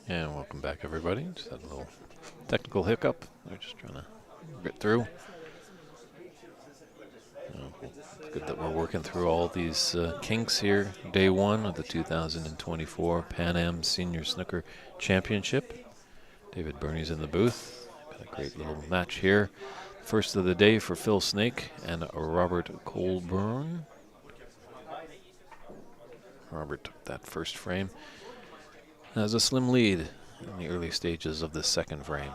And welcome back, everybody. Just had a little technical hiccup. We're just trying to get through. It's good that we're working through all these kinks here. Day one of the 2024 Pan Am Senior Snooker Championship. David Burney's in the booth. Got a great little match here. First of the day for Phil Snake and Robert Colburn. Robert took that first frame. Has a slim lead in the early stages of the second frame.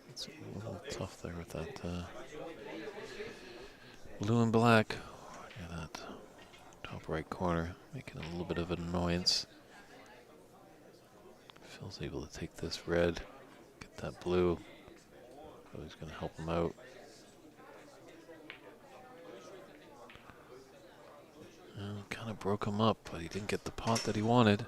It's a little tough there with that blue and black. Yeah, that top right corner making a little bit of an annoyance. Phil's able to take this red, get that blue. So he's going to help him out. Kind of broke him up, but he didn't get the pot that he wanted.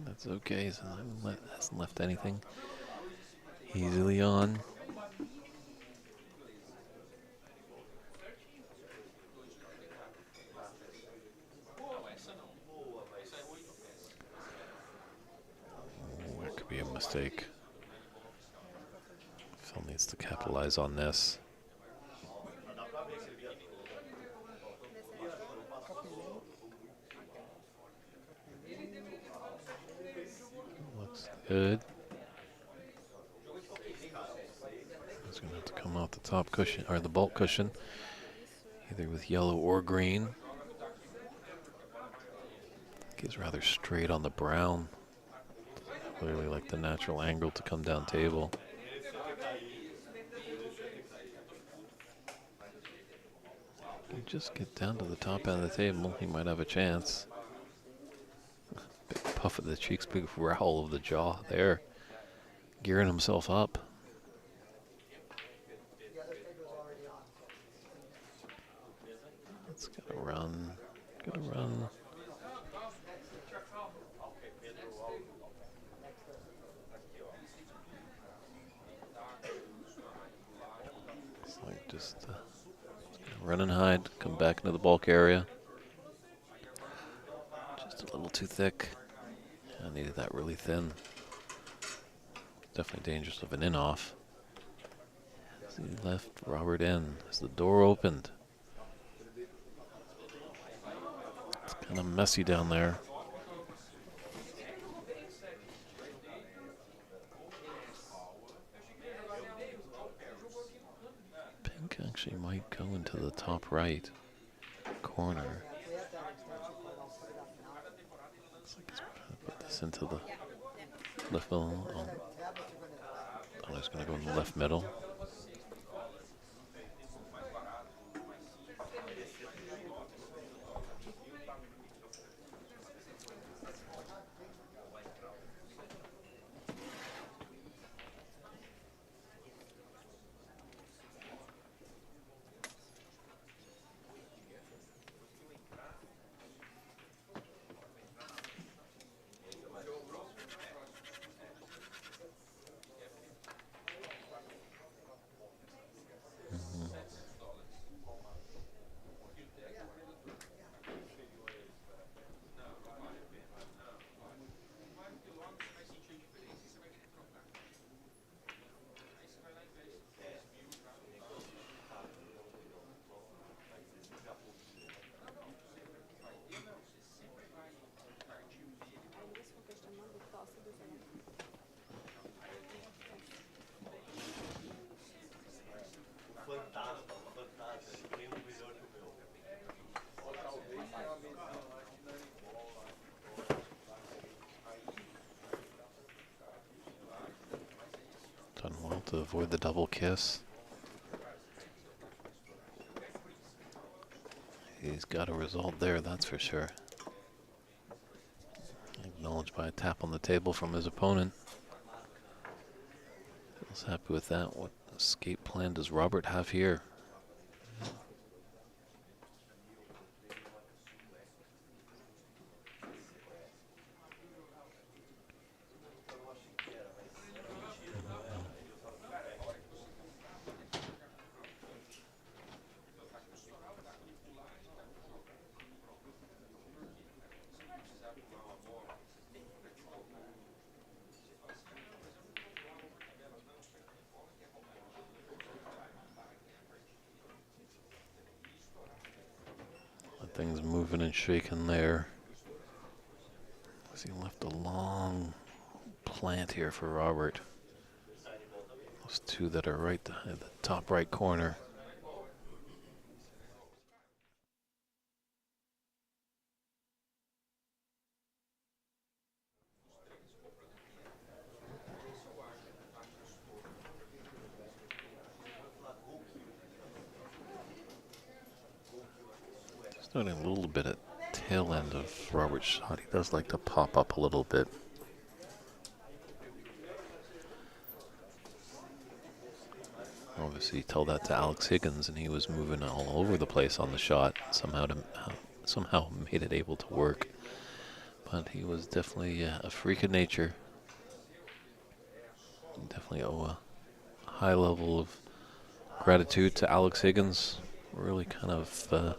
That's okay, so hasn't left anything easily on. Oh, that could be a mistake. Phil needs to capitalize on this. Looks good. He's going to have to come out the top cushion, or the bulk cushion, either with yellow or green. He's rather straight on the brown. Clearly like the natural angle to come down table. You just get down to the top end of the table, he might have a chance. Big puff of the cheeks, big growl of the jaw there. Gearing himself up. It's gotta run. Gotta run. It's like just run and hide, come back into the bulk area. Just a little too thick. I needed that really thin. Definitely dangerous of an in-off. He left Robert in as the door opened. It's kind of messy down there. Pink actually might go into the top right corner. Looks like he's trying to put this into the left middle. Oh, he's going to go in the left middle. to avoid the double kiss. He's got a result there, that's for sure. Acknowledged by a tap on the table from his opponent. Feels happy with that. What escape plan does Robert have here? Things moving and shaking there. He left a long plant here for Robert. Those two that are right at the top right corner. Starting a little bit at tail end of Robert's shot. He does like to pop up a little bit. Obviously, tell that to Alex Higgins, and he was moving all over the place on the shot. Somehow made it able to work. But he was definitely a freak of nature. Definitely owe a high level of gratitude to Alex Higgins. Really kind of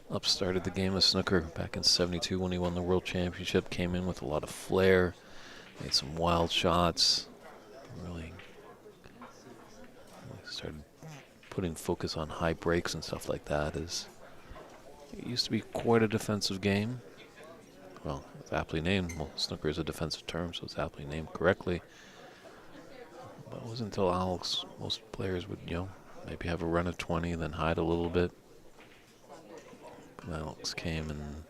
upstarted the game of snooker back in '72 when he won the World Championship. Came in with a lot of flair, made some wild shots. Really started putting focus on high breaks and stuff like that. It used to be quite a defensive game. Well, it's aptly named. Well, snooker is a defensive term, so it's aptly named correctly. But it wasn't until Alex, most players would, maybe have a run of 20 and then hide a little bit. But Alex came and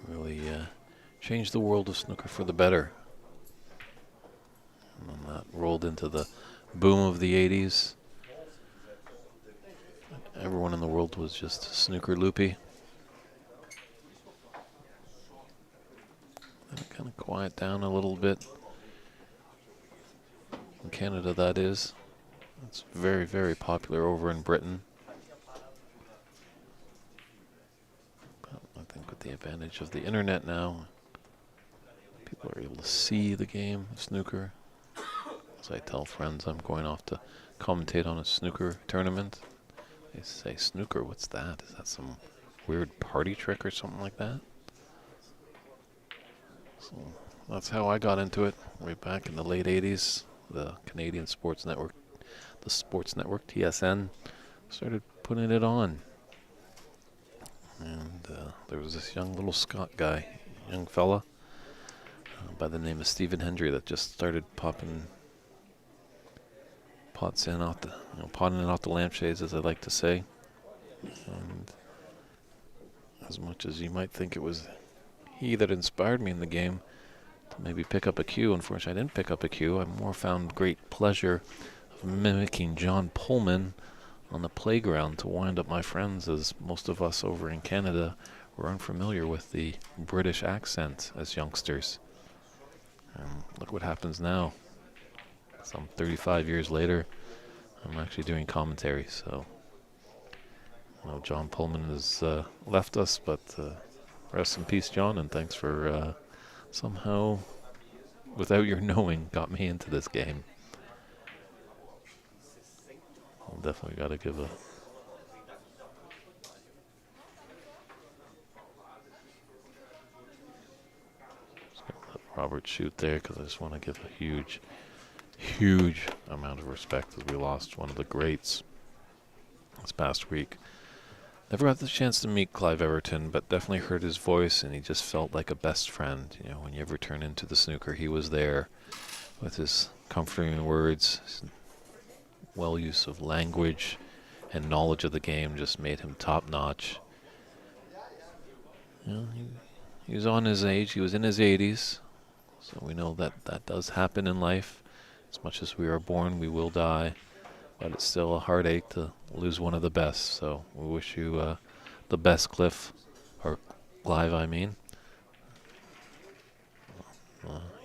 really changed the world of snooker for the better. And then that rolled into the boom of the 80s. Everyone in the world was just snooker loopy. Then it kind of quiet down a little bit. In Canada, that is. It's very, very popular over in Britain. But I think with the advantage of the internet now, people are able to see the game of snooker. As I tell friends I'm going off to commentate on a snooker tournament, they say, "Snooker, what's that? Is that some weird party trick or something like that?" So that's how I got into it way back in the late 80s. The Canadian Sports Network, the Sports Network, TSN, started putting it on. And there was this young little Scot guy, young fella, by the name of Stephen Hendry that just started potting it off the lampshades, as I like to say. And as much as you might think it was he that inspired me in the game to maybe pick up a cue, unfortunately I didn't pick up a cue. I more found great pleasure of mimicking John Pullman on the playground to wind up my friends, as most of us over in Canada were unfamiliar with the British accent as youngsters. And look what happens now. Some 35 years later, I'm actually doing commentary. So, John Pullman has left us, but rest in peace, John, and thanks for somehow, without your knowing, got me into this game. I'll definitely got to give a just gonna let Robert shoot there, because I just want to give a huge amount of respect, as we lost one of the greats this past week. Never got the chance to meet Clive Everton, but definitely heard his voice, and he just felt like a best friend. When you ever turn into the snooker, he was there with his comforting words. His well use of language and knowledge of the game just made him top notch. He was on his age. He was in his 80s, so we know that does happen in life. As much as we are born, we will die. But it's still a heartache to lose one of the best. So we wish you the best, Cliff. Or Clive, I mean.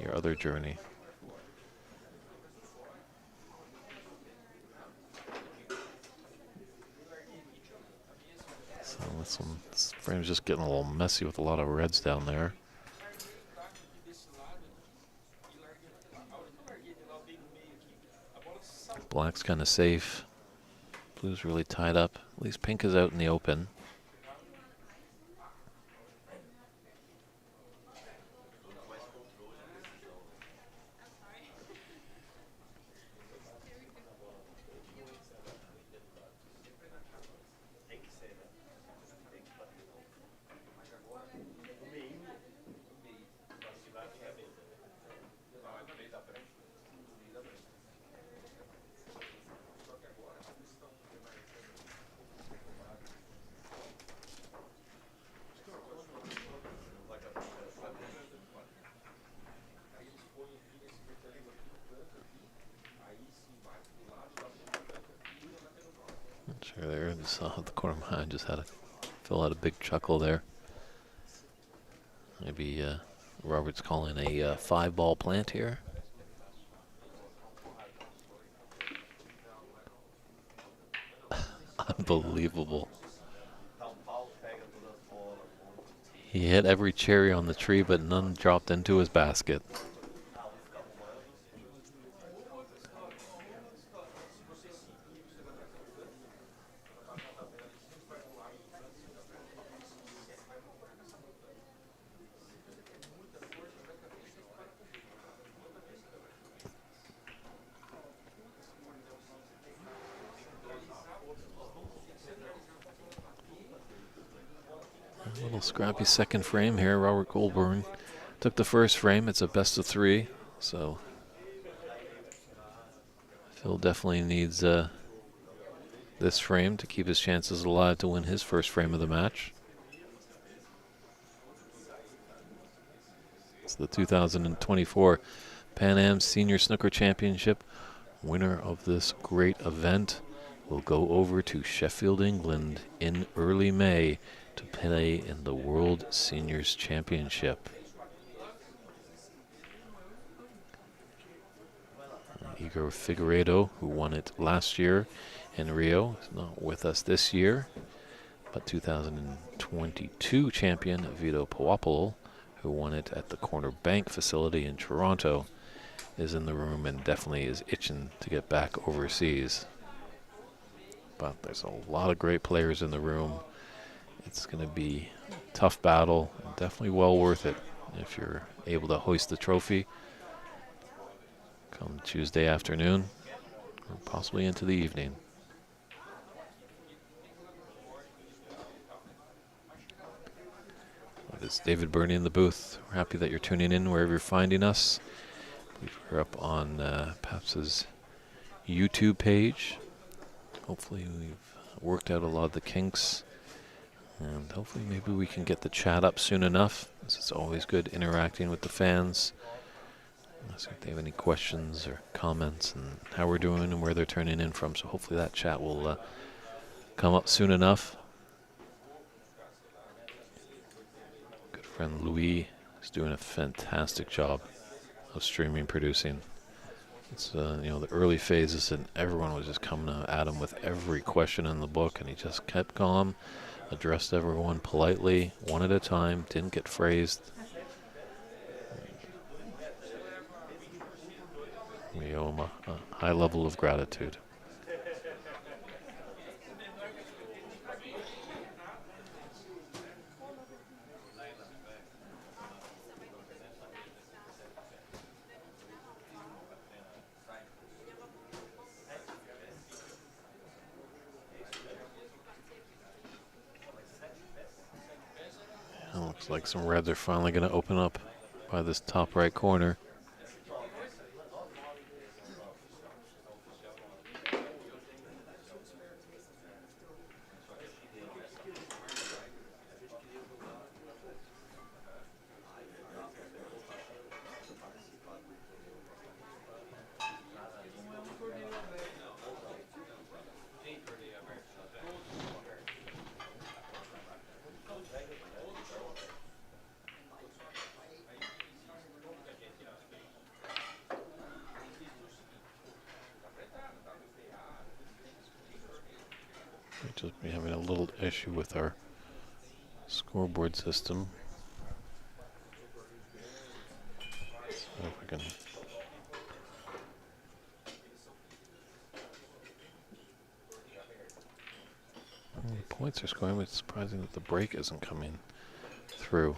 Your other journey. So this frame's just getting a little messy with a lot of reds down there. Black's kind of safe. Blue's really tied up. At least pink is out in the open. Sure, there. I saw the corner of my eye, just had to fill out a big chuckle there. Maybe Robert's calling a 5-ball plant here. Unbelievable. He hit every cherry on the tree, but none dropped into his basket. A little scrappy second frame here. Robert Goldburn took the first frame. It's a best of 3, so Phil definitely needs this frame to keep his chances alive to win his first frame of the match. It's the 2024 Pan Am Senior Snooker Championship. Winner of this great event will go over to Sheffield, England in early May to play in the World Seniors Championship. Igor Figueiredo, who won it last year in Rio, is not with us this year. But 2022 champion Vito Poapolo, who won it at the Corner Bank facility in Toronto, is in the room and definitely is itching to get back overseas. But there's a lot of great players in the room. It's going to be a tough battle, definitely well worth it if you're able to hoist the trophy come Tuesday afternoon or possibly into the evening. It's David Burney in the booth. We're happy that you're tuning in wherever you're finding us. We're up on PABSA's YouTube page. Hopefully we've worked out a lot of the kinks. And hopefully maybe we can get the chat up soon enough. It's always good interacting with the fans. Ask if they have any questions or comments and how we're doing and where they're turning in from. So hopefully that chat will come up soon enough. Good friend Louis is doing a fantastic job of streaming, producing. It's the early phases, and everyone was just coming at him with every question in the book, and he just kept calm, addressed everyone politely, one at a time, didn't get phrased. We owe him a high level of gratitude. Looks like some reds are finally going to open up by this top right corner. just be having a little issue with our scoreboard system. So if we can. The points are scoring. It's surprising that the break isn't coming through.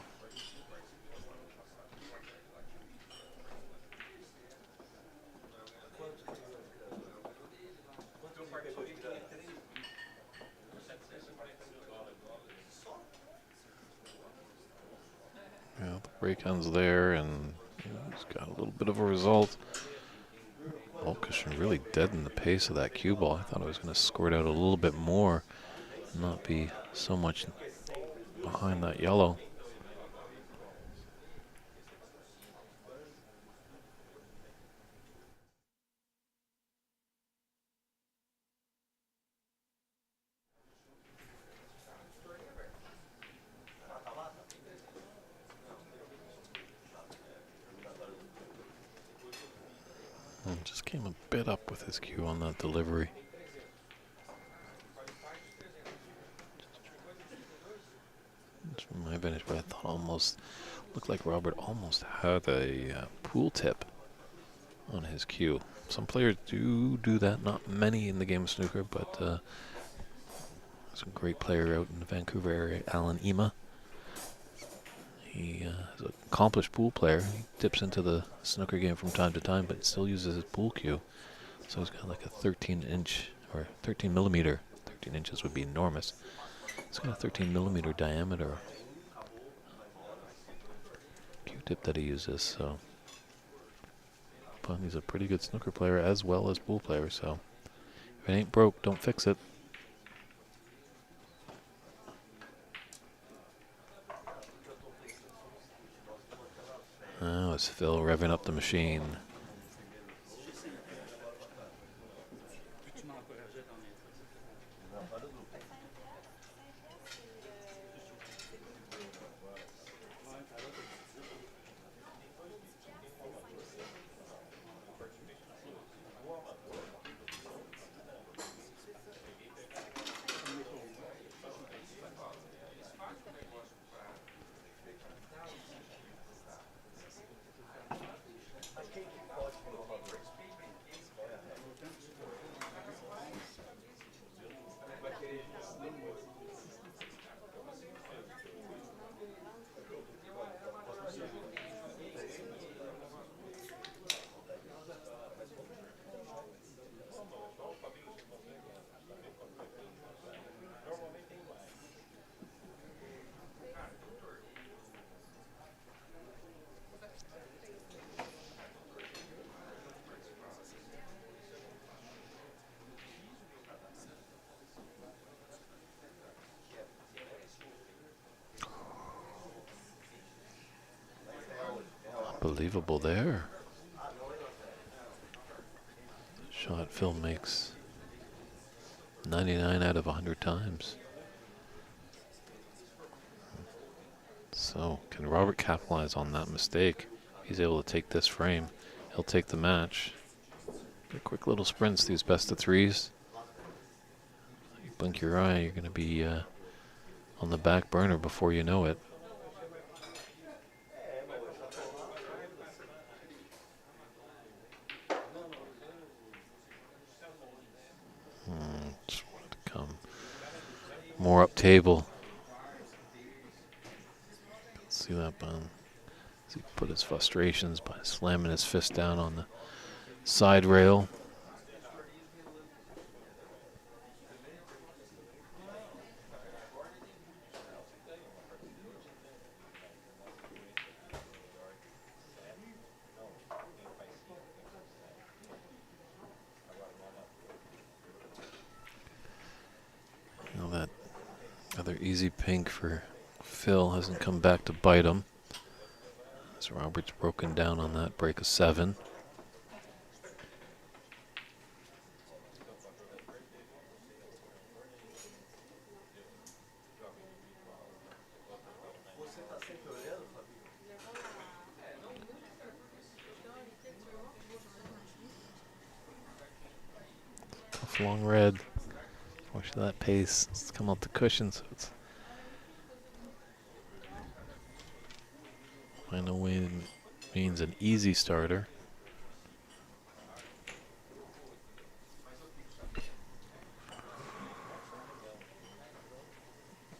Yeah, the break ends there, and he's got a little bit of a result. Alcushion really deadened the pace of that cue ball. I thought I was going to squirt out a little bit more, and not be so much behind that yellow. And just came a bit up with his cue on that delivery. It's from my vantage, but I thought almost looked like Robert almost had a pool tip on his cue. Some players do that. Not many in the game of snooker, but there's a great player out in the Vancouver area, Alan Ema. He is an accomplished pool player. He dips into the snooker game from time to time, but still uses his pool cue. So he's got like a 13-inch or 13 millimeter. 13 inches would be enormous. It's got a 13 millimeter diameter Q-tip that he uses. So, but he's a pretty good snooker player as well as pool player. So, if it ain't broke, don't fix it. Oh, it's Phil revving up the machine. Unbelievable there. Shot Phil makes 99 out of 100 times. So, can Robert capitalize on that mistake? He's able to take this frame. He'll take the match. Get quick little sprints, these best of threes. You blink your eye, you're going to be on the back burner before you know it. Just wanted to come more up table. See that button. He put his frustrations by slamming his fist down on the side rail. Now that other easy pink for Phil hasn't come back to bite him. As Robert's broken down on that break of 7. Tough long red. Unfortunately, that pace has come off the cushion, so it's by no way means an easy starter.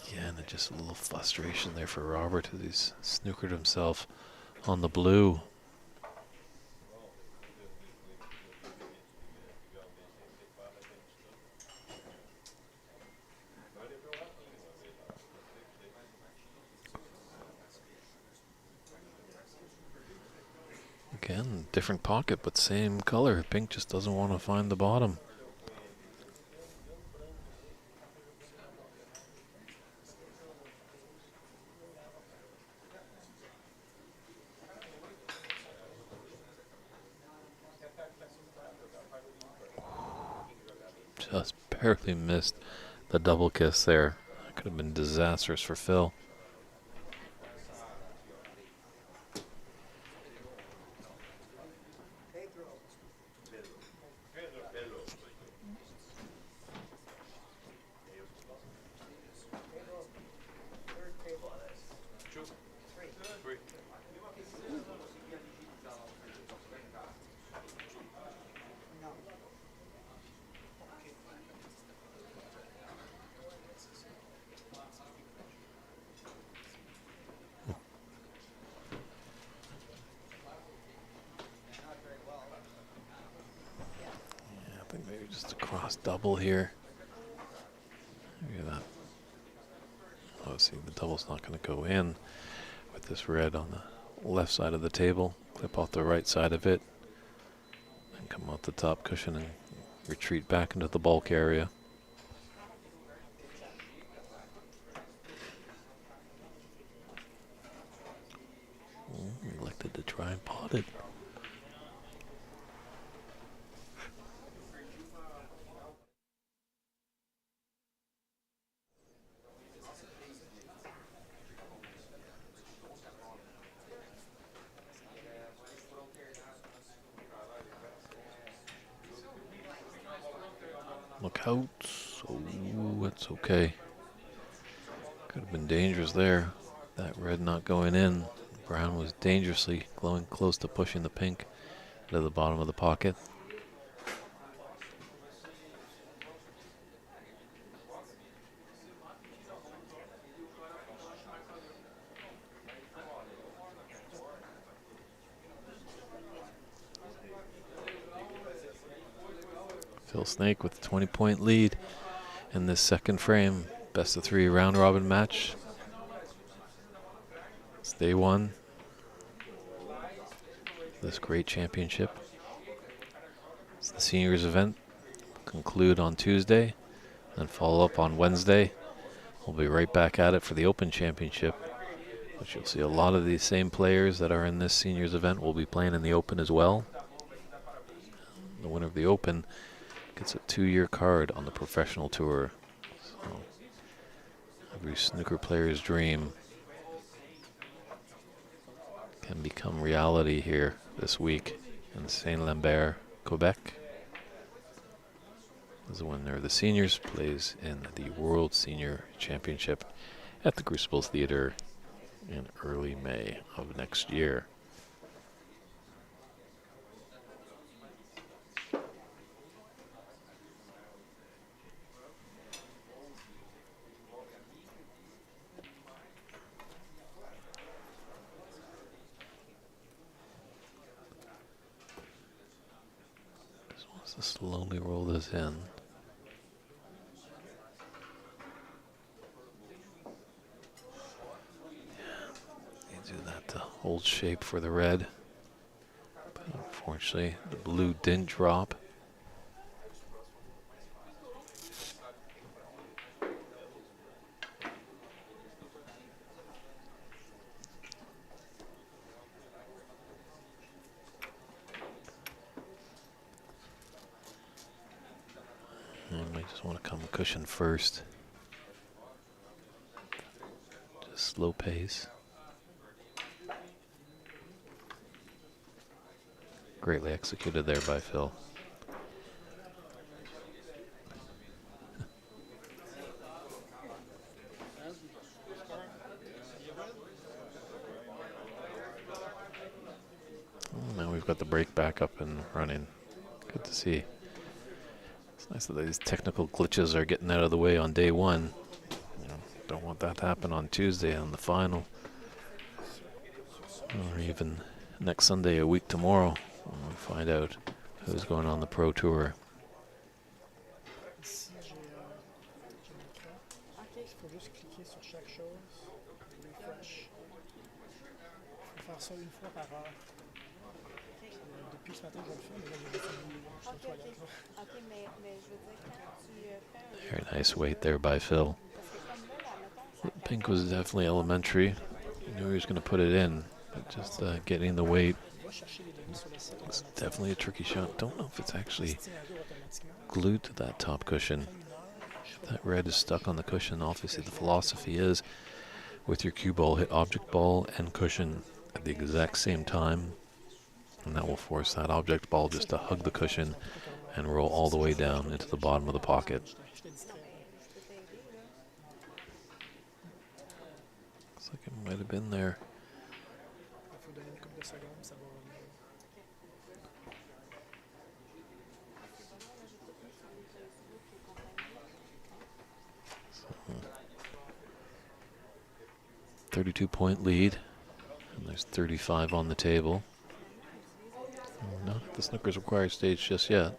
Again, just a little frustration there for Robert as he's snookered himself on the blue. Again, different pocket, but same color. Pink just doesn't want to find the bottom. Just barely missed the double kiss there. That could have been disastrous for Phil. Just a cross double here. Look at that. Oh, see, the double's not going to go in with this red on the left side of the table. Clip off the right side of it. And come off the top cushion and retreat back into the bulk area. Elected to try and pot it. Look out. Oh, it's okay. Could have been dangerous there. That red not going in. Brown was dangerously glowing close to pushing the pink to the bottom of the pocket. Phil Snake with a 20-point lead in this second frame. Best of 3 round robin match. It's day 1. This great championship. It's the seniors event. Conclude on Tuesday and follow up on Wednesday. We'll be right back at it for the Open Championship, which you'll see a lot of these same players that are in this seniors event will be playing in the Open as well. The winner of the Open gets a 2-year card on the professional tour. So every snooker player's dream can become reality here this week in Saint-Lambert, Quebec. The winner of the seniors plays in the World Senior Championship at the Crucibles Theater in early May of next year. Just wants to slowly roll this in. Do that to hold shape for the red, but unfortunately the blue didn't drop. And we just want to come cushion first. Just slow pace. Greatly executed there by Phil. Now we've got the break back up and running. Good to see. It's nice that these technical glitches are getting out of the way on day one. You know, don't want that to happen on Tuesday on the final. Or even next Sunday, a week tomorrow, when we find out who's going on the Pro Tour. Very nice weight there by Phil. Pink was definitely elementary. He knew he was going to put it in, but just getting the weight was definitely a tricky shot. Don't know if it's actually glued to that top cushion. If that red is stuck on the cushion, obviously the philosophy is with your cue ball, hit object ball and cushion at the exact same time, and that will force that object ball just to hug the cushion and roll all the way down into the bottom of the pocket. Looks like it might have been there. So, 32-point lead, and there's 35 on the table. Not at the Snooker's required stage just yet.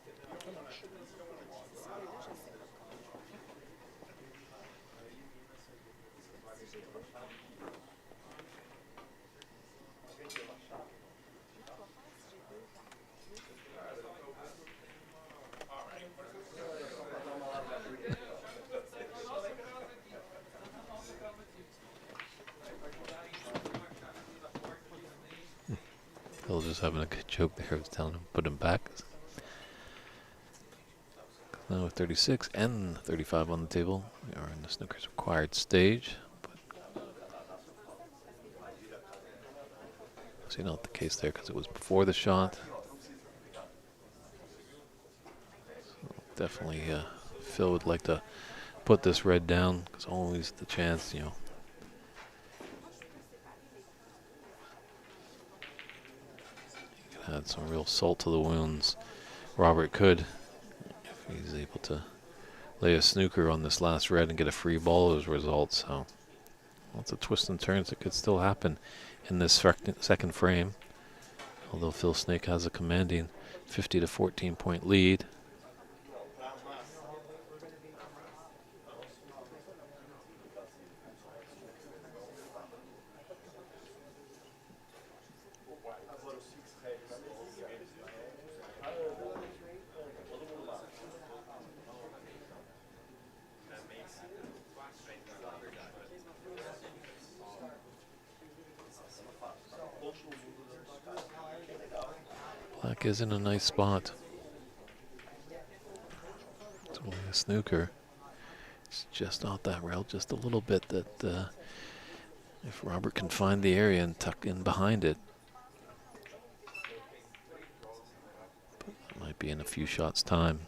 Phil just having a good joke there. I was telling him, put him back. Now with 36 and 35 on the table, we are in the Snooker's required stage. So not the case there because it was before the shot. So definitely Phil would like to put this red down because always the chance, you know. He could add some real salt to the wounds. Robert could, if he's able to lay a snooker on this last red and get a free ball as a result. So lots of twists and turns that could still happen in this second frame. Although Phil Snake has a commanding 50 to 14 point lead. Black is in a nice spot. It's only a snooker. It's just off that rail just a little bit. That if Robert can find the area and tuck in behind it, but it might be in a few shots' time.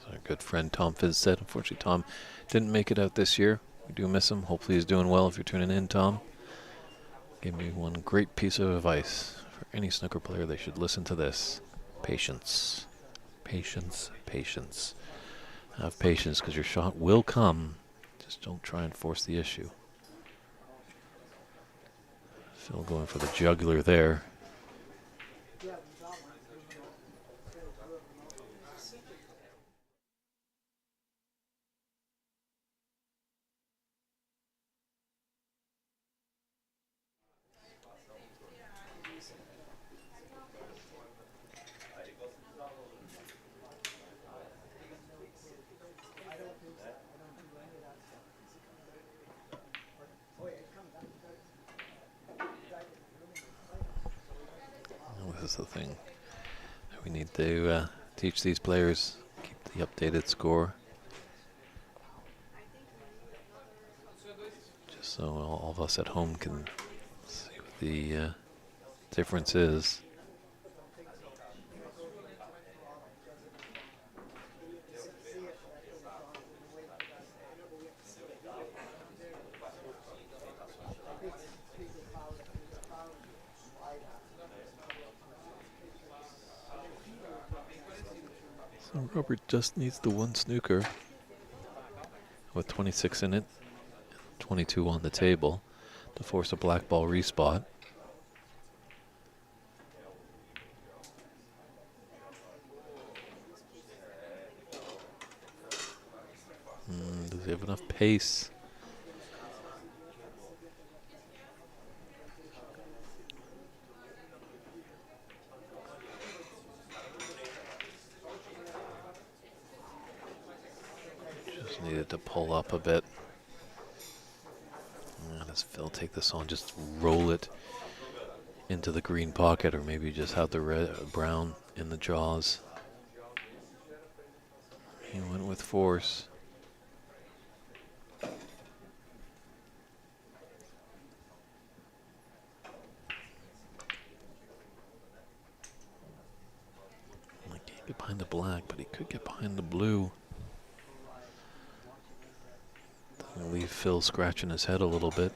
As our good friend Tom Fizz said, unfortunately Tom didn't make it out this year. We do miss him. Hopefully he's doing well if you're tuning in, Tom. Gave me one great piece of advice. For any snooker player, they should listen to this. Patience. Patience. Patience. Have patience because your shot will come. Just don't try and force the issue. Phil going for the jugular there. This is the thing. We need to teach these players, keep the updated score. Just so all of us at home can see what the difference is. So Robert just needs the one snooker with 26 in it, 22 on the table to force a black ball respot. Does he have enough pace? Just needed to pull up a bit. Does Phil take this on, just roll it into the green pocket, or maybe just have the red, brown in the jaws? He went with force. He can't get behind the black, but he could get behind the blue. That'll leave Phil scratching his head a little bit.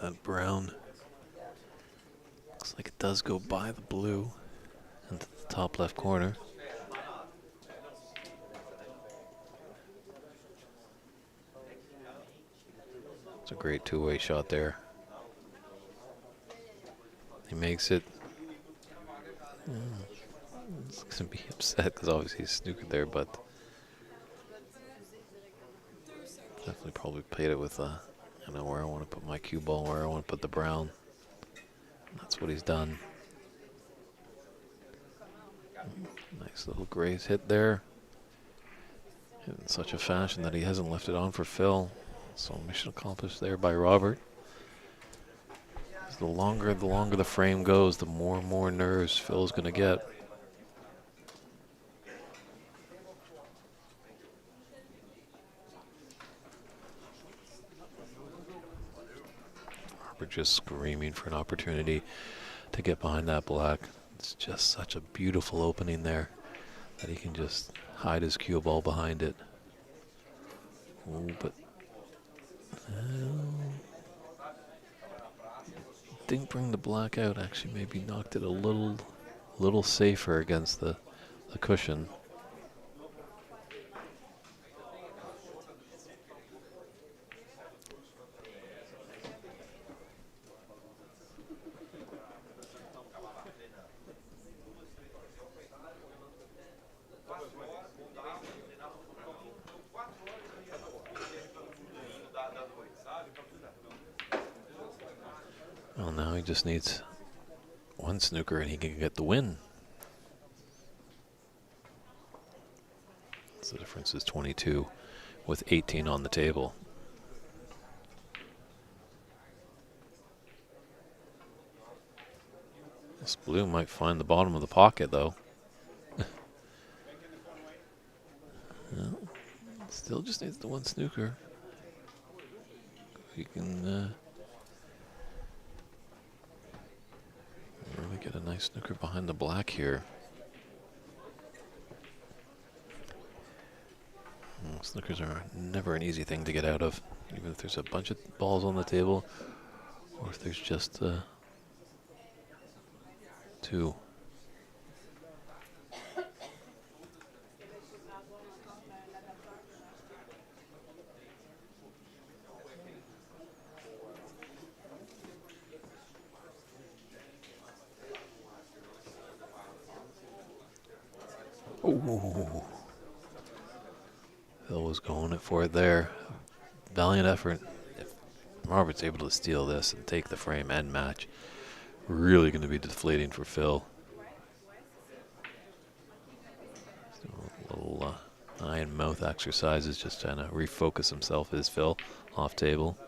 That brown looks like it does go by the blue into the top left corner. It's a great two-way shot there. He makes it. He's going to be upset because obviously he's snookered there, but definitely probably played it with I know where I want to put my cue ball, where I want to put the brown. That's what he's done. Nice little graze hit there. In such a fashion that he hasn't left it on for Phil. So mission accomplished there by Robert. The longer the frame goes, the more and more nerves Phil's going to get. Robert just screaming for an opportunity to get behind that black. It's just such a beautiful opening there that he can just hide his cue ball behind it. Ooh, but didn't bring the black out. Actually, maybe knocked it a little safer against the cushion. Well, now he just needs one snooker and he can get the win. So the difference is 22 with 18 on the table. This blue might find the bottom of the pocket, though. Well, still just needs the one snooker. He can really get a nice snooker behind the black here. Snookers are never an easy thing to get out of, even if there's a bunch of balls on the table, or if there's just two. Ooh. Phil was going for it there. Valiant effort. If Robert's able to steal this and take the frame and match, really going to be deflating for Phil. A little eye and mouth exercises, just trying to refocus himself as Phil off table.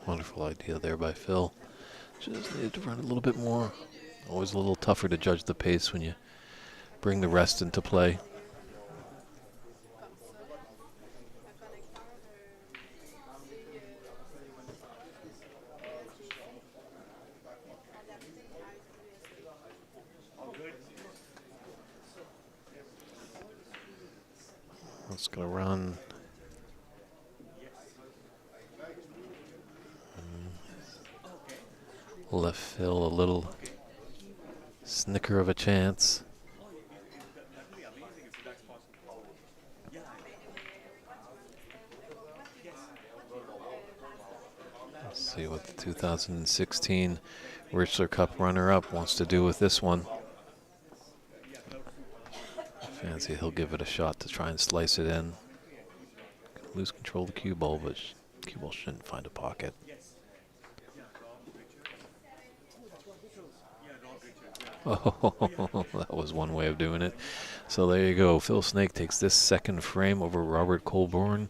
Wonderful idea there by Phil. Just needed to run a little bit more. Always a little tougher to judge the pace when you bring the rest into play. It's going to run. Left Phil a little snicker of a chance. Let's see what the 2016 Richler Cup runner-up wants to do with this one. Fancy he'll give it a shot to try and slice it in. Lose control of the cue ball, but cue ball shouldn't find a pocket. Oh, that was one way of doing it. So there you go. Phil Snake takes this second frame over Robert Colborne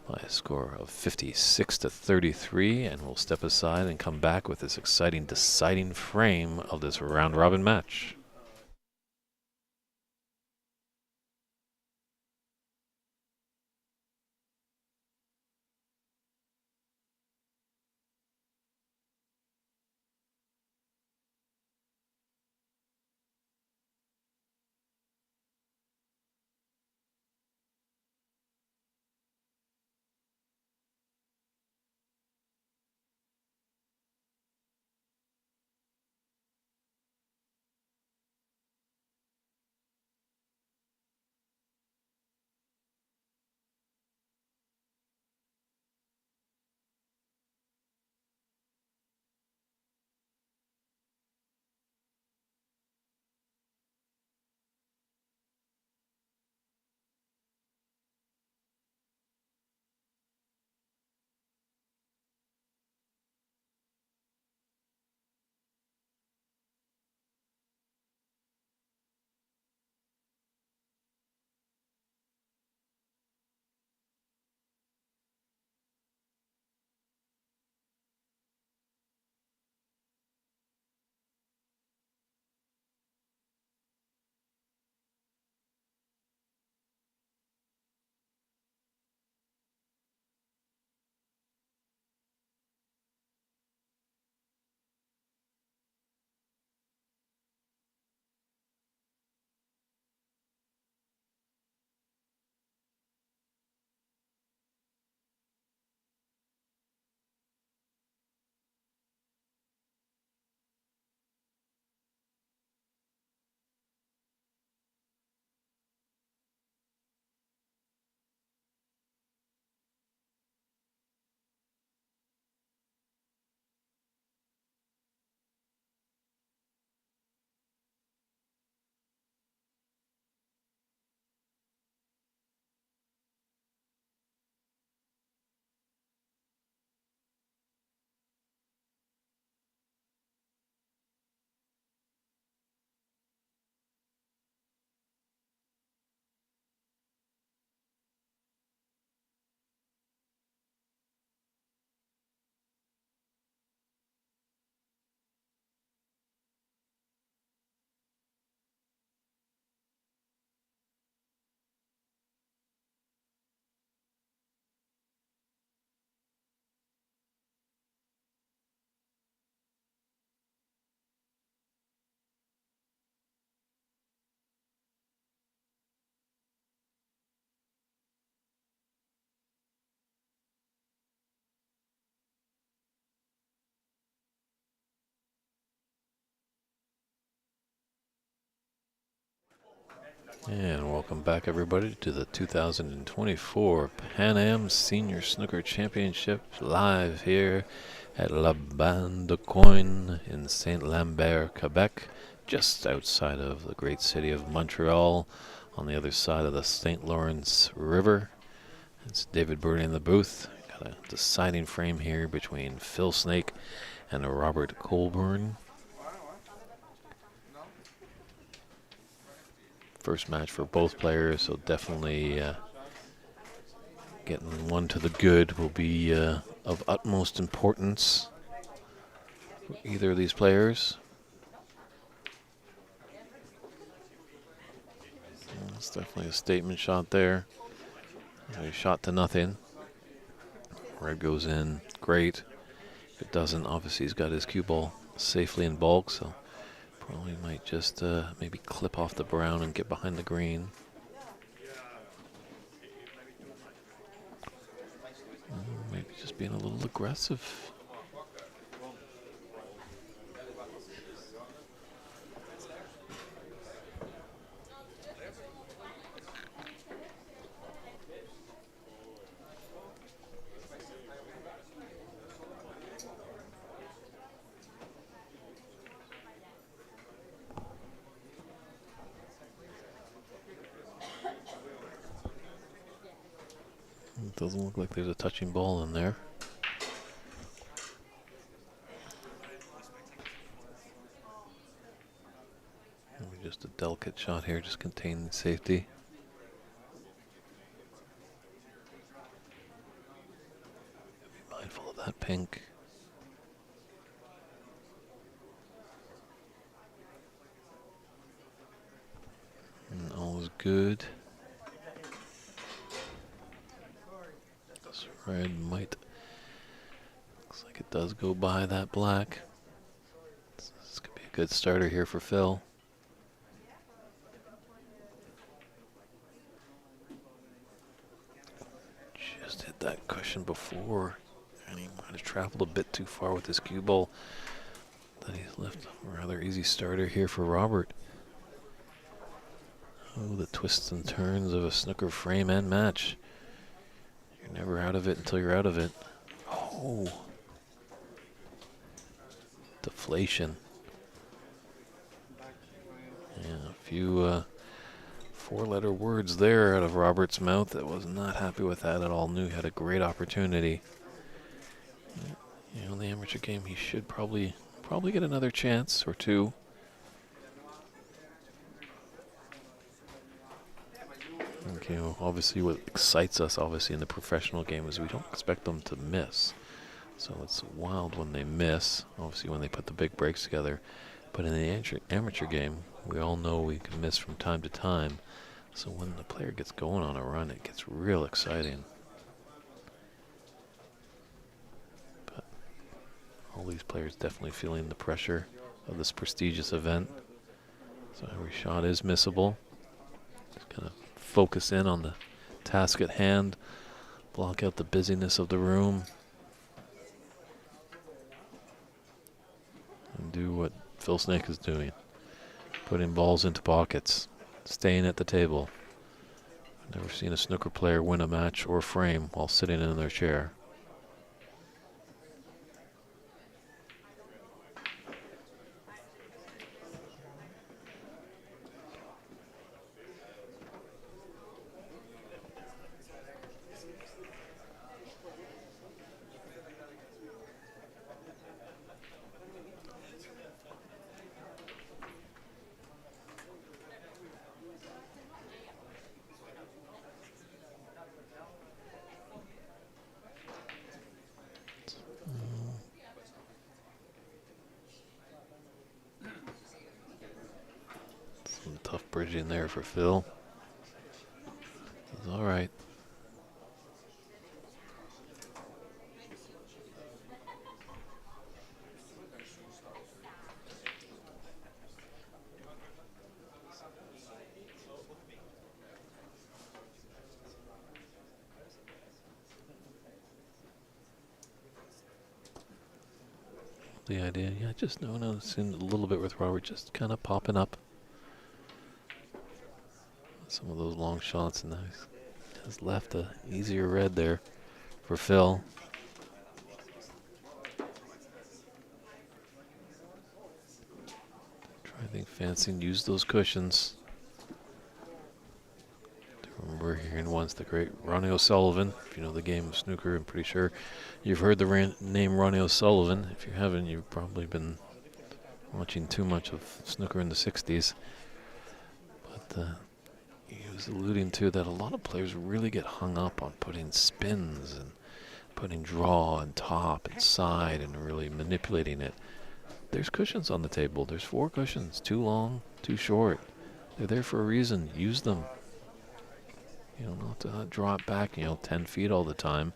by a score of 56-33, and we'll step aside and come back with this exciting deciding frame of this round-robin match. And welcome back, everybody, to the 2024 Pan Am Senior Snooker Championship, live here at La Bande de Coin in Saint Lambert, Quebec, just outside of the great city of Montreal, on the other side of the St. Lawrence River. It's David Burney in the booth. Got a deciding frame here between Phil Snake and Robert Colborne. First match for both players, so definitely getting one to the good will be a of utmost importance for either of these players. It's definitely a statement shot there. A shot to nothing. Red goes in, great. If it doesn't, obviously he's got his cue ball safely in bulk, so probably might just maybe clip off the brown and get behind the green. Maybe just being a little aggressive. It doesn't look like there's a touching ball in there. Maybe just a delicate shot here, just containing safety. Be mindful of that pink. And all is good. This red might, looks like it does go by that black. This could be a good starter here for Phil. Just hit that cushion before, and he might have traveled a bit too far with his cue ball. That he's left a rather easy starter here for Robert. Oh, the twists and turns of a snooker frame and match. You're never out of it until you're out of it. Oh. Deflation. Yeah, a few four-letter words there out of Robert's mouth. That was not happy with that at all. Knew he had a great opportunity. You know, in the amateur game, he should probably get another chance or two. Okay, well, obviously what excites us obviously in the professional game is we don't expect them to miss. So it's wild when they miss, obviously when they put the big breaks together. But in the amateur game, we all know we can miss from time to time. So when the player gets going on a run, it gets real exciting. But all these players definitely feeling the pressure of this prestigious event. So every shot is missable. Just kind of focus in on the task at hand, block out the busyness of the room, and do what Phil Snake is doing, putting balls into pockets, staying at the table. I've never seen a snooker player win a match or frame while sitting in their chair. Some tough bridging there for Phil. It's all right. The idea, yeah, just noticing a little bit with Robert, just kind of popping up. Some of those long shots, and he's has left a easier red there for Phil. I think fancying used those cushions. I remember hearing once the great Ronnie O'Sullivan. If you know the game of snooker, I'm pretty sure you've heard the name Ronnie O'Sullivan. If you haven't, you've probably been watching too much of snooker in the 60s. But he was alluding to that a lot of players really get hung up on putting spins and putting draw and top and side and really manipulating it. There's cushions on the table. There's 4 cushions, 2 long, 2 short. They're there for a reason. Use them. You don't have to draw it back, 10 feet all the time.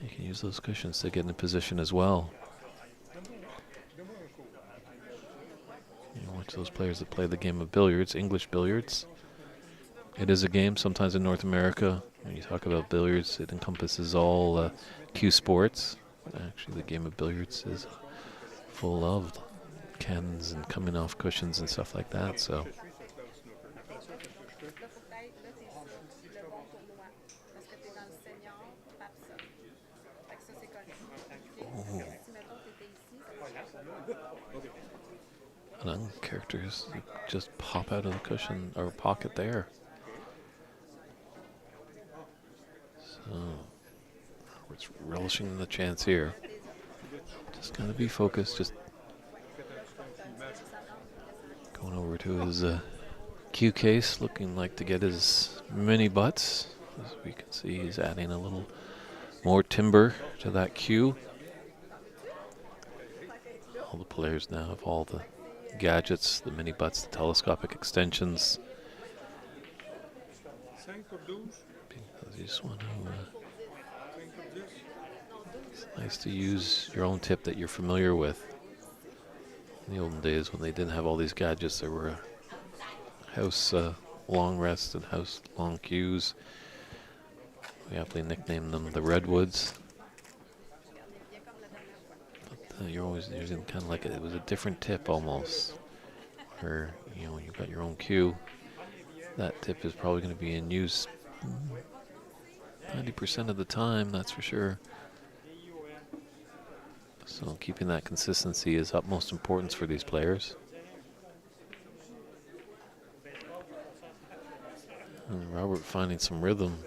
You can use those cushions to get in a position as well. Watch those players that play the game of billiards, English billiards. It is a game. Sometimes in North America, when you talk about billiards, it encompasses all cue sports. Actually, the game of billiards is full of cans and coming off cushions and stuff like that. So. And characters just pop out of the cushion or pocket there. So, Robert's relishing the chance here. Just gotta be focused. Just going over to his cue case, looking like to get his mini butts. As we can see, he's adding a little more timber to that cue. All the players now have all the gadgets, the mini butts, the telescopic extensions. Because you just want to, it's nice to use your own tip that you're familiar with. In the olden days when they didn't have all these gadgets, there were house long rests and house long cues. We aptly nicknamed them the Redwoods. You're always using kind of like it was a different tip almost, where you've got your own cue. That tip is probably going to be in use 90% of the time, that's for sure. So keeping that consistency is utmost importance for these players. And Robert finding some rhythm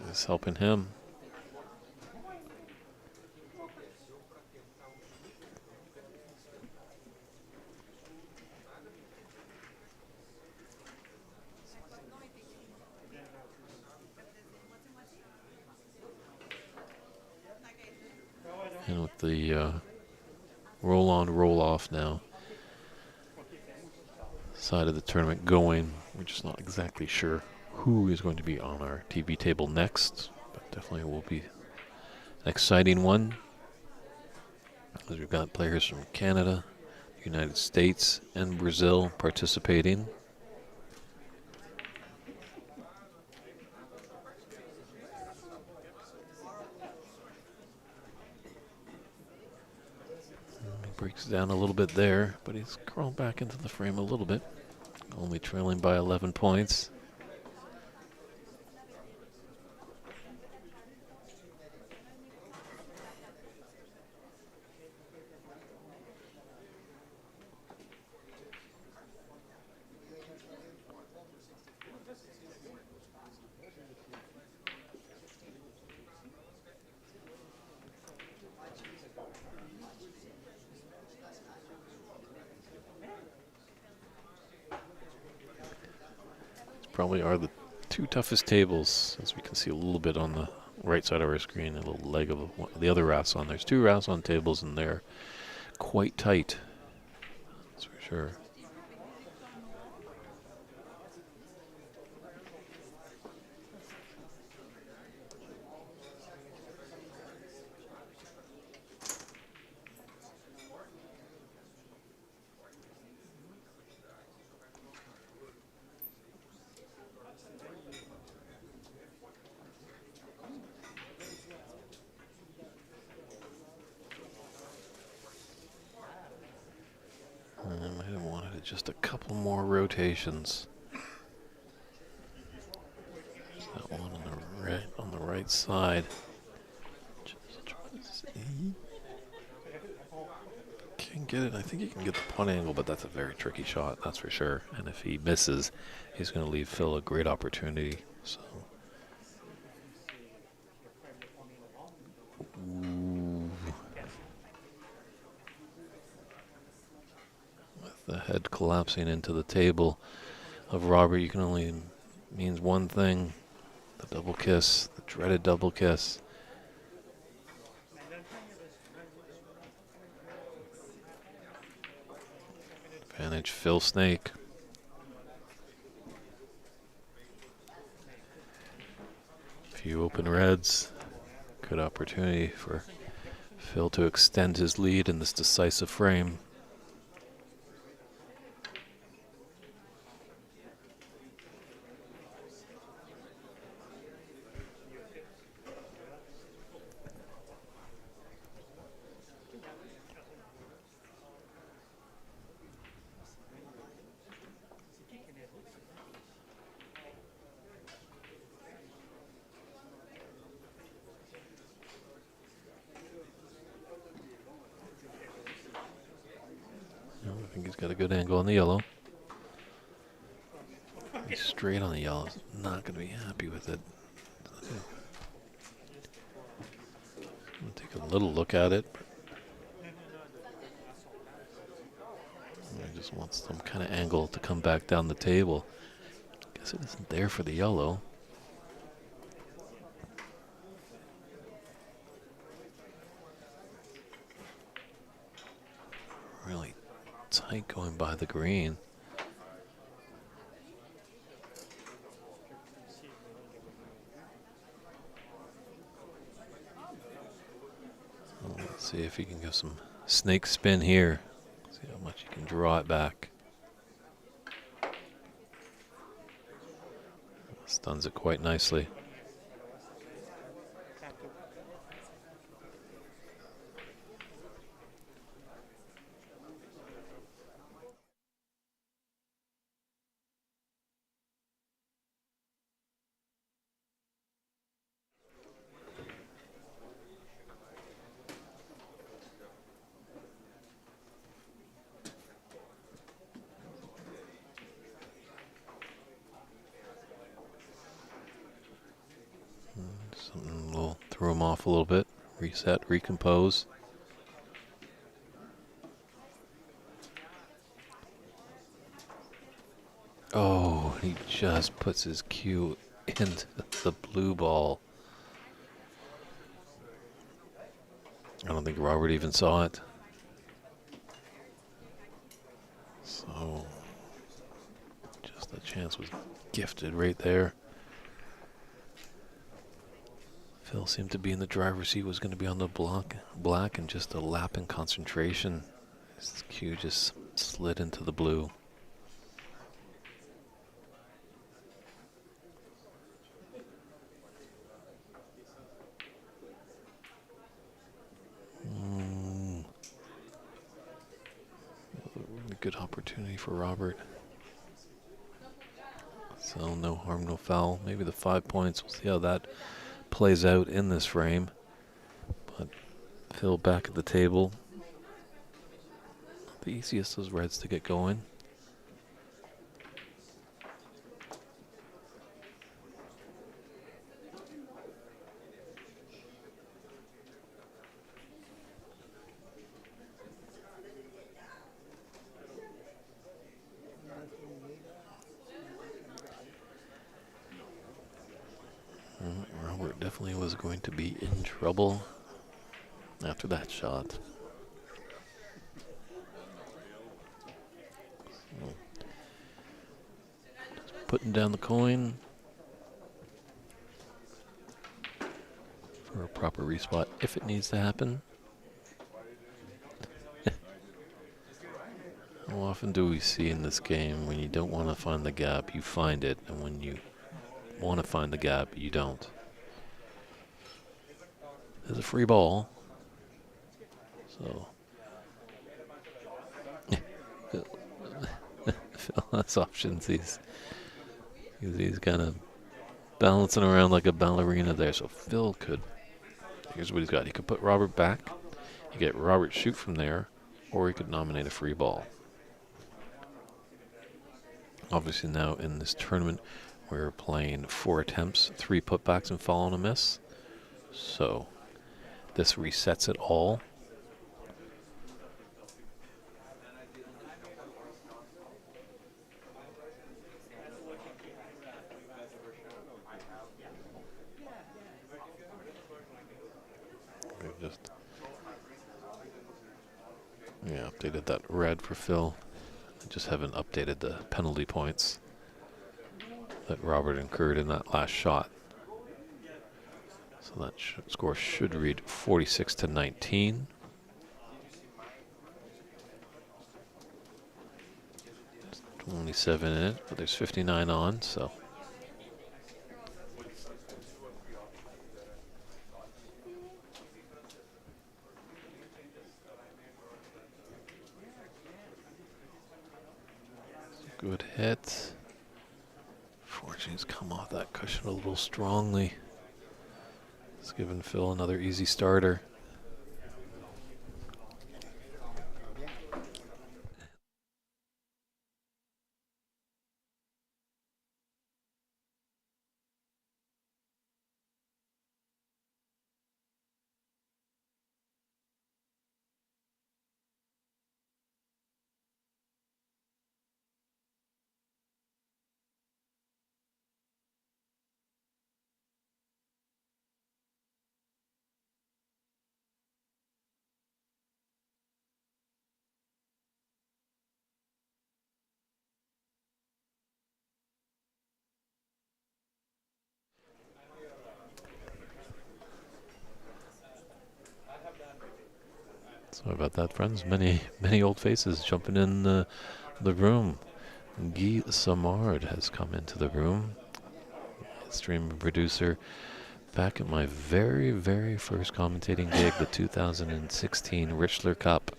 is helping him. And with the roll on, roll off now side of the tournament going, we're just not exactly sure who is going to be on our TV table next, but definitely will be an exciting one, as we've got players from Canada, the United States, and Brazil participating. Breaks down a little bit there, but he's crawled back into the frame a little bit. Only trailing by 11 points. Probably are the 2 toughest tables, as we can see a little bit on the right side of our screen, a little leg of the other Rasson. There's 2 Rasson tables and they're quite tight, that's for sure. I might have wanted just a couple more rotations. There's that one on the right side. Just try to see. Can get it. I think he can get the punt angle, but that's a very tricky shot, that's for sure. And if he misses, he's going to leave Phil a great opportunity. So. Ooh. The head collapsing into the table of Robert, you can only means one thing: the double kiss, the dreaded double kiss. Advantage Phil Snake. Few open reds. Good opportunity for Phil to extend his lead in this decisive frame. I think he's got a good angle on the yellow. He's straight on the yellow. He's not going to be happy with it. I'm going to take a little look at it. He just wants some kind of angle to come back down the table. Guess it isn't there for the yellow. Really tight going by the green. Well, let's see if he can get some snake spin here. See how much he can draw it back. Stuns it quite nicely. Something will throw him off a little bit. Reset, recompose. Oh, he just puts his cue into the blue ball. I don't think Robert even saw it. So, just the chance was gifted right there. Phil seemed to be in the driver's seat, was going to be on the black, and just a lap in concentration. His cue just slid into the blue. Really good opportunity for Robert. So no harm, no foul. Maybe the 5 points. We'll see how that plays out in this frame. But Phil back at the table. Not the easiest of reds to get going. Robert definitely was going to be in trouble after that shot. So, just putting down the coin for a proper respot if it needs to happen. How often do we see in this game when you don't want to find the gap, you find it, and when you want to find the gap, you don't? There's a free ball. So Phil has options. He's kind of balancing around like a ballerina there. So Phil could, here's what he's got. He could put Robert back. You get Robert shoot from there, or he could nominate a free ball. Obviously now in this tournament, we're playing 4 attempts, 3 putbacks and fall on a miss. So this resets it all. Just updated that red for Phil. I just haven't updated the penalty points that Robert incurred in that last shot. So that score should read 46-19. 27 in it, but there's 59 on, so. Good hit. Fortune's come off that cushion a little strongly. It's given Phil another easy starter. Sorry about that, friends. Many old faces jumping in the room. Guy Samard has come into the room. Stream producer. Back at my very first commentating gig, the 2016 Richler Cup.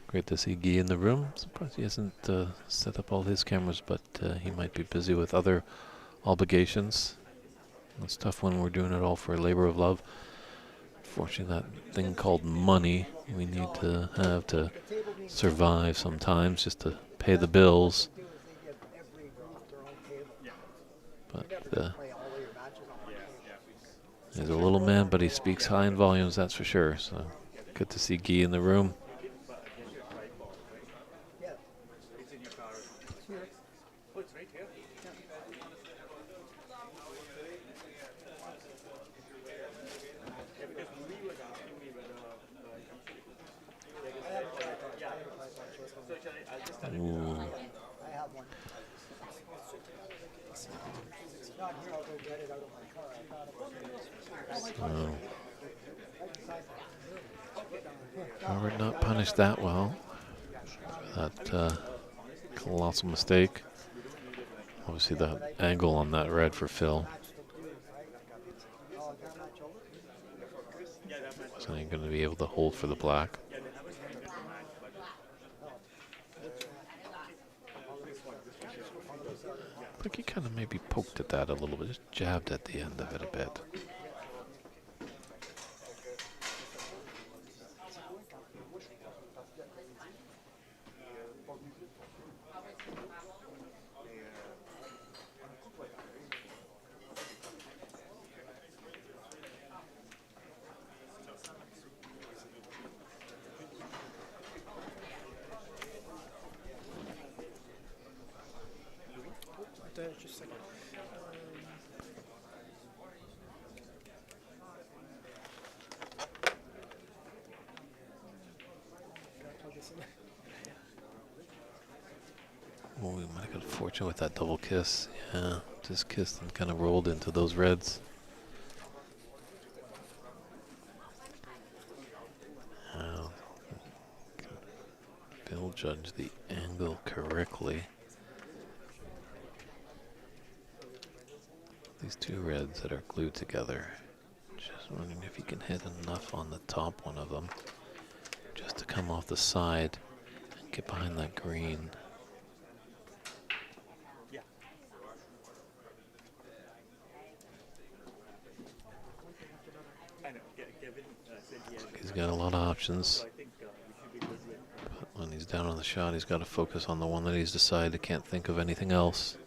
Great to see Guy in the room. Surprised he hasn't set up all his cameras, but he might be busy with other obligations. It's tough when we're doing it all for a labor of love. Fortunately, that thing called money we need to have to survive sometimes, just to pay the bills. But he's a little man, but he speaks high in volumes, that's for sure. So good to see Guy in the room. Ooh. So, Robert not punished that well. That colossal mistake. Obviously the angle on that red for Phil. Wasn't he going to be able to hold for the black? I think he kind of maybe poked at that a little bit, just jabbed at the end of it a bit. Just a second. Oh, we might have got fortunate with that double kiss. Yeah, just kissed and kind of rolled into those reds. Phil judged the angle correctly. These two reds that are glued together. Just wondering if you can hit enough on the top one of them just to come off the side and get behind that green. He's got a lot of options. But when he's down on the shot, he's got to focus on the one that he's decided. Can't think of anything else.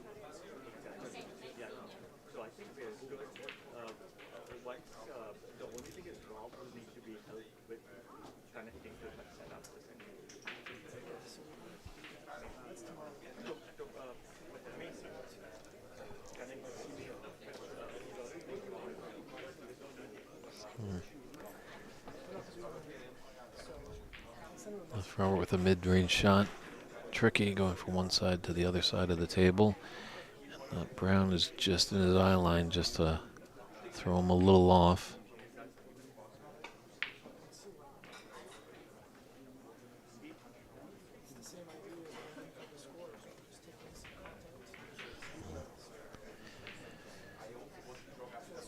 Robert with a mid-range shot. Tricky, going from one side to the other side of the table. And that brown is just in his eye line, just to throw him a little off.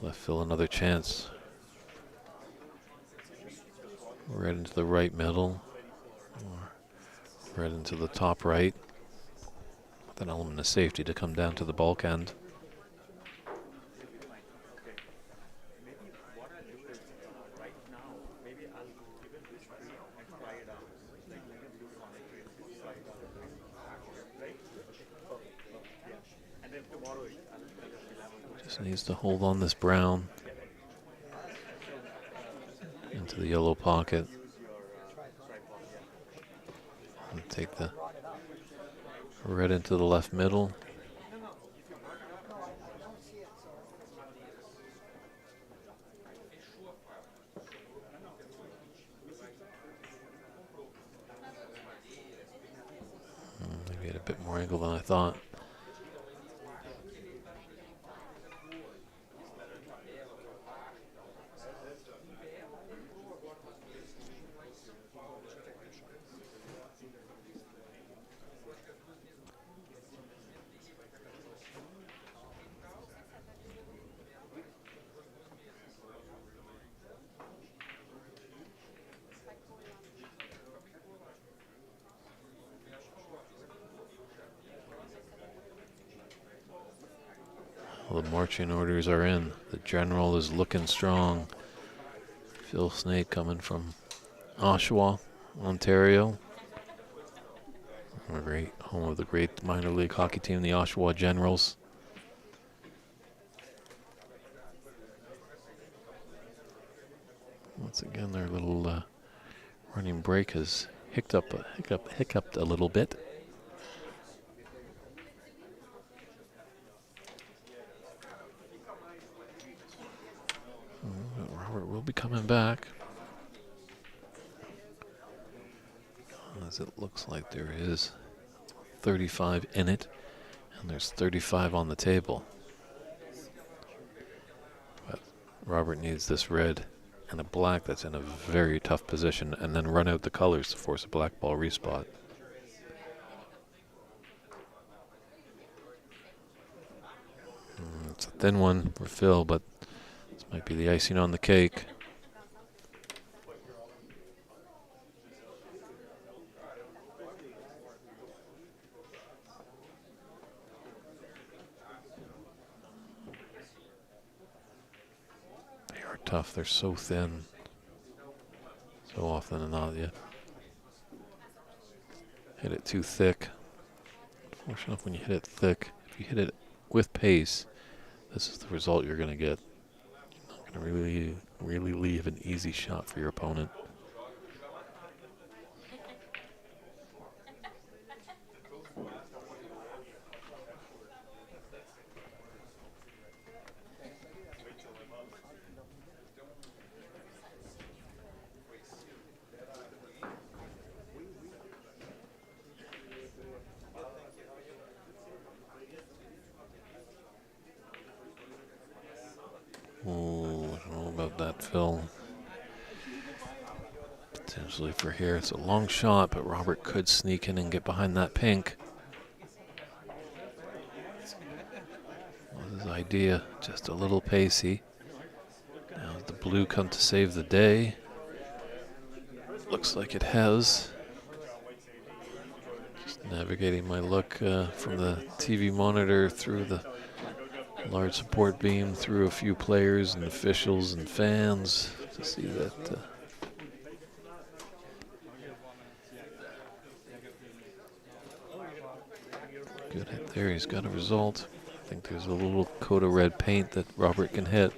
Left Phil another chance. Right into the right middle, or right into the top right. With an element of safety to come down to the bulk end. Just needs to hold on this brown into the yellow pocket and take the red into the left middle. Maybe at a bit more angle than I thought. Well, the marching orders are in. The general is looking strong. Phil Snake coming from Oshawa, Ontario. A great home of the great minor league hockey team, the Oshawa Generals. Once again, their little running break has hiccuped a little bit. Robert will be coming back, as it looks like there is 35 in it, and there's 35 on the table. But Robert needs this red and a black that's in a very tough position, and then run out the colors to force a black ball respot. It's a thin one for Phil, but this might be the icing on the cake. They are tough. They're so thin. So often than not, you hit it too thick. Unfortunately, when you hit it thick, if you hit it with pace, this is the result you're going to get. You're not going to really leave an easy shot for your opponent. Oh, I don't know about that, Phil. Potentially for here. It's a long shot, but Robert could sneak in and get behind that pink. Was his idea, just a little pacey. Now the blue come to save the day. Looks like it has. Just navigating my look from the TV monitor through the large support beam, through a few players and officials and fans to see that good hit there. He's got a result. I think there's a little coat of red paint that Robert can hit.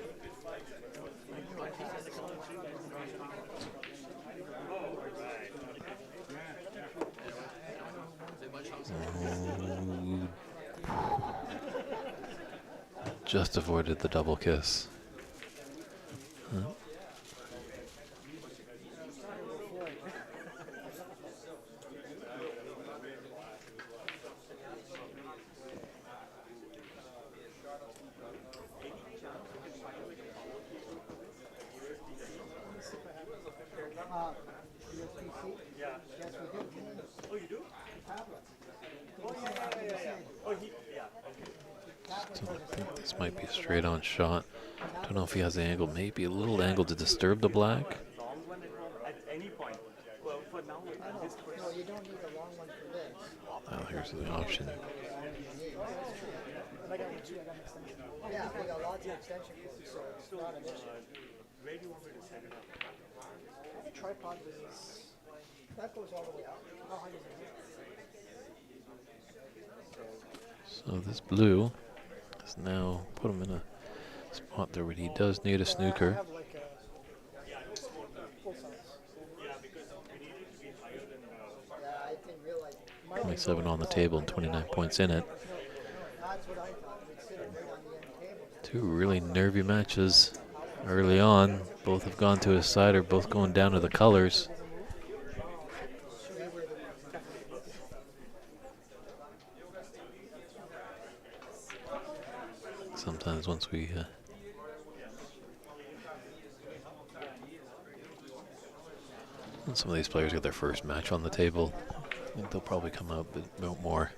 Just avoided the double kiss. So I think this might be a straight on shot. Don't know if he has the angle. Maybe a little angle to disturb the black. Now here's the option. So this blue has now put him in a spot there where he does need a snooker. 27 on the table and 29 points in it. Two really nervy matches early on. Both have gone to his side, or both going down to the colors. Sometimes once we some of these players get their first match on the table, I think they'll probably come out a bit more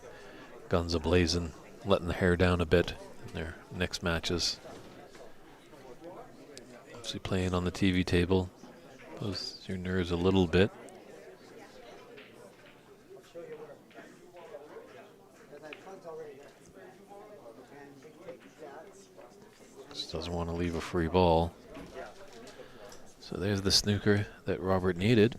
guns a-blazing, letting the hair down a bit in their next matches. Obviously playing on the TV table pulls your nerves a little bit. Just doesn't want to leave a free ball. So there's the snooker that Robert needed.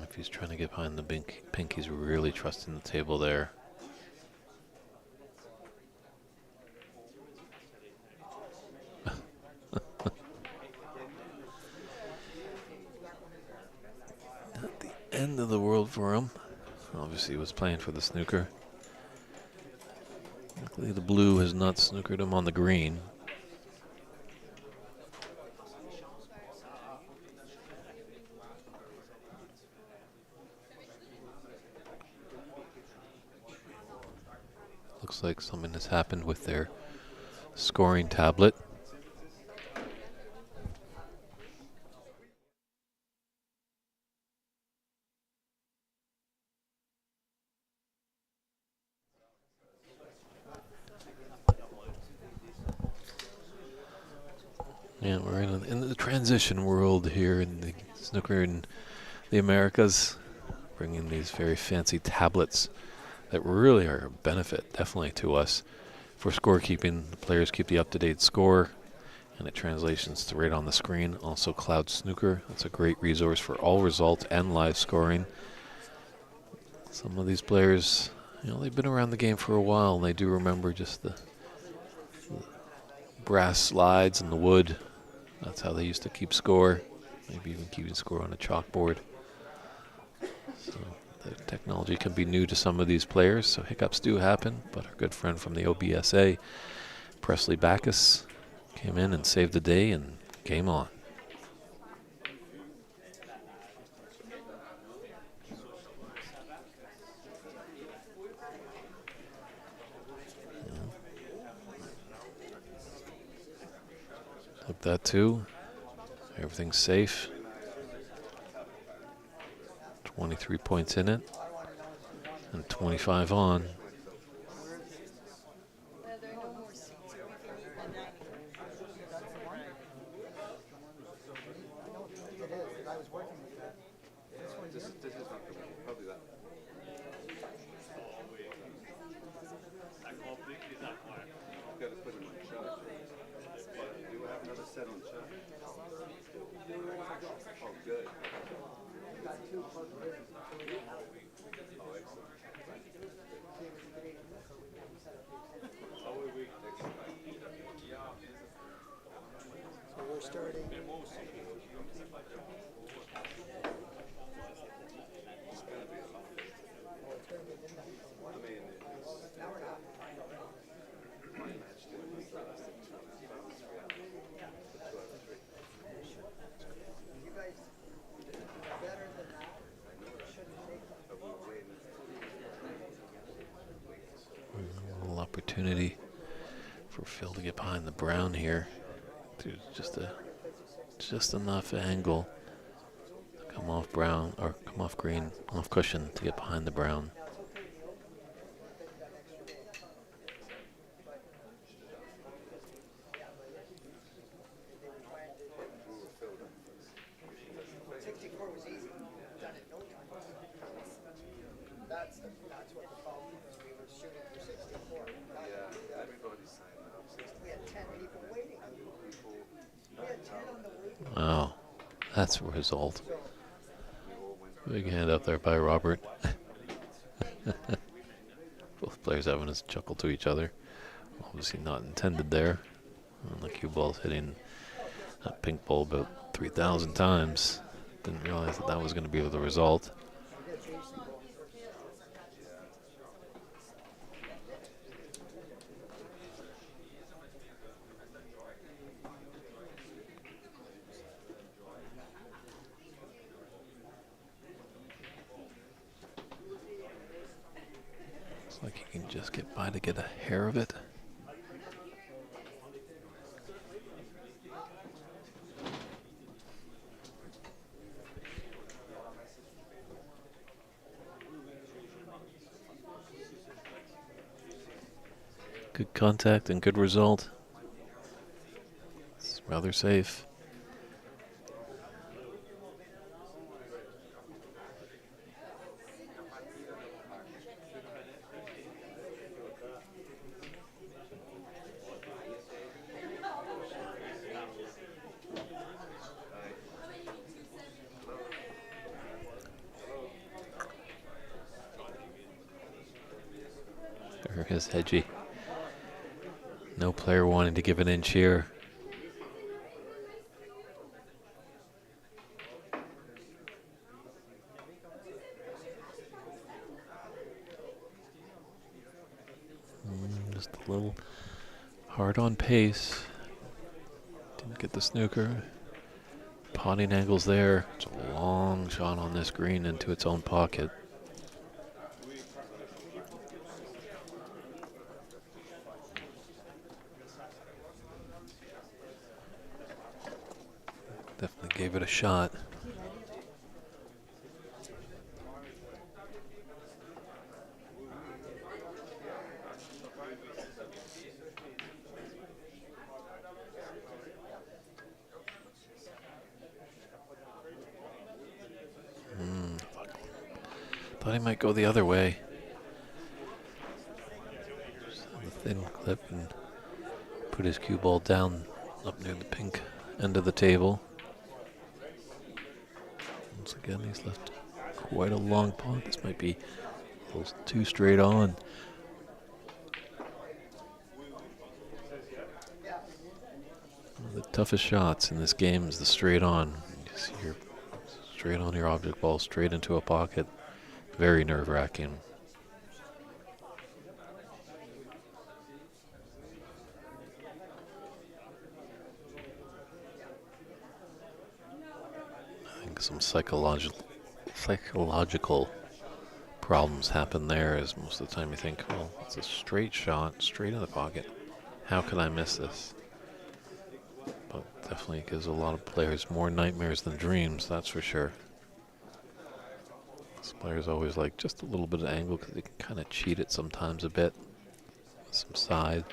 If he's trying to get behind the pink, he's really trusting the table there. Not the end of the world for him. Obviously he was playing for the snooker. Luckily the blue has not snookered him on the green. Looks like something has happened with their scoring tablet. Yeah, we're in the transition world here in the snooker in the Americas, bringing these very fancy tablets that really are a benefit, definitely, to us for scorekeeping. The players keep the up-to-date score, and it translates right on the screen. Also, Cloud Snooker, that's a great resource for all results and live scoring. Some of these players, you know, they've been around the game for a while, and they do remember just the brass slides and the wood. That's how they used to keep score, maybe even keeping score on a chalkboard. So the technology can be new to some of these players, so hiccups do happen, but our good friend from the OBSA, Presley Backus, came in and saved the day and game on. Look that too. Everything's safe. 23 points in it and 25 on. for Phil to get behind the brown here. There's just enough angle to come off brown, or come off green, off cushion to get behind the brown. Wow, that's a result. Big hand up there by Robert. Both players having a chuckle to each other. Obviously not intended there. And the cue ball's hitting that pink ball about 3,000 times. Didn't realize that that was going to be the result. Looks like he can just get by to get a hair of it. Good contact and good result. It's rather safe. There is Hedgie. No player wanting to give an inch here. Just a little hard on pace. Didn't get the snooker. Potting angles there. It's a long shot on this green into its own pocket. Definitely gave it a shot. Thought he might go the other way. Just have a thin clip and put his cue ball down up near the pink end of the table. Once again, he's left quite a long pot. This might be a little too straight on. One of the toughest shots in this game is the straight on. You see your straight on your object ball, straight into a pocket. Very nerve-wracking. I think some psychological problems happen there, as most of the time you think, well, it's a straight shot, straight in the pocket. How could I miss this? But definitely gives a lot of players more nightmares than dreams, that's for sure. This players always like just a little bit of angle because they can kind of cheat it sometimes a bit. Some side.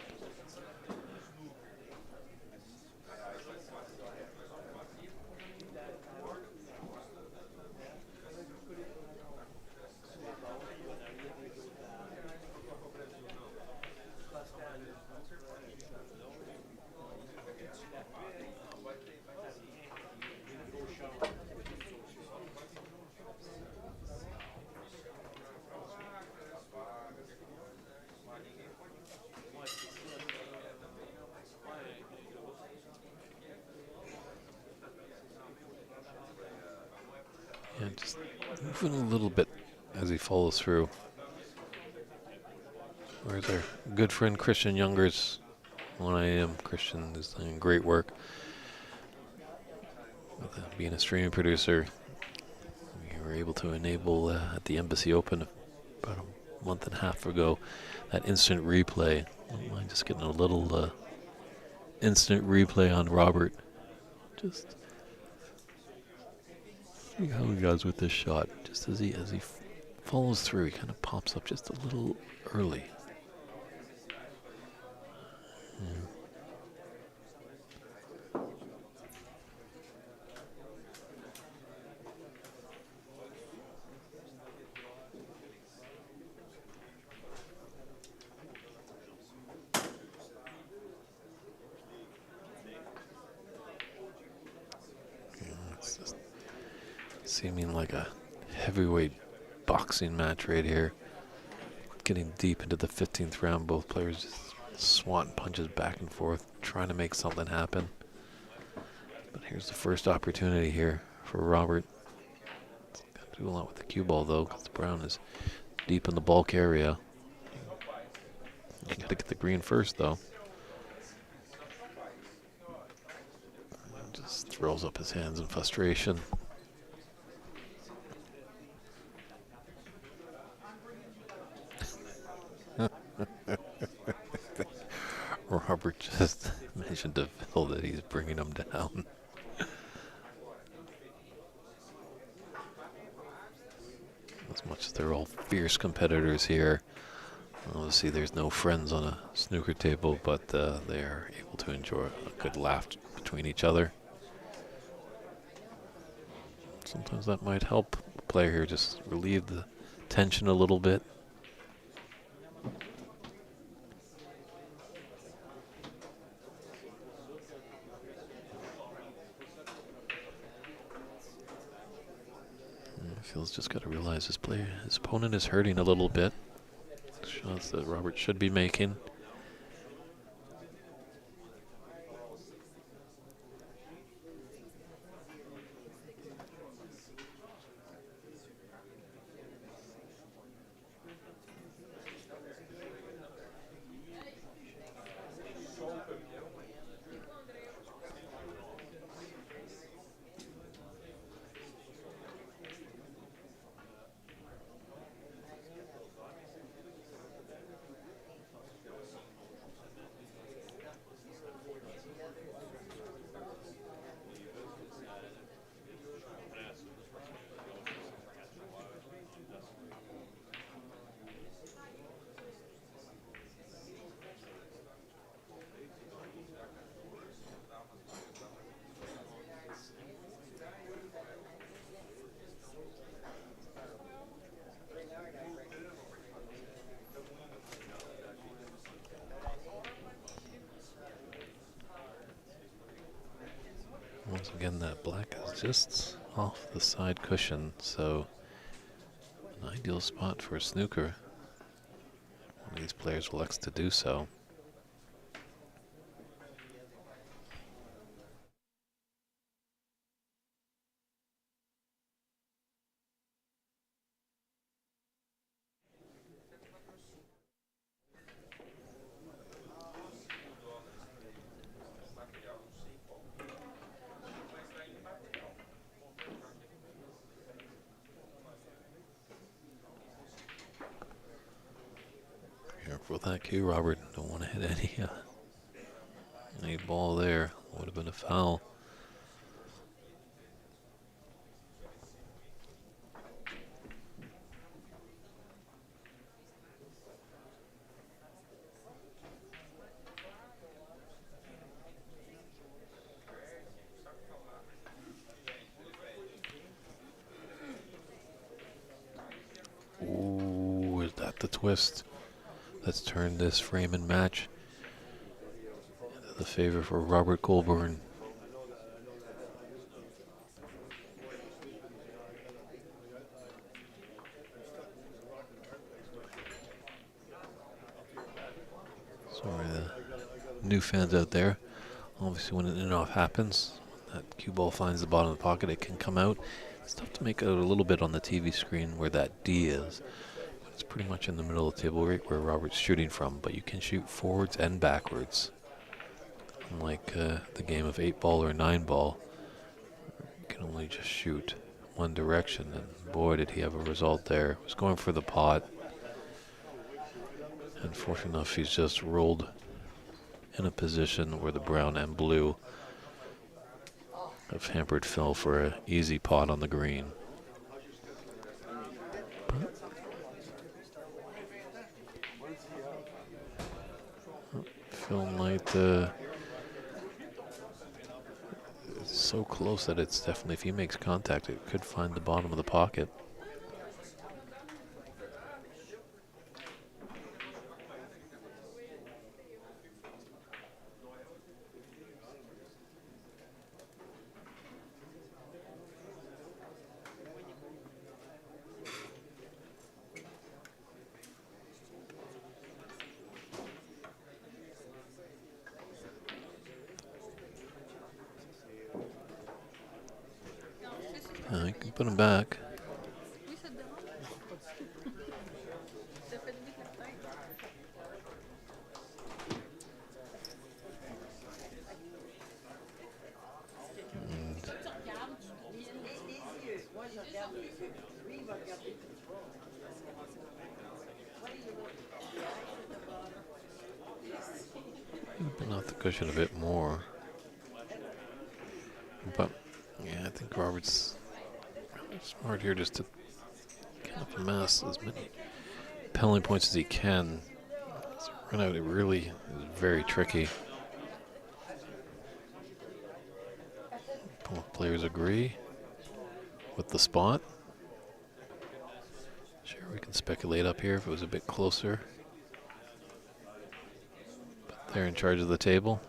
Yeah, just moving a little bit as he follows through. Where's our good friend Christian Youngers? 1 AM. Christian is doing great work with being a streaming producer. We were able to enable at the Embassy Open about a month and a half ago that instant replay Don't mind just getting a little instant replay on Robert. Just see how he goes with this shot. Just as he follows through, he kind of pops up just a little early. It's just seeming like a heavyweight boxing match right here. Getting deep into the 15th round, both players just swatting punches back and forth, trying to make something happen. But here's the first opportunity here for Robert. Got to do a lot with the cue ball though, because the brown is deep in the bulk area. You got to get the green first though. Just throws up his hands in frustration. Robert just mentioned to Phil that he's bringing him down. As much as they're all fierce competitors here, obviously there's no friends on a snooker table, but they are able to enjoy a good laugh between each other. Sometimes that might help a player here just relieve the tension a little bit. Phil's just got to realize his opponent is hurting a little bit. Shots that Robert should be making. Once again, that black is just off the side cushion, so an ideal spot for a snooker. One of these players elects to do so. Careful with that cue, Robert. Don't want to hit any ball there. Would have been a foul. Ooh, is that the twist? Let's turn this frame and match into the favor for Robert Goulburn. Sorry, the new fans out there. Obviously, when an in-off happens, that cue ball finds the bottom of the pocket, it can come out. It's tough to make out a little bit on the TV screen where that D is. It's pretty much in the middle of the table right where Robert's shooting from, but you can shoot forwards and backwards. Unlike the game of 8-ball or 9-ball, you can only just shoot one direction, and boy did he have a result there. He was going for the pot. Unfortunate enough, he's just rolled in a position where the brown and blue have hampered Phil for an easy pot on the green. Phil might, it's so close that it's definitely, if he makes contact, it could find the bottom of the pocket. You can put him back. Open out the cushion a bit more. But, yeah, I think Robert's smart here just to kind of amass as many penalty points as he can. Run out, it really is very tricky. Both players agree with the spot. Sure, we can speculate up here if it was a bit closer. But they're in charge of the table.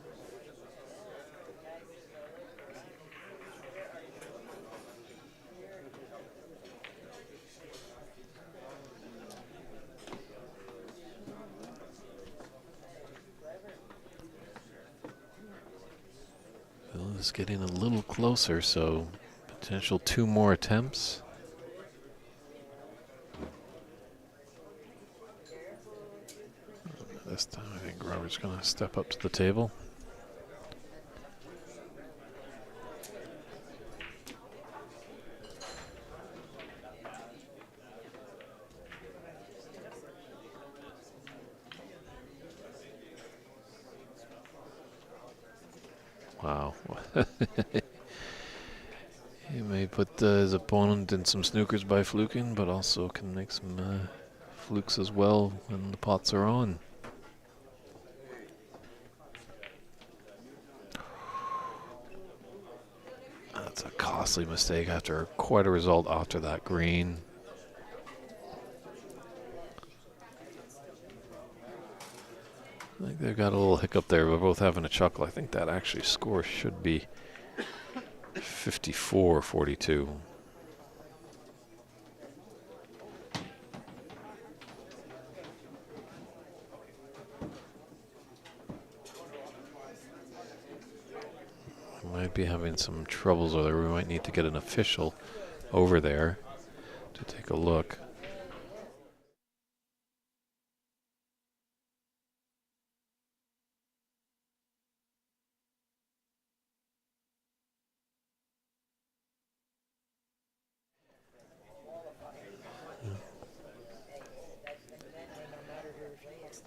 Bill is getting a little closer, so potential 2 more attempts. This time I think Robert's going to step up to the table. Wow. He may put his opponent in some snookers by fluking, but also can make some flukes as well when the pots are on. That's a costly mistake after quite a result after that green. I think they've got a little hiccup there. We're both having a chuckle. I think that actually score should be 54-42. We might be having some troubles over there. We might need to get an official over there to take a look.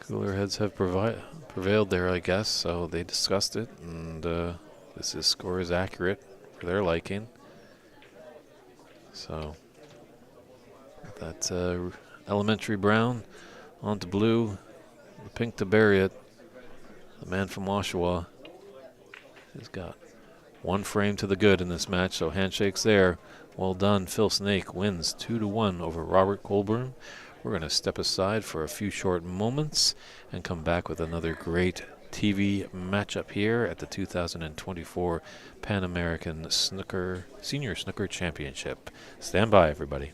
Cooler heads have prevailed there, I guess, so they discussed it, and this score is accurate for their liking. So that's elementary brown onto blue, the pink to bury it. The man from Oshawa has got 1 frame to the good in this match, so handshakes there. Well done. Phil Snake wins 2-1 over Robert Colburn. We're going to step aside for a few short moments and come back with another great TV matchup here at the 2024 Pan American Senior Snooker Championship. Stand by, everybody.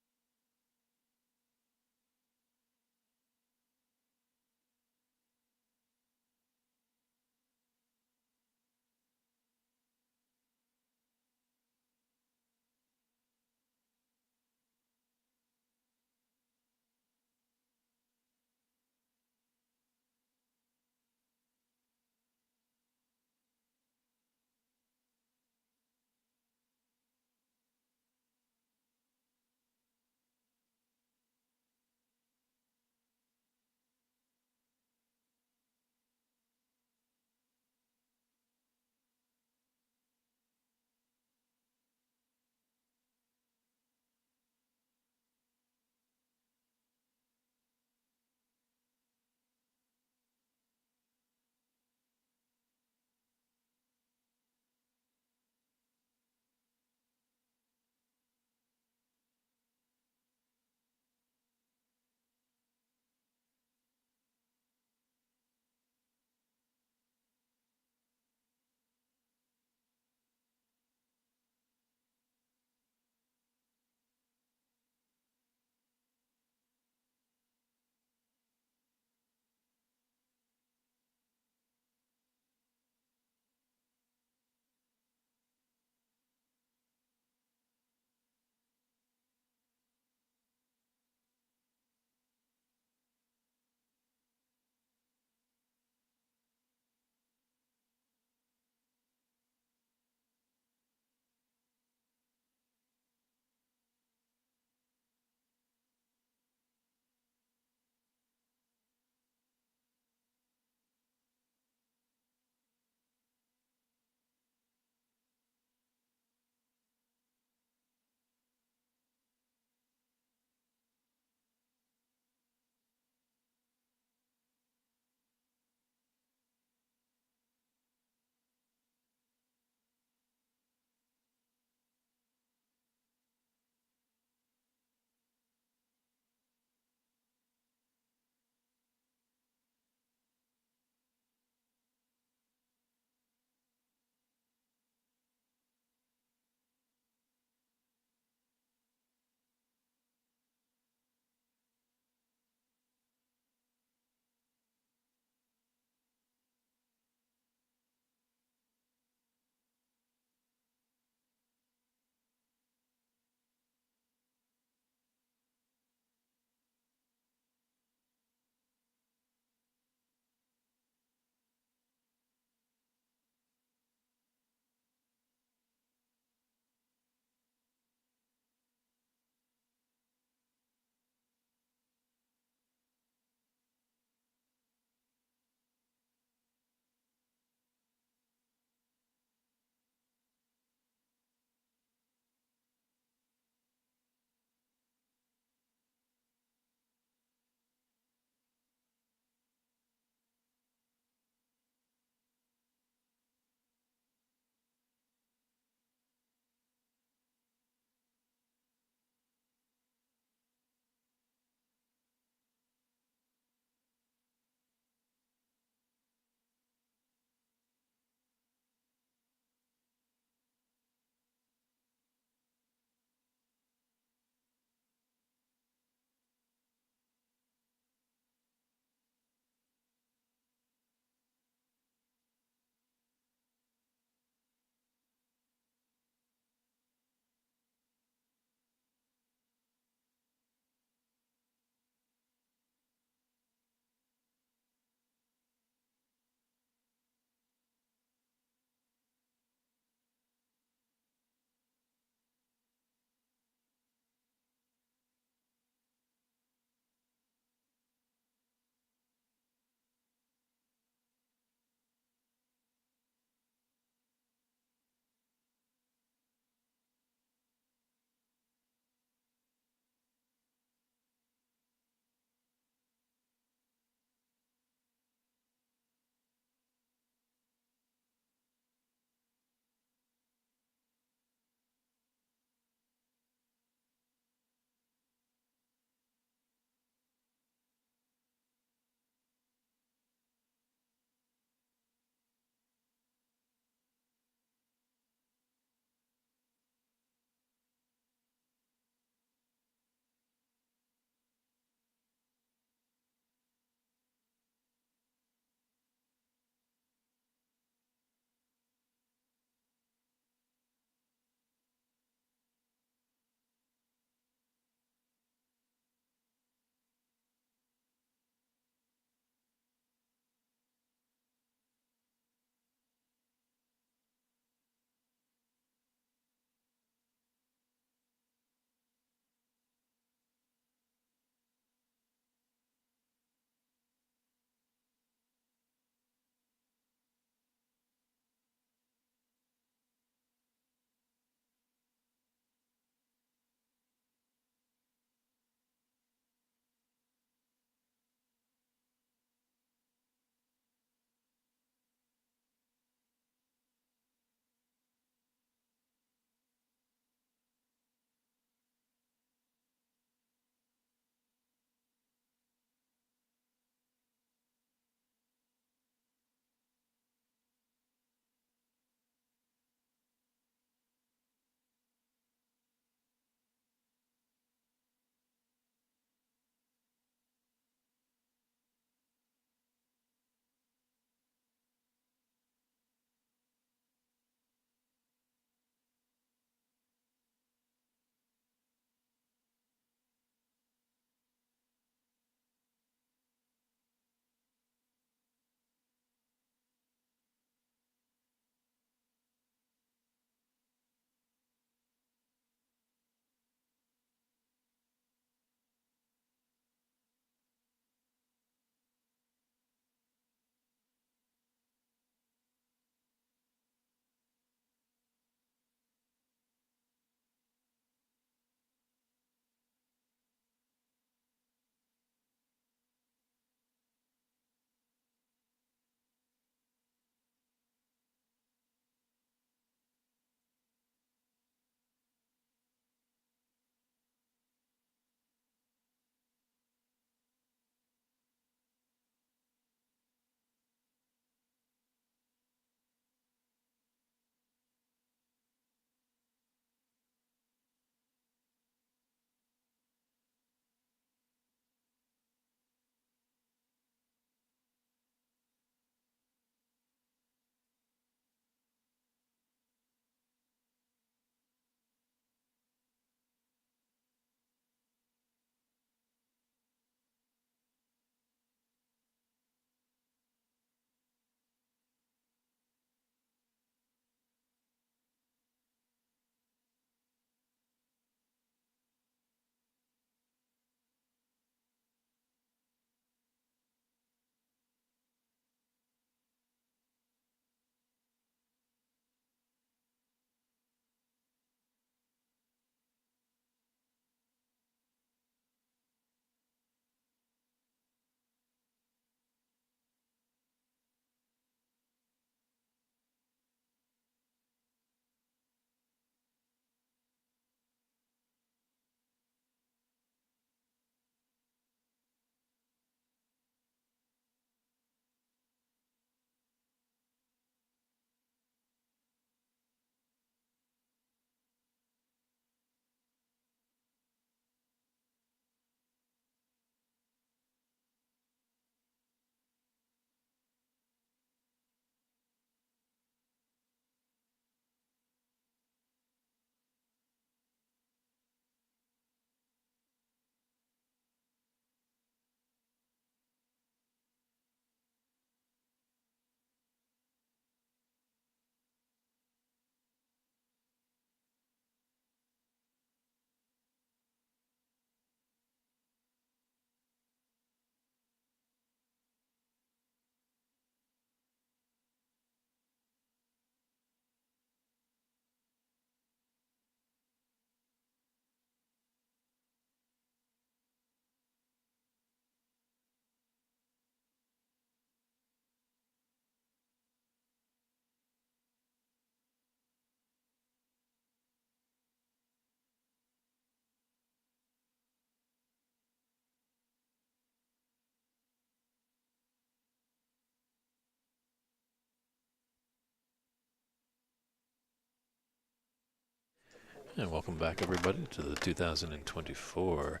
And welcome back, everybody, to the 2024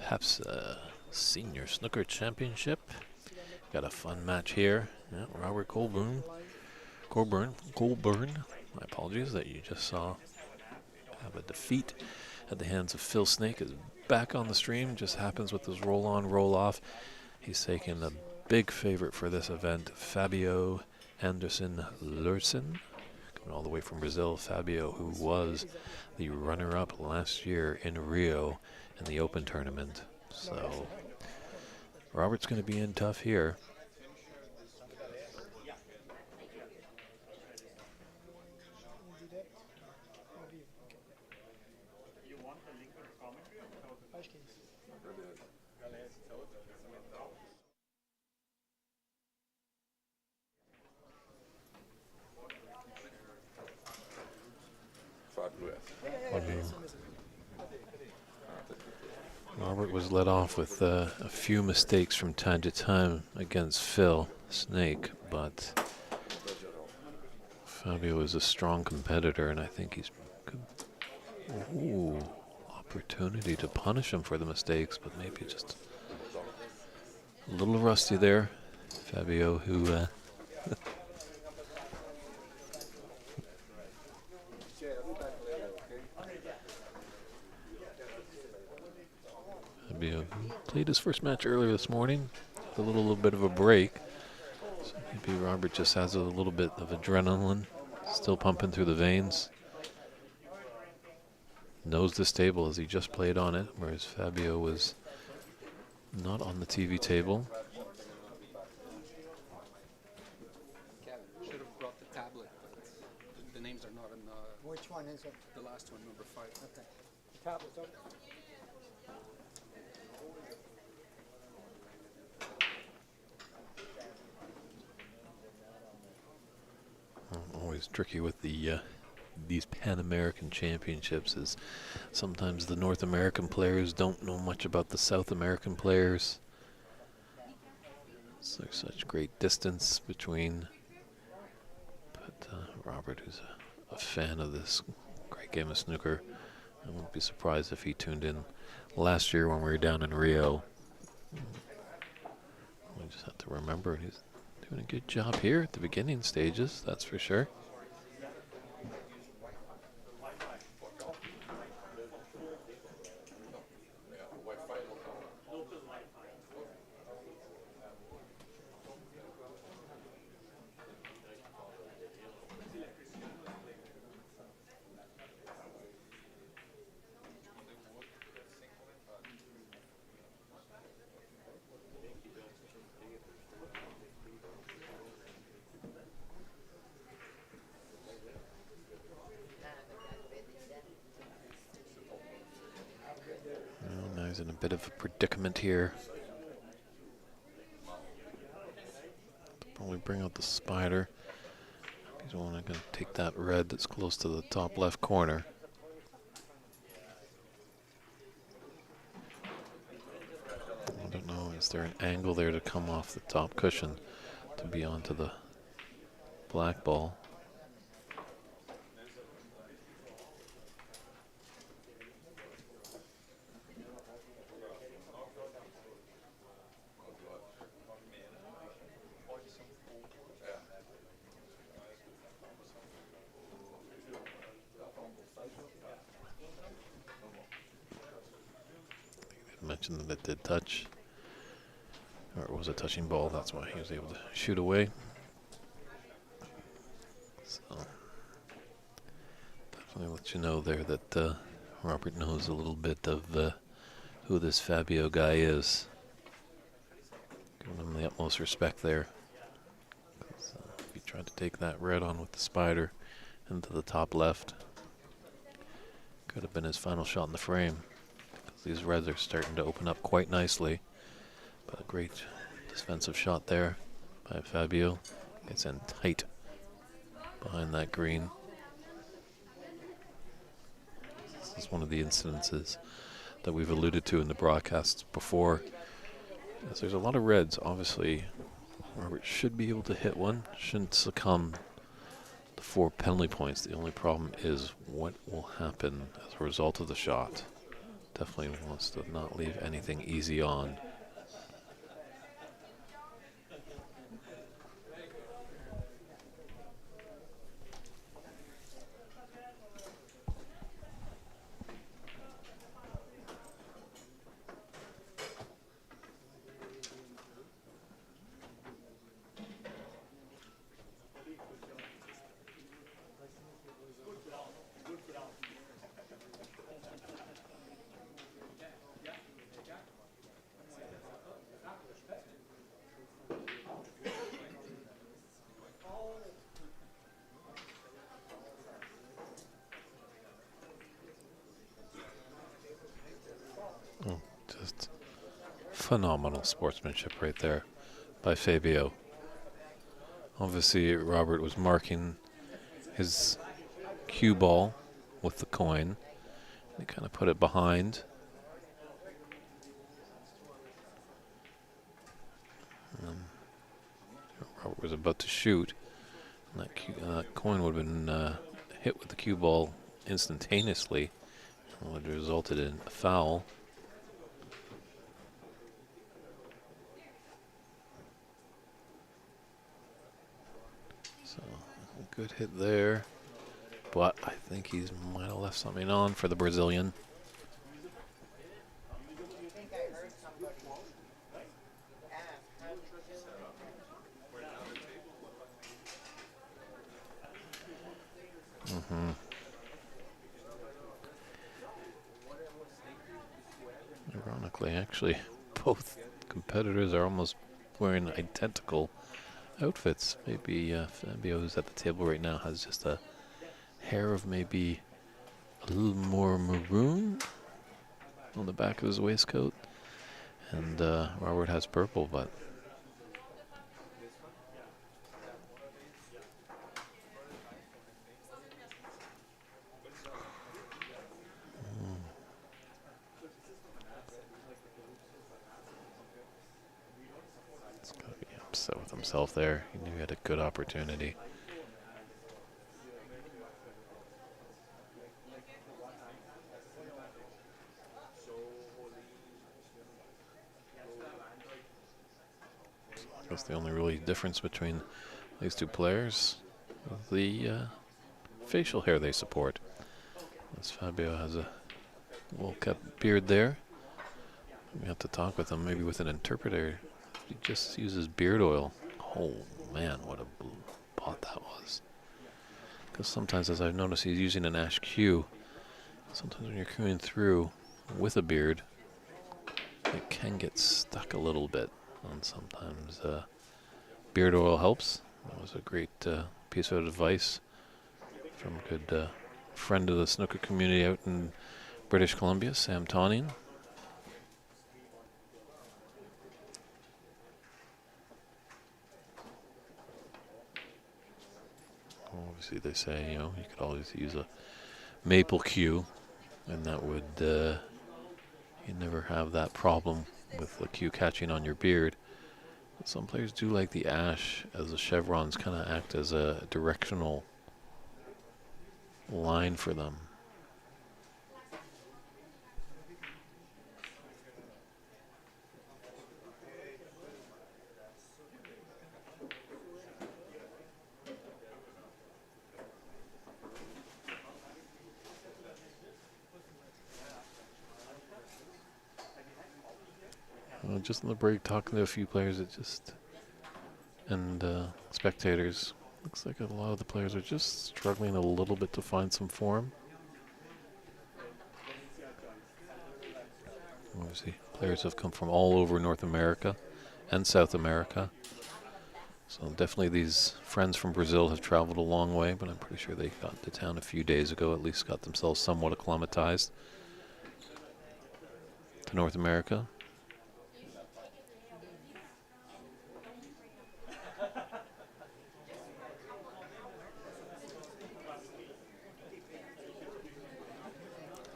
PABSA Senior Snooker Championship. Got a fun match here. Yeah, Robert Colburn, my apologies, that you just saw have a defeat at the hands of Phil Snake, is back on the stream. Just happens with his roll-on, roll-off. He's taken a big favorite for this event, Fabio Anderson Lursen, all the way from Brazil. Fabio, who was the runner-up last year in Rio in the Open tournament. So Robert's going to be in tough here. Robert was let off with a few mistakes from time to time against Phil Snake, but Fabio is a strong competitor, and I think he's good. Ooh, opportunity to punish him for the mistakes, but maybe just a little rusty there. Fabio, who Fabio played his first match earlier this morning, a little bit of a break. So maybe Robert just has a little bit of adrenaline still pumping through the veins. Knows this table as he just played on it, whereas Fabio was not on the TV table. Should have brought the tablet, but the names are not in the... Which one is it? The last one, number 5. Okay. The tablet's up. Always tricky with the these Pan American Championships is sometimes the North American players don't know much about the South American players. So there's such great distance between. But Robert, who's a fan of this great game of snooker, I won't be surprised if he tuned in last year when we were down in Rio. We just have to remember he's doing a good job here at the beginning stages, that's for sure. Now he's in a bit of a predicament here. Probably bring out the spider. He's only going to take that red that's close to the top left corner. I don't know, is there an angle there to come off the top cushion to be onto the black ball? Mentioned that it did touch, or it was a touching ball, that's why he was able to shoot away. So definitely let you know there that Robert knows a little bit of who this Fabio guy is. Giving him the utmost respect there. If he tried to take that red on with the spider into the top left, could have been his final shot in the frame. These reds are starting to open up quite nicely. But a great defensive shot there by Fabio. Gets in tight behind that green. This is one of the incidences that we've alluded to in the broadcasts before. As there's a lot of reds, obviously Robert should be able to hit one, shouldn't succumb to 4 penalty points. The only problem is what will happen as a result of the shot. Definitely wants to not leave anything easy on. Oh, just phenomenal sportsmanship right there by Fabio. Obviously, Robert was marking his cue ball with the coin. He kind of put it behind. Robert was about to shoot. And that coin would have been hit with the cue ball instantaneously. And would have resulted in a foul. So, a good hit there. But I think he might have left something on for the Brazilian. Ironically, actually, both competitors are almost wearing identical outfits. Maybe Fabio, who's at the table right now, has just a hair of maybe a little more maroon on the back of his waistcoat. And Robert has purple, but he's got to be upset with himself there. He knew he had a good opportunity. I guess the only really difference between these two players is the facial hair they support. As Fabio has a well-kept beard there. We have to talk with him, maybe with an interpreter. He just uses beard oil. Oh man, what a pot that was. Because sometimes, as I've noticed, he's using an ash cue. Sometimes when you're cueing through with a beard, it can get stuck a little bit. And sometimes beard oil helps. That was a great piece of advice from a good friend of the snooker community out in British Columbia, Sam Tonning. Obviously, they say, you could always use a maple cue, and that would, you never have that problem with the cue catching on your beard. But some players do like the ash, as the chevrons kind of act as a directional line for them. Just in the break, talking to a few players, and spectators, looks like a lot of the players are just struggling a little bit to find some form. Obviously, players have come from all over North America and South America. So definitely these friends from Brazil have traveled a long way, but I'm pretty sure they got to town a few days ago, at least got themselves somewhat acclimatized to North America.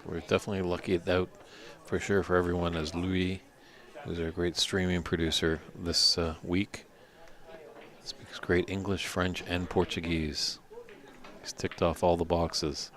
We're definitely lucky out for sure for everyone, as Louis, who's our great streaming producer this week, speaks great English, French, and Portuguese. He's ticked off all the boxes.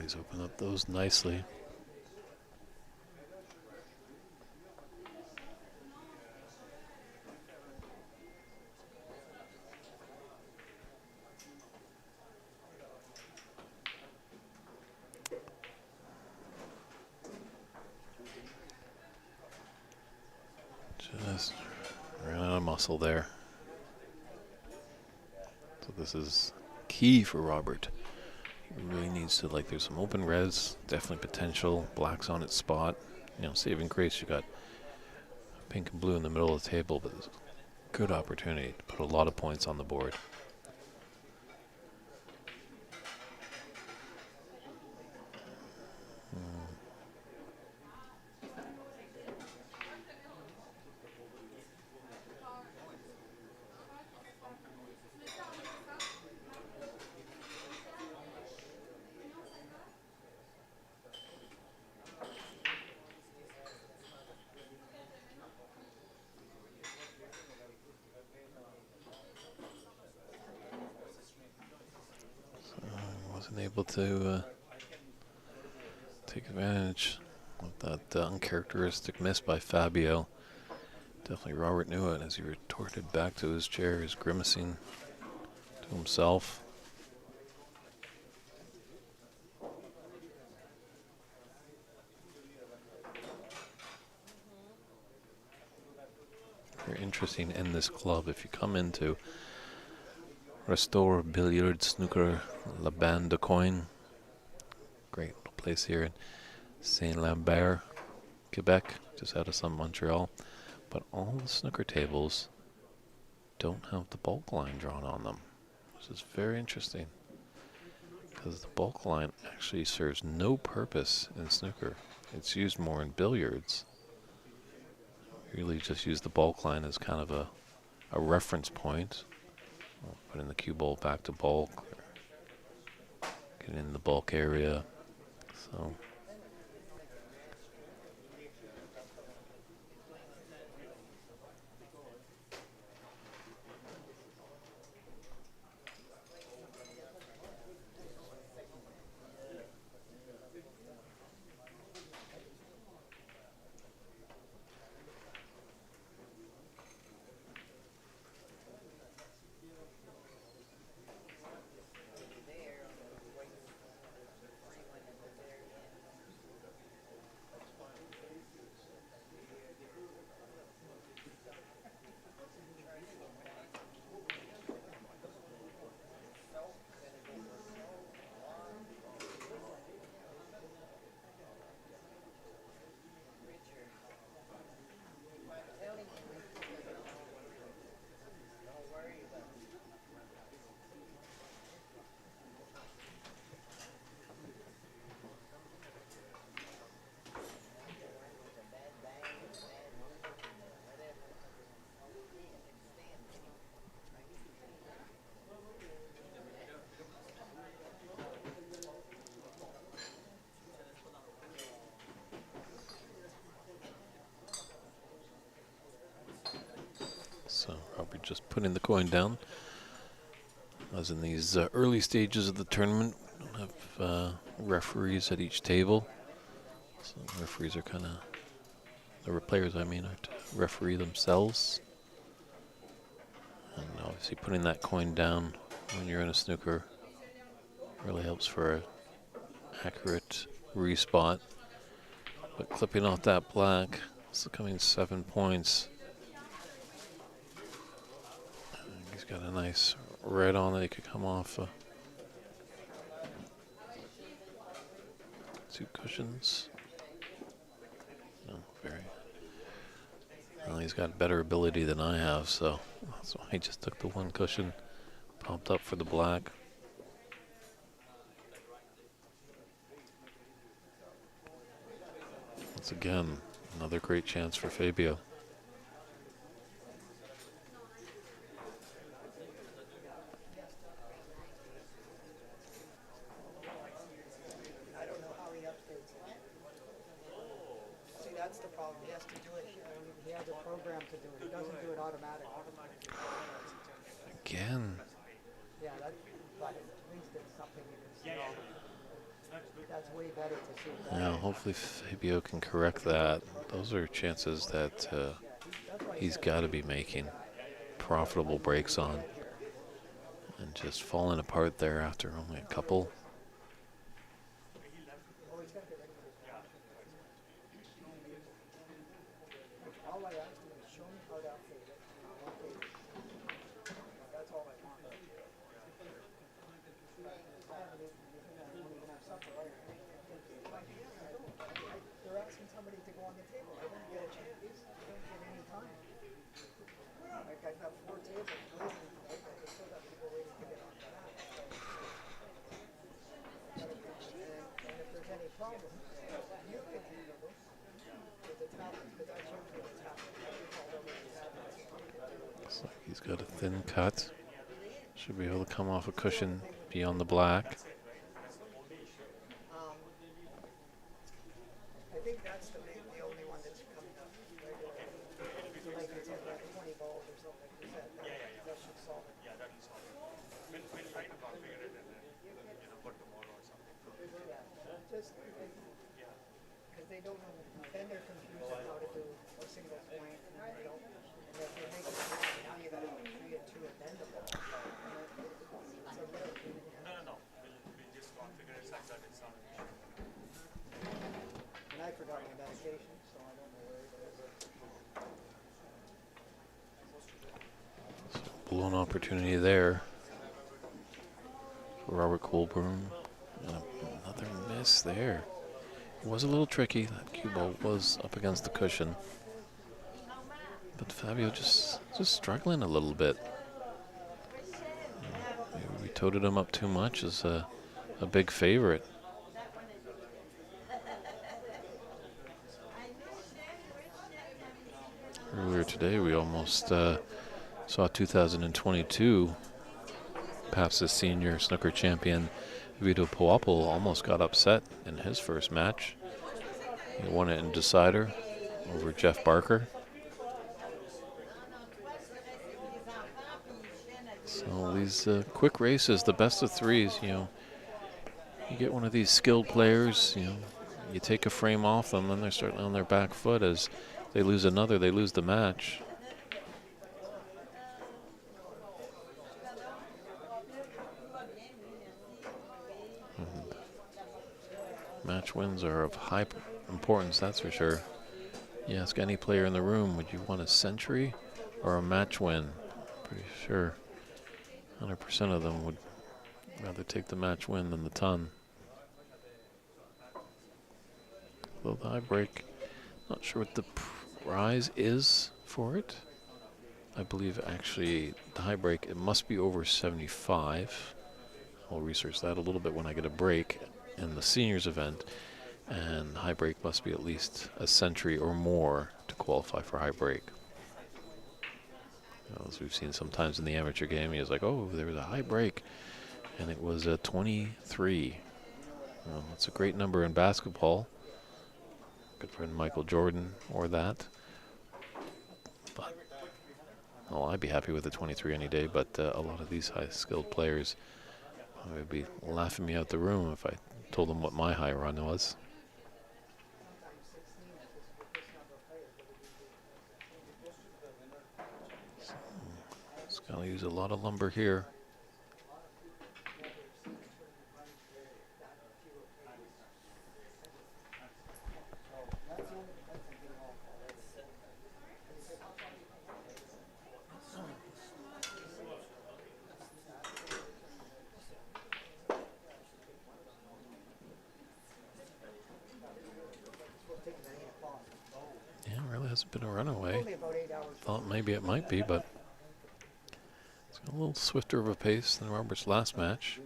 He's opened up those nicely. Just ran out of muscle there. So this is key for Robert. He really needs to, like, there's some open res, definitely potential. Black's on its spot. You know, saving grace, you got pink and blue in the middle of the table, but there's a good opportunity to put a lot of points on the board. Wasn't able to take advantage of that uncharacteristic miss by Fabio. Definitely Robert knew it as he retorted back to his chair. He's grimacing to himself. Very interesting in this club. If you come into Restore Billiard Snooker La Bande de Coin, great place here in Saint Lambert, Quebec, just out of Montreal. But all the snooker tables don't have the bulk line drawn on them, which is very interesting because the bulk line actually serves no purpose in snooker. It's used more in billiards. Really just use the bulk line as kind of a reference point. Putting the cue ball back to bulk, getting in the bulk area. So Robert just putting the coin down. As in these early stages of the tournament, we don't have referees at each table. So referees are kind of, the players I mean, are to referee themselves. And obviously putting that coin down when you're in a snooker really helps for an accurate respot. But clipping off that black, it's coming 7 points. He's got a nice red on it. He could come off 2 cushions. No, very. Well, he's got better ability than I have, so that's why he just took the 1 cushion, popped up for the black. Once again, another great chance for Fabio. That's the problem. He has to do it. He has a program to do it. He doesn't do it automatically. Again. Yeah, but at least it's something you can see. That's way better to see. Yeah, hopefully Fabio can correct that. Those are chances that he's got to be making profitable breaks on. And just falling apart there after only a couple. All I asked him is show me how to update it. That's all I want. I don't even have supper, right? They're asking somebody to go on the table. I don't get a chance. I don't get any time. Like I've got 4 tables waiting. I still got people waiting to get on that. And if there's any problem, you can handle them with the tablet, because I showed you the tablet. I called over the tablet. Looks like he's got a thin cut. Should be able to come off a cushion beyond the black. I think that's the only one that's coming up regularly. Like it's like 20 balls or something. You said that should solve it. Yeah, that will solve it. We'll try to configure it and then, for tomorrow or something. Yeah, just because they don't know. Then they're confused on how to do a single point, and then they don't. And if you're making it, now you got to do 3 and 2 and then the ball. It's a real pain in the ass. No. We'll just configure it such that it's not an issue. And I forgot my medication, so I don't know where it is. Blown opportunity there. Robert Colburn. And another miss there. It was a little tricky. That cue ball was up against the cushion. But Fabio just struggling a little bit. Maybe we toted him up too much as a big favorite. Earlier today, we almost saw 2022 PABSA senior snooker champion Vito Puopel almost got upset in his first match. He won it in decider over Jeff Barker. So these quick races, the best of threes, you get one of these skilled players, you take a frame off them, then they're starting on their back foot. As they lose another, they lose the match. Match wins are of high importance, that's for sure. You ask any player in the room, would you want a century or a match win? Pretty sure 100% of them would rather take the match win than the ton. Though the high break, not sure what the prize is for it. I believe actually the high break, it must be over 75. I'll research that a little bit when I get a break in the seniors event, and high break must be at least a century or more to qualify for high break. As we've seen sometimes in the amateur game, he was like, oh, there was a high break, and it was a 23. That's a great number in basketball. Good friend Michael Jordan or that. But, well, I'd be happy with a 23 any day, but a lot of these high-skilled players would be laughing me out the room if I told them what my high run was. So, it's going to use a lot of lumber here. Yeah, it really hasn't been a runaway. Thought maybe it might be, but it's got a little swifter of a pace than Robert's last match.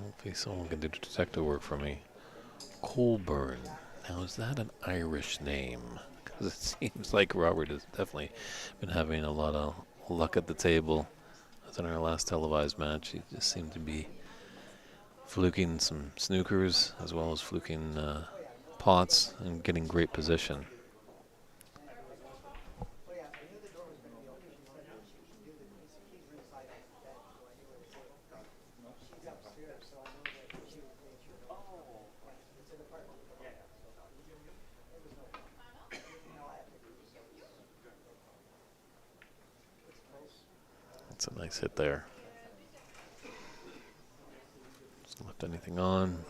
Hopefully someone can do detective work for me. Colburn. Now, is that an Irish name? 'Cause it seems like Robert has definitely been having a lot of luck at the table. As in our last televised match, he just seemed to be fluking some snookers as well as fluking pots and getting great position. That's a nice hit there. Just left anything on.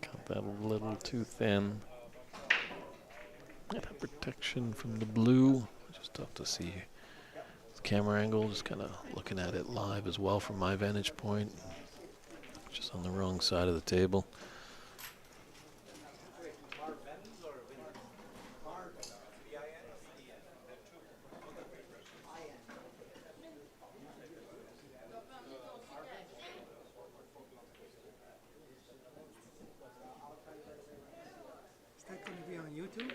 Cut that a little too thin. That protection from the blue. Just tough to see. Camera angle, just kind of looking at it live as well from my vantage point. Just on the wrong side of the table. Is that going to be on YouTube?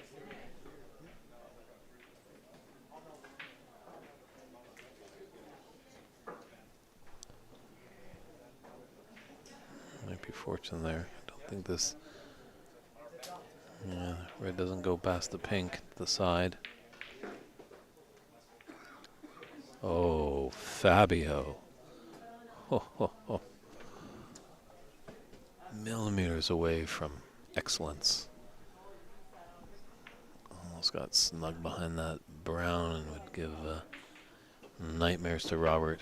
Might be fortune there. I don't think this. Yeah, red doesn't go past the pink to the side. Oh, Fabio. Ho, ho, ho. Millimeters away from excellence. Almost got snug behind that brown and would give nightmares to Robert.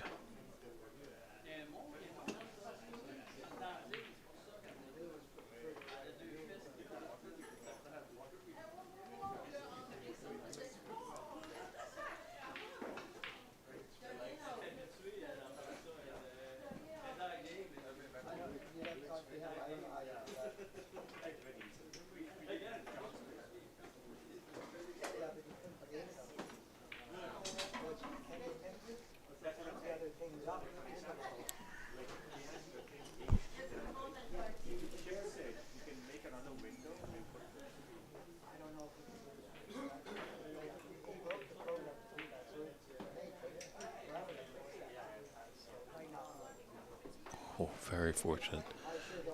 Oh, very fortunate.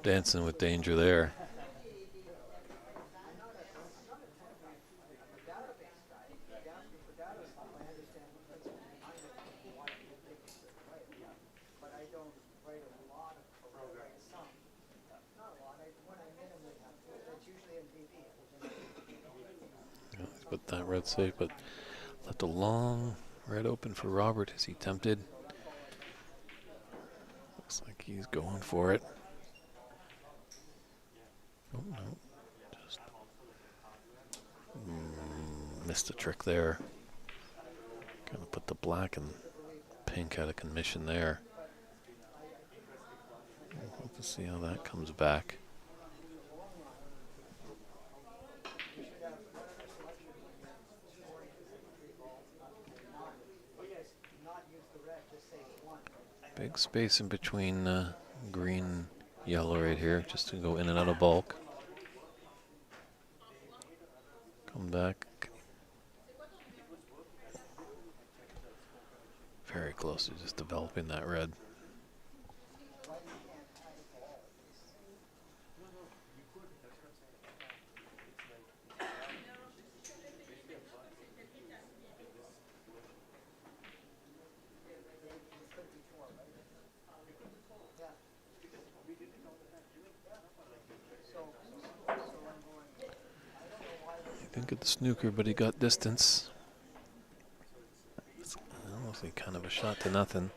Dancing with danger there. Yeah, he's put that red safe, but left a long red open for Robert. Is he tempted? Looks like he's going for it. Oh, no. Just missed a trick there. Kind of put the black and pink out of commission there. We'll have to see how that comes back. Big space in between green, yellow right here, just to go in and out of bulk. Come back. Very close to just developing that red. He didn't get the snooker, but he got distance. It's almost like kind of a shot to nothing.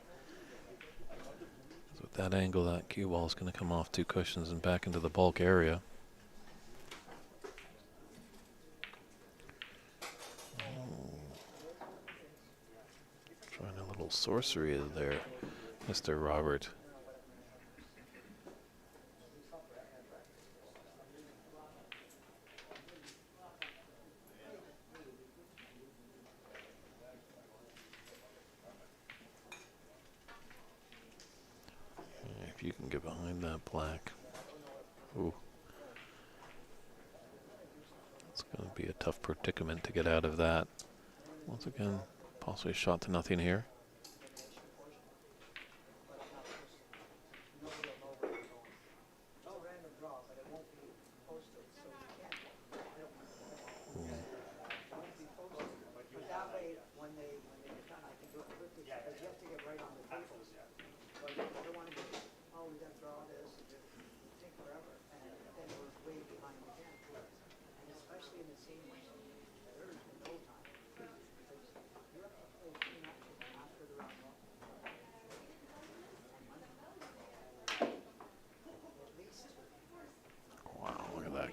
With At that angle, that cue ball is going to come off 2 cushions and back into the bulk area. Trying a little sorcery there, Mr. Robert. If you can get behind that black. Ooh. It's going to be a tough predicament to get out of that. Once again, possibly a shot to nothing here.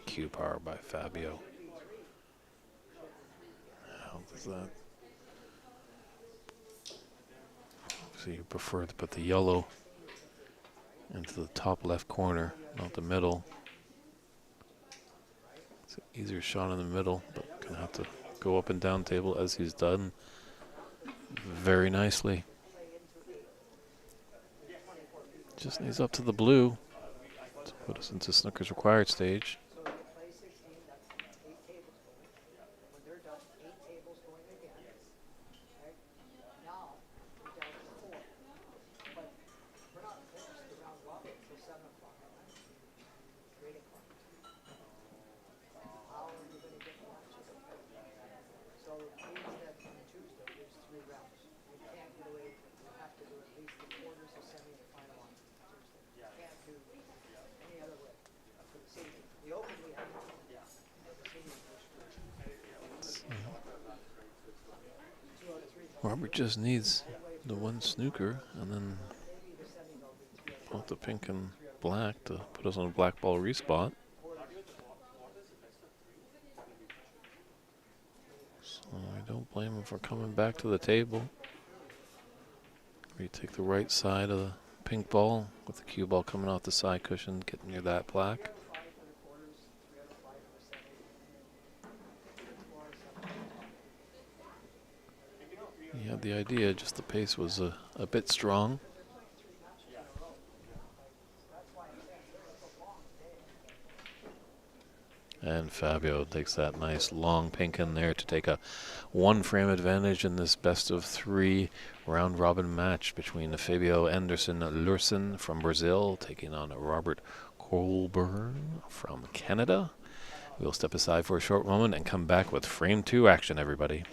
Cue power by Fabio. How does that? So you prefer to put the yellow into the top left corner, not the middle. It's an easier shot in the middle, but gonna have to go up and down table as he's done very nicely. Just needs up to the blue to put us into Snooker's required stage. Robert just needs the 1 snooker and then both the pink and black to put us on a black ball respot. So I don't blame him for coming back to the table. We take the right side of the pink ball with the cue ball coming off the side cushion, getting near that black. He had the idea, just the pace was a bit strong. And Fabio takes that nice long pink in there to take a 1-frame advantage in this best-of-3 round-robin match between Fabio Anderson Lursen from Brazil taking on Robert Colburn from Canada. We'll step aside for a short moment and come back with frame 2 action, everybody.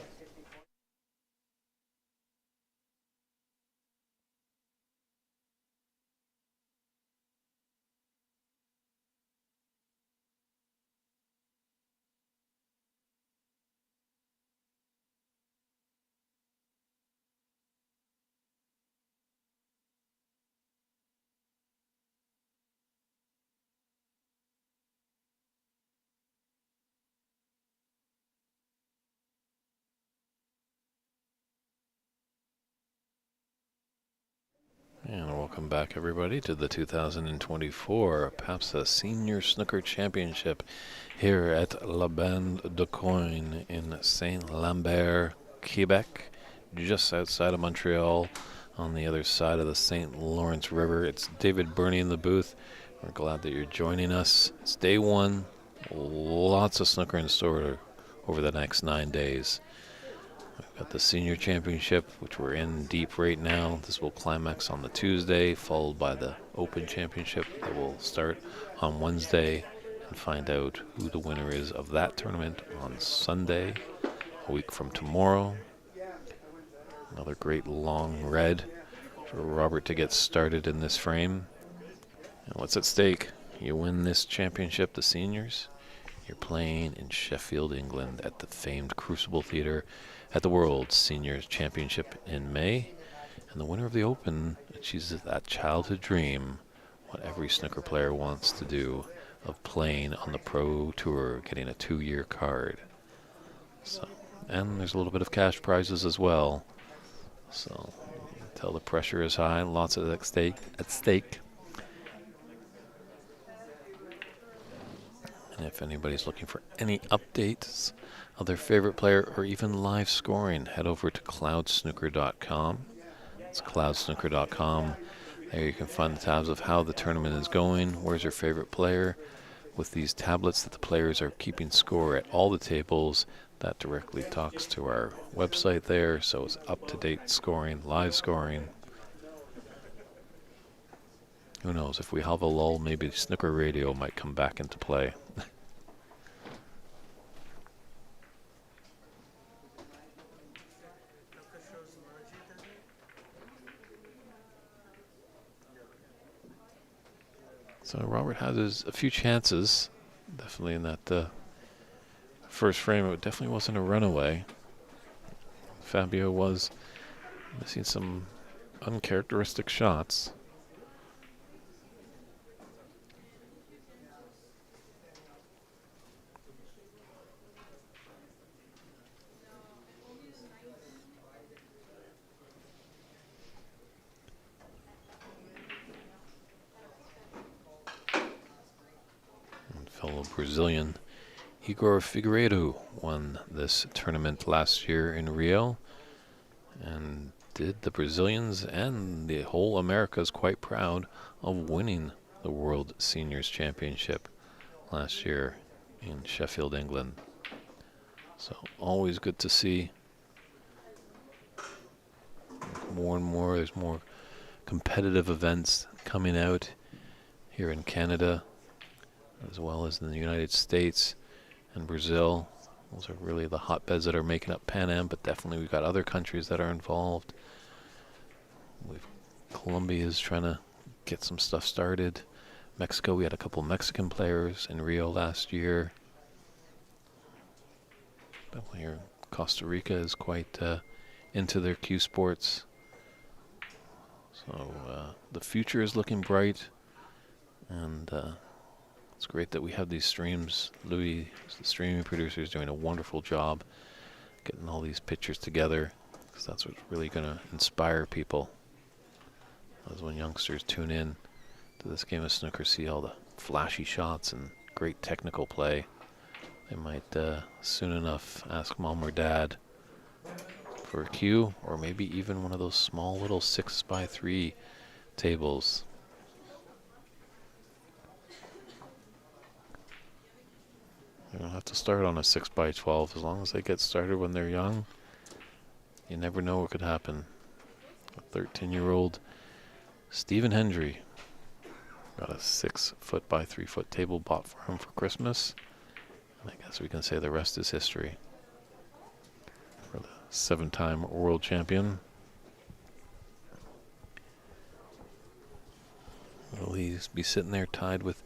And welcome back, everybody, to the 2024 PABSA Senior Snooker Championship here at La Bande de Coin in Saint-Lambert, Quebec, just outside of Montreal on the other side of the St. Lawrence River. It's David Burney in the booth. We're glad that you're joining us. It's day 1. Lots of snooker in store over the next 9 days. We've got the Senior Championship, which we're in deep right now. This will climax on the Tuesday, followed by the Open Championship that will start on Wednesday, and find out who the winner is of that tournament on Sunday, a week from tomorrow. Another great long red for Robert to get started in this frame. And what's at stake? You win this championship, the seniors, you're playing in Sheffield, England at the famed Crucible Theatre at the World Seniors Championship in May. And the winner of the Open achieves that childhood dream, what every snooker player wants to do, of playing on the Pro Tour, getting a 2-year card. So, and there's a little bit of cash prizes as well. So, you can tell the pressure is high, lots at stake. And if anybody's looking for any updates of their favorite player or even live scoring, head over to cloudsnooker.com. It's cloudsnooker.com. There you can find the tabs of how the tournament is going, where's your favorite player, with these tablets that the players are keeping score at all the tables. That directly talks to our website there, so it's up-to-date scoring, live scoring. Who knows, if we have a lull, maybe snooker radio might come back into play. So Robert has a few chances, definitely in that first frame. It definitely wasn't a runaway. Fabio was missing some uncharacteristic shots. Fellow Brazilian Igor Figueiredo won this tournament last year in Rio, and did the Brazilians and the whole Americas quite proud of winning the World Seniors Championship last year in Sheffield, England. So always good to see. More and more, there's more competitive events coming out here in Canada, as well as in the United States and Brazil. Those are really the hotbeds that are making up Pan Am, but definitely we've got other countries that are involved. Colombia is trying to get some stuff started. Mexico, we had a couple Mexican players in Rio last year. Definitely here, Costa Rica is quite into their cue sports. So the future is looking bright, and it's great that we have these streams. Louis, the streaming producer, is doing a wonderful job getting all these pictures together, because that's what's really going to inspire people. As when youngsters tune in to this game of snooker, see all the flashy shots and great technical play, they might soon enough ask mom or dad for a cue, or maybe even one of those small little 6x3 tables. You don't have to start on a 6x12. As long as they get started when they're young, you never know what could happen. A 13-year-old Stephen Hendry got a 6-foot by 3-foot table bought for him for Christmas. And I guess we can say the rest is history. For the 7-time world champion. Will he be sitting there tied with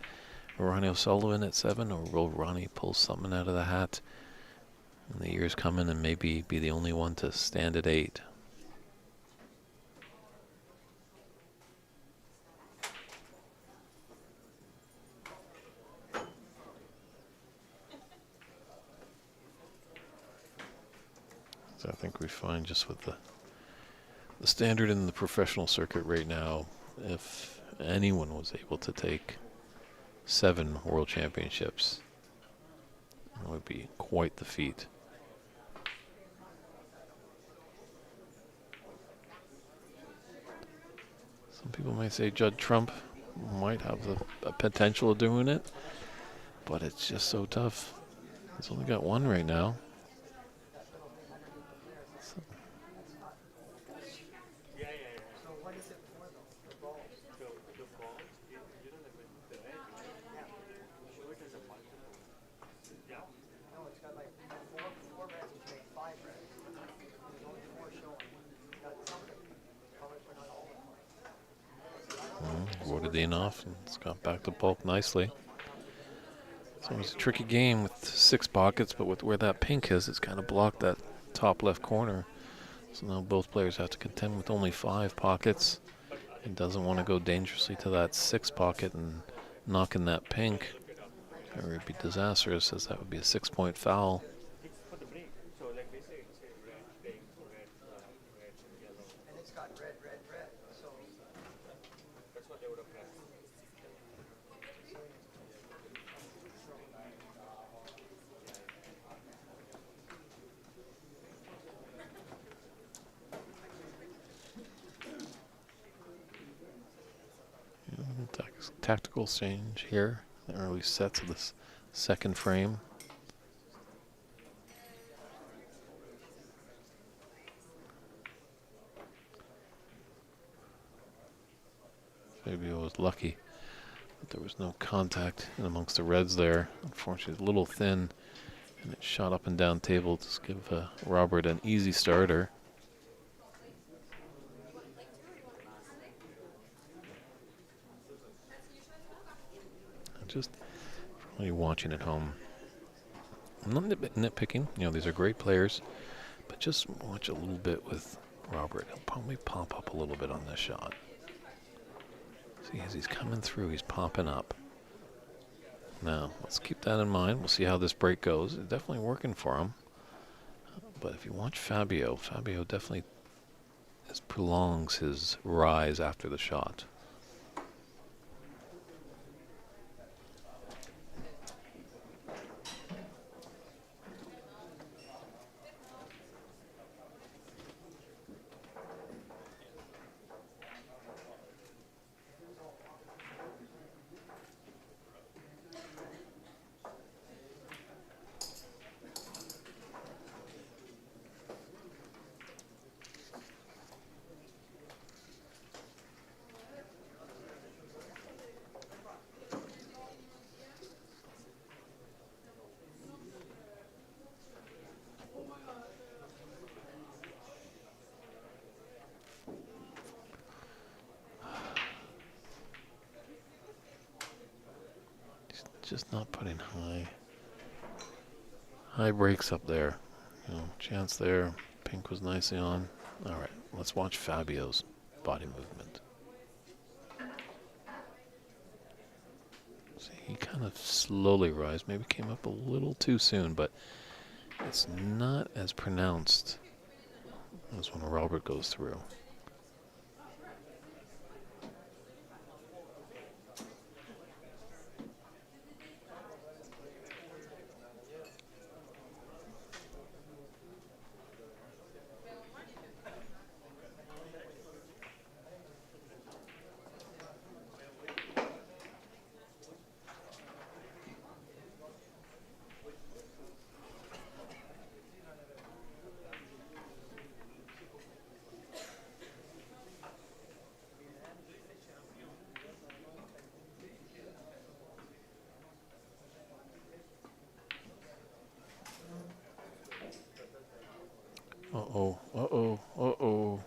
Ronnie O'Sullivan at 7, or will Ronnie pull something out of the hat in the years coming and maybe be the only one to stand at 8? So I think we find just with the standard in the professional circuit right now, if anyone was able to take 7 world championships, that would be quite the feat. Some people might say Judd Trump might have the potential of doing it, but it's just so tough. He's only got 1 right now. So what is it for though? The balls? The balls, you know, the edge, show it as a multiple. Yeah. No, it's got like four reds, which make 5 reds. There's only 4 showing. It's got something. Colors are not all of them. Voided in off, and it's got back to bulk nicely. So it's a tricky game with 6 pockets, but with where that pink is, it's kind of blocked that top left corner. So now both players have to contend with only 5 pockets. He doesn't want to go dangerously to that 6 pocket and knock in that pink, or it'd be disastrous, as that would be a 6-point foul. It's for the break. So like they say, red, pink, red, black, red, yellow. And it's got red, red, red. So That's what they would have had. Tactical change here. The early sets of this second frame. Fabio was lucky that there was no contact in amongst the reds there. Unfortunately, a little thin, and it shot up and down table to give Robert an easy starter. Just for you watching at home, I'm not nitpicking. You know, these are great players, but just watch a little bit with Robert. He'll probably pop up a little bit on this shot. See, as he's coming through, he's popping up. Now, let's keep that in mind. We'll see how this break goes. It's definitely working for him. But if you watch Fabio, Fabio definitely prolongs his rise after the shot. Just not putting high breaks up there. You know, chance there. Pink was nicely on. All right, let's watch Fabio's body movement. See, he kind of slowly rise. Maybe came up a little too soon, but it's not as pronounced as when Robert goes through. Uh-oh, uh-oh, uh-oh.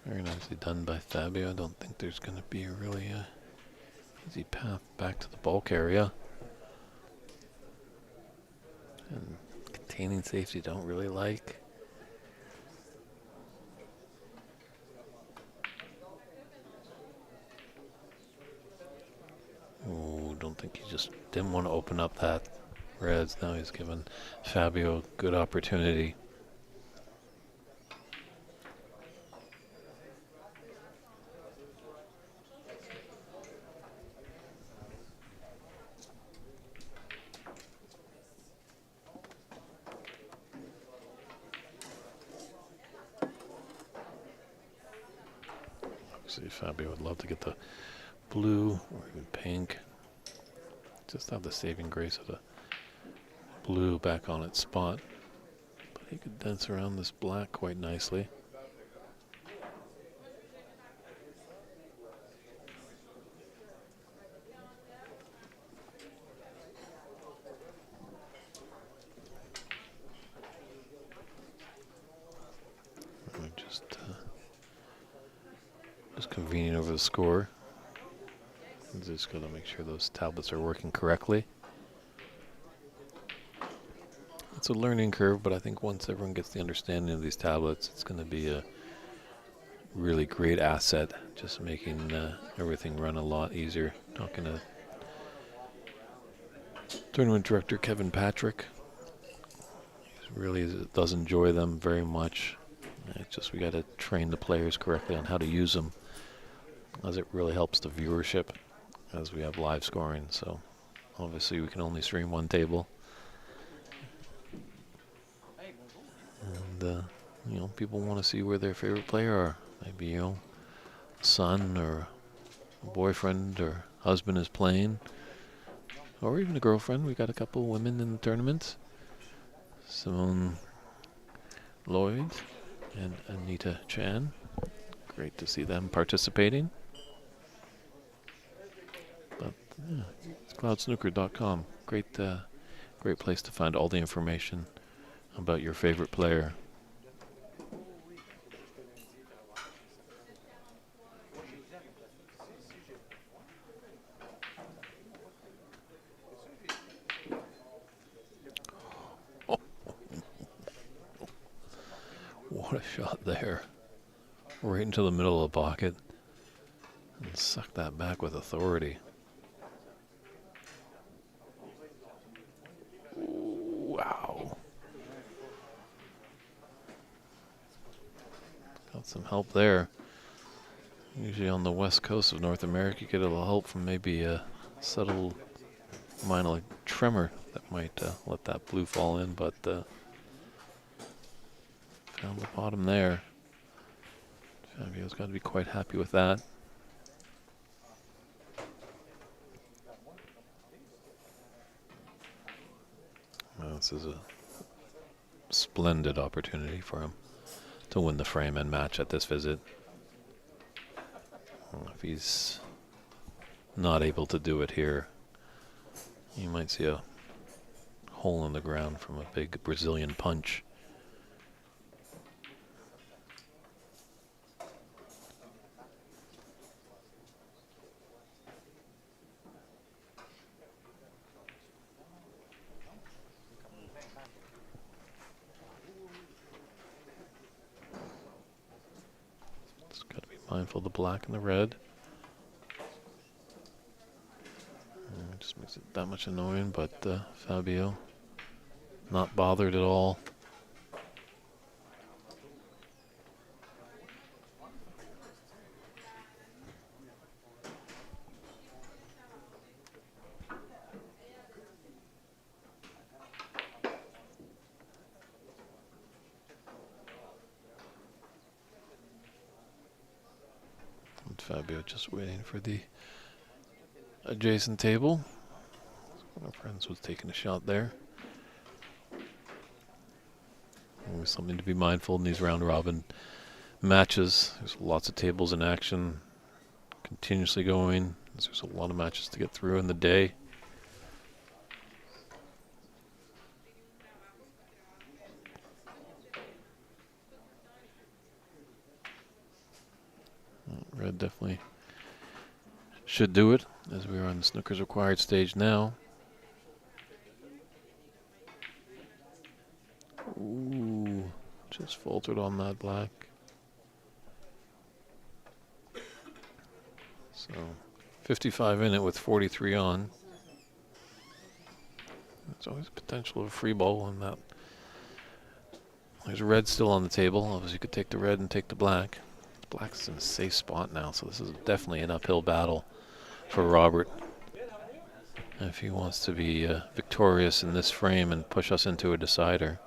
Very nicely done by Fabio. I don't think there's going to be a really easy path back to the bulk area. And containing safety don't really like. Oh, don't think he just didn't want to open up that reds. Now he's given Fabio a good opportunity. See, Fabio would love to get the blue or even pink. Just have the saving grace of the blue back on its spot. he could dance around this black quite nicely. We're just convening over the score. Just got to make sure those tablets are working correctly. It's a learning curve, but I think once everyone gets the understanding of these tablets, it's going to be a really great asset, just making everything run a lot easier. Talking to tournament director Kevin Patrick, he really does enjoy them very much. It's just we got to train the players correctly on how to use them, as it really helps the viewership as we have live scoring. So obviously we can only stream one table, and you know, people want to see where their favorite player are. Maybe, you know, son or boyfriend or husband is playing, or even a girlfriend. We got a couple women in the tournament, Simone Lloyd and Anita Chan. Great to see them participating. But yeah, it's cloudsnooker.com. Great place to find all the information about your favorite player. What a shot there. Right into the middle of the pocket. And suck that back with authority. Wow. Got some help there. Usually on the west coast of North America, you get a little help from maybe a subtle minor tremor that might let that blue fall in, but found the bottom there. Fabio's got to be quite happy with that. Well, this is a splendid opportunity for him to win the frame and match at this visit. Well, if he's not able to do it here, you might see a hole in the ground from a big Brazilian punch. Just got to be mindful of the black and the red. It just makes it that much annoying, but Fabio not bothered at all. And Fabio just waiting for the adjacent table. One of our friends was taking a shot there. Always something to be mindful in these round robin matches. There's lots of tables in action, continuously going. There's a lot of matches to get through in the day. Red definitely should do it, as we are on the snooker's required stage now. Ooh, just faltered on that black. So 55 in it with 43 on. There's always potential of a free ball in that. There's red still on the table. Obviously you could take the red and take the black. Black's in a safe spot now, so this is definitely an uphill battle for Robert if he wants to be victorious in this frame and push us into a decider.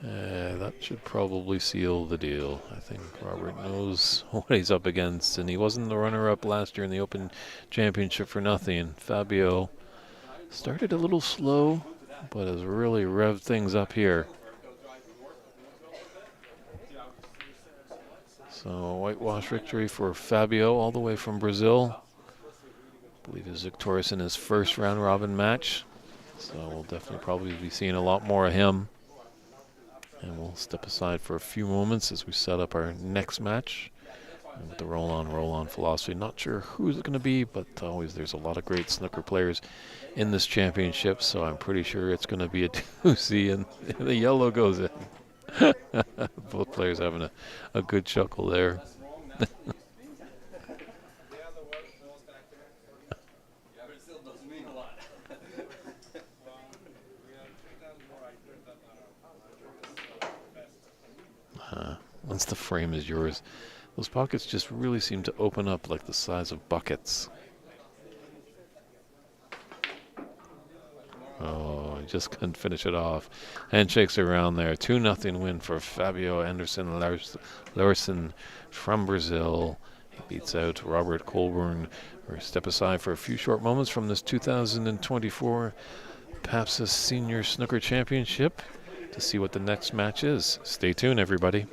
That should probably seal the deal. I think Robert knows what he's up against, and he wasn't the runner-up last year in the Open Championship for nothing. Fabio started a little slow, but has really revved things up here. So a whitewash victory for Fabio all the way from Brazil. I believe he's victorious in his first round robin match. So we'll definitely probably be seeing a lot more of him. And we'll step aside for a few moments as we set up our next match. And with the roll-on philosophy. Not sure who's it going to be, but always there's a lot of great snooker players in this championship. So I'm pretty sure it's going to be a doozy, and the yellow goes in. Both players having a good chuckle there. Once the frame is yours, those pockets just really seem to open up like the size of buckets. Oh, he just couldn't finish it off. Handshakes around there. 2-0 win for Fabio Anderson Larson from Brazil. He beats out Robert Colburn. We'll step aside for a few short moments from this 2024 PABSA Senior Snooker Championship to see what the next match is. Stay tuned, everybody.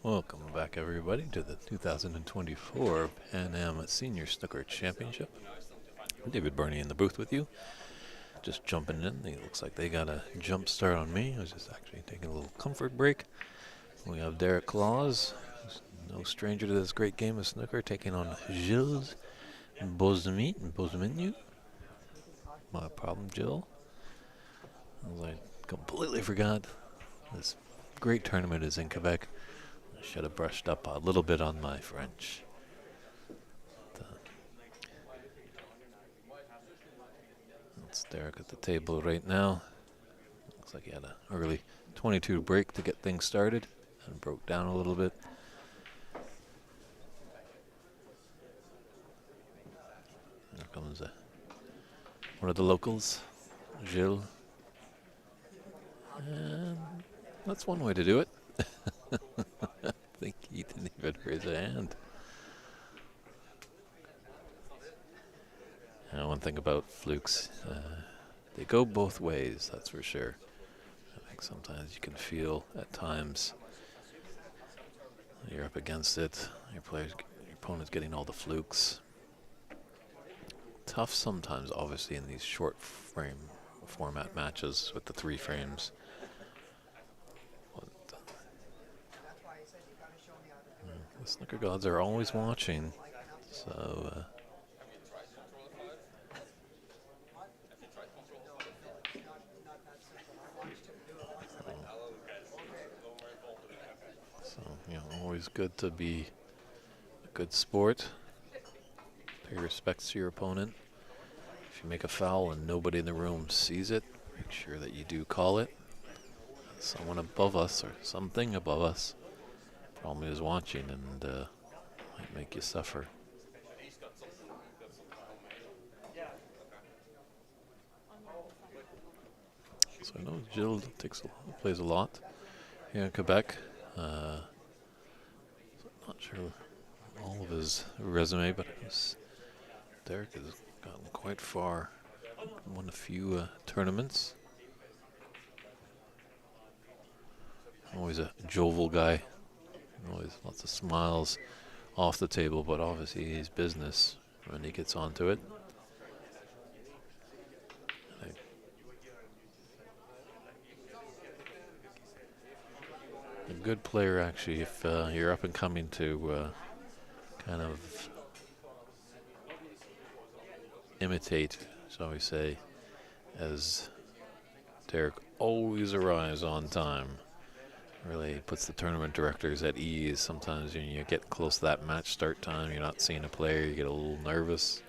Welcome back, everybody, to the 2024 Pan Am Senior Snooker Championship. David Burney in the booth with you. Just jumping in. It looks like they got a jump start on me. I was just actually taking a little comfort break. We have Derek Claus, who's no stranger to this great game of snooker, taking on Gilles Bozminu. My problem, Jill. I completely forgot this great tournament is in Quebec. I should have brushed up a little bit on my French. That's Derek at the table right now. Looks like he had an early 22 break to get things started and broke down a little bit. Here comes one of the locals, Gilles. And that's one way to do it. I think he didn't even raise a hand. And one thing about flukes, they go both ways, that's for sure. I think sometimes you can feel at times you're up against it, your opponent's getting all the flukes. Tough sometimes, obviously, in these short frame format matches with the 3 frames. The snooker gods are always watching, so always good to be a good sport. Pay respects to your opponent. If you make a foul and nobody in the room sees it, make sure that you do call it. Someone above us or something above us probably is watching and might make you suffer. So I know Gilles plays a lot here in Quebec. Not sure all of his resume, but Derek has gotten quite far. Won a few tournaments. Always a jovial guy. Always lots of smiles off the table, but obviously he's business when he gets onto it. A good player, actually, if you're up and coming to kind of imitate, shall we say, as Derek always arrives on time. Really puts the tournament directors at ease. Sometimes when you get close to that match start time, you're not seeing a player, you get a little nervous.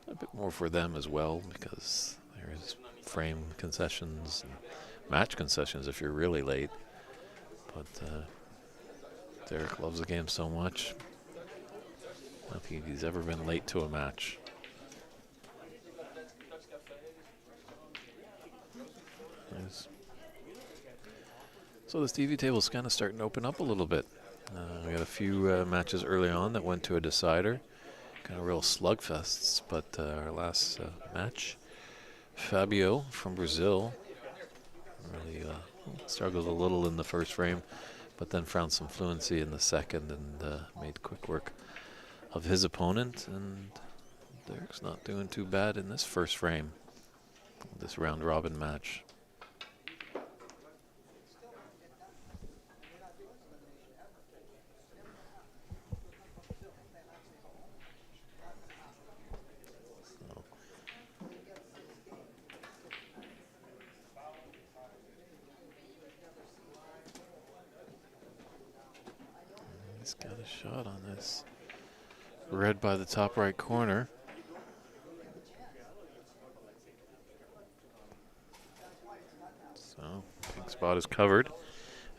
A bit more for them as well, because there's frame concessions and match concessions if you're really late. But Derek loves the game so much. I don't think he's ever been late to a match. Nice. So this TV table is kind of starting to open up a little bit. We got a few matches early on that went to a decider. Kind of real slugfests, but our last match, Fabio from Brazil really struggled a little in the first frame, but then found some fluency in the second and made quick work of his opponent. And Derek's not doing too bad in this first frame, this round robin match. He's got a shot on this. Red by the top right corner. So, pink spot is covered.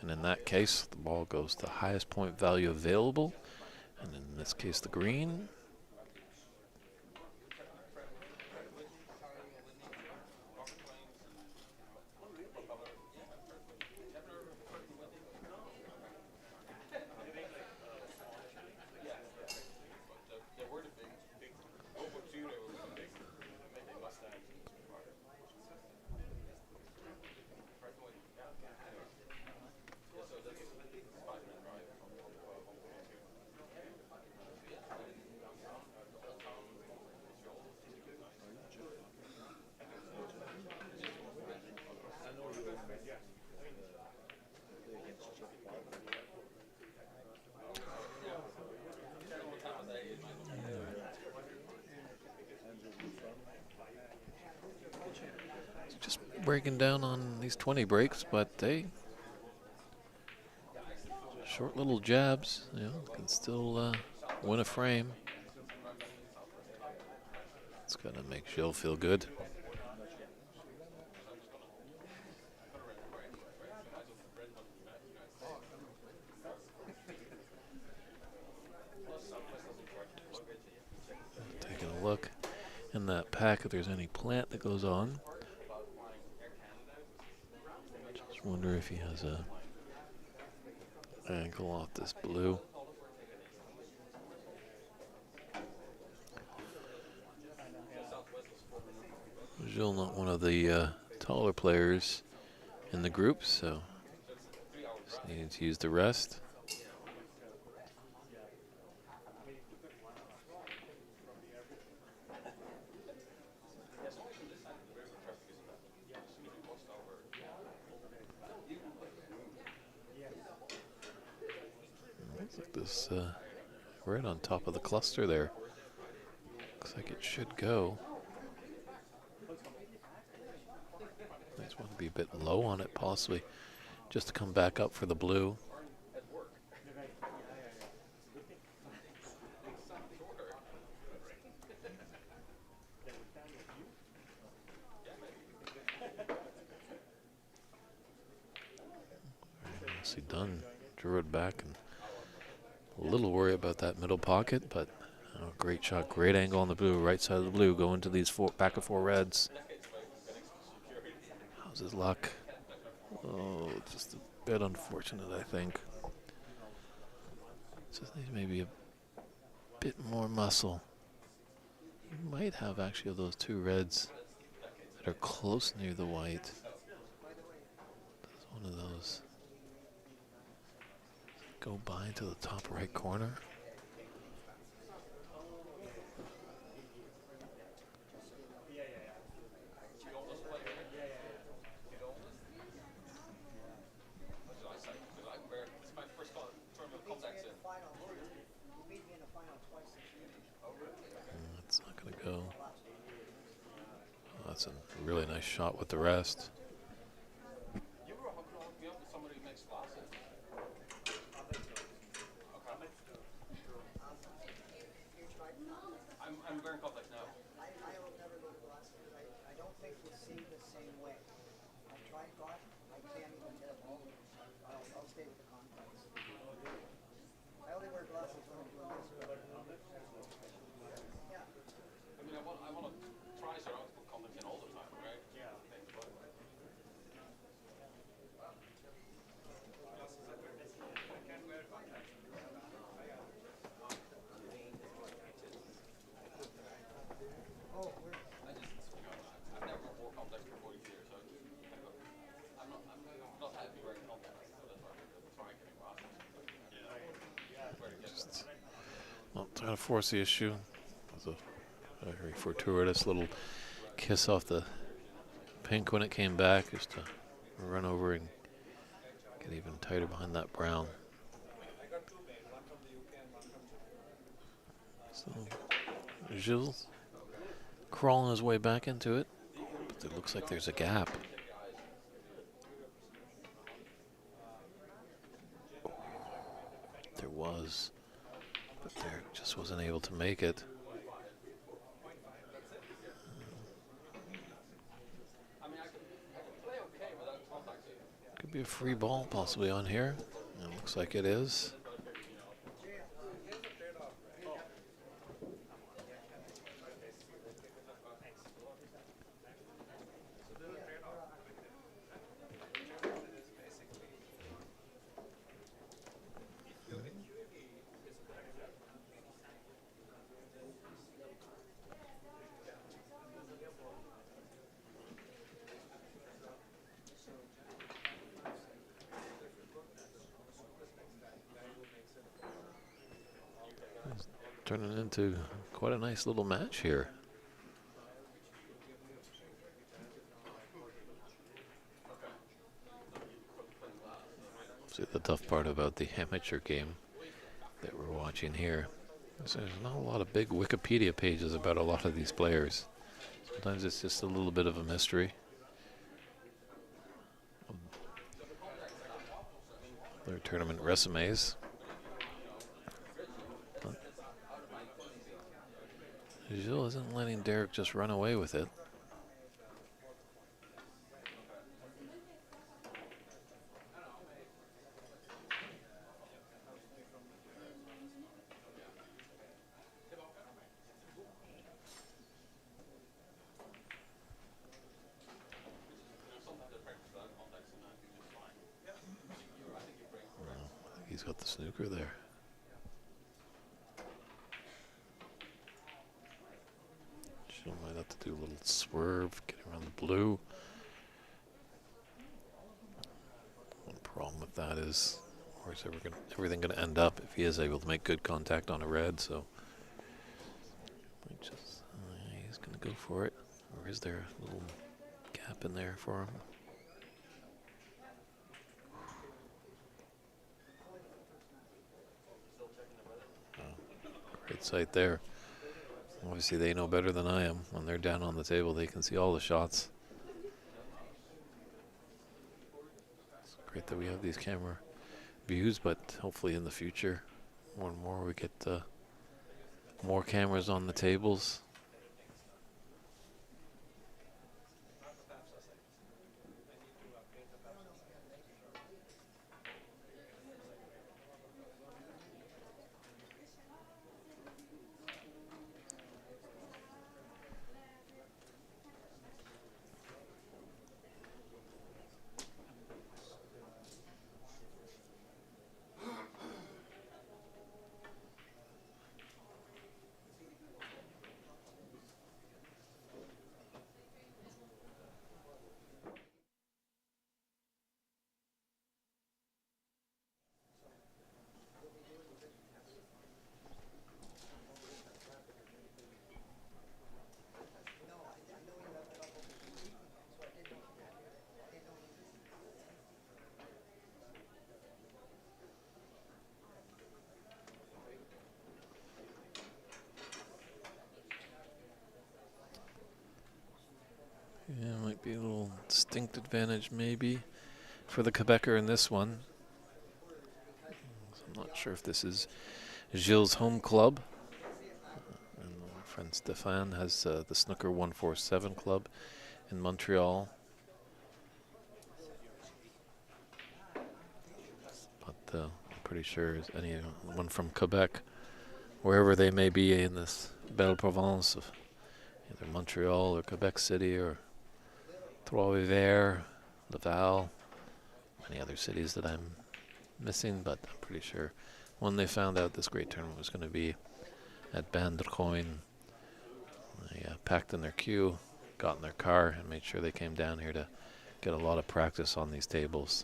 And in that case, the ball goes to the highest point value available. And in this case, the green. just breaking down on these 20 breaks, but hey, short little jabs, you know, can still win a frame. It's gonna make Gilles feel good. Taking a look in that pack if there's any plant that goes on. Just wonder if he has a ankle off this blue. Gilles not one of the taller players in the group, so just needing to use the rest. Looks like this right on top of the cluster there. Looks like it should go. I just want to be a bit low on it, possibly, just to come back up for the blue. Nicely done. Drew it back, and a little worry about that middle pocket, but great shot, great angle on the blue, right side of the blue, going to these back of four reds. How's his luck? Oh, just a bit unfortunate, I think. Just needs maybe a bit more muscle. He might have actually those two reds that are close near the white. Does one of those go by to the top right corner? It's not going to go. Oh, that's a really nice shot with the rest. I'm wearing complex now. I will never go to glasses because I don't think we see the same way. I've tried God, I can't even get a ball. I'll stay with the contacts. I only wear glasses when I'm doing this. Yeah. I mean, I want to try so I don't have to put contacts in all the time, right? Yeah. Oh, I've never wore contacts for 40 years, so I'm not happy wearing contacts. So that's why I'm getting glasses. Just not trying to force the issue. It was a very fortuitous little kiss off the pink when it came back, just to run over and get even tighter behind that brown. So Gilles crawling his way back into it, but it looks like there's a gap. There was, but there just wasn't able to make it. Could be a free ball possibly on here. It looks like it is. Turning into quite a nice little match here. See, the tough part about the amateur game that we're watching here is there's not a lot of big Wikipedia pages about a lot of these players. Sometimes it's just a little bit of a mystery. their tournament resumes. Gilles isn't letting Derek just run away with it. He's got the snooker there. She might have to do a little swerve, get around the blue. One problem with that is, where's everything going to end up if he is able to make good contact on a red? So he's going to go for it. Or is there a little gap in there for him? Great sight there. Obviously, they know better than I am. When they're down on the table, they can see all the shots. It's great that we have these camera views, but hopefully in the future, more and more, we get more cameras on the tables. Yeah, might be a little distinct advantage maybe for the Quebecer in this one. So I'm not sure if this is Gilles' home club. And my friend Stéphane has the Snooker 147 club in Montreal. But I'm pretty sure anyone from Quebec, wherever they may be in this Belle Province of either Montreal or Quebec City or Trois-Rivières, Laval, many other cities that I'm missing, but I'm pretty sure when they found out this great tournament was going to be at Bandrecoin, they packed in their queue, got in their car, and made sure they came down here to get a lot of practice on these tables.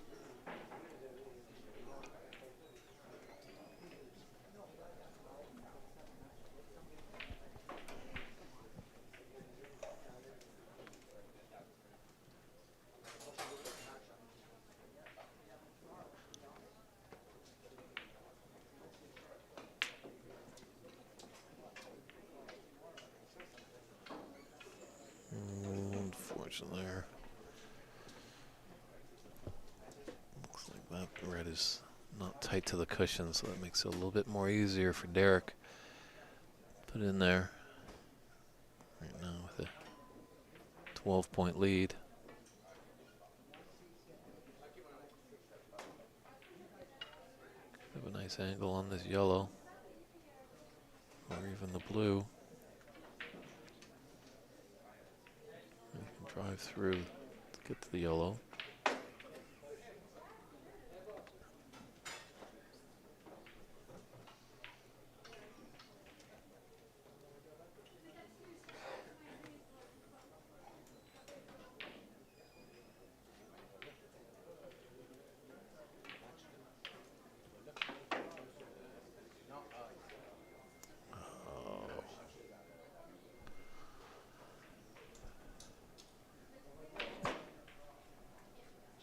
Unfortunately, looks like that red is not tight to the cushion, so that makes it a little bit more easier for Derek. Put in there right now with a 12-point lead. Have a nice angle on this yellow, or even the blue. You can drive through to get to the yellow.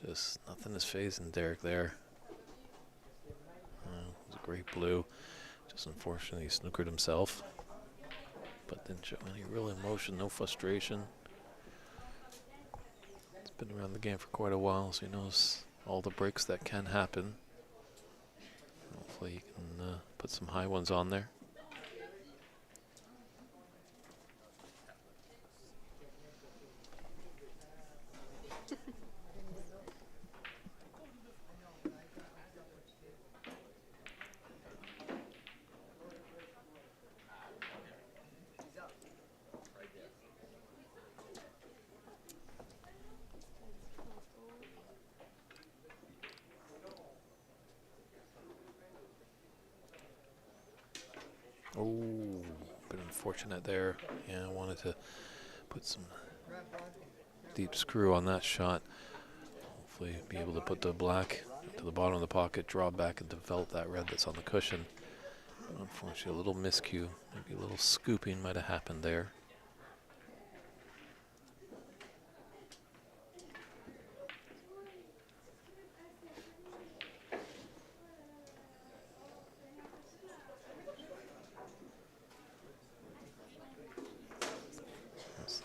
Just nothing is phasing Derek there. It was a great blue. Just unfortunately he snookered himself, but didn't show any real emotion, no frustration. He's been around the game for quite a while, so he knows all the breaks that can happen. Hopefully you can put some high ones on there. Oh, bit unfortunate there. Yeah, I wanted to put some deep screw on that shot. Hopefully be able to put the black to the bottom of the pocket, draw back and develop that red that's on the cushion. Unfortunately, a little miscue, maybe a little scooping might have happened there.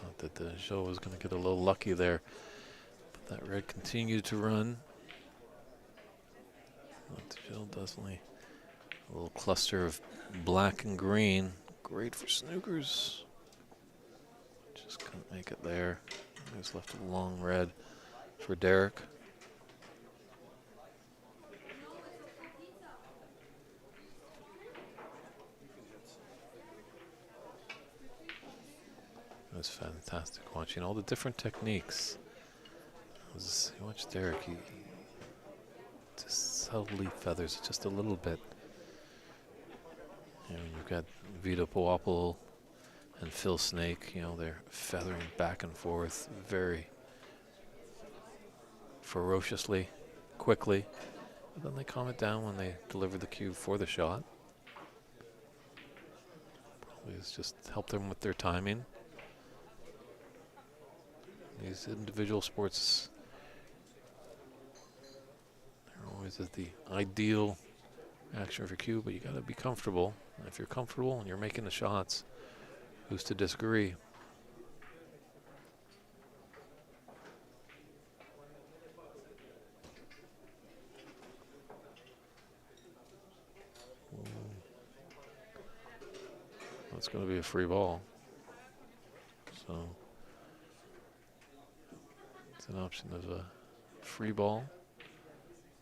Thought that the show was going to get a little lucky there. But that red continued to run. Jill definitely a little cluster of black and green. Great for snookers. Just couldn't make it there. He's left a long red for Derek. It was fantastic watching all the different techniques. You watch Derek, he just subtly feathers it just a little bit. You know, you've got Vito Poapolo and Phil Snake, you know, they're feathering back and forth very ferociously, quickly. But then they calm it down when they deliver the cue for the shot. Probably it's just help them with their timing. These individual sports, they're always at the ideal action for cue, but you got to be comfortable. And if you're comfortable and you're making the shots, who's to disagree? It's going to be a free ball. So it's an option of a free ball.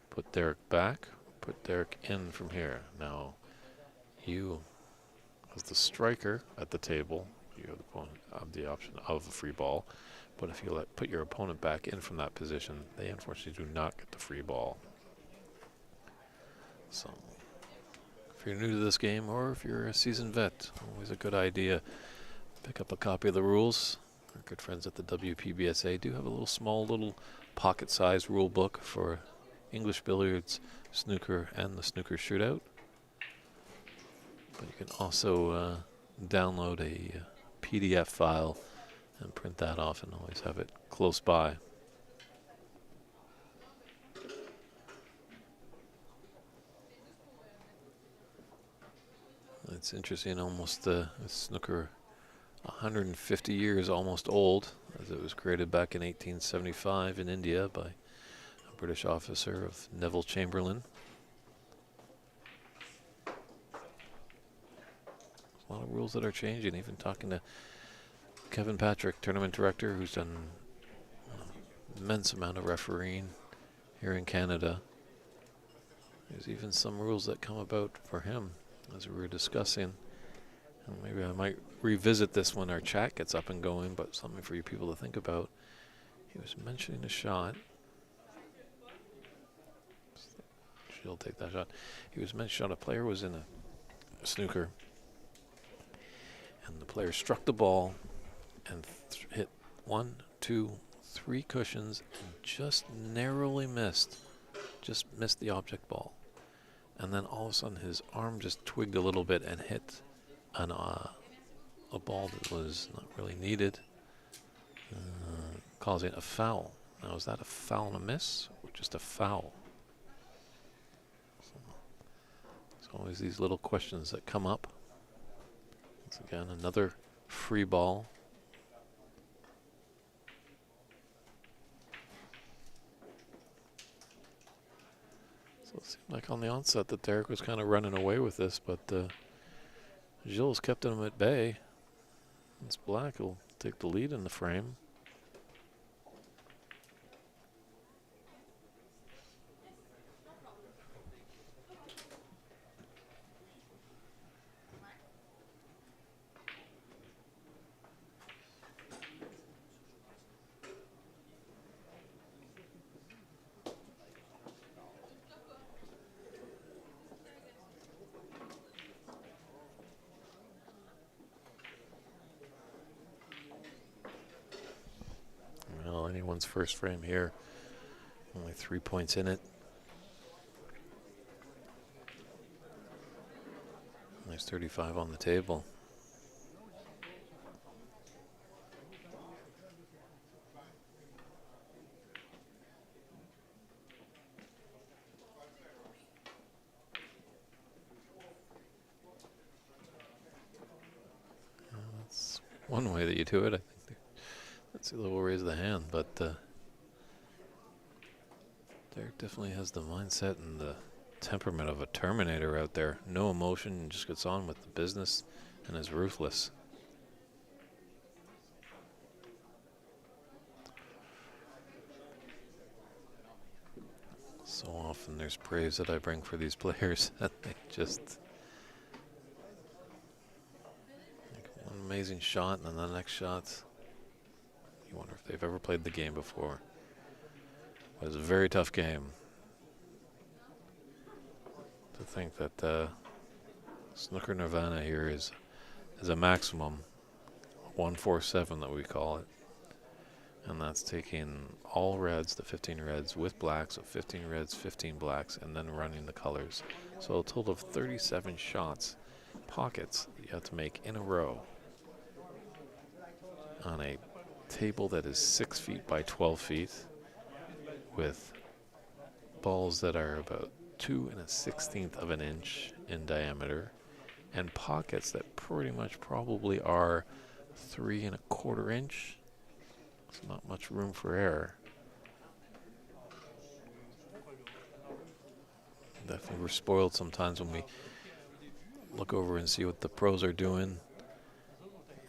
Put Derek back. Put Derek in from here. Now, you, as the striker at the table, you have the option of a free ball. But if you put your opponent back in from that position, they unfortunately do not get the free ball. So, if you're new to this game or if you're a seasoned vet, always a good idea. Pick up a copy of the rules. Our good friends at the WPBSA do have a little pocket-sized rule book for English billiards, snooker, and the snooker shootout. But you can also download a PDF file and print that off and always have it close by. It's interesting, almost snooker 150 years almost old, as it was created back in 1875 in India by a British officer of Neville Chamberlain. A lot of rules that are changing, even talking to Kevin Patrick, tournament director, who's done an immense amount of refereeing here in Canada. There's even some rules that come about for him, as we were discussing. And maybe I might revisit this when our chat gets up and going, but something for you people to think about. He was mentioning a shot. She'll take that shot. He was mentioning a player was in a snooker, and the player struck the ball and hit 1, 2, 3 cushions and just narrowly missed the object ball. And then all of a sudden his arm just twigged a little bit and hit a ball that was not really needed, causing a foul. Now, is that a foul and a miss or just a foul? So, there's always these little questions that come up. Once again, another free ball. So Seemed like on the onset that Derek was kind of running away with this, but Gilles kept him at bay. It's Black who'll take the lead in the frame. Well, anyone's first frame here. Only 3 points in it. There's 35 on the table. That's one way that you do it. I think that's a little raise of the hand, but Derek definitely has the mindset and the temperament of a Terminator out there. No emotion, just gets on with the business and is ruthless. So often there's praise that I bring for these players that they just make one amazing shot and then the next shot. You wonder if they've ever played the game before. It was a very tough game. To think that Snooker Nirvana here is a maximum 147 that we call it. And that's taking all reds, the 15 reds with blacks, so 15 reds, 15 blacks, and then running the colors. So a total of 37 shots, pockets, that you have to make in a row on a table that is 6 feet by 12 feet with balls that are about 2 1/16 of an inch in diameter and pockets that pretty much probably are 3 1/4 inch. There's not much room for error. Definitely we're spoiled sometimes when we look over and see what the pros are doing.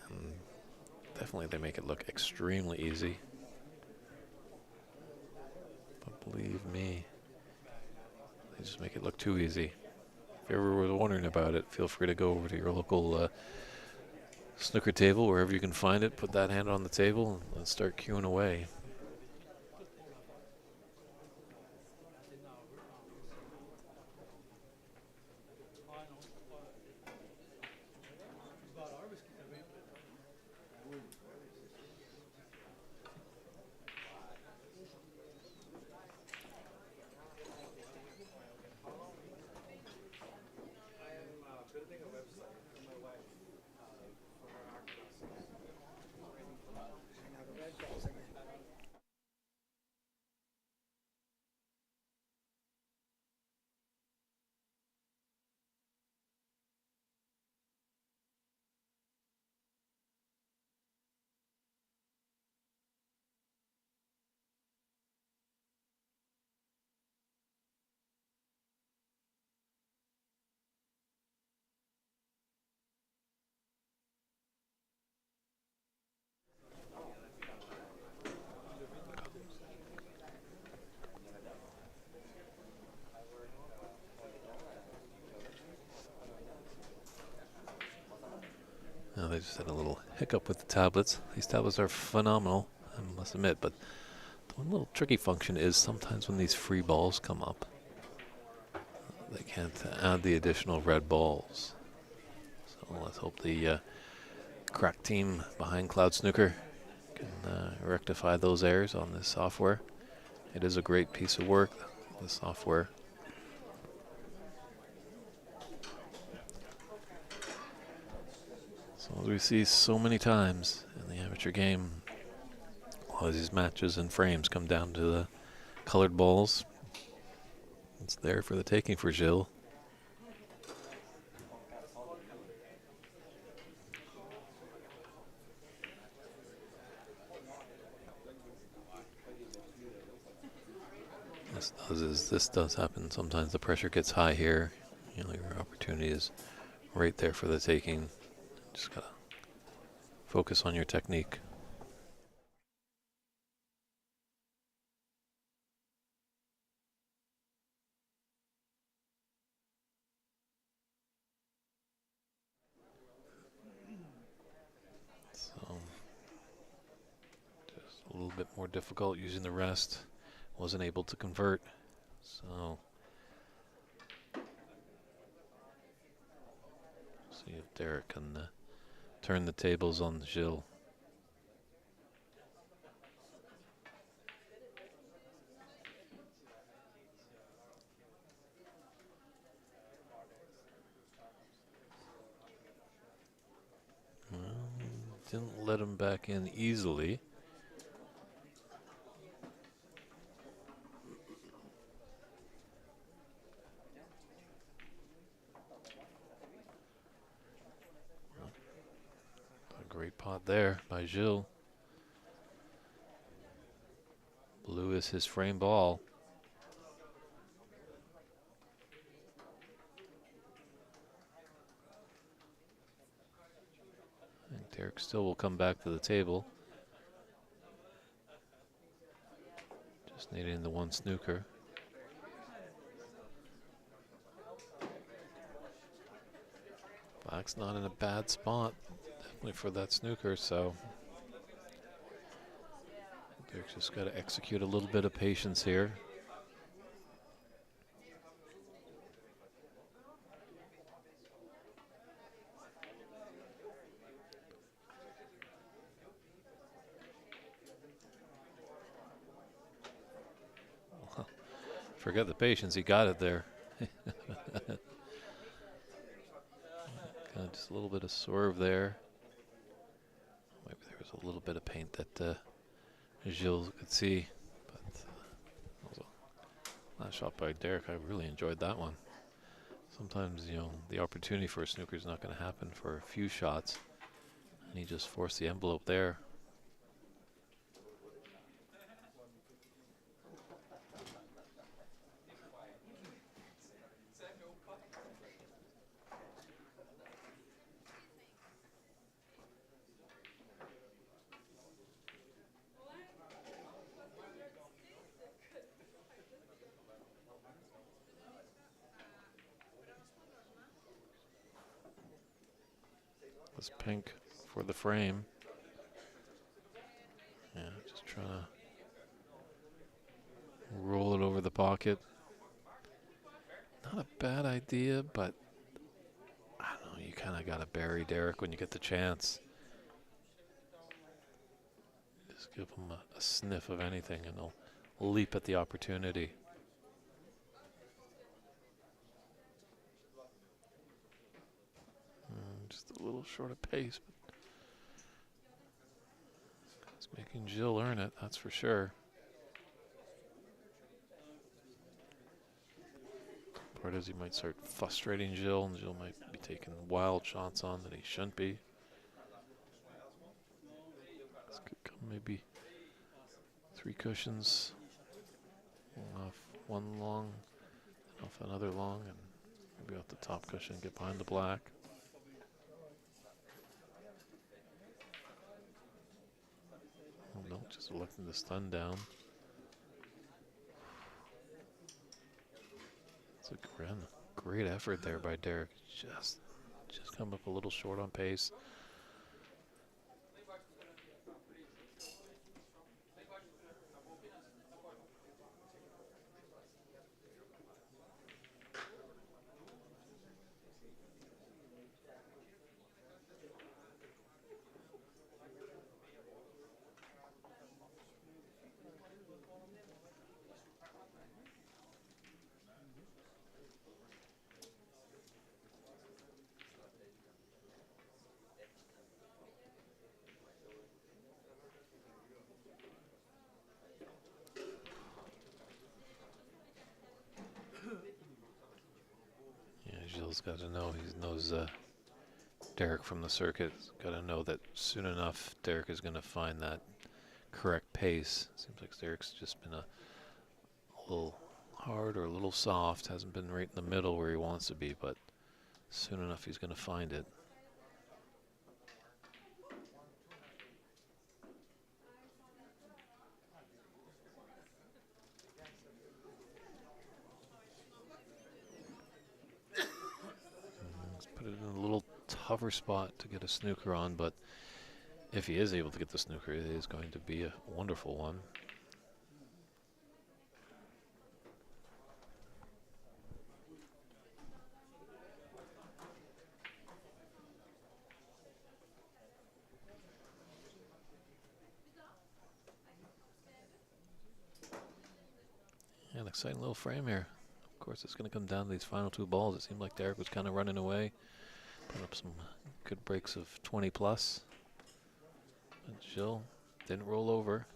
And definitely they make it look extremely easy. But believe me, they just make it look too easy. If you ever were wondering about it, feel free to go over to your local snooker table, wherever you can find it, put that hand on the table and start queuing away. Building a website for my wife for her art classes. Now the red balls again. Now they just had a little hiccup with the tablets. These tablets are phenomenal, I must admit, but the one little tricky function is sometimes when these free balls come up, they can't add the additional red balls. So let's hope the crack team behind Cloud Snooker can rectify those errors on this software. It is a great piece of work, the software. So as we see so many times in the amateur game, a lot of these matches and frames come down to the colored balls. It's there for the taking for Gilles. This does happen. Sometimes the pressure gets high here. You know, your opportunity is right there for the taking. Just gotta focus on your technique. So just a little bit more difficult using the rest. Wasn't able to convert. So see if Derek can turn the tables on Gilles. Didn't let him back in easily. A great pot there by Gilles. Blue is his frame ball. And Derek still will come back to the table. Just needing the one snooker. Black's not in a bad spot, definitely for that snooker, so Derek's just got to execute a little bit of patience here. Forget the patience, he got it there. Just a little bit of swerve there. Maybe there was a little bit of paint that Gilles could see. But that was a last shot by Derek. I really enjoyed that one. Sometimes, you know, the opportunity for a snooker is not going to happen for a few shots. And he just forced the envelope there. This pink for the frame. Yeah, just trying to roll it over the pocket. Not a bad idea, but I don't know, you kind of got to bury Derek when you get the chance. Just give him a sniff of anything and he'll leap at the opportunity. Just a little short of pace, but it's making Gilles earn it, that's for sure. Part is he might start frustrating Gilles, and Gilles might be taking wild shots on that he shouldn't be. This could come maybe 3 cushions off one long, off another long, and maybe off the top cushion, get behind the black. Oh no, just electing to stun down. It's a great effort there by Derek. Just come up a little short on pace. Gilles got to know, he knows Derek from the circuit. Got to know that soon enough Derek is going to find that correct pace. Seems like Derek's just been a little hard or a little soft. Hasn't been right in the middle where he wants to be, but soon enough he's going to find it. Let's put it in a little tougher spot to get a snooker on, but if he is able to get the snooker, it is going to be a wonderful one. Yeah, an exciting little frame here. Of course, it's going to come down to these final two balls. It seemed like Derek was kind of running away. Put up some good breaks of 20 plus. But Gilles didn't roll over.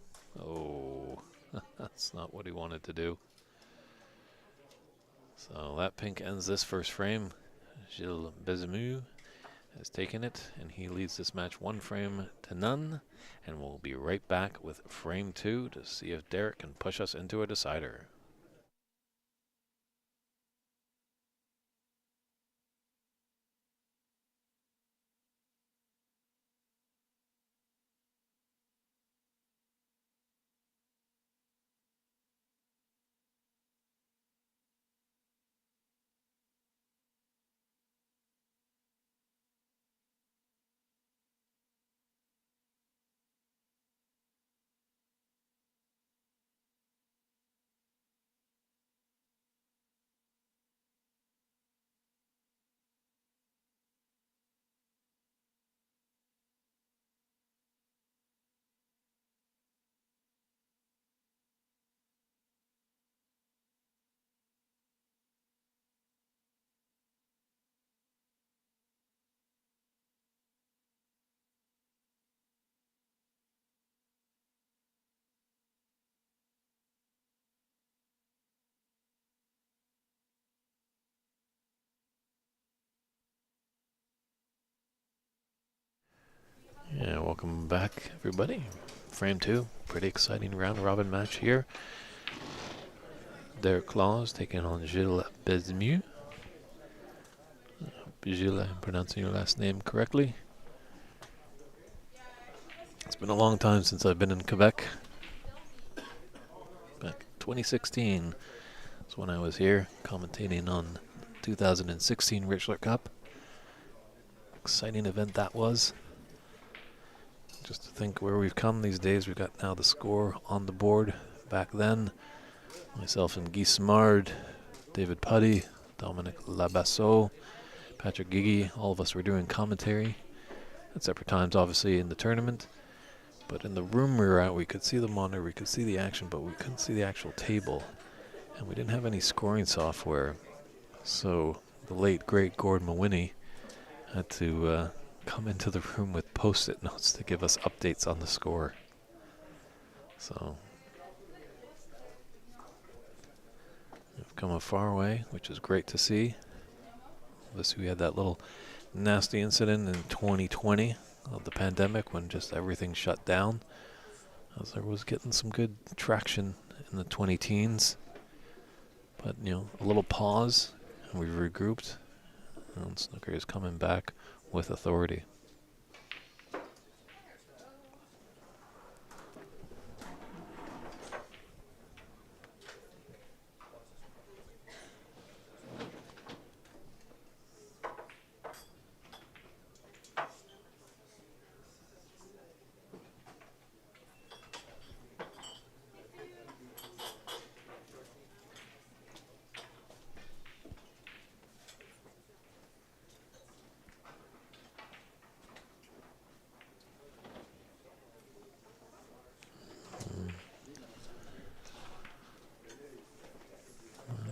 Oh, that's not what he wanted to do. So that pink ends this first frame. Gilles Bézimu has taken it, and he leads this match 1 frame to none. And we'll be right back with frame 2 to see if Derek can push us into a decider. Yeah, welcome back, everybody. Frame 2, pretty exciting round-robin match here. Derek Claus taking on Gilles Bézimu. Gilles, I'm pronouncing your last name correctly. It's been a long time since I've been in Quebec. Back 2016 is when I was here commentating on 2016 Richler Cup. Exciting event that was. Just to think where we've come these days. We've got now the score on the board. Back then, myself and Guy Simard, David Putty, Dominic Labasso, Patrick Gigi, all of us were doing commentary at separate times, obviously, in the tournament. But in the room we were at, we could see the monitor, we could see the action, but we couldn't see the actual table. And we didn't have any scoring software. So the late, great Gord Mawhinney had to come into the room with post-it notes to give us updates on the score. So we've come a far way, which is great to see. Obviously, we had that little nasty incident in 2020 of the pandemic when just everything shut down. As there was getting some good traction in the 20-teens. But, you know, a little pause, and we've regrouped. And snooker is coming back with authority.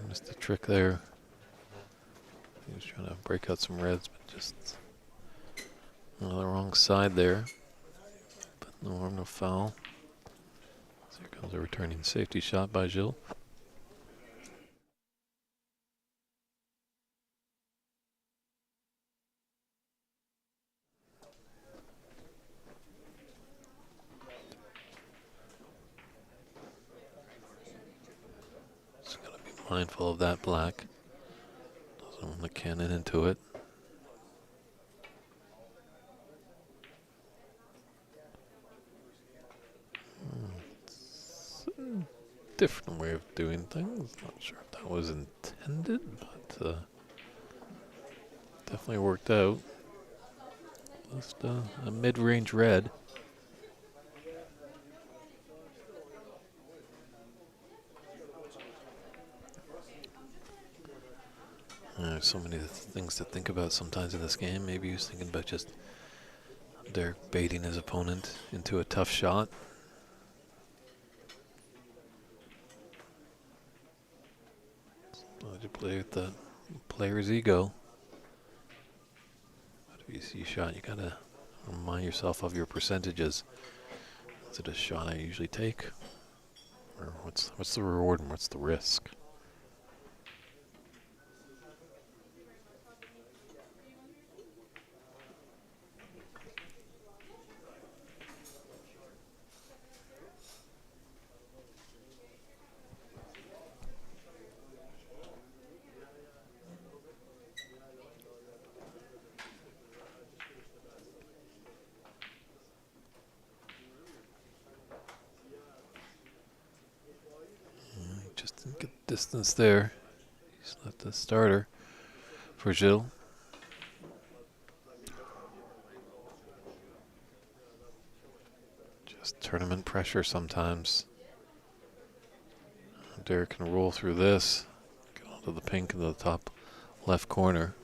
Missed the trick there. He was trying to break out some reds, but just on the wrong side there. But no harm, no foul. So here comes a returning safety shot by Gilles. It's going to be mindful of that black. Doesn't want to cannon into it. It's a different way of doing things. Not sure if that was intended, but definitely worked out. Just a mid-range red. There's so many things to think about sometimes in this game. Maybe he was thinking about just Derek baiting his opponent into a tough shot. So you play with the player's ego. But if you see a shot, you gotta remind yourself of your percentages. Is it a shot I usually take? Or what's the reward and what's the risk? Just didn't get the distance there. He's not the starter for Gilles. Just tournament pressure sometimes. Derek can roll through this. Get onto the pink in the top left corner.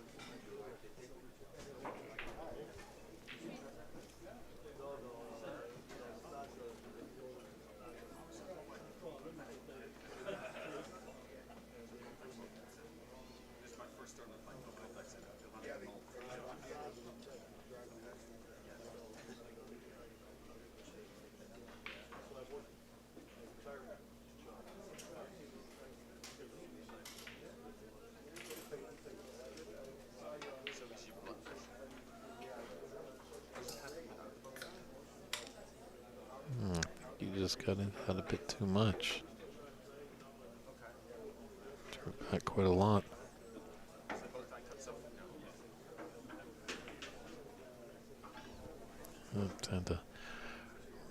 You just got in had a bit too much. Turned back quite a lot. Oh, time to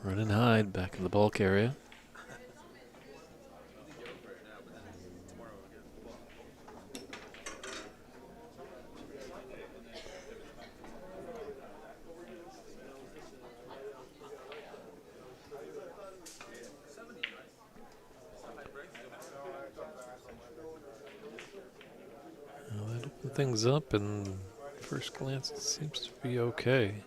run and hide back in the bulk area. Well, that opened things up, and first glance it seems to be okay.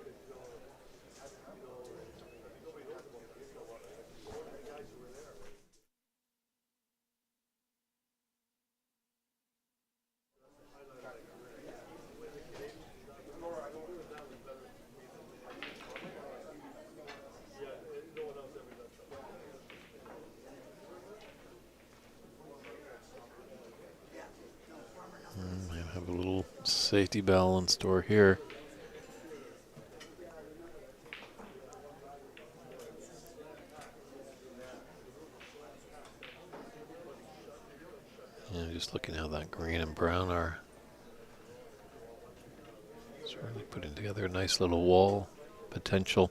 Might have a little safety bell in store here. Yeah, just looking how that green and brown are certainly putting together a nice little wall potential.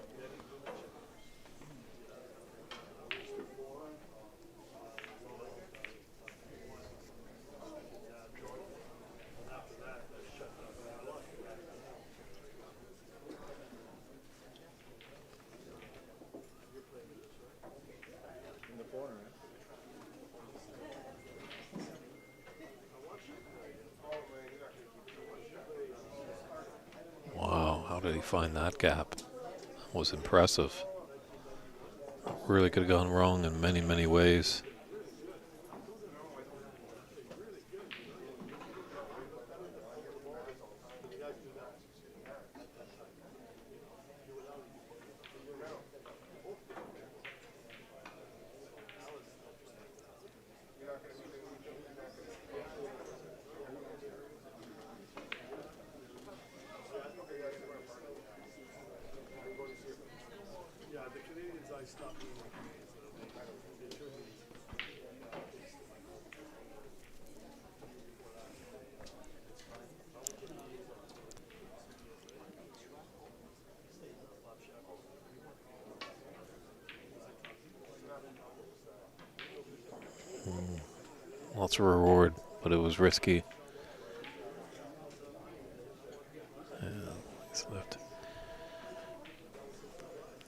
Wow, how did he find that gap? That was impressive. Really could have gone wrong in many, many ways. lots of reward, but it was risky. He's left.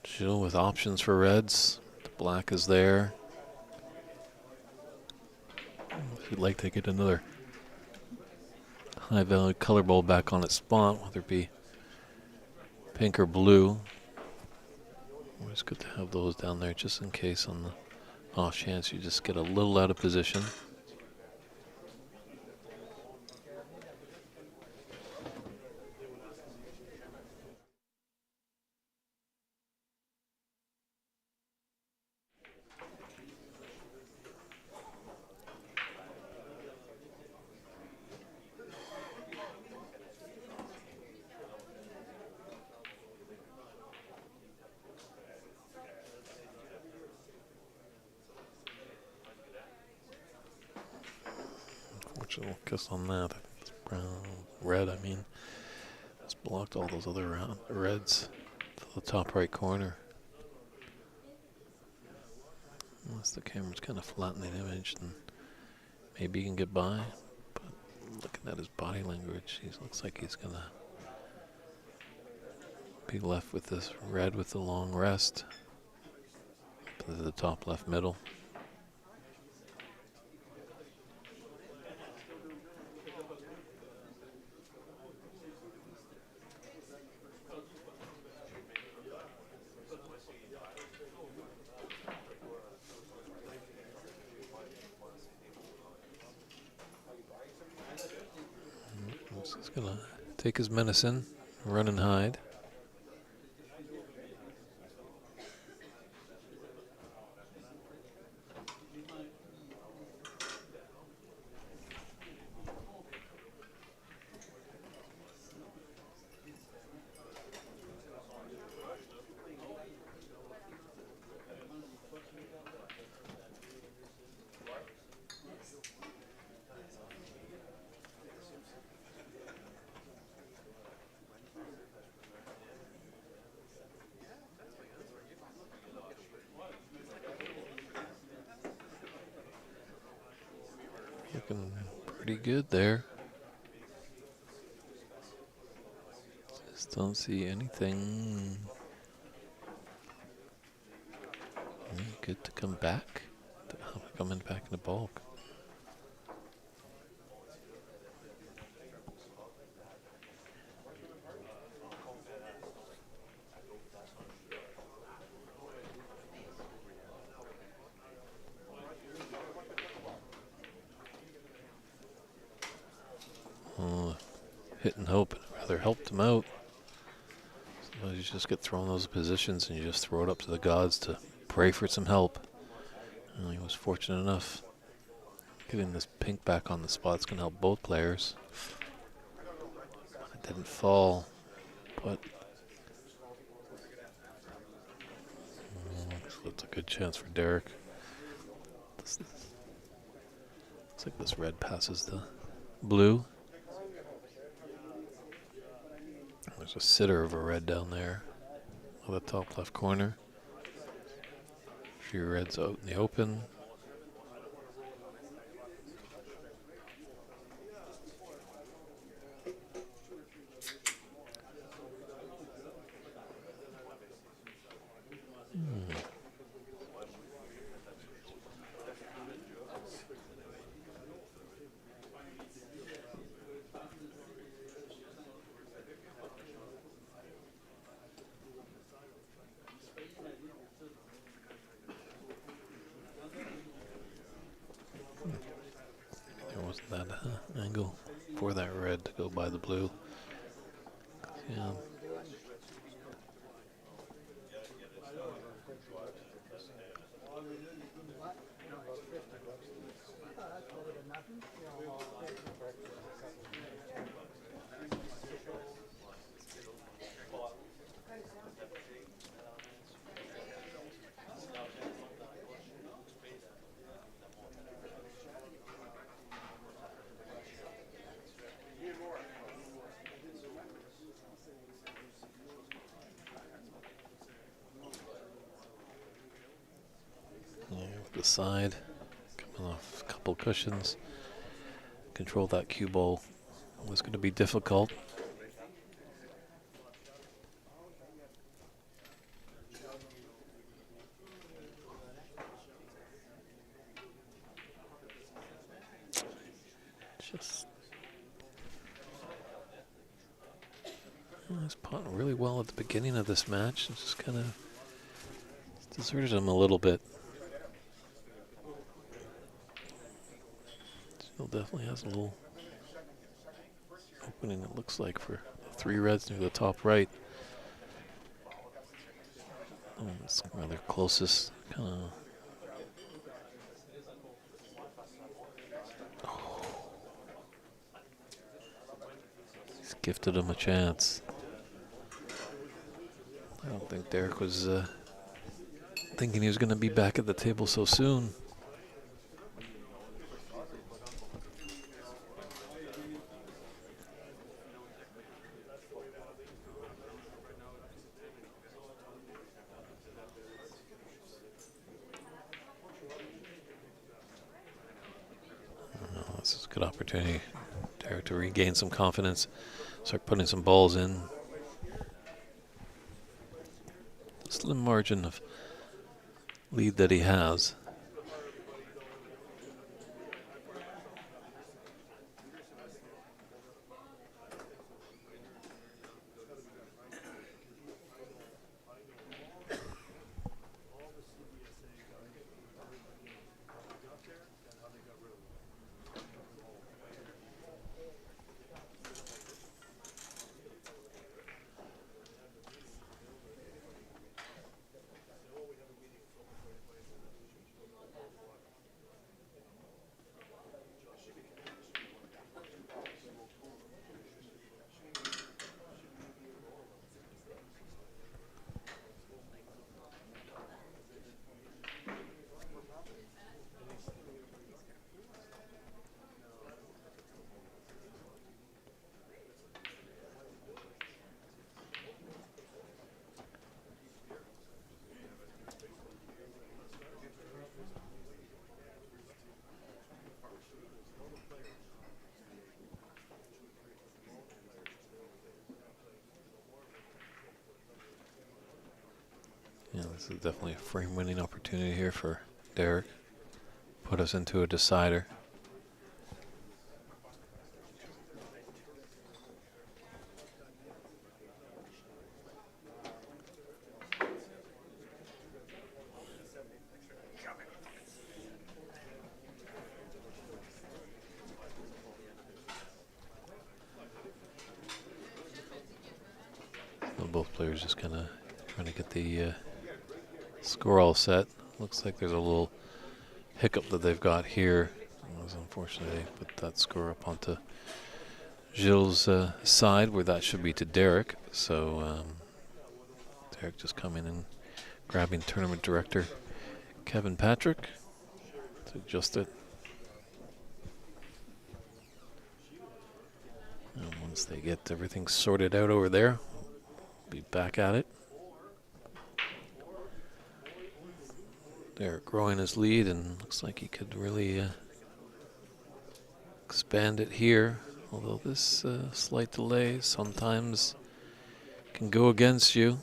Jill with options for reds. The black is there. If you'd like to get another high value color ball back on its spot, whether it be pink or blue. Always good to have those down there just in case on the off chance you just get a little out of position. Unfortunately, kiss on that. It's brown, red, I mean. It's blocked all those other reds to the top right corner. Unless the camera's kind of flattening the image, then maybe he can get by. But looking at his body language, he looks like he's going to be left with this red with the long rest. To the top left middle. He's going to take his medicine, run and hide. Looking pretty good there. Just don't see anything. Good to come back. Coming back in the bulk. Hit and hope. It rather helped him out. Sometimes you just get thrown in those positions and you just throw it up to the gods to pray for some help. And he was fortunate enough. Getting this pink back on the spot's going to help both players. It didn't fall, but that's a good chance for Derek. Looks like this red passes the blue. There's a sitter of a red down there on the top left corner. A few reds out in the open. That angle for that red to go by the blue. Yeah. The side, with a couple cushions. Control that cue ball was going to be difficult. Just he's putting really well at the beginning of this match. It just kind of deserted him a little bit. Still definitely has a little opening, it looks like, for 3 reds near the top right. Oh, it's rather closest. Kind of. He's gifted him a chance. I don't think Derek was thinking he was going to be back at the table so soon. This is a good opportunity, Derek, to regain some confidence, start putting some balls in. Slim margin of lead that he has. Yeah, this is definitely a frame-winning opportunity here for Derek. Put us into a decider. Well, both players just kind of trying to get the score all set. Looks like there's a little hiccup that they've got here. It was unfortunate they put that score up onto Gilles' side, where that should be to Derek. So Derek just coming and grabbing tournament director Kevin Patrick to adjust it. And once they get everything sorted out over there, be back at it. Derek growing his lead, and looks like he could really expand it here. Although this slight delay sometimes can go against you.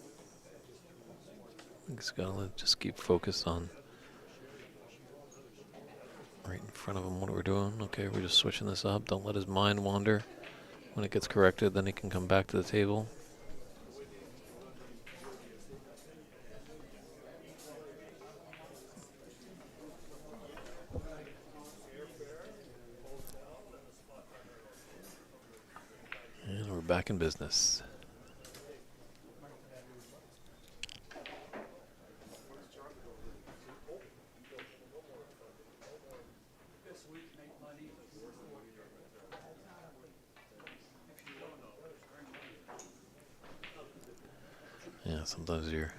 He's got to just keep focused on right in front of him what we're doing. Okay, we're just switching this up. Don't let his mind wander. When it gets corrected, then he can come back to the table. And we're back in business. Yeah, sometimes you're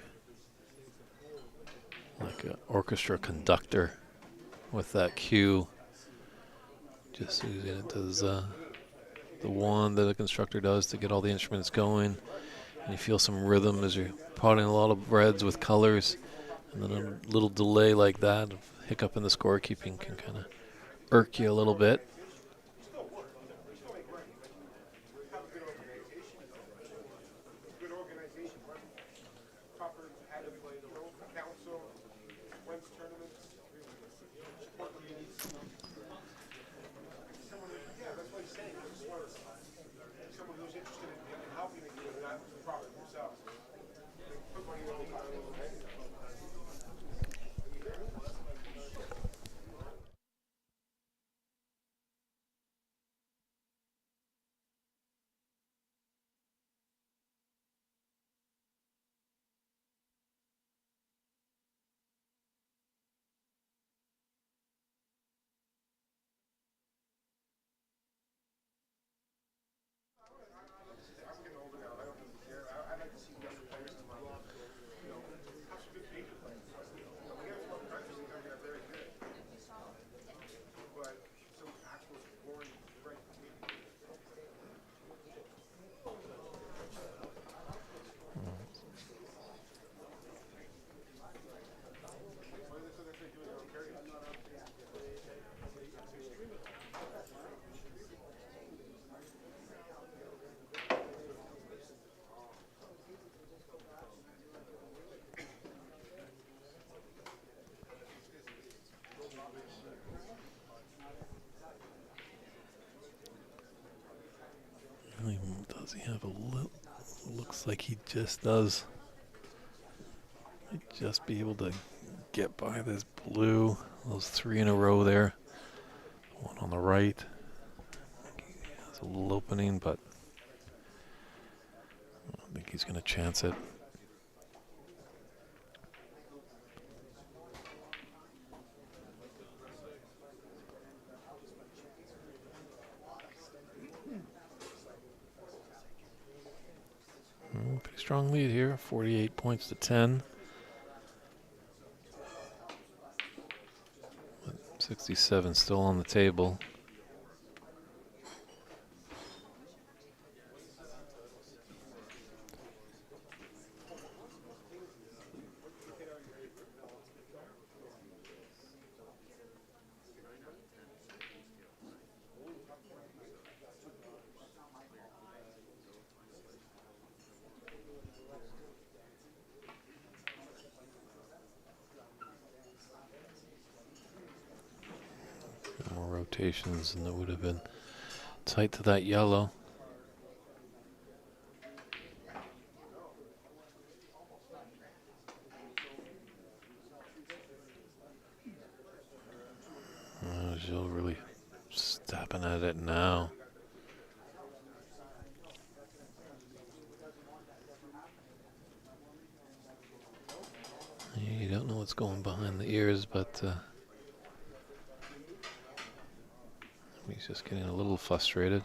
like an orchestra conductor with that cue. Just using it as the wand that a constructor does to get all the instruments going. And you feel some rhythm as you're potting a lot of reds with colors. And then a little delay like that of hiccup in the scorekeeping can kind of irk you a little bit. Good organization, proper council, runs tournaments. Someone, yeah, that's what he's saying. Someone who's interested in helping the game, not the product themselves. Put money in the car a little bit. I'm getting older now. I don't really care. I'd like to see younger players come out. Have some good paper players. We have some countries that are very good. But some actual boring, right? Does he have a little? Looks like he just does. Might just be able to get by this blue. Those three in a row there. One on the right. Has a little opening, but I don't think he's going to chance it. Pretty strong lead here, 48 points to 10. 67 still on the table. More rotations, and that would have been tight to that yellow. Gilles really stepping at it now. You don't know what's going behind the ears, but he's just getting a little frustrated.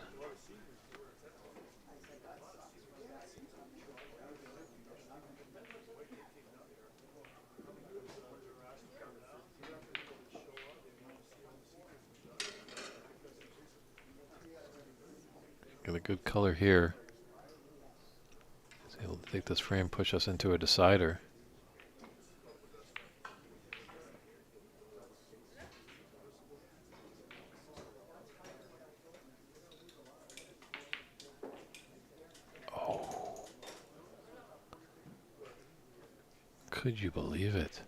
Got a good color here. He's able to take this frame, push us into a decider. Oh. Could you believe it?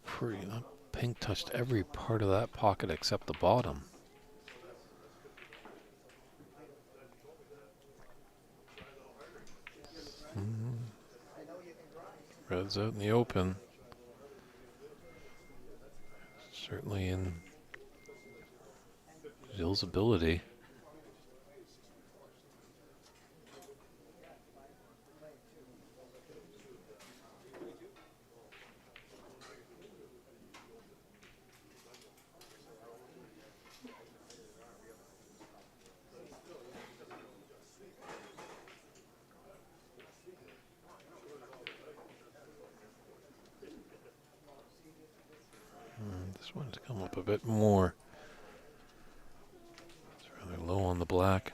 Pretty, that pink touched every part of that pocket except the bottom. Red's out in the open. Certainly in Gilles' ability. This one's come up a bit more. It's rather low on the black.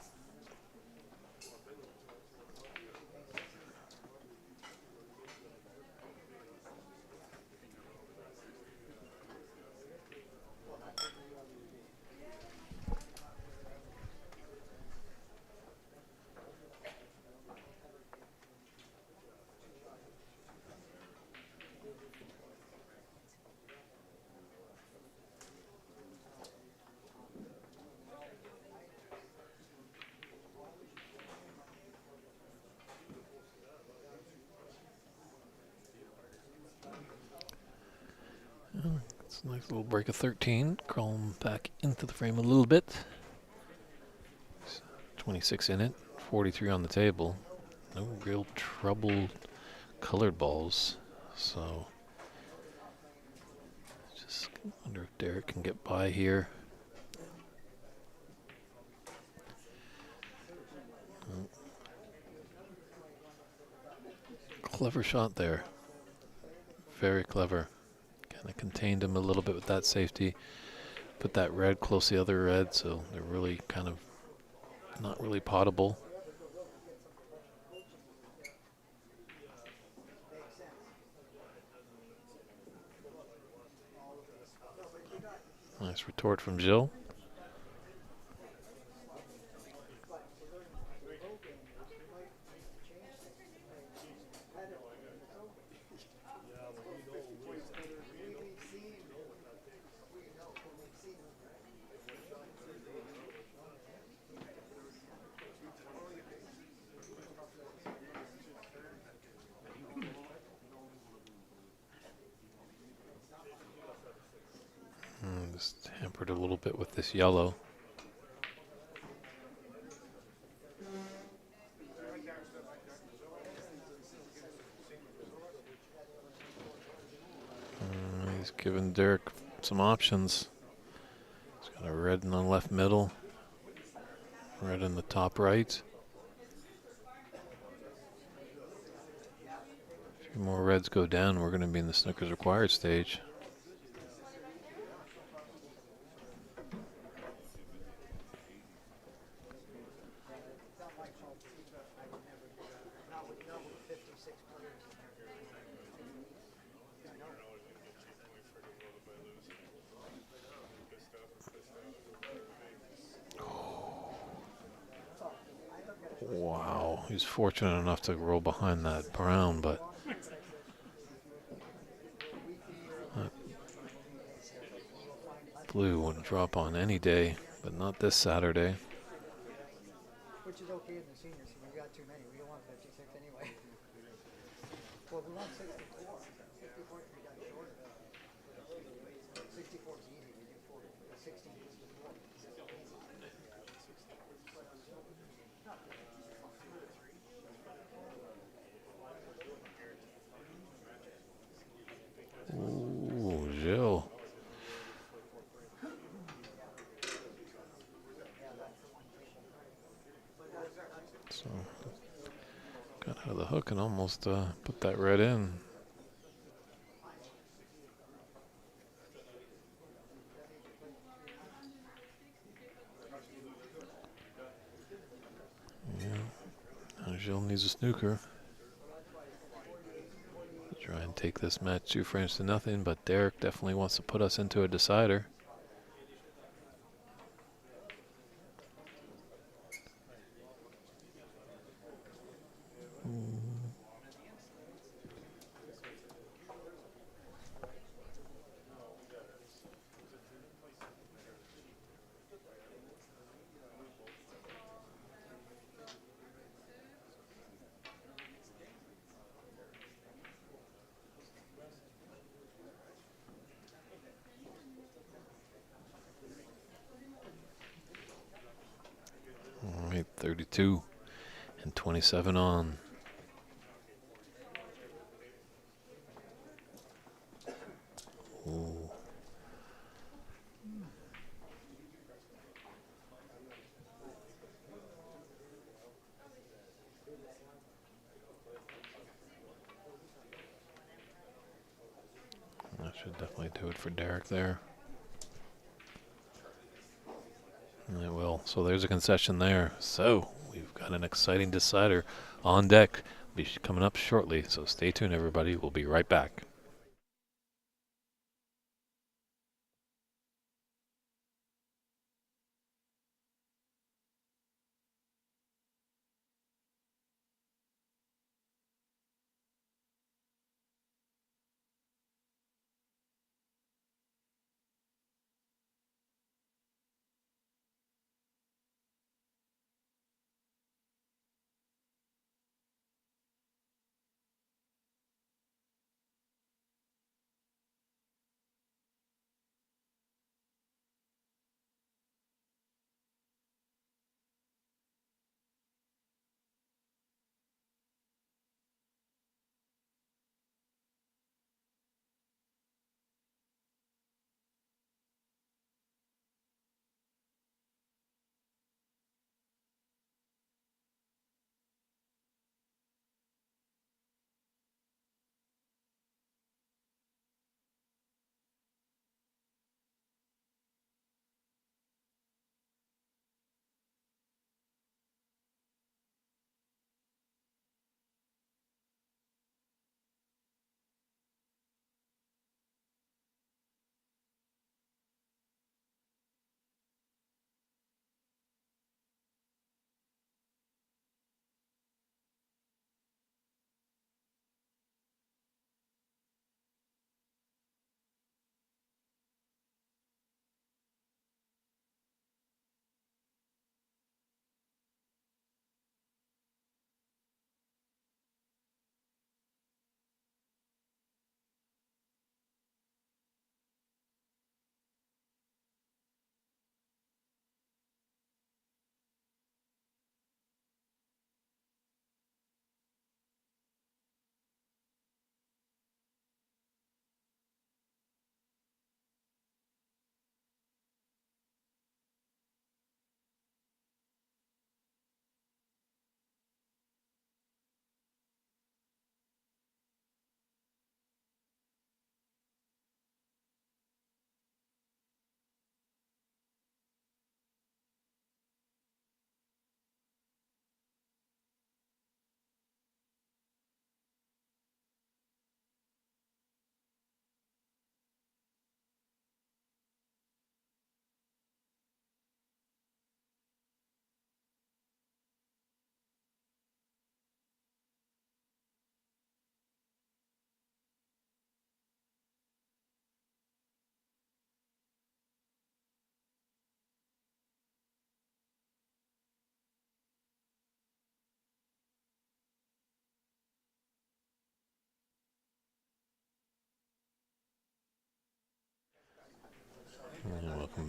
It's a nice little break of 13. Crawl him back into the frame a little bit. 26 in it, 43 on the table. No real troubled colored balls. So just wonder if Derek can get by here. Clever shot there. Very clever. Kind of contained him a little bit with that safety. Put that red close to the other red, so they're really kind of not really potable. Nice retort from Jill. Just hampered a little bit with this yellow. He's giving Derek some options. He's got a red in the left middle, red in the top right. A few more reds go down, we're going to be in the Snooker's required stage. Wow, he's fortunate enough to roll behind that brown, but that blue would drop on any day, but not this Saturday. Which is okay in the seniors. We got too many. We don't want 56 anyway. Well, we want 64. 64 we got shorter. 64 is easy. We do 40. 60 is just 40. Ooh, Jill. So got out of the hook and almost put that red in. Yeah, now Jill needs a snooker. Try and take this match 2 frames to nothing, but Derek definitely wants to put us into a decider. All right, 32 and 27 on. Ooh. That should definitely do it for Derek there. And it will. So there's a concession there. So we've got an exciting decider on deck. Be coming up shortly. So stay tuned, everybody. We'll be right back.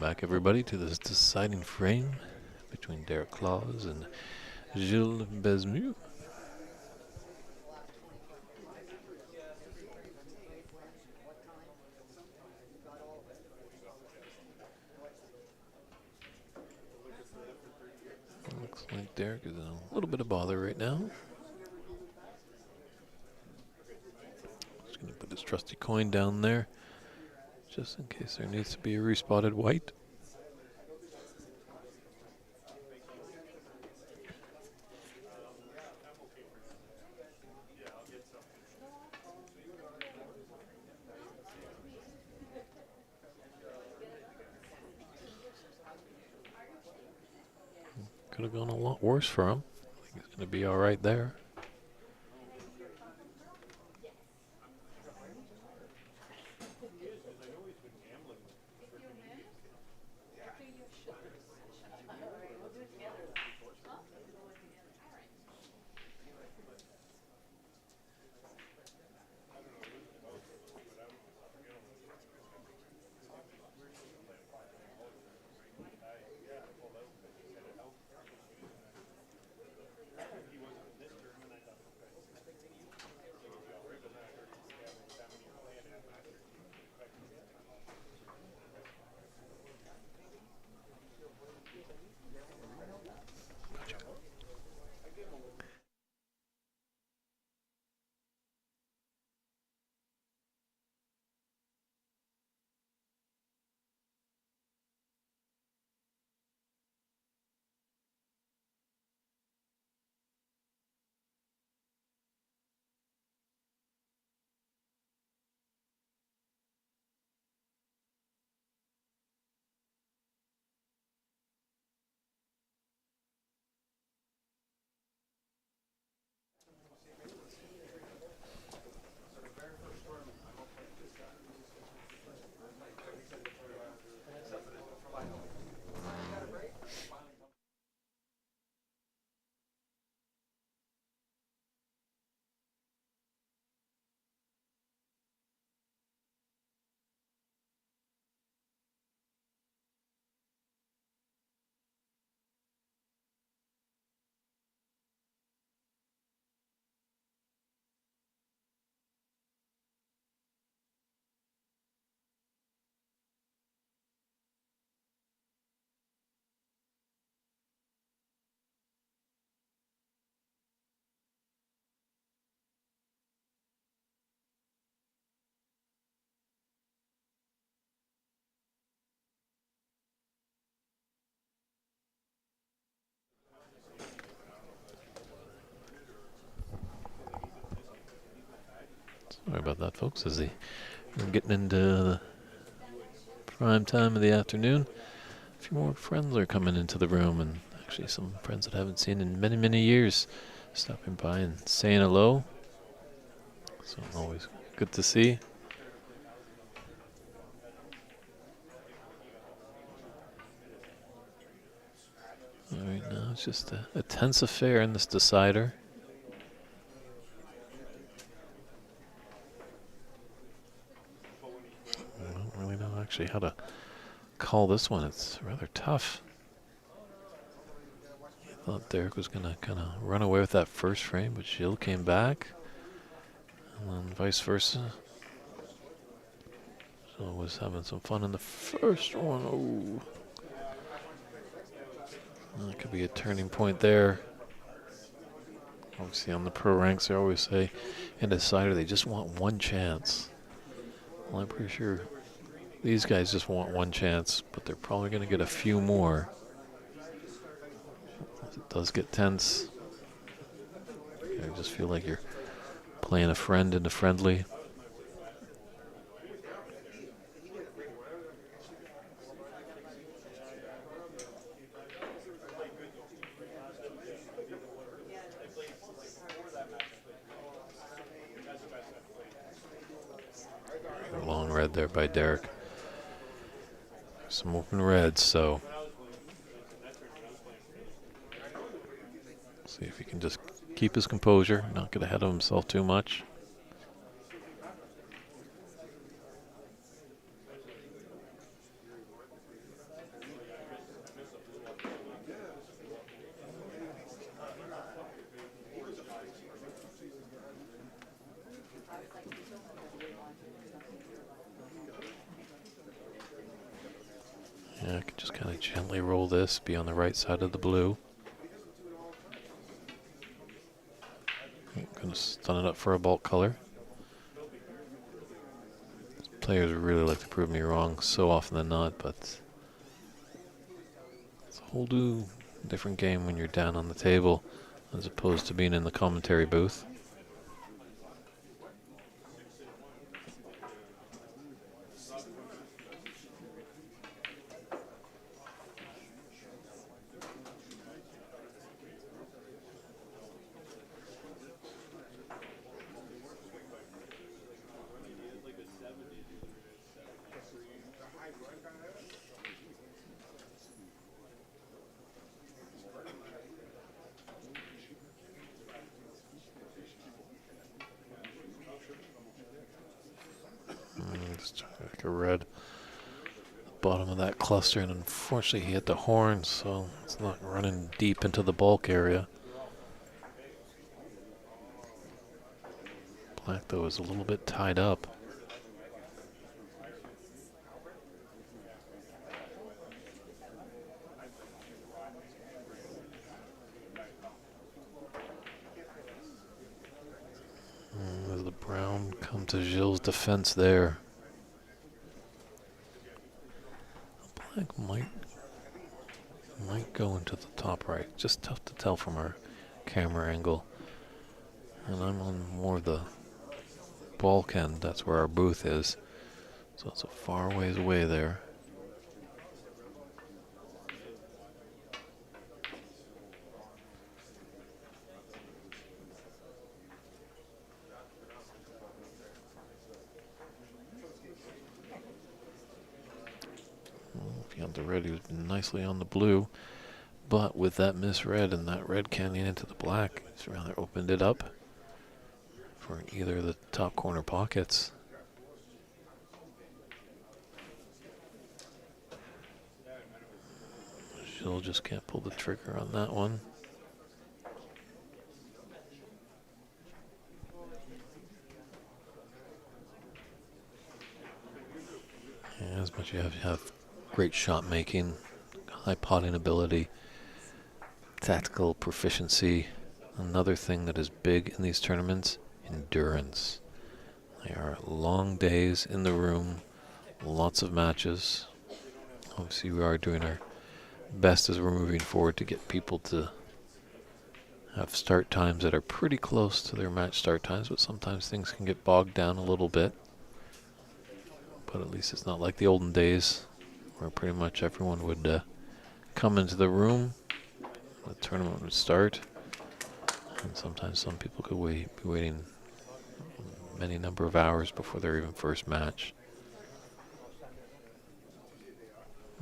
back, everybody, to this deciding frame between Derek Claus and Gilles Besmu. Looks like Derek is in a little bit of bother right now. Just going to put his trusty coin down there, just in case there needs to be a respotted white. Could have gone a lot worse for him. I think he's going to be all right there. Sorry about that, folks. We're getting into the prime time of the afternoon. A few more friends are coming into the room, and actually some friends that I haven't seen in many, many years stopping by and saying hello. So always good to see. All right, now it's just a tense affair in this decider. I don't really know actually how to call this one. It's rather tough. I thought Derek was going to kind of run away with that first frame, but Gilles came back. And then vice versa. So I was having some fun in the first one. Oh, that could be a turning point there. Obviously on the pro ranks they always say in a decider they just want one chance. Well, I'm pretty sure these guys just want one chance, but they're probably going to get a few more. It does get tense. I just feel like you're playing a friend in a friendly. Long red there by Derek. Some open reds, so see if he can just keep his composure, not get ahead of himself too much. Yeah, I can just kind of gently roll this, be on the right side of the blue. I'm going to stun it up for a bulk color. Players really like to prove me wrong so often than not, but it's a whole different game when you're down on the table as opposed to being in the commentary booth. Just trying to make a red bottom of that cluster, and unfortunately he hit the horn, so it's not running deep into the bulk area. Black, though, is a little bit tied up. As the brown come to Gilles' defense there. Black might go into the top right. Just tough to tell from our camera angle. And I'm on more of the bulk end. That's where our booth is. So it's a far ways away there. If you got the red, he was nicely on the blue. But with that misread and that red canyon into the black, he's rather opened it up for either of the top corner pockets. Gilles just can't pull the trigger on that one. Yeah, as much as you have great shot making, high potting ability, tactical proficiency, another thing that is big in these tournaments, endurance. They are long days in the room, lots of matches. Obviously we are doing our best as we're moving forward to get people to have start times that are pretty close to their match start times, but sometimes things can get bogged down a little bit. But at least it's not like the olden days where pretty much everyone would come into the room, the tournament would start, and sometimes some people could be waiting many number of hours before their even first match.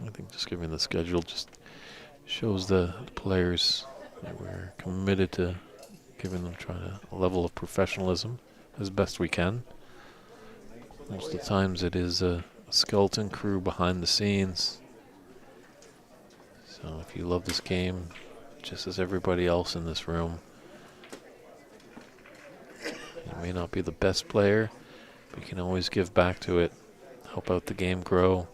I think just giving the schedule just shows the players that we're committed to giving them a level of professionalism as best we can. Most of the times it is a skeleton crew behind the scenes. So if you love this game, just as everybody else in this room, you may not be the best player, but you can always give back to it, help out the game grow.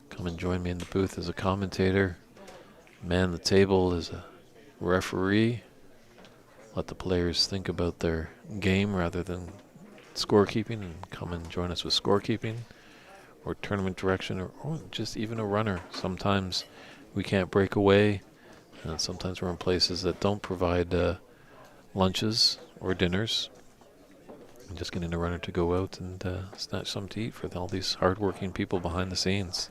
Come and join me in the booth as a commentator, man the table as a referee. Let the players think about their game rather than scorekeeping, and come and join us with scorekeeping or tournament direction, or just even a runner. Sometimes we can't break away, and sometimes we're in places that don't provide lunches or dinners. And just getting a runner to go out and snatch some to eat for all these hardworking people behind the scenes.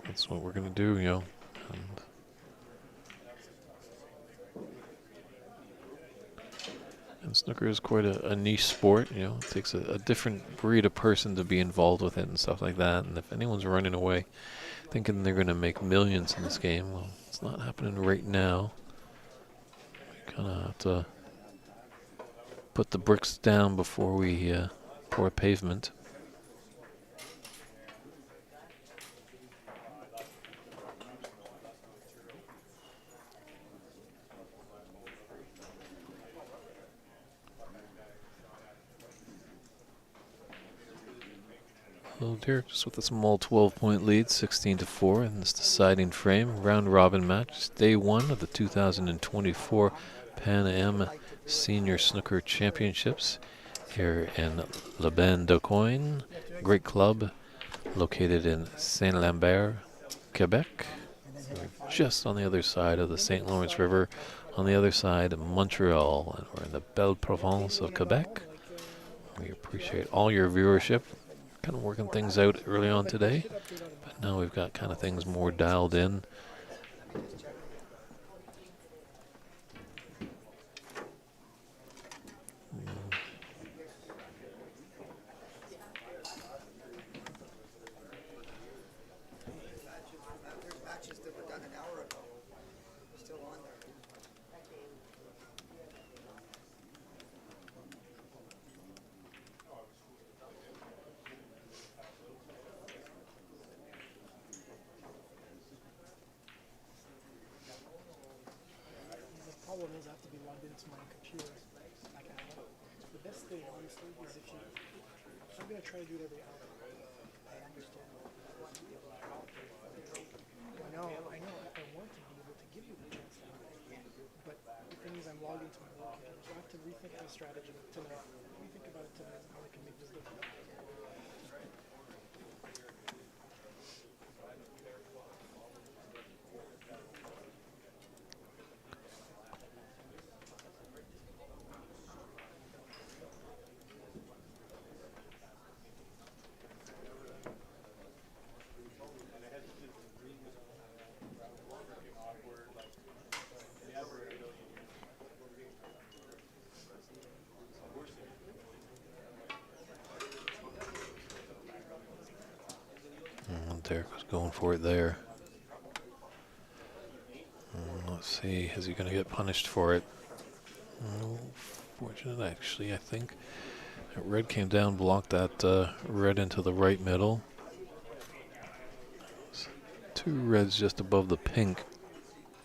That's what we're going to do, you know. And snooker is quite a niche sport, you know. It takes a different breed of person to be involved with it and stuff like that. And if anyone's running away thinking they're going to make millions in this game, well, it's not happening right now. We kind of have to put the bricks down before we pour pavement. So Derek just with a small 12-point lead, 16-4 in this deciding frame. Round robin match, day one of the 2024 Pan Am Senior Snooker Championships here in Le Bain de Coin. Great club located in Saint-Lambert, Quebec. We're just on the other side of the St. Lawrence River, on the other side of Montreal, and we're in the Belle Province of Quebec. We appreciate all your viewership. Kind of working things out early on today, but now we've got kind of things more dialed in. There's matches that were done an hour ago, still on there. The problem is I have to be logged into my computer. Like the best thing, honestly, is if you. I'm gonna try to do it every hour. I understand. I know, I want to be able to give you the chance to do it. But the thing is, I'm logged into my work computer, so I have to rethink my strategy tonight. Rethink about it tonight, how I can make this different. Derek was going for it there. Let's see, is he going to get punished for it? No, fortunate actually, I think. That red came down, blocked that red into the right middle. Two reds just above the pink.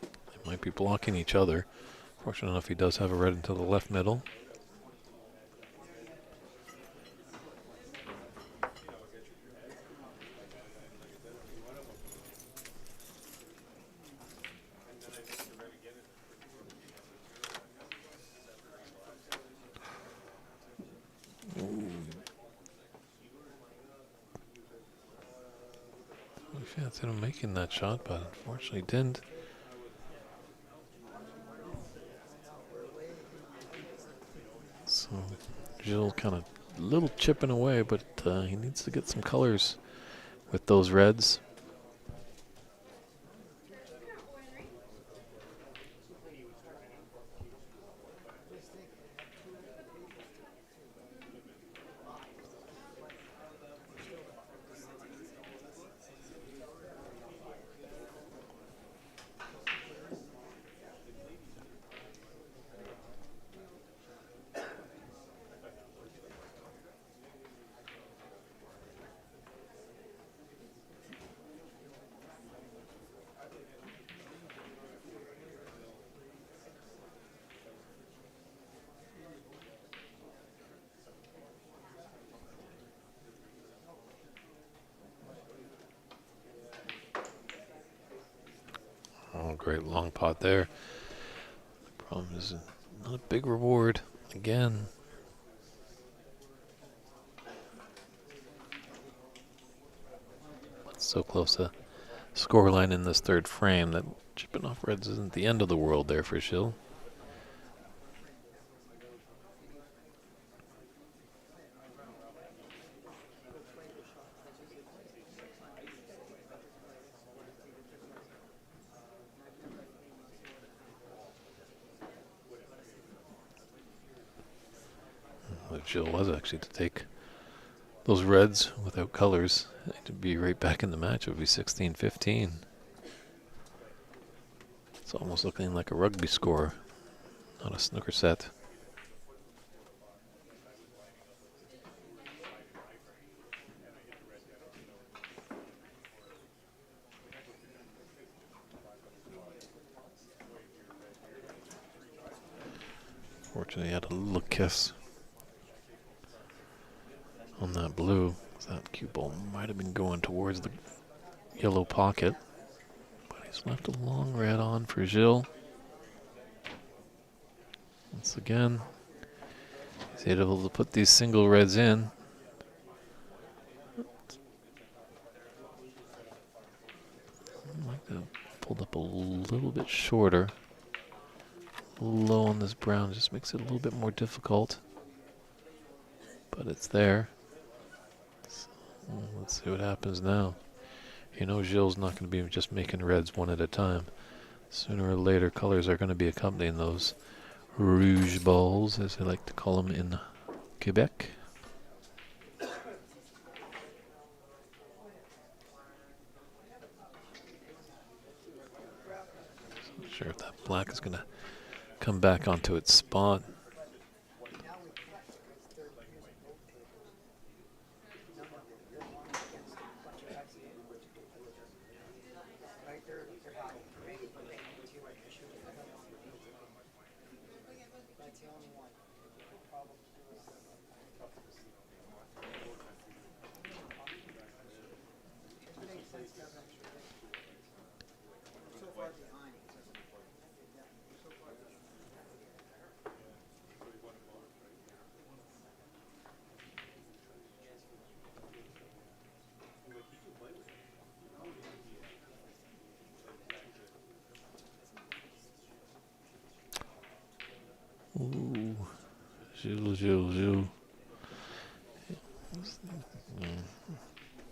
They might be blocking each other. Fortunate enough, he does have a red into the left middle. I fancied him making that shot, but unfortunately didn't. So Gilles kind of little chipping away, but he needs to get some colors with those reds. Oh, great long pot there. The problem is not a big reward again. But so close to scoreline in this third frame that chipping off reds isn't the end of the world there for Gilles. Gilles was actually to take those reds without colors to be right back in the match. It would be 16-15. It's almost looking like a rugby score, not a snooker set. Fortunately, he had a little kiss on that blue. That cue ball might have been going towards the yellow pocket, but he's left a long red on for Gilles. Once again, he's able to put these single reds in. I like that pulled up a little bit shorter. Low on this brown just makes it a little bit more difficult, but it's there. So, let's see what happens now. You know Gilles not going to be just making reds one at a time. Sooner or later, colors are going to be accompanying those rouge balls, as they like to call them in Quebec. Not sure if that black is going to come back onto its spot. Now we can't because they're using both tables. No, you're one against a bunch of guys. Right, they're battling for me, but they need to issue it. That's the only one. Problem. It makes sense to have an extra day. We're so far behind. We're so far behind. Ooh, Gilles.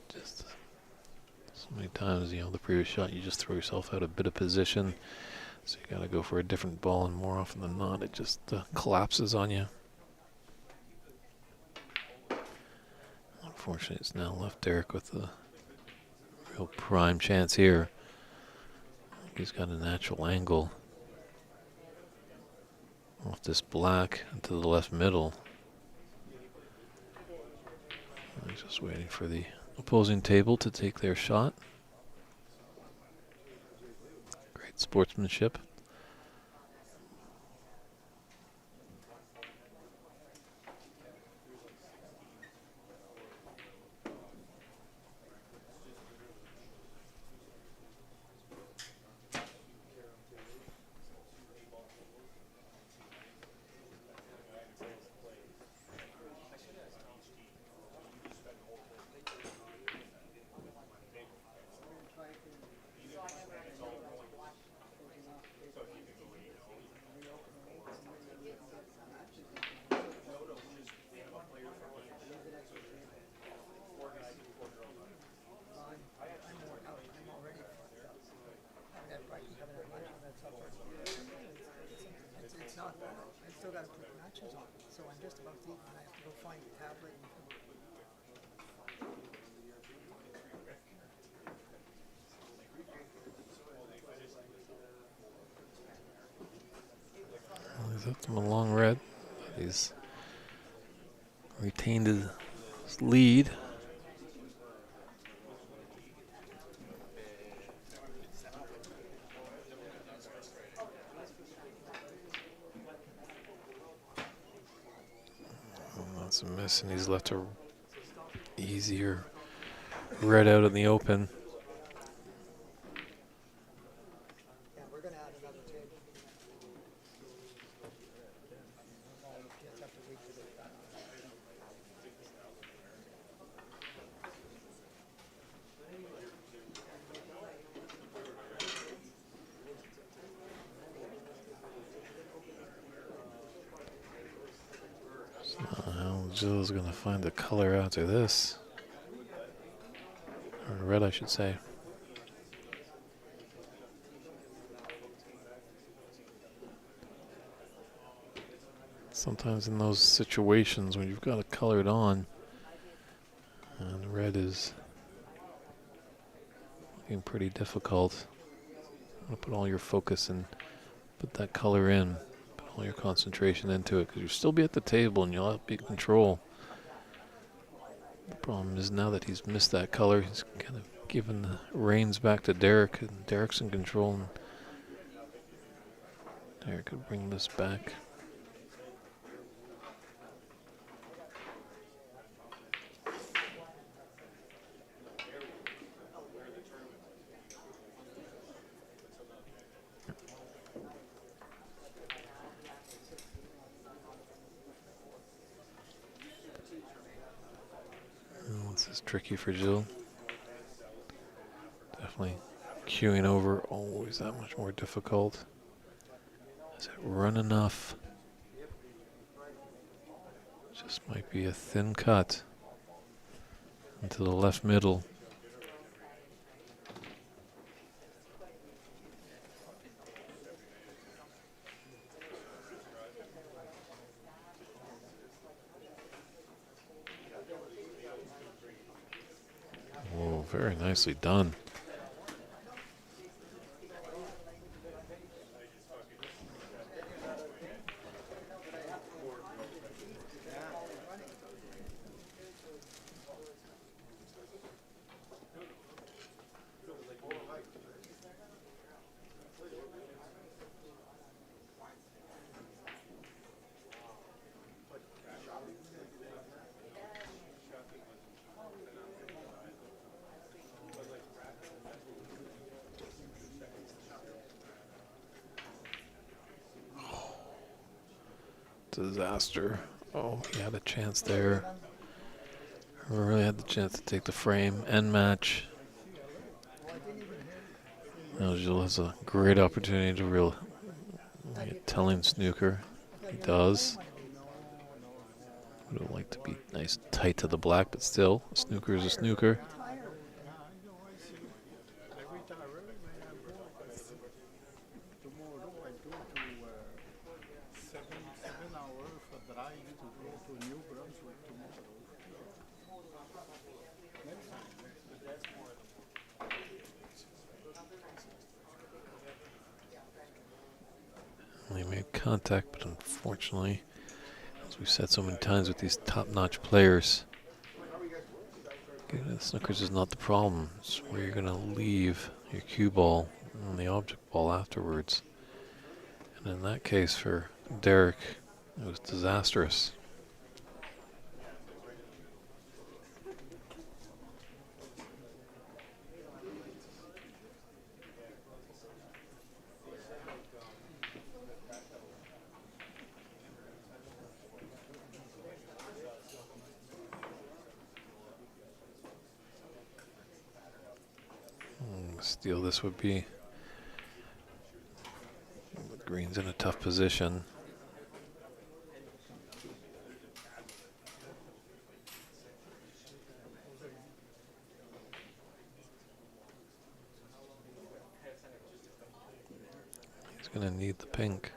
Just so many times, the previous shot, you just throw yourself out a bit of position. So you got to go for a different ball, and more often than not, it just collapses on you. Unfortunately, it's now left Derek with a real prime chance here. He's got a natural angle off this black into the left middle. He's just waiting for the opposing table to take their shot. Great sportsmanship. It's not bad. I still got to put matches on, so I'm just about to eat, and I have to go find a tablet. He's up to a long red. He's retained his lead. That's a miss, and he's left a easier red out in the open. Yeah, we're going to add another table. Gilles going to find the color after this. Or red, I should say. Sometimes in those situations when you've got it colored on, and red is looking pretty difficult, you want to put all your focus and put that color in. All your concentration into it, because you'll still be at the table and you'll have to be in control. The problem is now that he's missed that color, he's kind of given the reins back to Derek, and Derek's in control. And Derek could bring this back. tricky for Jill. Definitely queuing over always that much more difficult. Does it run enough? Just might be a thin cut into the left middle. Oh, very nicely done. Disaster. Oh, he had a chance there. Really had the chance to take the frame and match. Now Gilles has a great opportunity to telling snooker. He does. Would have liked to be nice tight to the black, but still, a snooker is a snooker. Tomorrow I go to 7 hours for drive to go to New Brunswick tomorrow. They made contact, but unfortunately, as we've said so many times with these top-notch players, getting to the snookers is not the problem. It's where you're going to leave your cue ball and the object ball afterwards. And in that case for Derek, it was disastrous. Steal this would be. Green's in a tough position. He's going to need the pink.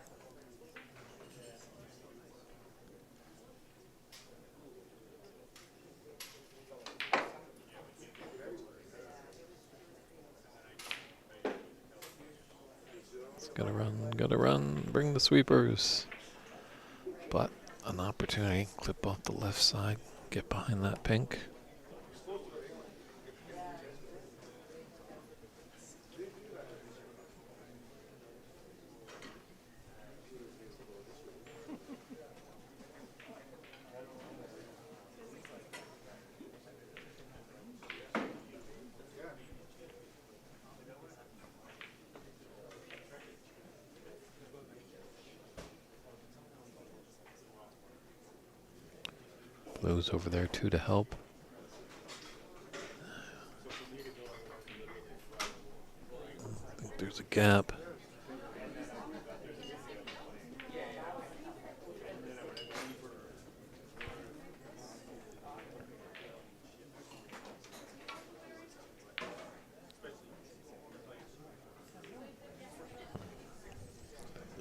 Gotta run, bring the sweepers. But an opportunity, clip off the left side, get behind that pink. Blue's over there too to help. I think there's a gap.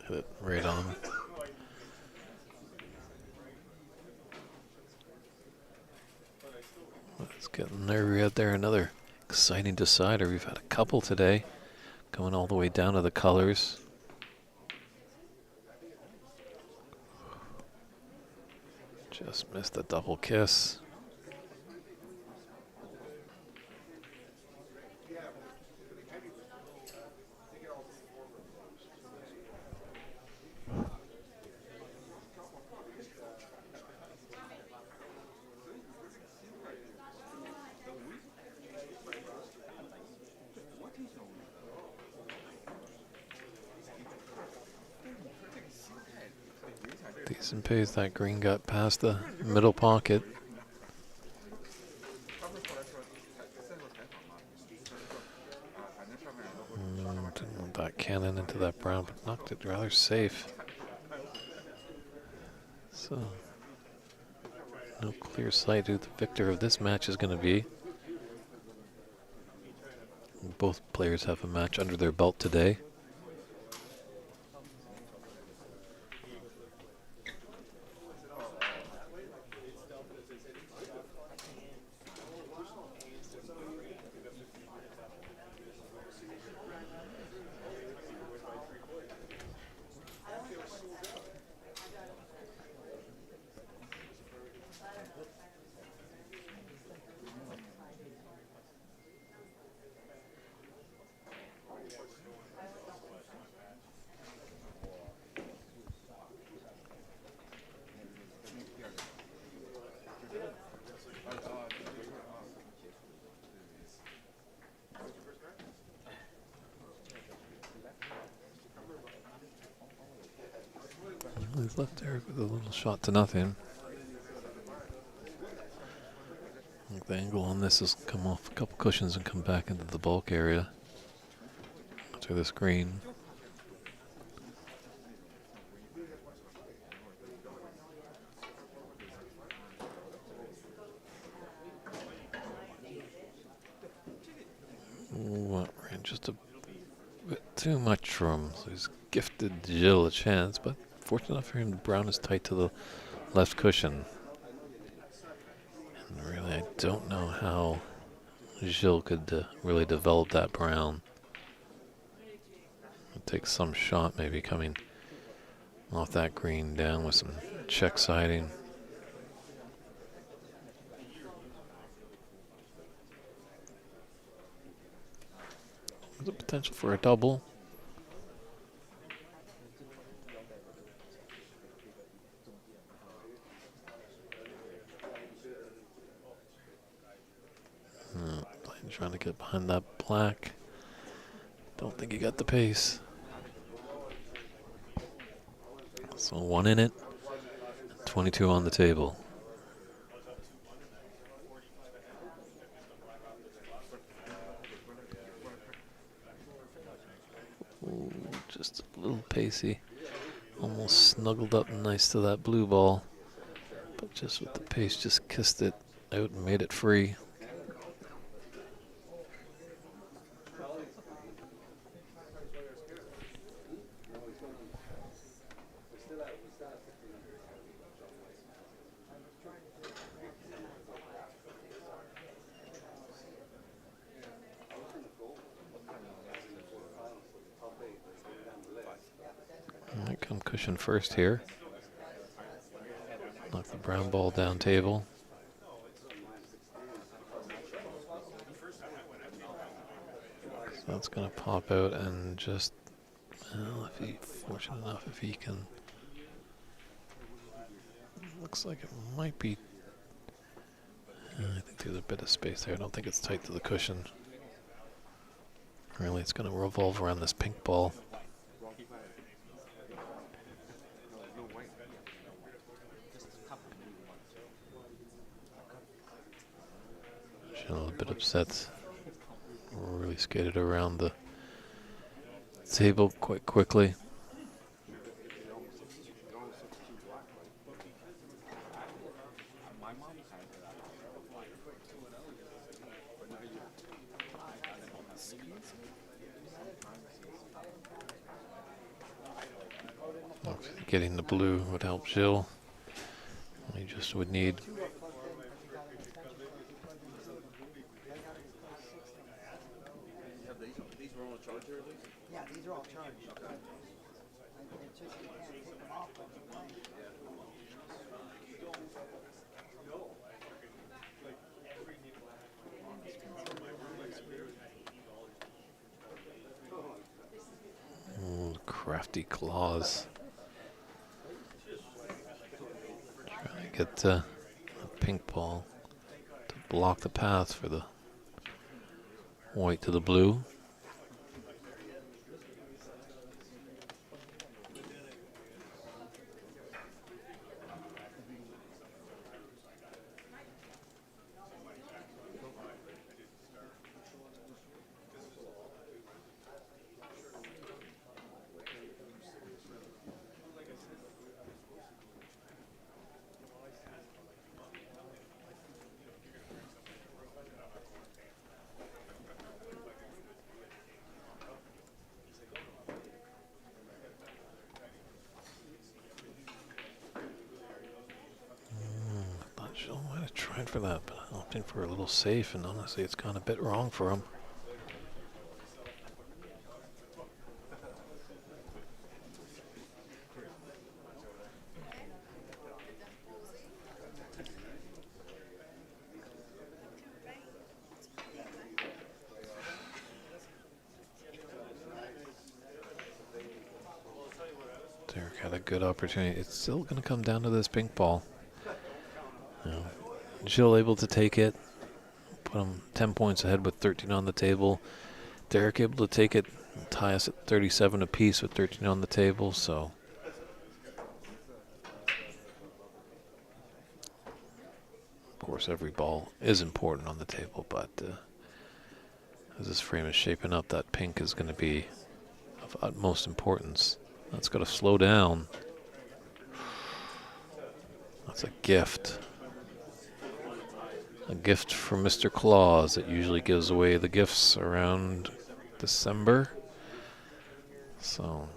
Hit it right on. It's getting nervy out there. Another exciting decider. We've had a couple today, going all the way down to the colors. Just missed the double kiss. Decent pace. That green got past the middle pocket. Didn't want that cannon into that brown, but knocked it rather safe. So, no clear sight who the victor of this match is going to be. Both players have a match under their belt today. He's left Eric with a little shot to nothing. I think the angle on this has come off a couple cushions and come back into the bulk area after the screen. Ooh, ran just a bit too much for him, so he's gifted Gilles a chance, but fortunate enough for him, the brown is tight to the left cushion. And really, I don't know how Gilles could really develop that brown. It takes some shot maybe coming off that green down with some check siding. There's a potential for a double. Trying to get behind that black. Don't think he got the pace. So 1 in it, 22 on the table. Ooh, just a little pacey. Almost snuggled up nice to that blue ball. But just with the pace, just kissed it out and made it free. Might come cushion first here. Knock the brown ball down table. So that's going to pop out and just, well, if he's fortunate enough, if he can. Looks like it might be. I think there's a bit of space there. I don't think it's tight to the cushion. Really, it's going to revolve around this pink ball. A little bit upset. Really skated around the table quite quickly. Getting the blue would help Gilles. He just would need. Yeah, these are all charged. It's just you can't take them off when you're playing. Ooh, crafty claws. Trying to get a pink ball to block the path for the white to the blue. tried for that, but opting for a little safe, and honestly, it's gone a bit wrong for him. Derek had a good opportunity. It's still going to come down to this pink ball. You Jill able to take it, put him 10 points ahead with 13 on the table. Derek able to take it, tie us at 37 apiece with 13 on the table. So, of course, every ball is important on the table, but as this frame is shaping up, that pink is going to be of utmost importance. That's got to slow down. That's a gift. A gift from Mr. Claus that usually gives away the gifts around December. So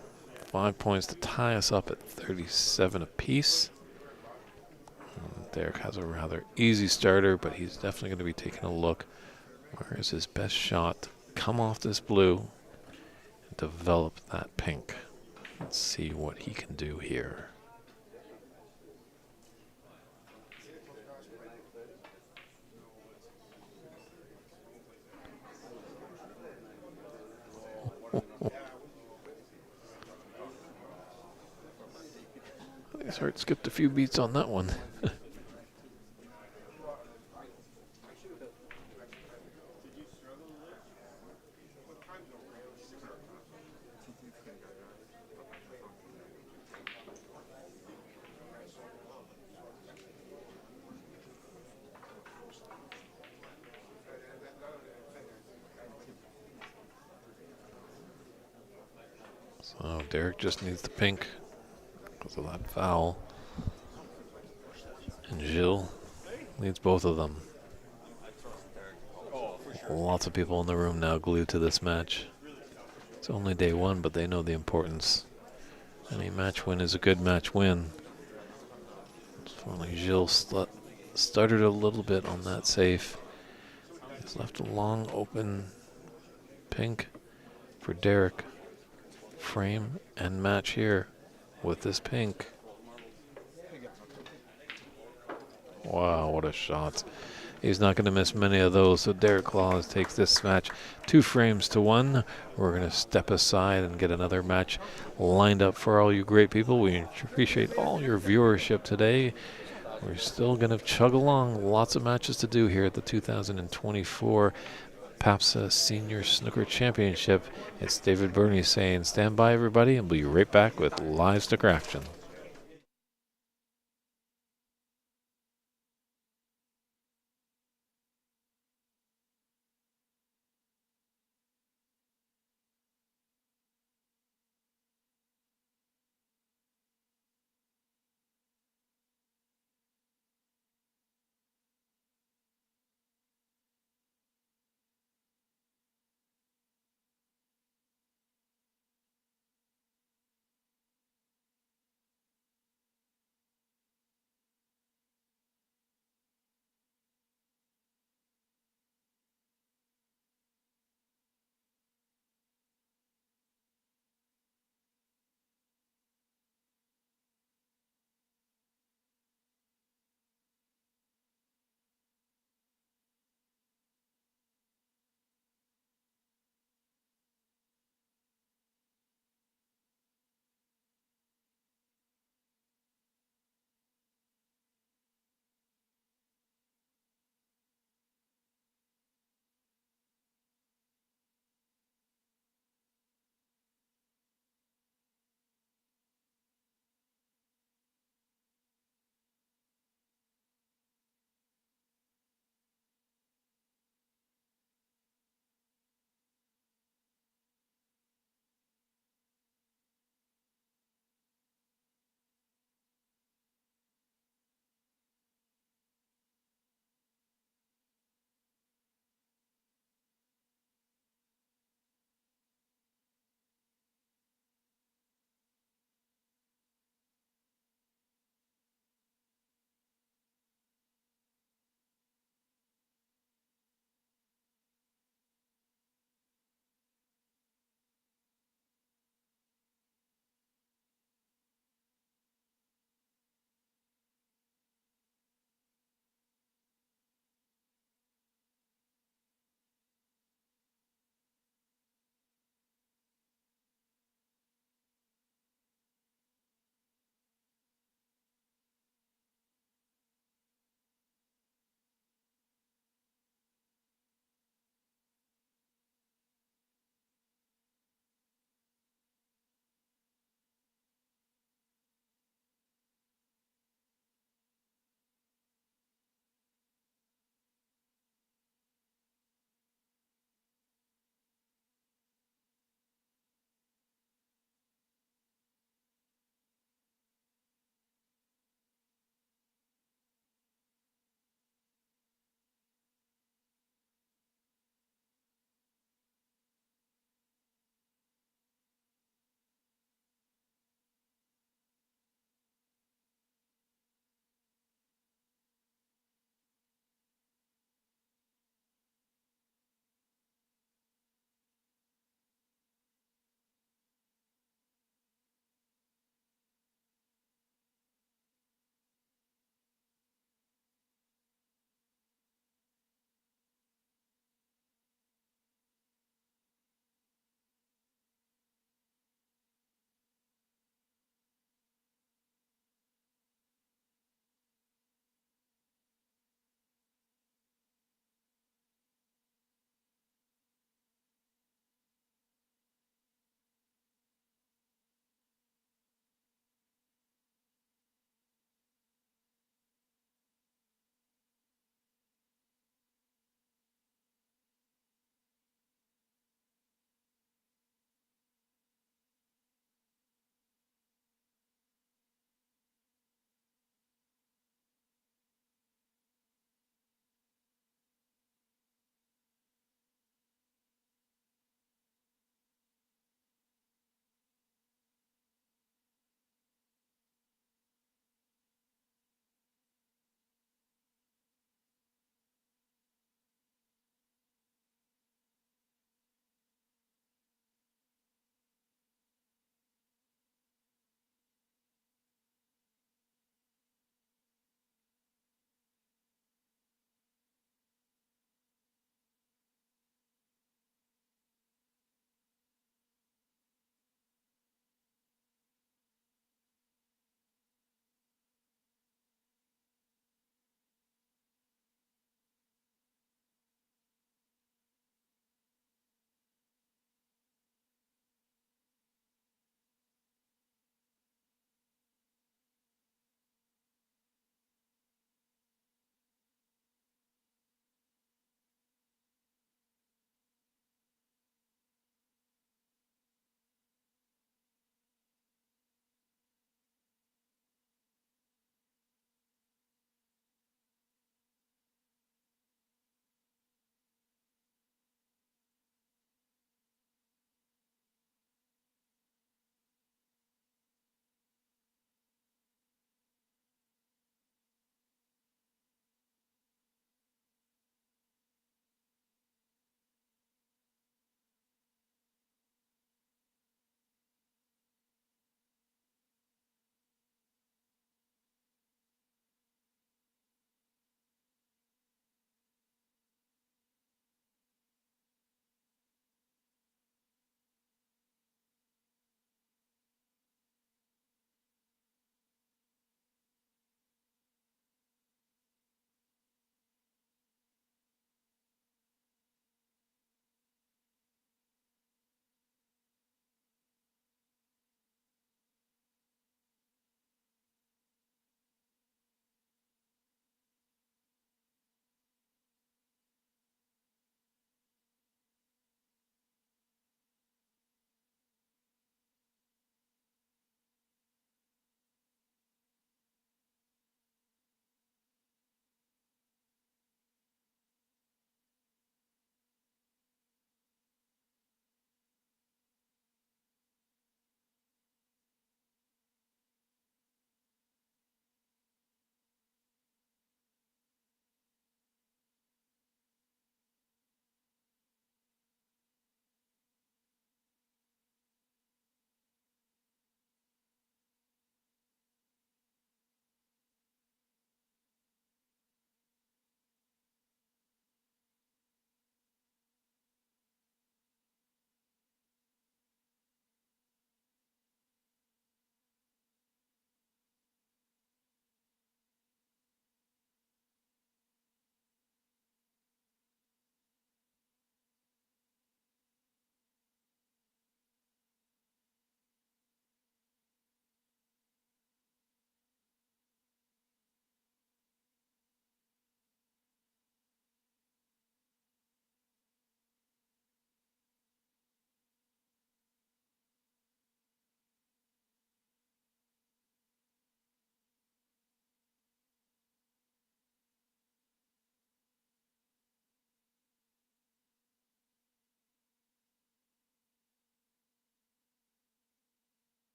5 points to tie us up at 37 apiece. Derek has a rather easy starter, but he's definitely going to be taking a look. Where is his best shot to come off this blue and develop that pink? Let's see what he can do here. His heart skipped a few beats on that one. So Derek just needs the pink because of that foul. And Gilles leads both of them. Lots of people in the room now glued to this match. It's only day one, but they know the importance. Any match win is a good match win. Finally, Gilles stuttered a little bit on that safe. He's left a long open pink for Derek. Frame and match here with this pink. Wow, what a shot. He's not going to miss many of those, so Derek Claus takes this match 2 frames to 1. We're going to step aside and get another match lined up for all you great people. We appreciate all your viewership today. We're still going to chug along. Lots of matches to do here at the 2024 PABSA Senior Snooker Championship. It's David Burney saying stand by, everybody, and we'll be right back with live snooker action.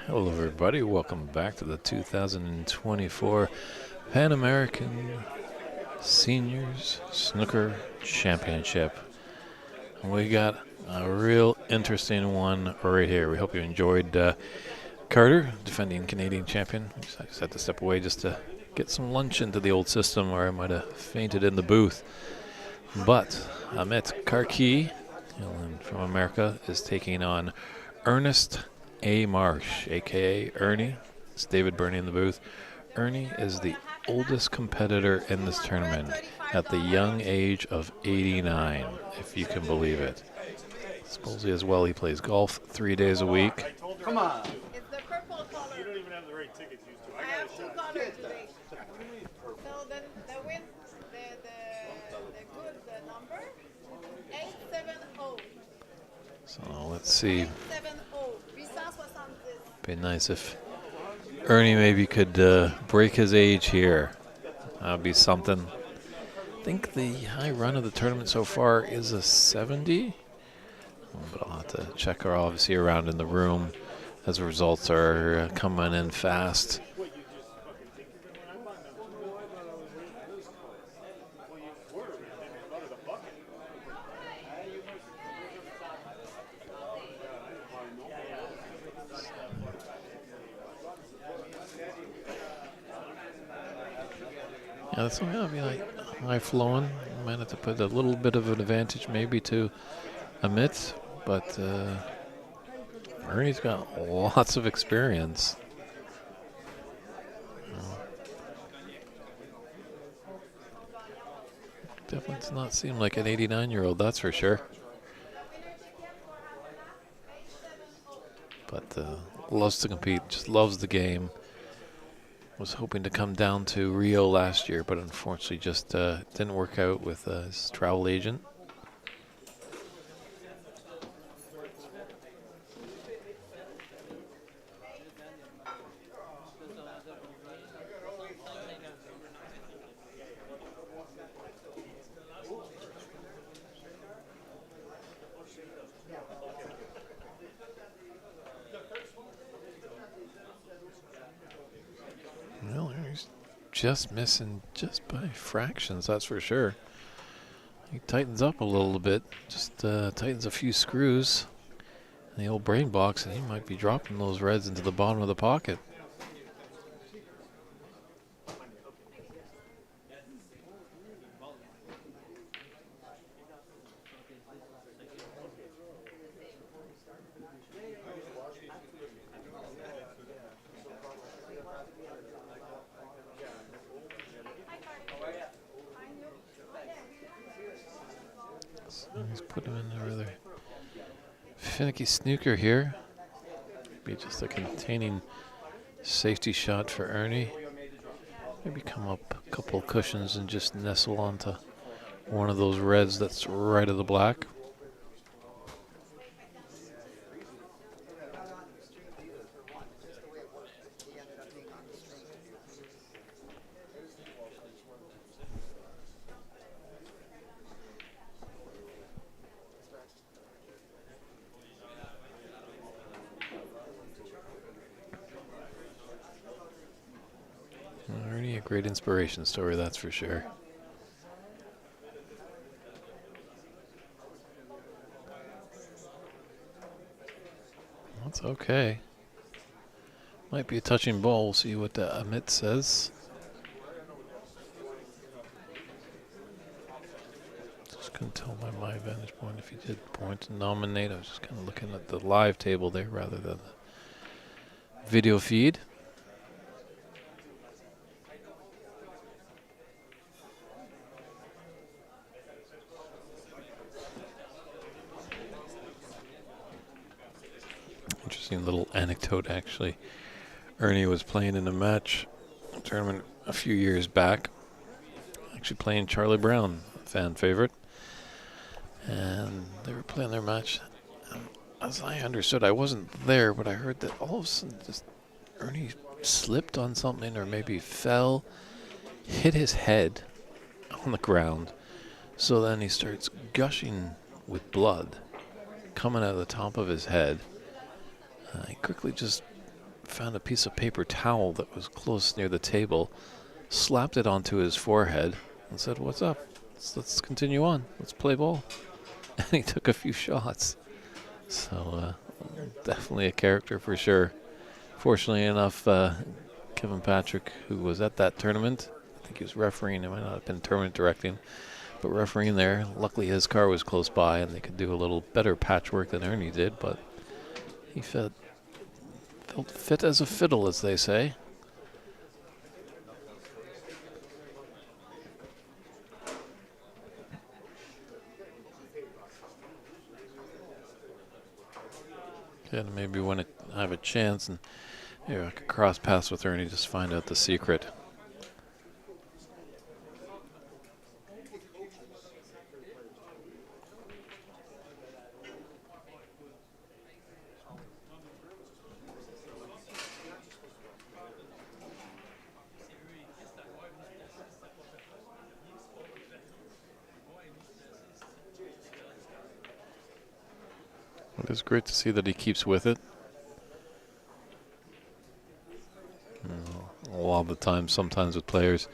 Hello, everybody. Welcome back to the 2024 Pan American Seniors Snooker Championship. And we got a real interesting one right here. We hope you enjoyed Carter, defending Canadian champion. I just had to step away just to get some lunch into the old system, or I might have fainted in the booth. But Amit Karki from America is taking on Ernest A. Marsh, a.k.a. Ernie. It's David Burney in the booth. Ernie is the oldest competitor in this tournament at the young age of 89, if you can believe it. Supposedly as well, he plays golf 3 days a week. Come on. It's the purple color. You don't even have the right tickets used to. I have two colors today. So the win, the good number, 870. So let's see. 870. 870. Be nice if Ernie maybe could break his age here. That would be something. I think the high run of the tournament so far is a 70. But I'll have to check her obviously around in the room as the results are coming in fast. Yeah, that's going to be like high flowing. Might have to put a little bit of an advantage maybe to Amit, but Ernie's got lots of experience. Definitely does not seem like an 89-year-old, that's for sure. But loves to compete, just loves the game. Was hoping to come down to Rio last year, but unfortunately just didn't work out with his travel agent. Well, he's just missing just by fractions, that's for sure. He tightens up a little bit, just tightens a few screws in the old brain box, and he might be dropping those reds into the bottom of the pocket. He's put him in a rather finicky snooker here. Be just a containing safety shot for Ernie. Maybe come up a couple cushions and just nestle onto one of those reds that's right of the black. Ernie, a great inspiration story, that's for sure. That's okay. Might be a touching ball. We'll see what Amit says. Just couldn't tell by my vantage point if he did point and nominate. I was just kind of looking at the live table there rather than the video feed. Interesting little anecdote, actually. Ernie was playing in a match tournament a few years back, actually playing Charlie Brown, a fan favorite, and they were playing their match. And as I understood, I wasn't there, but I heard that all of a sudden just Ernie slipped on something or maybe fell, hit his head on the ground, so then he starts gushing with blood coming out of the top of his head. He quickly just found a piece of paper towel that was close near the table, slapped it onto his forehead, and said, "What's up? Let's continue on. Let's play ball." And he took a few shots. So definitely a character for sure. Fortunately enough, Kevin Patrick, who was at that tournament, I think he was refereeing. It might not have been tournament directing, but refereeing there. Luckily, his car was close by, and they could do a little better patchwork than Ernie did. But he felt fit as a fiddle, as they say. And maybe when I have a chance, and I could cross paths with Ernie, just find out the secret. It is great to see that he keeps with it. A lot of the time, sometimes with players,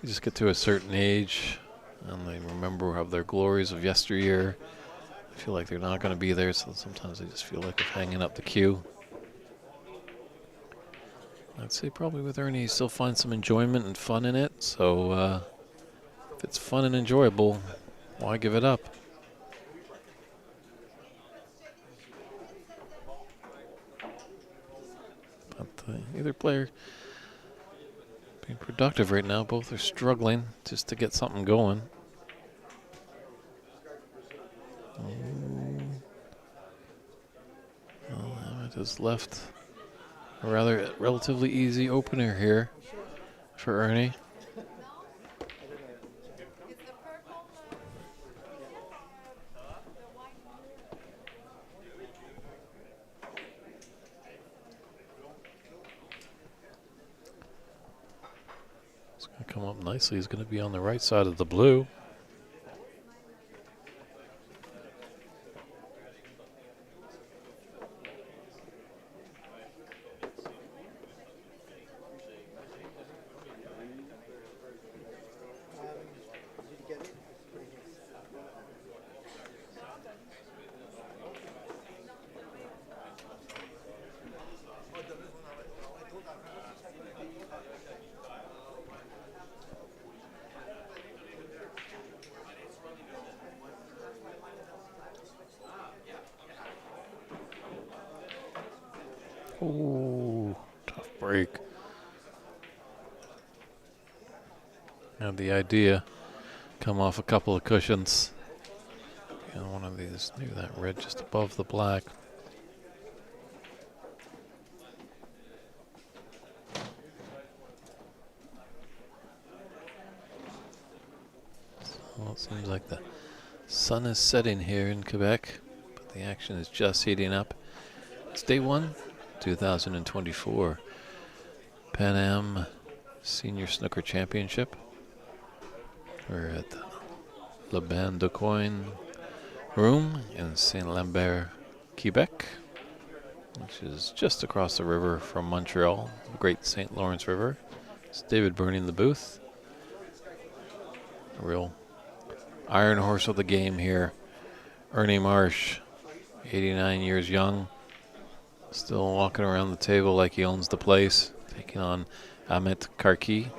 you just get to a certain age and they remember of their glories of yesteryear. I feel like they're not going to be there, so sometimes they just feel like they're hanging up the cue. I'd say probably with Ernie, he still finds some enjoyment and fun in it. So if it's fun and enjoyable, why give it up? But either player being productive right now. Both are struggling just to get something going. Well, Emmett has left a relatively easy opener here for Ernie. It's going to come up nicely. He's going to be on the right side of the blue. Ooh, tough break. Had the idea, come off a couple of cushions. And one of these, maybe that red just above the black. Well, it seems like the sun is setting here in Quebec, but the action is just heating up. It's day 1, 2024 Pan Am Senior Snooker Championship. We're at Le Bain de Coin Room in Saint Lambert, Quebec, which is just across the river from Montreal, the Great St. Lawrence River. It's David Burney in the booth. A real iron horse of the game here. Ernie Marsh, 89 years young, still walking around the table like he owns the place, taking on Amit Karki.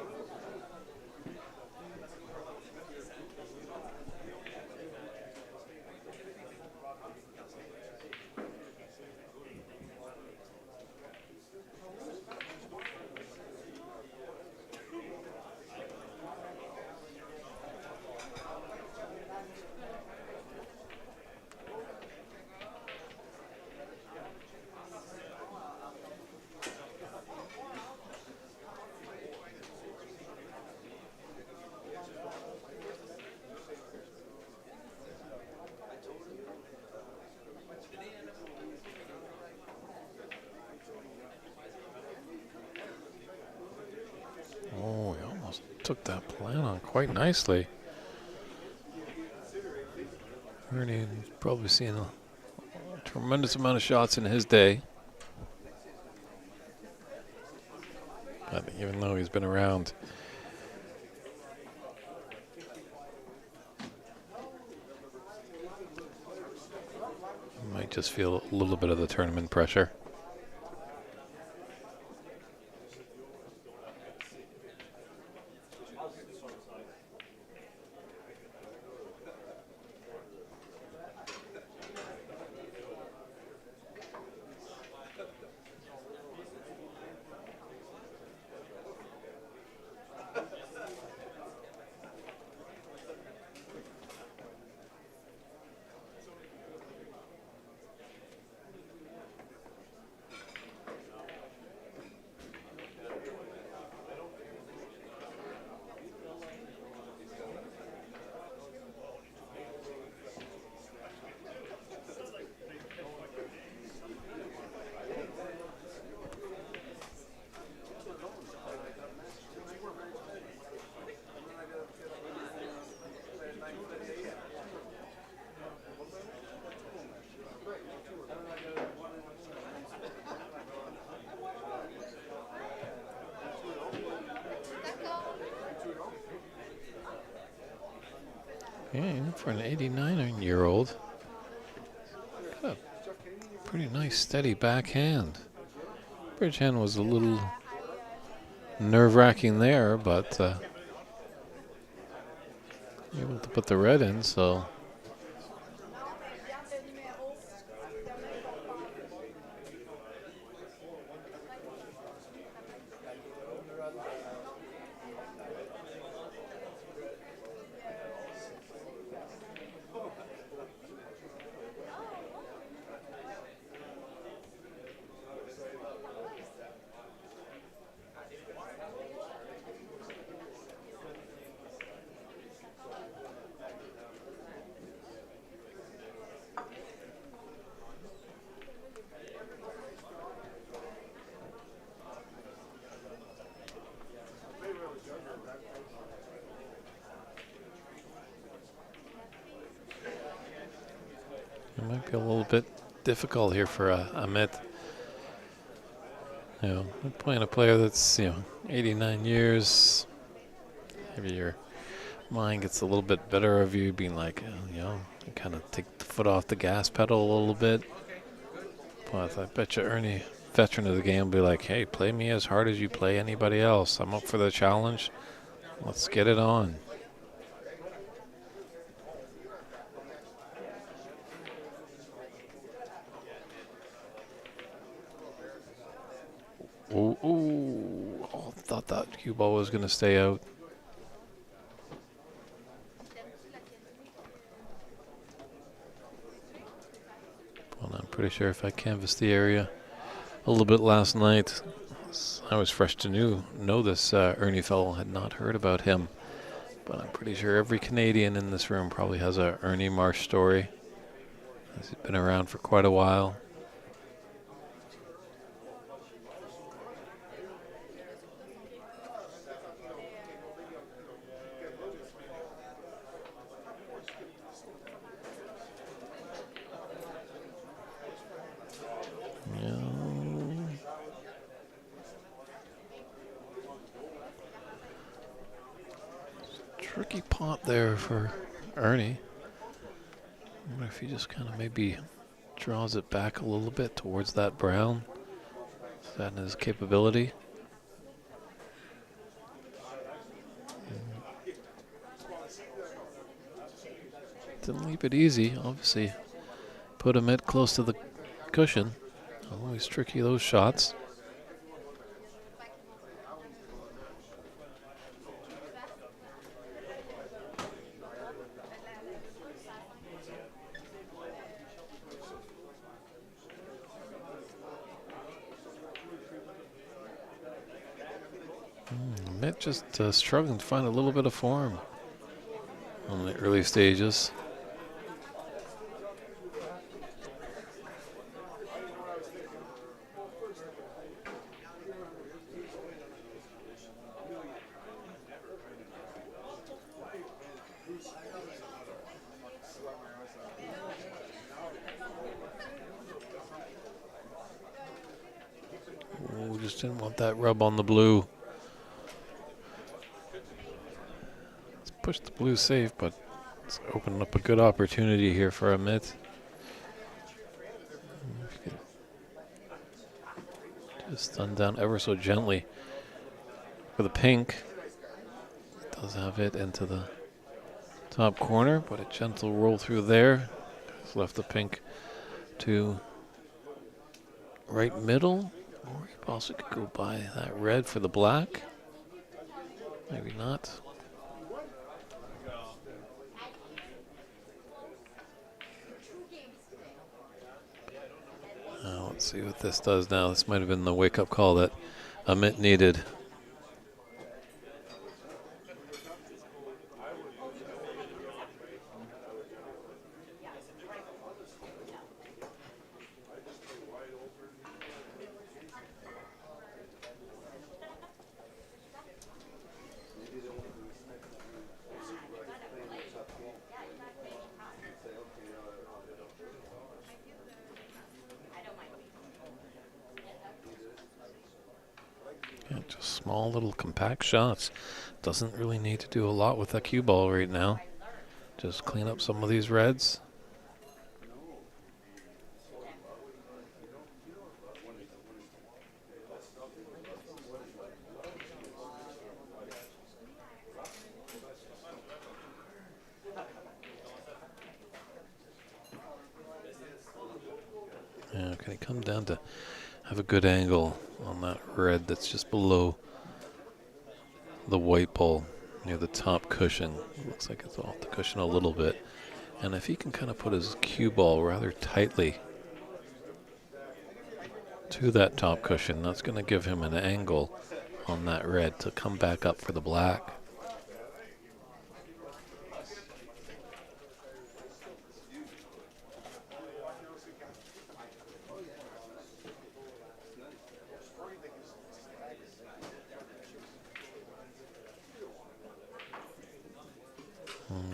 Took that plan on quite nicely. Ernie's probably seen a tremendous amount of shots in his day. But even though he's been around, you might just feel a little bit of the tournament pressure. Yeah, for an 89-year-old, got a pretty nice steady backhand. Bridgehand was a little nerve-wracking there, but able to put the red in, so it might be a little bit difficult here for Amit. You know, playing a player that's 89 years. Maybe your mind gets a little bit better of you, being like, you kind of take the foot off the gas pedal a little bit. But I bet you Ernie, veteran of the game, will be like, hey, play me as hard as you play anybody else. I'm up for the challenge. Let's get it on. Ooh, ooh. Oh, thought that cue ball was going to stay out. Well, I'm pretty sure if I canvassed the area a little bit last night, I was fresh to know this Ernie fellow, had not heard about him. But I'm pretty sure every Canadian in this room probably has a Ernie Marsh story. He's been around for quite a while. Tricky pot there for Ernie. I wonder if he just kind of maybe draws it back a little bit towards that brown. Is that in his capability? Didn't leave it easy, obviously. Put him at close to the cushion. Always tricky, those shots. Mitt just struggling to find a little bit of form on the early stages. Oh, just didn't want that rub on the blue. pushed the blue safe, but it's opening up a good opportunity here for a mitt. Just stun down ever so gently for the pink. Does have it into the top corner, but a gentle roll through there. It's left the pink to right middle. Or you possibly could go by that red for the black. Maybe not. Let's see what this does now. This might have been the wake-up call that Amit needed. Yeah, just small little compact shots. Doesn't really need to do a lot with that cue ball right now. Just clean up some of these reds. Yeah, can he come down to have a good angle on that red that's just below the white ball near the top cushion? Looks like it's off the cushion a little bit. And if he can kind of put his cue ball rather tightly to that top cushion, that's going to give him an angle on that red to come back up for the black.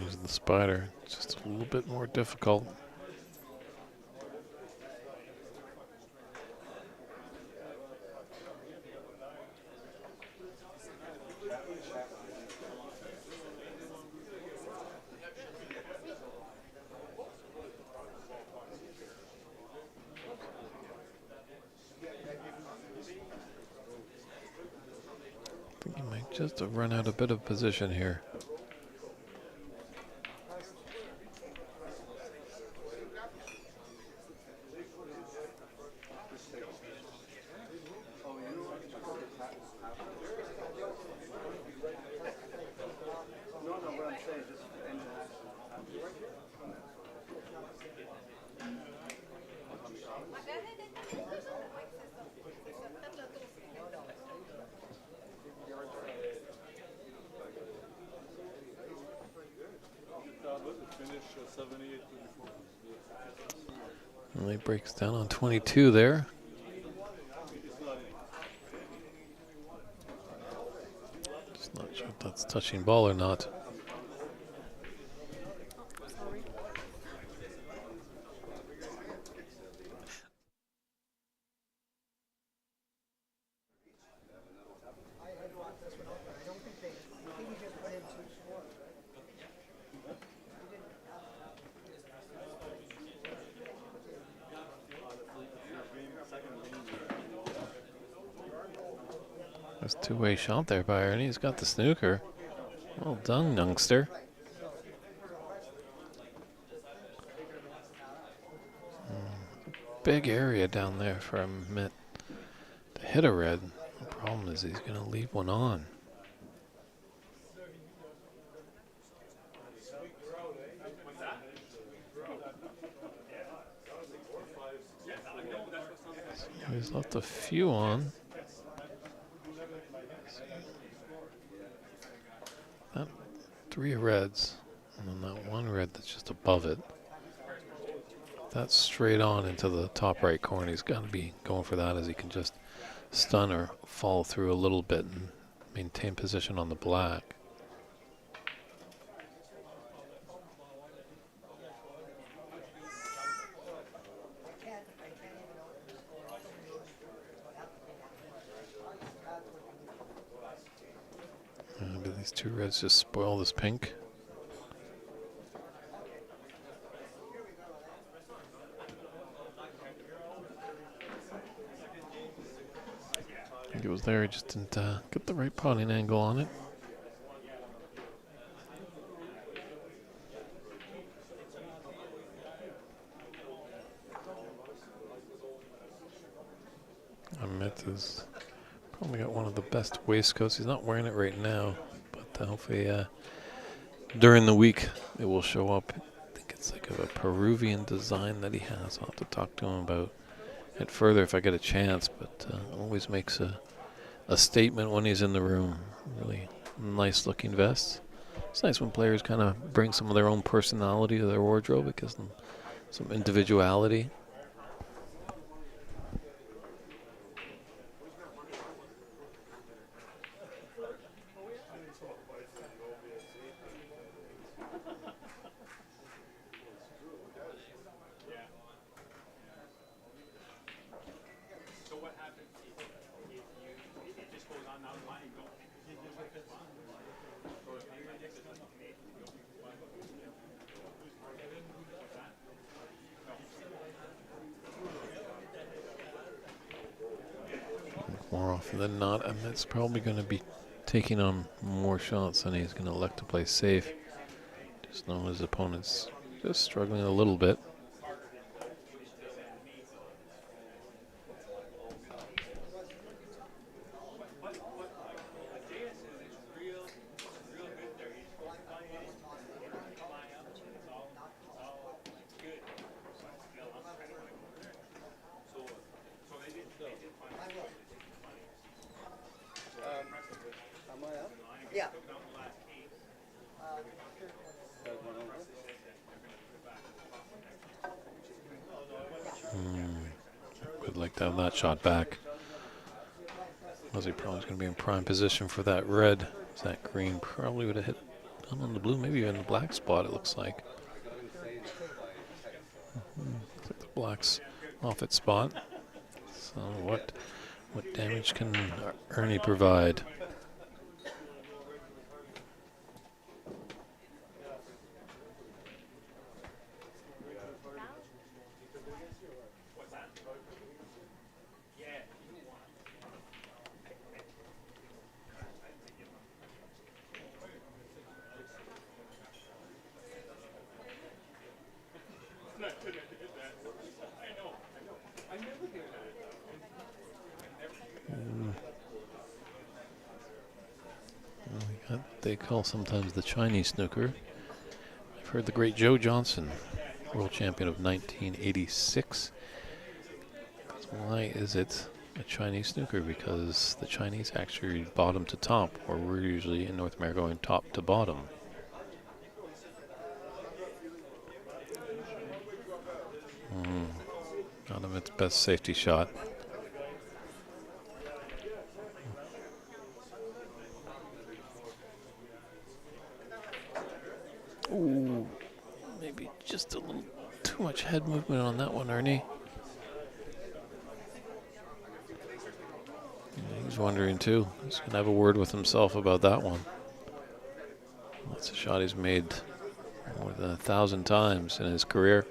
Using the spider, it's just a little bit more difficult. I think he might just have run out a bit of position here. And he breaks down on 22 there. Just not sure if that's touching ball or not. That's a two-way shot there by Ernie. He's got the snooker. Well done, youngster. Big area down there for a mitt to hit a red. The problem is he's going to leave one on. So he's left a few on. That three reds, and then that one red that's just above it. That's straight on into the top right corner. He's got to be going for that, as he can just stun or fall through a little bit and maintain position on the black. Maybe these two reds just spoil this pink. He was there, he just didn't get the right potting angle on it. Amit has probably got one of the best waistcoats. He's not wearing it right now, but hopefully during the week it will show up. I think it's like a Peruvian design that he has. I'll have to talk to him about it further if I get a chance, but always makes a statement when he's in the room. Really nice looking vest. It's nice when players kind of bring some of their own personality to their wardrobe. It gives them some individuality. So what happens if it just goes on down the line and go? More often than not, Amit's probably going to be taking on more shots than he's going to elect to play safe. Just know his opponent's just struggling a little bit. Yeah. Would like to have that shot back. Leslie probably going to be in prime position for that red. That green probably would have hit on the blue, maybe even the black spot, it looks like. Looks like the black's off its spot. So what damage can Ernie provide? They call sometimes the Chinese snooker. I've heard the great Joe Johnson, world champion of 1986. Why is it a Chinese snooker? Because the Chinese actually bottom to top, where we're usually in North America going top to bottom. Not of its best safety shot. Ooh, maybe just a little too much head movement on that one, Ernie. Yeah, he's wondering too. He's going to have a word with himself about that one. That's a shot he's made more than 1,000 times in his career.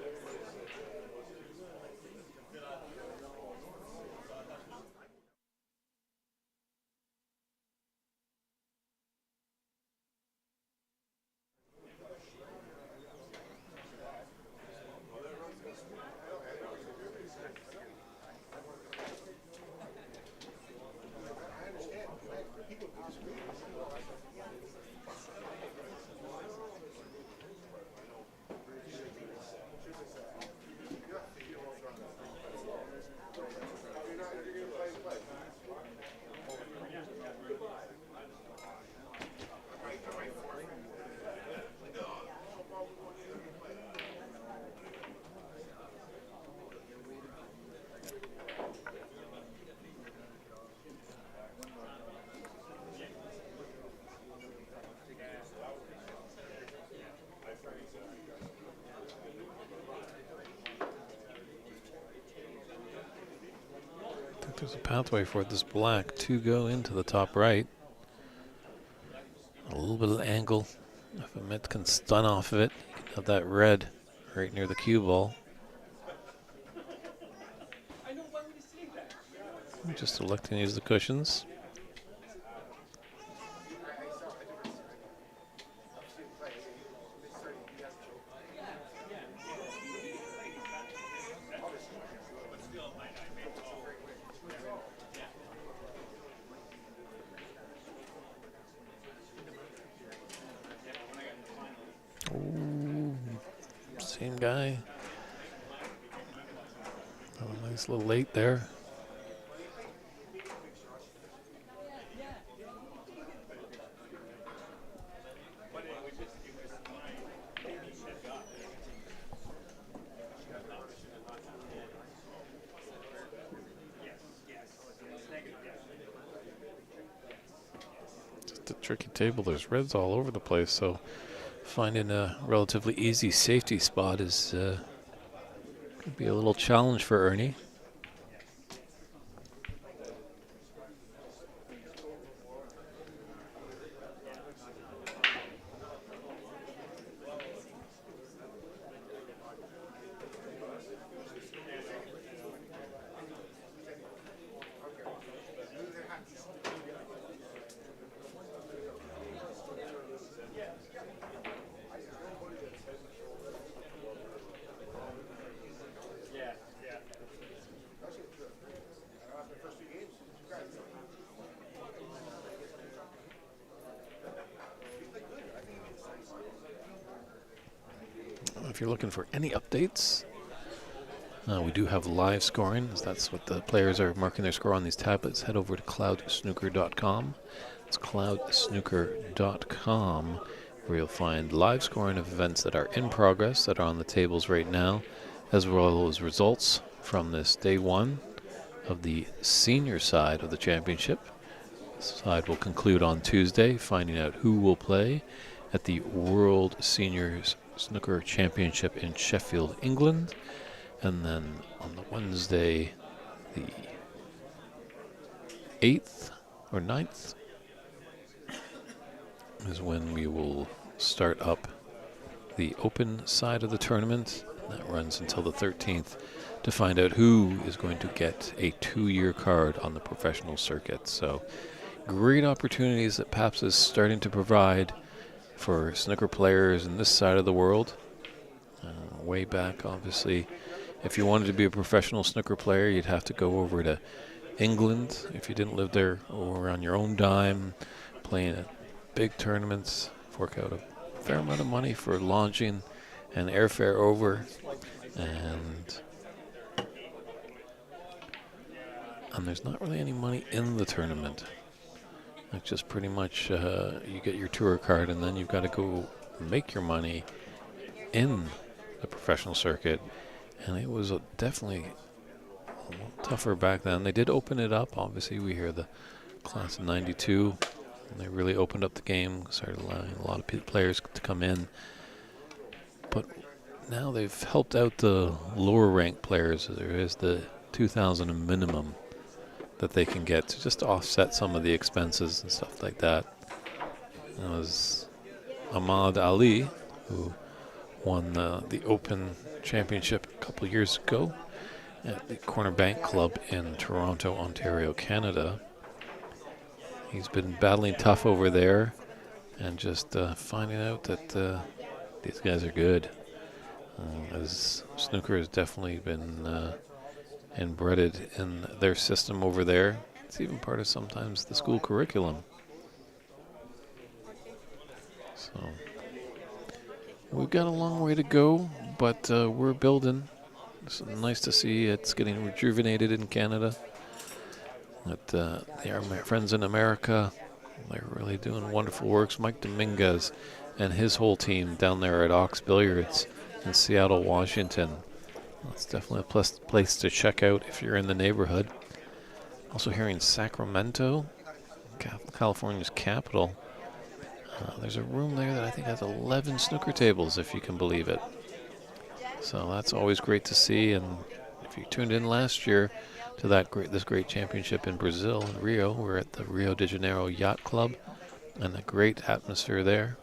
There's a pathway for this black to go into the top right. A little bit of angle. If Amit can stun off of it, you can have that red right near the cue ball. Just electing to use the cushions. Ooh, same guy. Oh, nice little late there. Just a tricky table. There's reds all over the place, so finding a relatively easy safety spot is could be a little challenge for Ernie. If you're looking for any updates, we do have live scoring. That's what the players are marking their score on these tablets. Head over to cloudsnooker.com. It's cloudsnooker.com, where you'll find live scoring of events that are in progress, that are on the tables right now, as well as results from this day one of the senior side of the championship. This side will conclude on Tuesday, finding out who will play at the World Seniors Snooker Championship in Sheffield, England. And then on the Wednesday, the 8th or 9th, is when we will start up the open side of the tournament. That runs until the 13th to find out who is going to get a 2-year card on the professional circuit. So great opportunities that PABSA is starting to provide for snooker players in this side of the world. Way back, obviously, if you wanted to be a professional snooker player, you'd have to go over to England if you didn't live there, or on your own dime, playing at big tournaments, fork out a fair amount of money for launching and airfare over, and there's not really any money in the tournament. It's just pretty much you get your tour card, and then you've got to go make your money in the professional circuit. And it was definitely a little tougher back then. They did open it up. Obviously, we hear the class of '92, and they really opened up the game, started allowing a lot of players to come in. But now they've helped out the lower ranked players. There is the 2,000 minimum that they can get to just offset some of the expenses and stuff like that. It was Ahmad Ali who won the Open Championship a couple of years ago at the Corner Bank Club in Toronto, Ontario, Canada. He's been battling tough over there and just finding out that these guys are good. As snooker has definitely been embedded in their system over there. It's even part of sometimes the school curriculum. So we've got a long way to go, but we're building. It's nice to see it's getting rejuvenated in Canada. That our friends in America, they're really doing wonderful works. Mike Dominguez and his whole team down there at Ox Billiards in Seattle, Washington. That's definitely a place to check out if you're in the neighborhood. Also here in Sacramento, California's capital. There's a room there that I think has 11 snooker tables, if you can believe it. So that's always great to see. And if you tuned in last year to this great championship in Brazil, in Rio, we're at the Rio de Janeiro Yacht Club, and a great atmosphere there.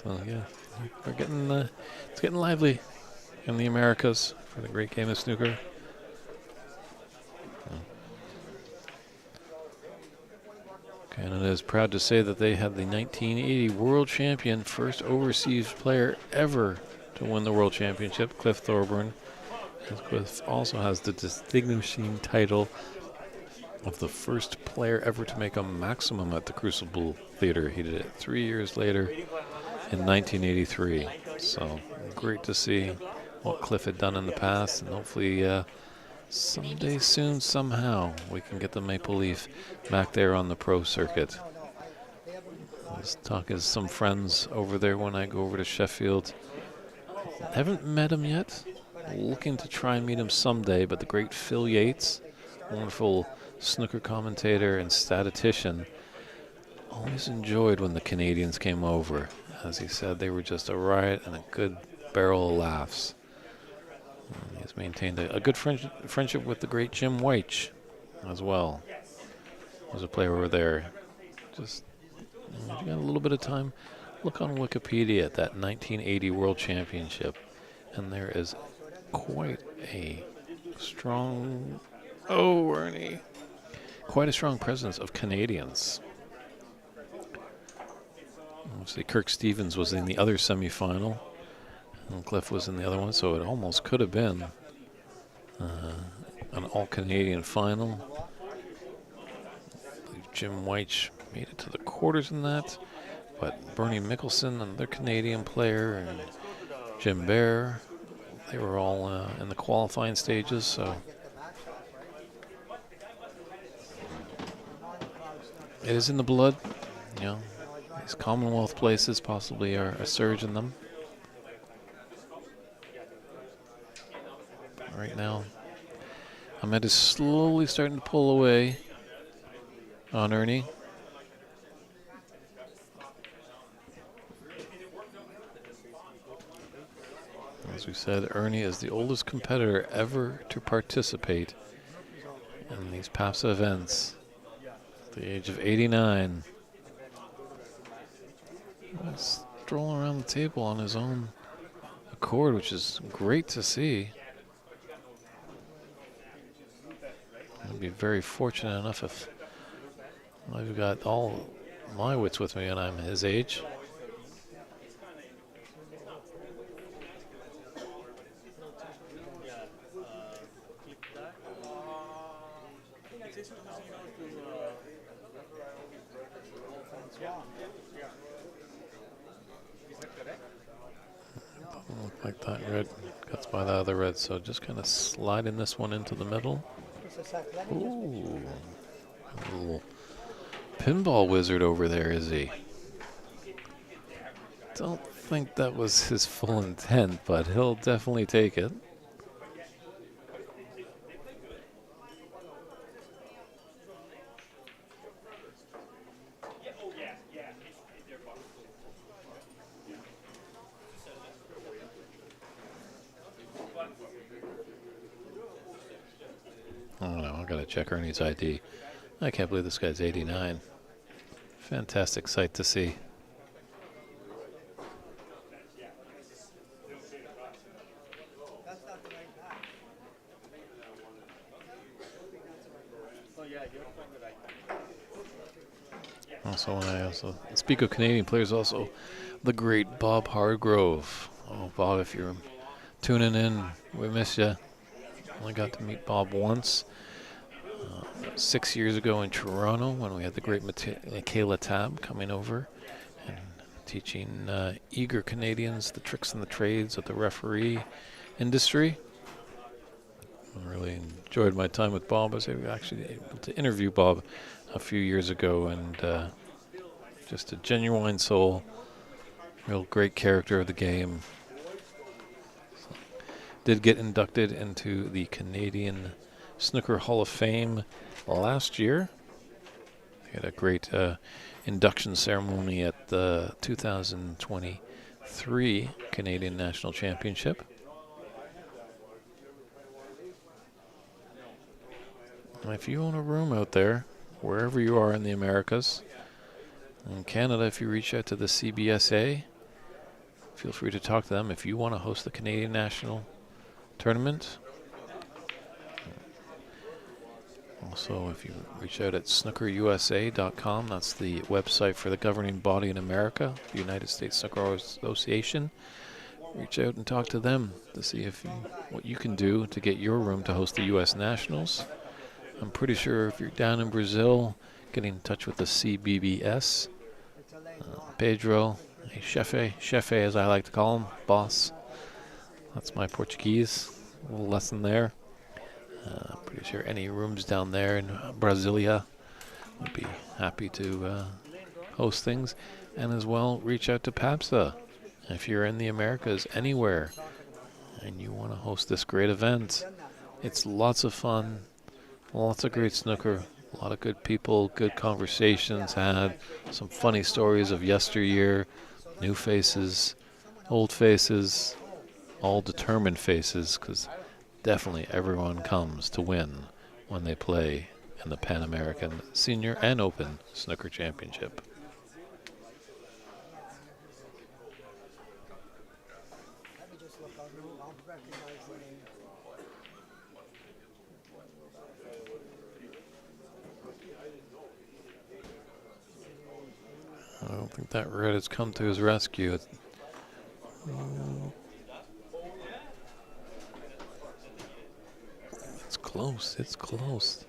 So yeah, we're getting it's getting lively in the Americas for the great game of snooker. Canada is proud to say that they had the 1980 world champion, first overseas player ever to win the world championship, Cliff Thorburn. Cliff also has the distinguishing title of the first player ever to make a maximum at the Crucible Theater. He did it 3 years later in 1983. So great to see what Cliff had done in the past, and hopefully someday soon, somehow, we can get the Maple Leaf back there on the pro circuit. I was talking to some friends over there when I go over to Sheffield. Haven't met him yet. Looking to try and meet him someday, but the great Phil Yates, wonderful snooker commentator and statistician, always enjoyed when the Canadians came over. As he said, they were just a riot and a good barrel of laughs. And he's maintained a good friendship with the great Jim White as well. There's a player over there. Just, if you got a little bit of time, look on Wikipedia at that 1980 World Championship. And there is quite a strong, Ernie, quite a strong presence of Canadians. Obviously, Kirk Stevens was in the other semifinal, and Cliff was in the other one, so it almost could have been an all-Canadian final. I believe Jim White made it to the quarters in that, but Bernie Mickelson, another Canadian player, and Jim Bear, they were all in the qualifying stages, so it is in the blood. You know, these Commonwealth places possibly are a surge in them. But right now, Ahmed is slowly starting to pull away on Ernie. As we said, Ernie is the oldest competitor ever to participate in these PABSA events at the age of 89. He's strolling around the table on his own accord, which is great to see. I'd be very fortunate enough if I've got all my wits with me and I'm his age. Doesn't look like that red cuts by the other red, so just kind of sliding this one into the middle. Ooh, a little pinball wizard over there, is he? Don't think that was his full intent, but he'll definitely take it. I don't know, I gotta check Ernie's ID. I can't believe this guy's 89. Fantastic sight to see. Also, when I also speak of Canadian players, also the great Bob Hargrove. Oh, Bob, if you're tuning in, we miss you. Only got to meet Bob once, 6 years ago in Toronto when we had the great Michaela Tab coming over and teaching eager Canadians the tricks and the trades of the referee industry. I really enjoyed my time with Bob. I was actually able to interview Bob a few years ago, and just a genuine soul, real great character of the game. Did get inducted into the Canadian Snooker Hall of Fame last year. We had a great induction ceremony at the 2023 Canadian National Championship. And if you own a room out there, wherever you are in the Americas, in Canada, if you reach out to the CBSA, feel free to talk to them if you want to host the Canadian National Tournament. Also, if you reach out at snookerusa.com, that's the website for the governing body in America, the United States Snooker Association. Reach out and talk to them to see what you can do to get your room to host the U.S. Nationals. I'm pretty sure if you're down in Brazil, getting in touch with the CBBS, Pedro, Chefe as I like to call him, boss. That's my Portuguese, a little lesson there. Pretty sure any rooms down there in Brasilia would be happy to host things. And as well, reach out to PABSA. If you're in the Americas, anywhere, and you want to host this great event, it's lots of fun, lots of great snooker, a lot of good people, good conversations had, some funny stories of yesteryear, new faces, old faces, all determined faces, because definitely everyone comes to win when they play in the Pan American Senior and Open Snooker Championship. Let me just look, I'll recognize the name. I don't think that red has come to his rescue. It's close, it's close.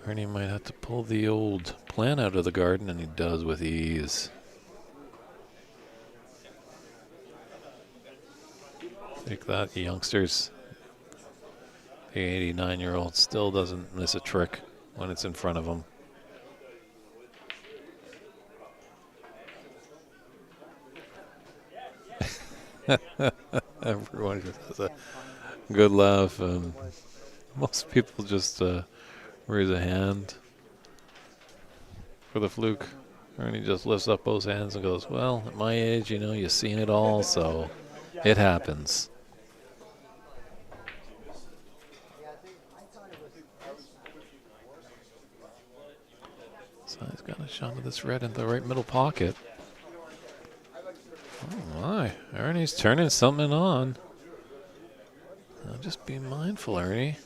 Ernie might have to pull the old plant out of the garden, and he does with ease. Take that, youngsters. The 89-year-old still doesn't miss a trick when it's in front of him. Everyone just has a good laugh, and most people just raise a hand for the fluke. Ernie just lifts up both hands and goes, well, at my age, you know, you've seen it all, so it happens. So he's got a shot of this red in the right middle pocket. Oh my, Ernie's turning something on. Now just be mindful, Ernie.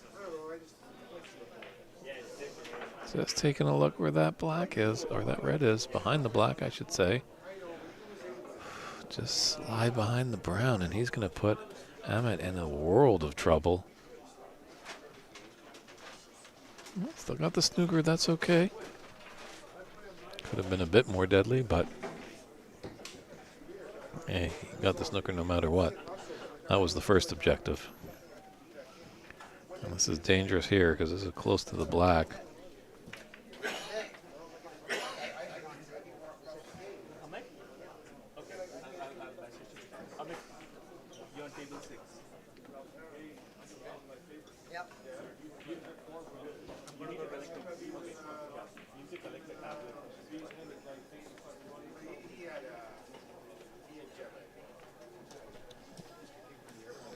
Just taking a look where that black is, or that red is, behind the black, I should say. Just slide behind the brown, and he's going to put Amit in a world of trouble. Still got the snooker, that's okay. Could have been a bit more deadly, but hey, he got the snooker no matter what. That was the first objective. And this is dangerous here because this is close to the black. Yep.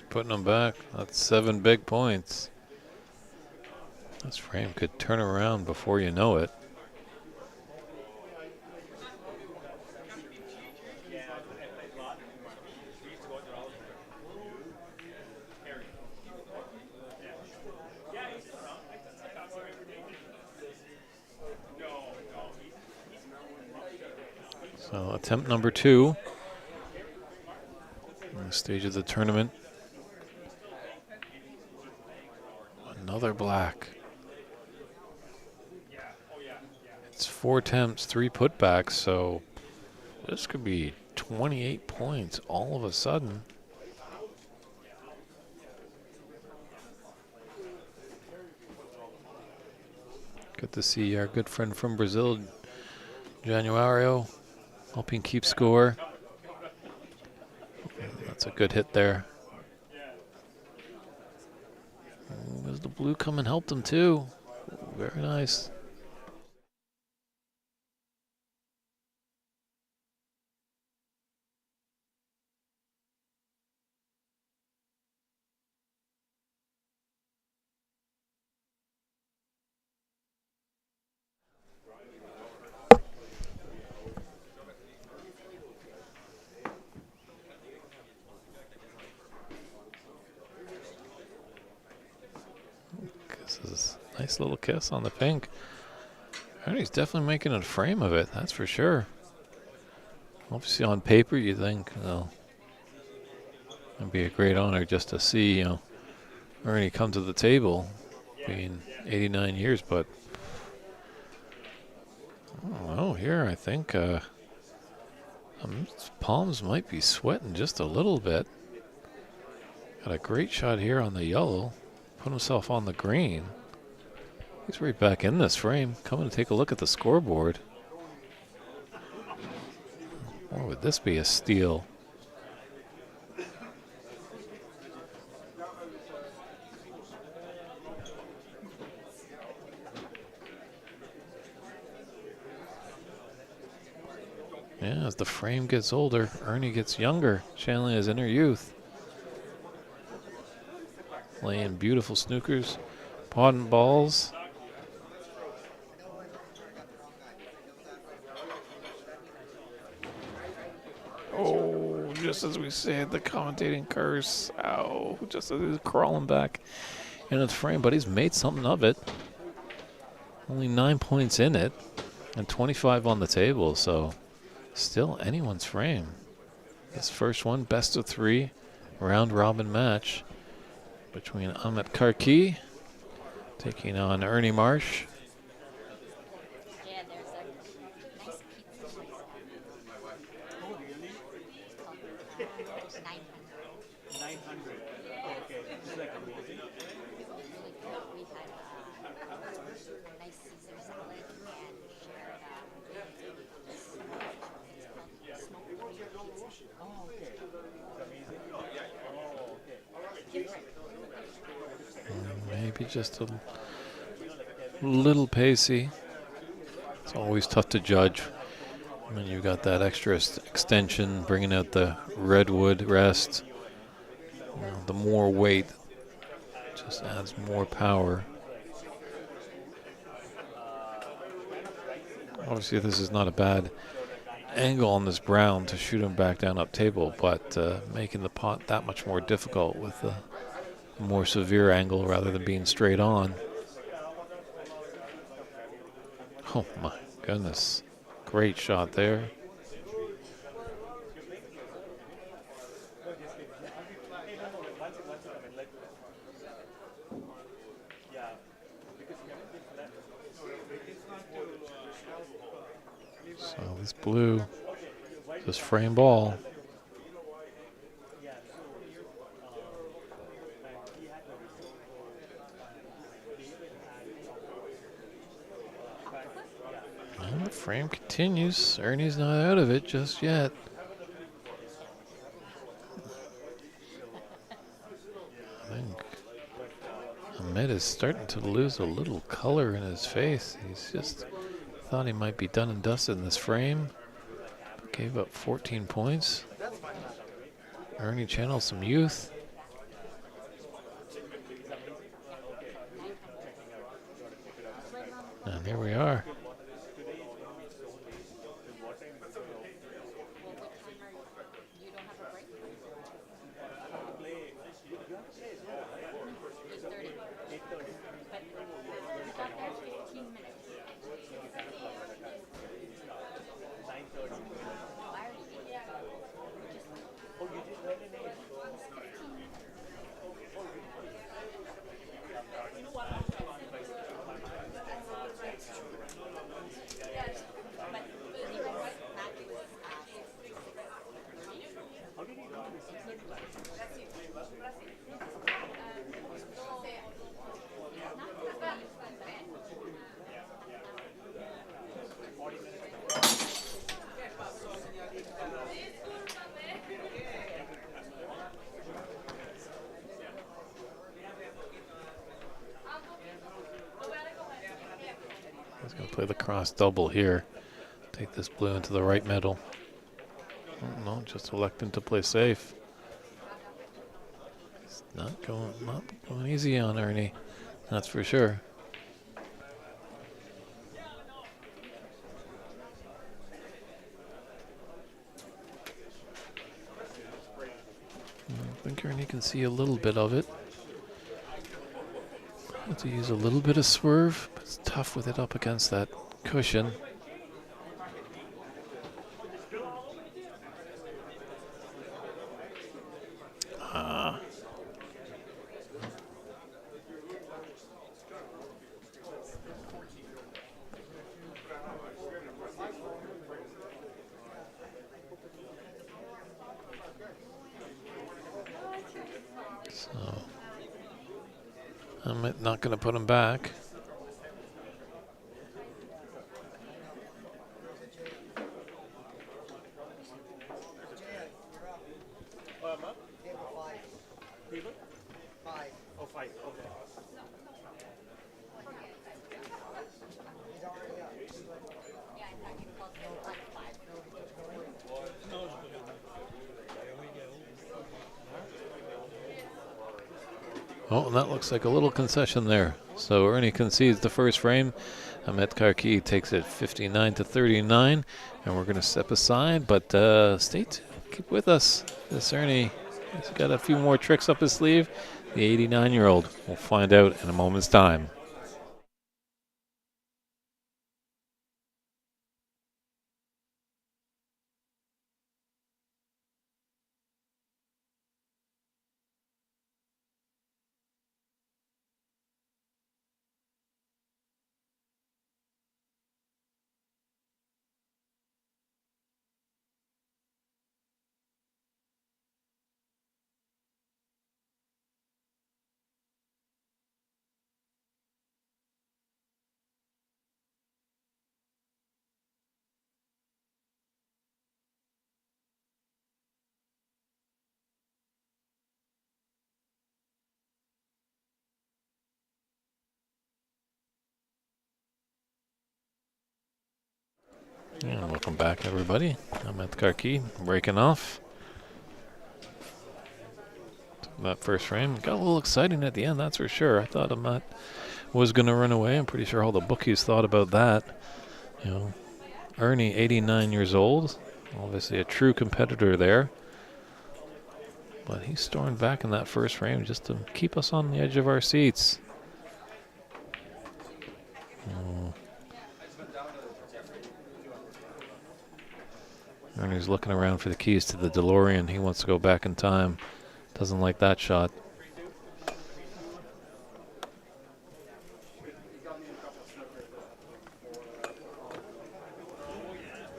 Putting them back. That's 7 big points. This frame could turn around before you know it. So attempt number 2 on the stage of the tournament. Another black. It's 4 attempts, 3 putbacks, so this could be 28 points all of a sudden. Good to see our good friend from Brazil, Januario, helping keep score. That's a good hit there. There's the blue come and helped him too. Very nice. Nice little kiss on the pink. Ernie's definitely making a frame of it, that's for sure. Obviously on paper you think, it'd be a great honor just to see, Ernie come to the table, being 89 years, but I don't know, here I think his palms might be sweating just a little bit. Got a great shot here on the yellow, put himself on the green. He's right back in this frame. Coming to take a look at the scoreboard. Or would this be a steal? Yeah, as the frame gets older, Ernie gets younger, channeling his inner youth. Playing beautiful snookers, potting balls. Oh, just as we said, the commentating curse. Ow, just as he's crawling back in his frame, but he's made something of it. Only 9 points in it and 25 on the table, so still anyone's frame. This first one, best of 3, round robin match between Amit Karki taking on Ernie Marsh. Yeah, there's a nice pizza place. Oh, really? It's called 900. 900. Okay, it's like amazing. Really good. We had a nice Caesar salad and shared this, it's called smoked pizza. Oh, okay. It's amazing. Oh, okay. Maybe just a little pacey. It's always tough to judge when you've got that extra extension, bringing out the redwood rest. The more weight just adds more power. Obviously, this is not a bad angle on this brown to shoot him back down up table, but making the pot that much more difficult with the more severe angle rather than being straight on. Oh my goodness. Great shot there. So this blue, this frame ball. And the frame continues. Ernie's not out of it just yet. I think Ahmed is starting to lose a little color in his face. He's just thought he might be done and dusted in this frame. Gave up 14 points. Ernie channels some youth. And here we are. You don't have a break? 8:30. But we got there 15 minutes. 9:30. I already ate. Oh, you did 9:08. How did he do the 6:30 match? He's going to play the cross double here. Take this blue into the right middle. Oh, no, just electing to play safe. It's not going easy on Ernie. That's for sure. I think Ernie can see a little bit of it. to use a little bit of swerve, but it's tough with it up against that cushion. So I'm not going to put him back. What am I? Give a 5. Cleveland? 5. Oh, 5. Okay. He's already up. Yeah, I thought you called it like 5. No, it's good. Oh, and that looks like a little concession there. So Ernie concedes the first frame. Ahmet Karki takes it 59-39, and we're going to step aside. But stay tuned. Keep with us. This Ernie has got a few more tricks up his sleeve. The 89-year-old. We'll find out in a moment's time. And welcome back, everybody. Ahmet Karki breaking off. That first frame got a little exciting at the end, that's for sure. I thought Ahmet was going to run away. I'm pretty sure all the bookies thought about that. You know, Ernie, 89 years old, obviously a true competitor there. But he stormed back in that first frame just to keep us on the edge of our seats. Ernie's looking around for the keys to the DeLorean. He wants to go back in time. Doesn't like that shot.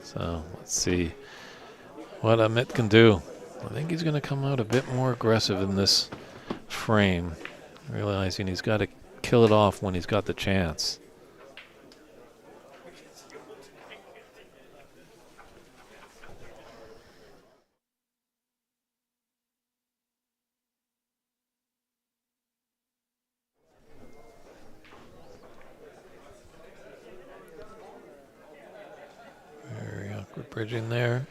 So let's see what Ahmet can do. I think he's going to come out a bit more aggressive in this frame, realizing he's got to kill it off when he's got the chance. Very awkward bridging there.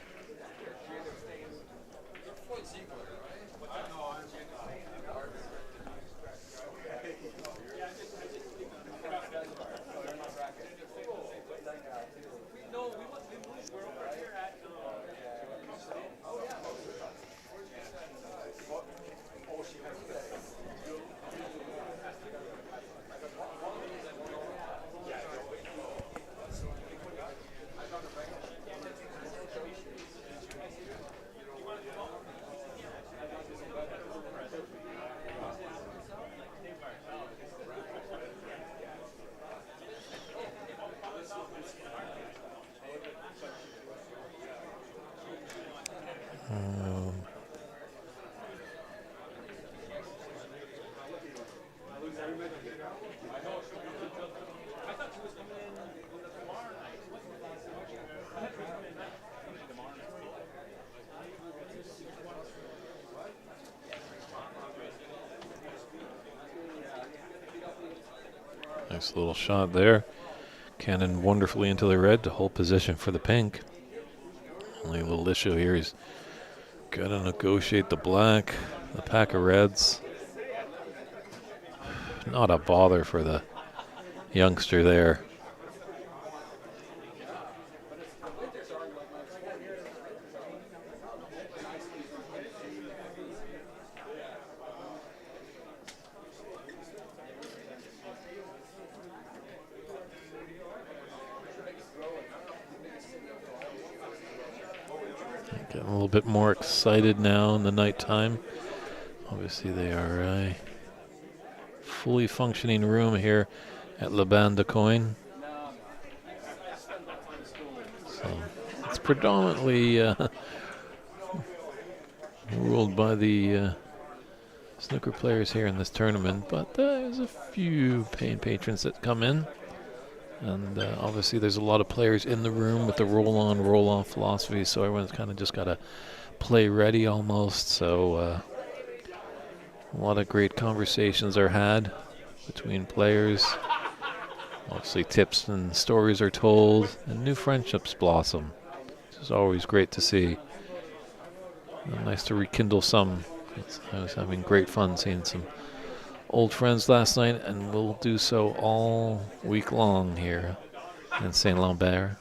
Nice little shot there. Cannon wonderfully into the red to hold position for the pink. Only a little issue here, he's got to negotiate the black, the pack of reds. Not a bother for the youngster there. Getting a little bit more excited now in the nighttime. Obviously, they are a fully functioning room here at Le Ban de Coin. So it's predominantly ruled by the snooker players here in this tournament, but there's a few paying patrons that come in. And obviously there's a lot of players in the room with the roll-on, roll-off philosophy, so everyone's kind of just got to play ready almost. So a lot of great conversations are had between players. Obviously tips and stories are told, and new friendships blossom, which is always great to see. And nice to rekindle some. I was having great fun seeing some old friends last night, and we'll do so all week long here in Saint Lambert.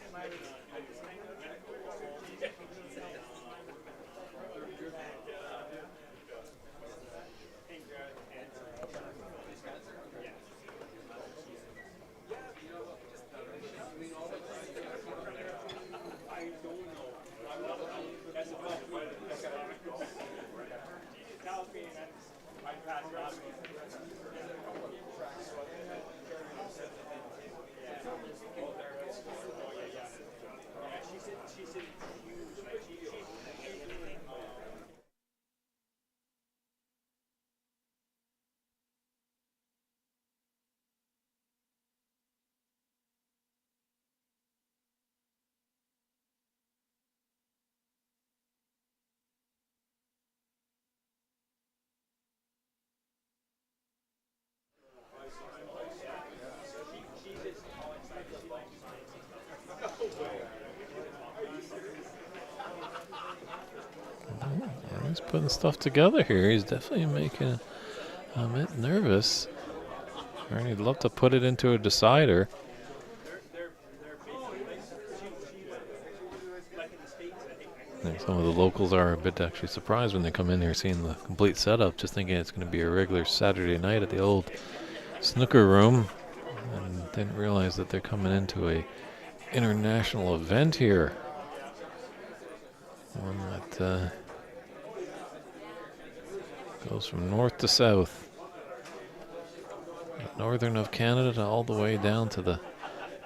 He's putting stuff together here. He's definitely making a bit nervous. And he'd love to put it into a decider. I think some of the locals are a bit actually surprised when they come in here seeing the complete setup, just thinking it's going to be a regular Saturday night at the old snooker room, and didn't realize that they're coming into a international event here. One that goes from north to south. Northern of Canada all the way down to the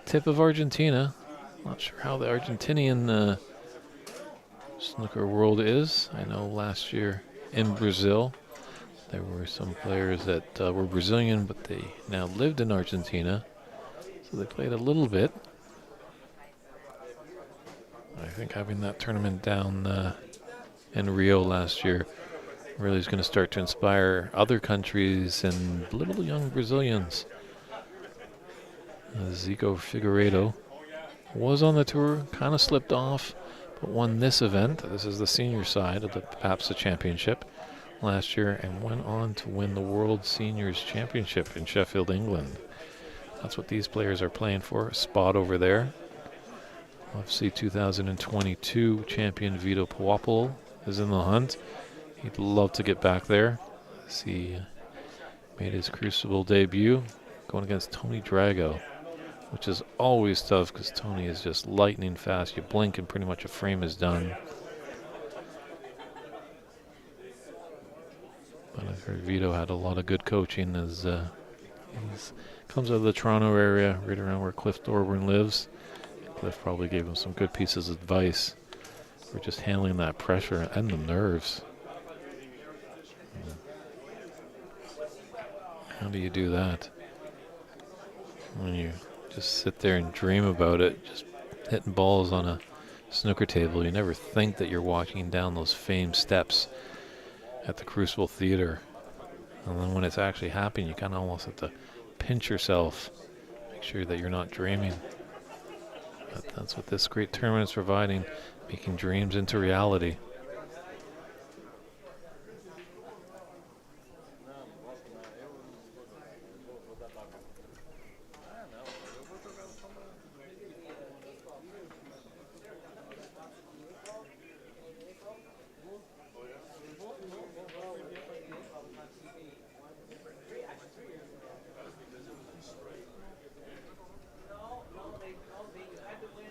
tip of Argentina. Not sure how the Argentinian snooker world is. I know last year in Brazil there were some players that were Brazilian, but they now lived in Argentina, so they played a little bit. I think having that tournament down in Rio last year really is going to start to inspire other countries and little young Brazilians. Zico Figueiredo was on the tour, kind of slipped off, but won this event. This is the senior side of the PABSA Championship last year, and went on to win the World Seniors Championship in Sheffield, England. That's what these players are playing for, a spot over there. UFC 2022 champion Vito Puopolo is in the hunt. He'd love to get back there as he made his Crucible debut going against Tony Drago, which is always tough because Tony is just lightning fast. You blink and pretty much a frame is done. But I've heard Vito had a lot of good coaching as he comes out of the Toronto area, right around where Cliff Thorburn lives. Cliff probably gave him some good pieces of advice for just handling that pressure and the nerves. How do you do that when you just sit there and dream about it, just hitting balls on a snooker table? You never think that you're walking down those famed steps at the Crucible Theater, and then when it's actually happening, you kind of almost have to pinch yourself, make sure that you're not dreaming. But that's what this great tournament is providing, making dreams into reality.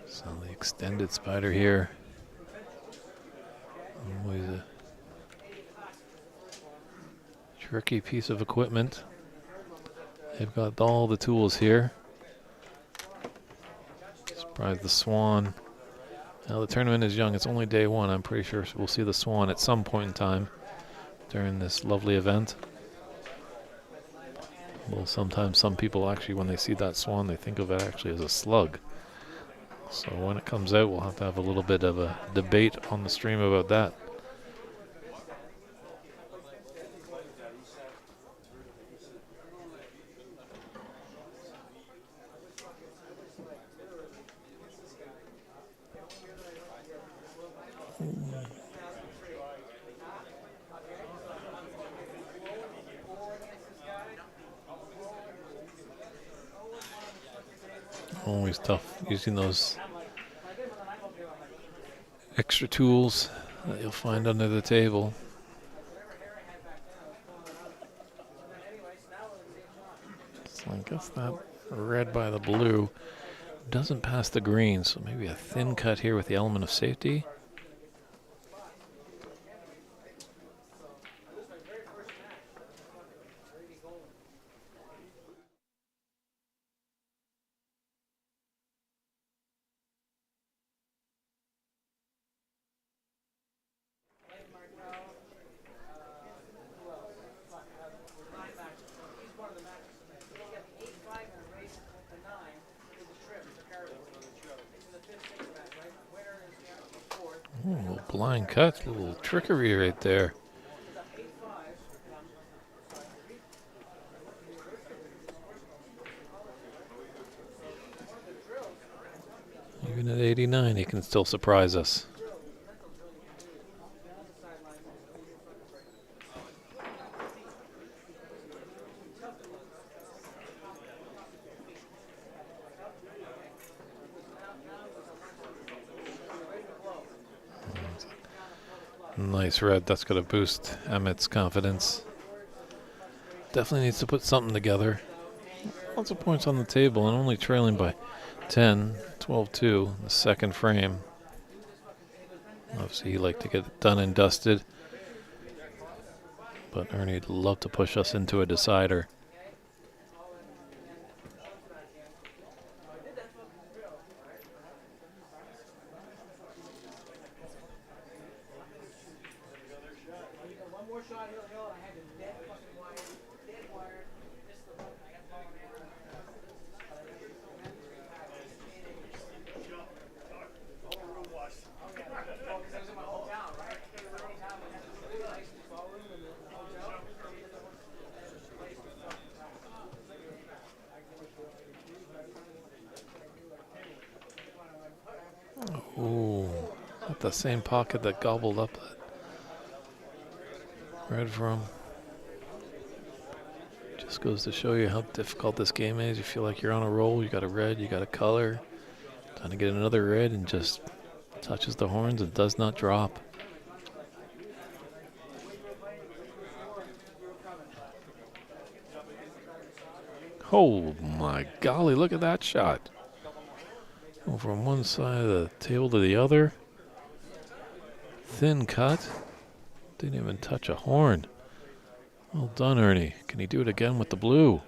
So the extended spider here. tricky piece of equipment. They've got all the tools here. Surprised the Swan. Now the tournament is young. It's only day one. I'm pretty sure we'll see the Swan at some point in time during this lovely event. Well, sometimes some people actually, when they see that Swan, they think of it actually as a slug. So when it comes out, we'll have to have a little bit of a debate on the stream about that. Always tough using those extra tools that you'll find under the table. So I guess that red by the blue doesn't pass the green, so maybe a thin cut here with the element of safety. Ooh, a little blind cut, a little trickery right there. Even at 89, he can still surprise us. Nice red. That's going to boost Emmett's confidence. Definitely needs to put something together. Lots of points on the table and only trailing by 10, 12-2 in the second frame. Obviously, he'd like to get it done and dusted. But Ernie'd love to push us into a decider. Ooh, at the same pocket that gobbled up that red for him. Just goes to show you how difficult this game is. You feel like you're on a roll. You got a red, you got a color. Trying to get another red and just touches the horns and does not drop. Oh my golly, look at that shot. Go from one side of the table to the other. Thin cut. Didn't even touch a horn. Well done, Ernie. Can he do it again with the blue?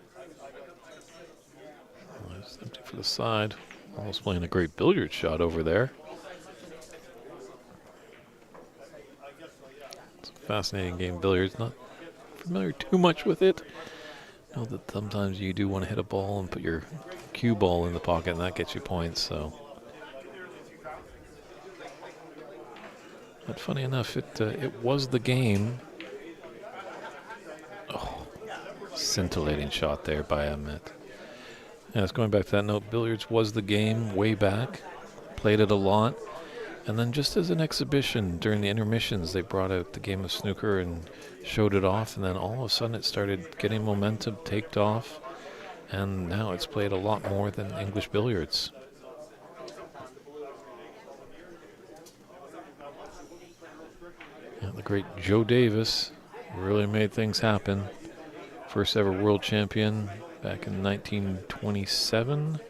Oh, it's empty for the side. Almost playing a great billiard shot over there. It's a fascinating game, billiards. Not familiar too much with it. Know that sometimes you do want to hit a ball and put your cue ball in the pocket, and that gets you points. So, but funny enough, it was the game. Oh, scintillating shot there by Emmett. And it's going back to that note. Billiards was the game way back. Played it a lot. And then just as an exhibition during the intermissions, they brought out the game of snooker and showed it off. And then all of a sudden it started getting momentum, taked off. And now it's played a lot more than English billiards. Yeah, the great Joe Davis really made things happen. First ever world champion back in 1927.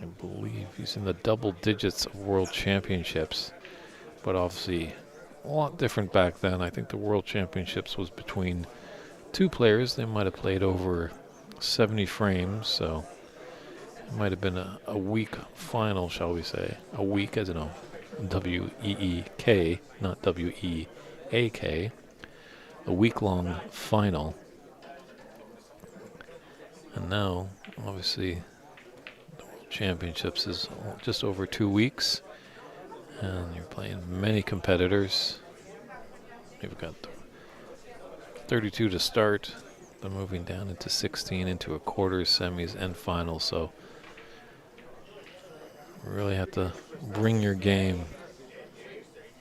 I believe he's in the double digits of world championships, but obviously a lot different back then. I think the world championships was between two players, they might have played over 70 frames, so it might have been a weak final, shall we say. A week, as in a W-E-E-K, not W-E-A-K. A week-long final. And now, obviously, the World Championships is just over 2 weeks. And you're playing many competitors. You've got 32 to start. They're moving down into 16, into a quarters, semis, and finals. So you really have to bring your game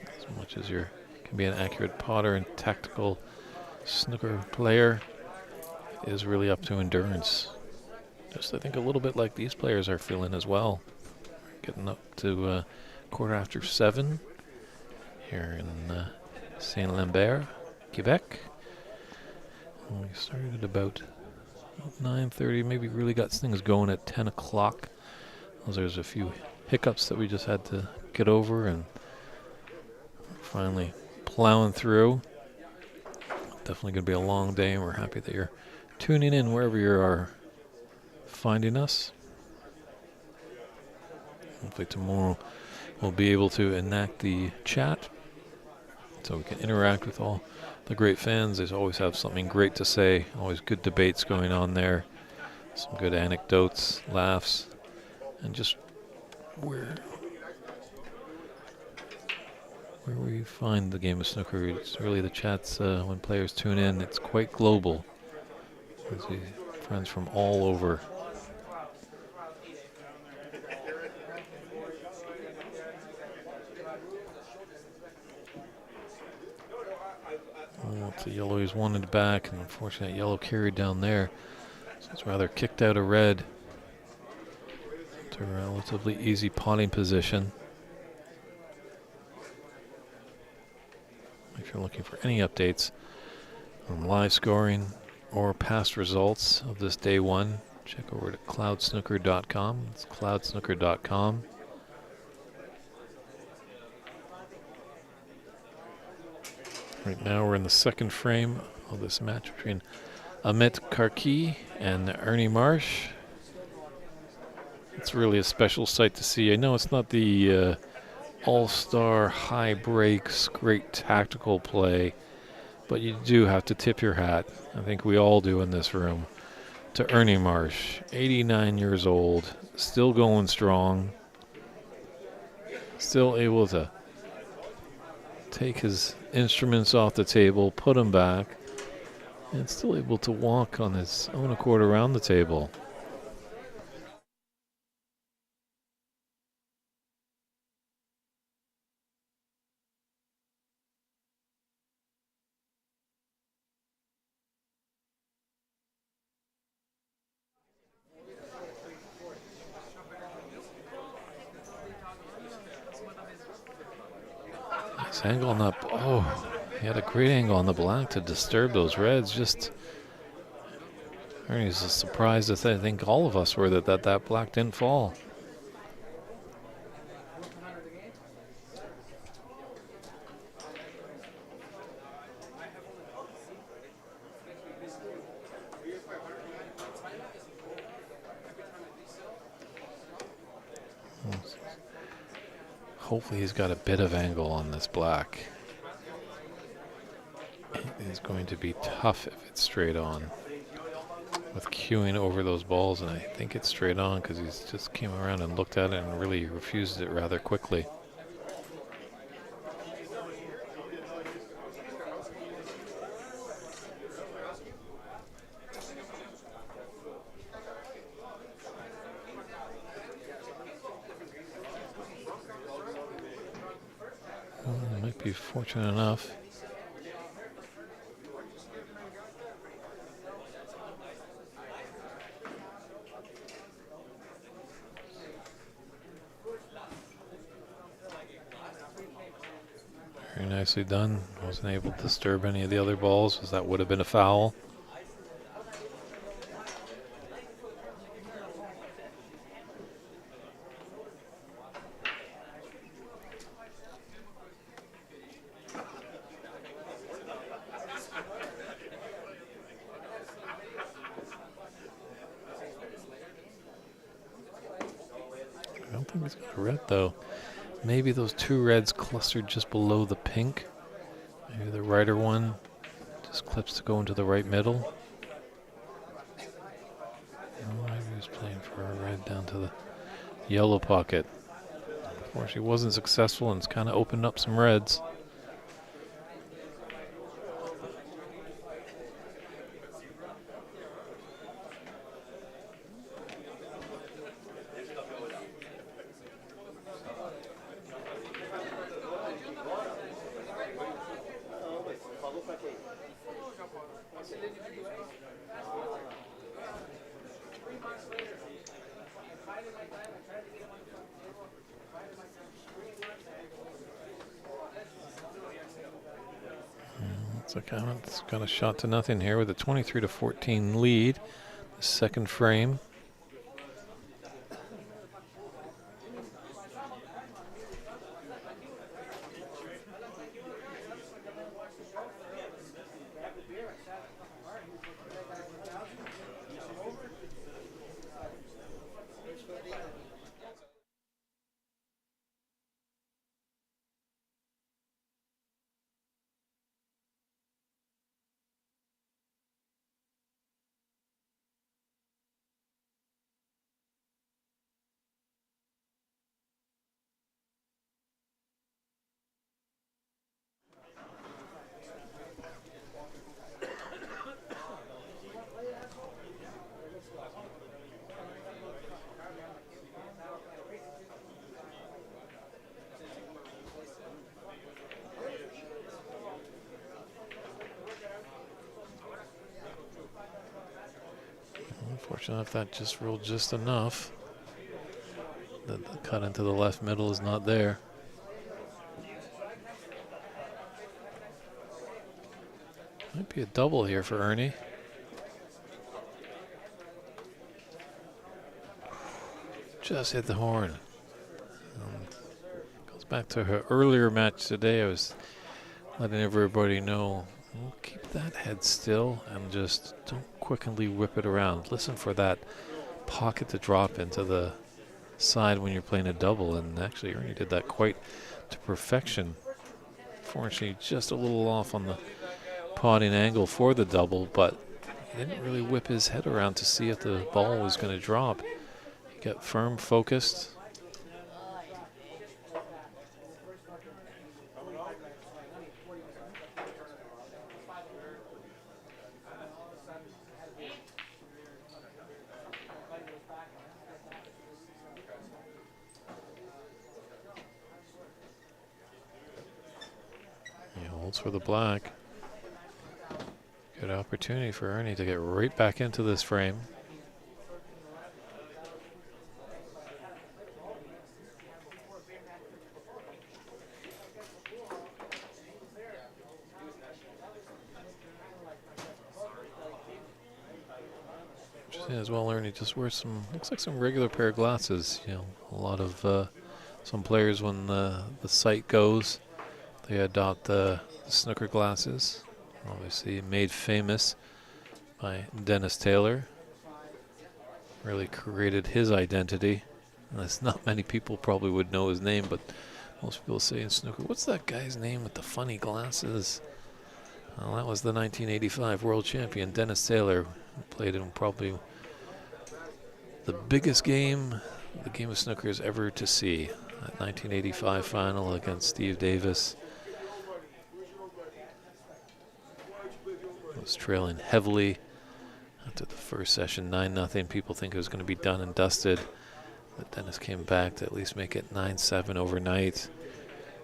as much as you can be an accurate potter and tactical snooker player. Is really up to endurance. Just I think a little bit like these players are feeling as well. Getting up to 7:15 here in Saint Lambert, Quebec. And we started at about 9:30. Maybe really got things going at 10 o'clock. There's a few hiccups that we just had to get over, and finally plowing through. Definitely going to be a long day, and we're happy that you're tuning in wherever you are finding us. Hopefully tomorrow we'll be able to enact the chat so we can interact with all the great fans. They always have something great to say, always good debates going on there, some good anecdotes, laughs, and just where we find the game of snooker. It's really the chats when players tune in. It's quite global. We see friends from all over. Oh, it's a yellow. He's wanted back, and unfortunately, yellow carried down there. So it's rather kicked out of red. It's a relatively easy potting position. If you're looking for any updates on live scoring or past results of this day one, check over to cloudsnooker.com. It's cloudsnooker.com. Right now we're in the second frame of this match between Amit Karki and Ernie Marsh. It's really a special sight to see. I know it's not the all-star high breaks, great tactical play, but you do have to tip your hat, I think we all do in this room, to Ernie Marsh, 89 years old, still going strong, still able to take his instruments off the table, put them back, and still able to walk on his own accord around the table. Nice angle on that. Oh, he had a great angle on the black to disturb those reds. Just, Ernie's as surprised as I think all of us were that black didn't fall. Hopefully he's got a bit of angle on this black. It is going to be tough if it's straight on. With queuing over those balls, and I think it's straight on because he's just came around and looked at it and really refused it rather quickly. Well, might be fortunate enough. Very nicely done. Wasn't able to disturb any of the other balls, because that would have been a foul. don't think he's got a red, though. Maybe those two reds clustered just below the pink. Maybe the righter one just clips to go into the right middle. Oh, maybe he was playing for a red down to the yellow pocket. Unfortunately, wasn't successful, and it's kind of opened up some reds. It's got a shot to nothing here with a 23-14 lead. The second frame. Unfortunately, if that just rolled just enough, the cut into the left middle is not there. Might be a double here for Ernie. Just hit the horn. Goes back to her earlier match today. I was letting everybody know, well, keep that head still and just don't quickly whip it around. Listen for that pocket to drop into the side when you're playing a double, and actually Ernie did that quite to perfection. Fortunately, just a little off on the potting angle for the double, but he didn't really whip his head around to see if the ball was going to drop. He got firm, focused. He holds for the black. Good opportunity for Ernie to get right back into this frame. Interesting as well, Ernie just wears some, looks like some regular pair of glasses. You know, a lot of some players, when the sight goes, they adopt the snooker glasses. Obviously made famous by Dennis Taylor. Really created his identity. And there's not many people probably would know his name, but most people say in snooker, what's that guy's name with the funny glasses? Well, that was the 1985 world champion, Dennis Taylor, who played in probably the biggest game the game of snooker is ever to see. That 1985 final against Steve Davis. Was trailing heavily after the first session, 9-0. People think it was going to be done and dusted, but Dennis came back to at least make it 9-7 overnight.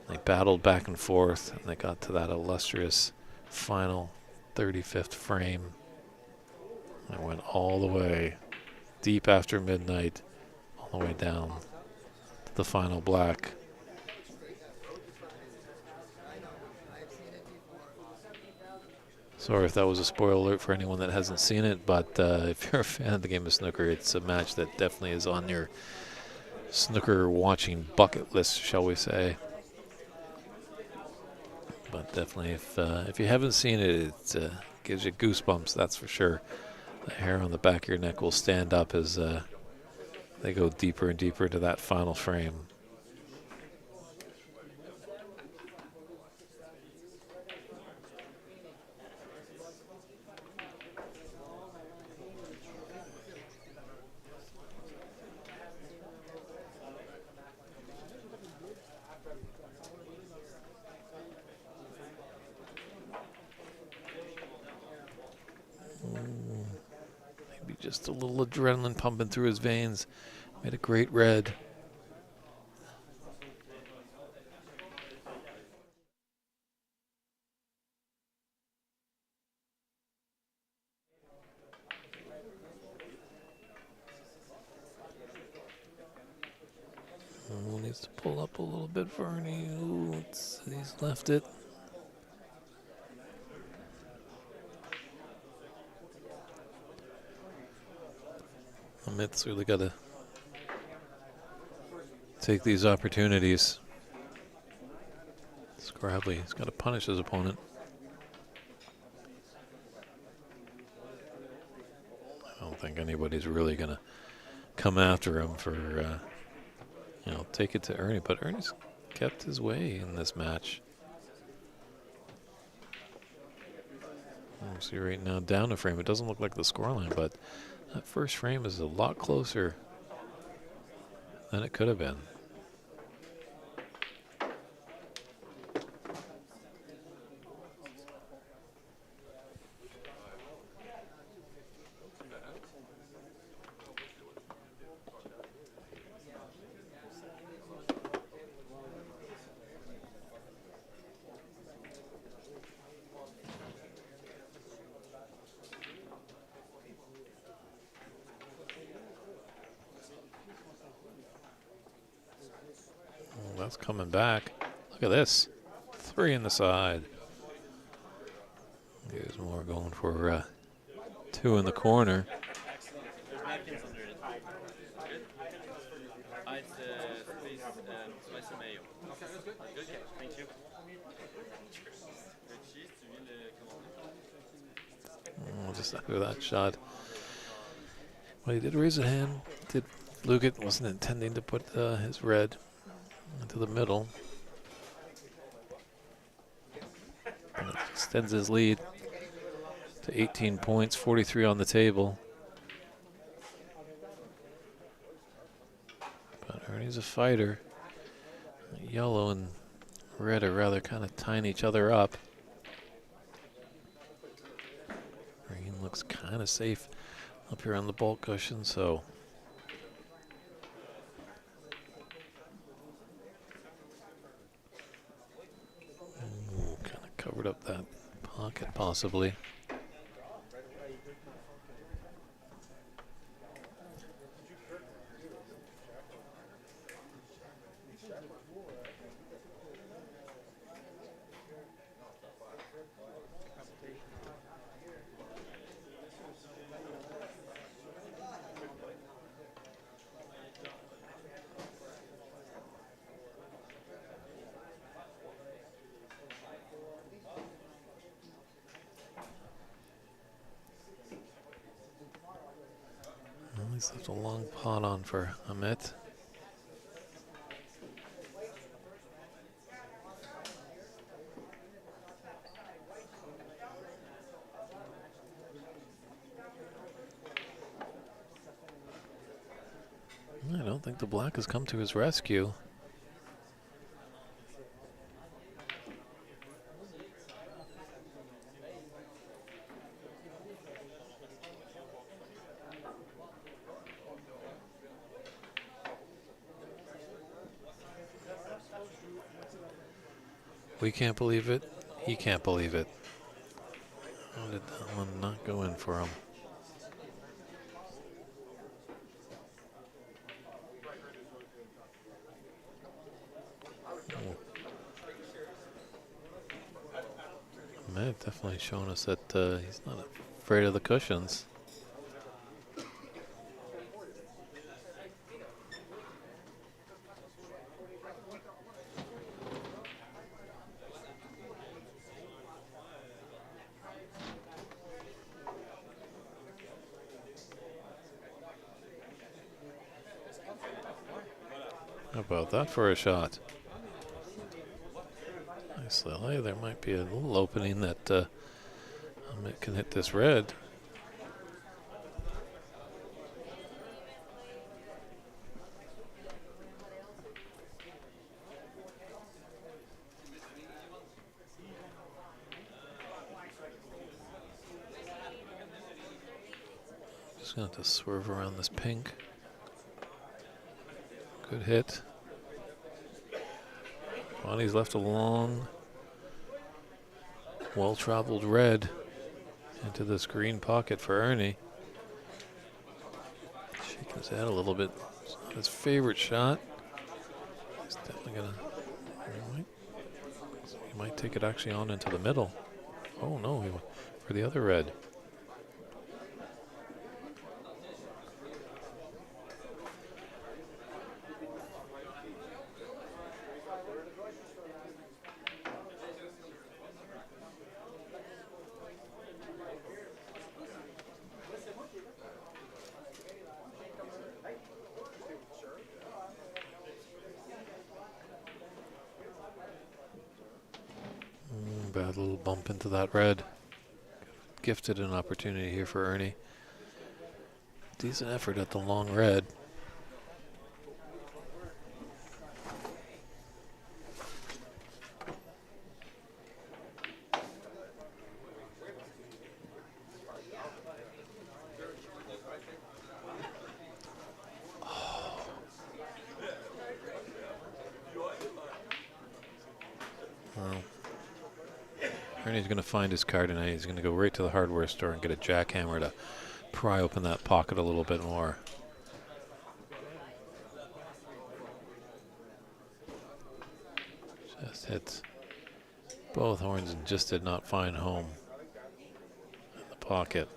They battled back and forth, and they got to that illustrious final 35th frame. It went all the way deep after midnight, all the way down to the final black. Sorry if that was a spoiler alert for anyone that hasn't seen it, but if you're a fan of the game of snooker, it's a match that definitely is on your snooker watching bucket list, shall we say. But definitely, if you haven't seen it, it gives you goosebumps, that's for sure. The hair on the back of your neck will stand up as they go deeper and deeper into that final frame. Maybe just a little adrenaline pumping through his veins. Made a great red. Oh, needs to pull up a little bit, Vernie. Ooh, he's left it. Amit's really got to take these opportunities. Scrabbly, he's got to punish his opponent. I don't think anybody's really going to come after him for, you know, take it to Ernie. But Ernie's kept his way in this match. See right now down the frame. It doesn't look like the scoreline, but that first frame is a lot closer than it could have been. That's coming back. Look at this. 3 in the side. There's more going for 2 in the corner. Oh, just after that shot. Well, he did raise a hand. Did Lugat wasn't intending to put his red into the middle. And it extends his lead to 18 points, 43 on the table. But Ernie's a fighter. Yellow and red are rather kind of tying each other up. Green looks kind of safe up here on the bulk cushion, so kind of covered up that pocket possibly. At least left a long pot on for Amit. I don't think the black has come to his rescue. We can't believe it. He can't believe it. How did that one not go in for him? May have definitely shown us that he's not afraid of the cushions. How about that for a shot? Nice lily. There might be a little opening that it can hit this red. Just going to have to swerve around this pink. Good hit. Bonnie's left a long, well-traveled red into this green pocket for Ernie. Shaking his head a little bit. It's not his favorite shot. He's definitely gonna. He might take it actually on into the middle. Oh no, he went for the other red. Bad little bump into that red. Gifted an opportunity here for Ernie. Decent effort at the long red. Ernie's going to find his card tonight. He's going to go right to the hardware store and get a jackhammer to pry open that pocket a little bit more. Just hits both horns and just did not find home in the pocket.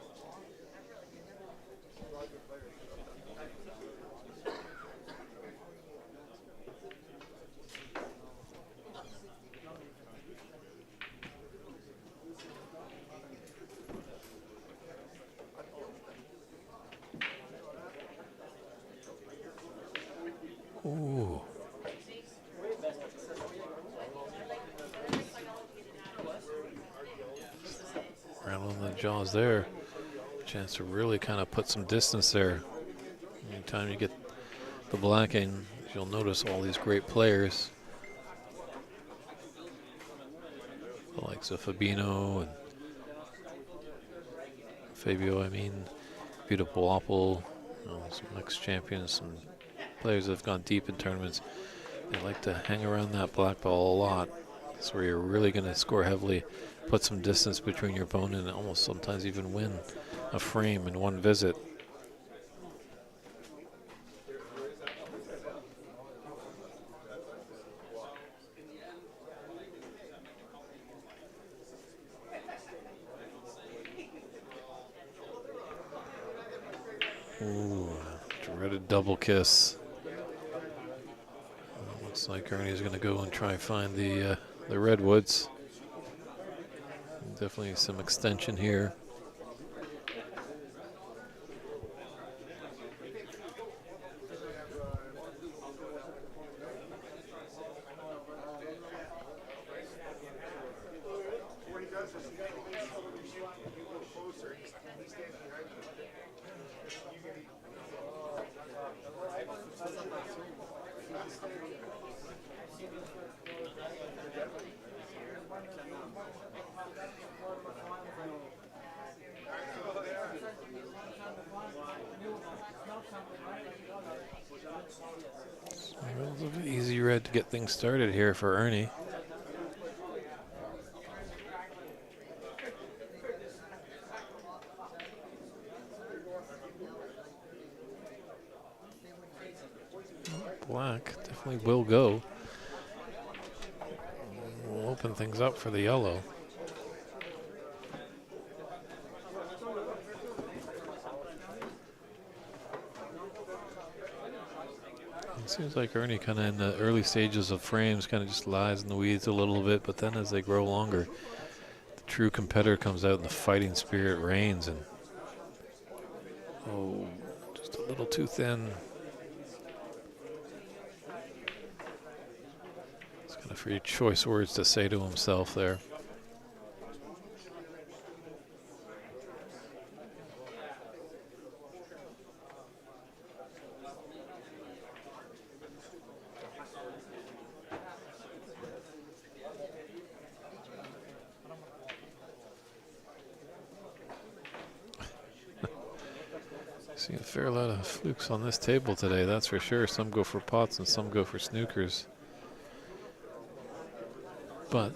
Ooh. Rattling the jaws there. Chance to really kind of put some distance there. Anytime you get the black in, you'll notice all these great players. The likes of Fabio and Fabio, Beautiful Apple, some ex-champions, some players that have gone deep in tournaments. They like to hang around that black ball a lot. That's where you're really going to score heavily, put some distance between your opponent, and almost sometimes even win a frame in one visit. Ooh, dreaded double kiss. Looks like Ernie's going to go and try and find the redwoods. Definitely some extension here. What he does is he makes you go closer and he stands behind you. Relatively easy red to get things started here for Ernie. Black definitely will go. We'll open things up for the yellow. It seems like Ernie kind of in the early stages of frames kind of just lies in the weeds a little bit, but then as they grow longer, the true competitor comes out and the fighting spirit reigns. And oh, just a little too thin. few choice words to say to himself there. See a fair lot of flukes on this table today, that's for sure. Some go for pots and some go for snookers. But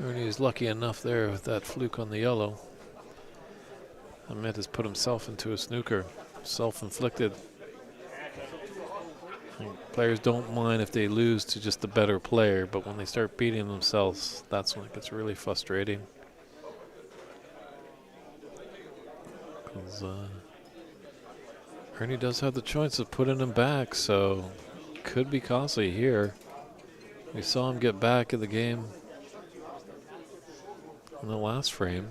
Ernie is lucky enough there with that fluke on the yellow. Ahmed has put himself into a snooker, self-inflicted. And players don't mind if they lose to just the better player, but when they start beating themselves, that's when it gets really frustrating. 'Cause, Ernie does have the choice of putting him back, so could be costly here. We saw him get back in the game in the last frame.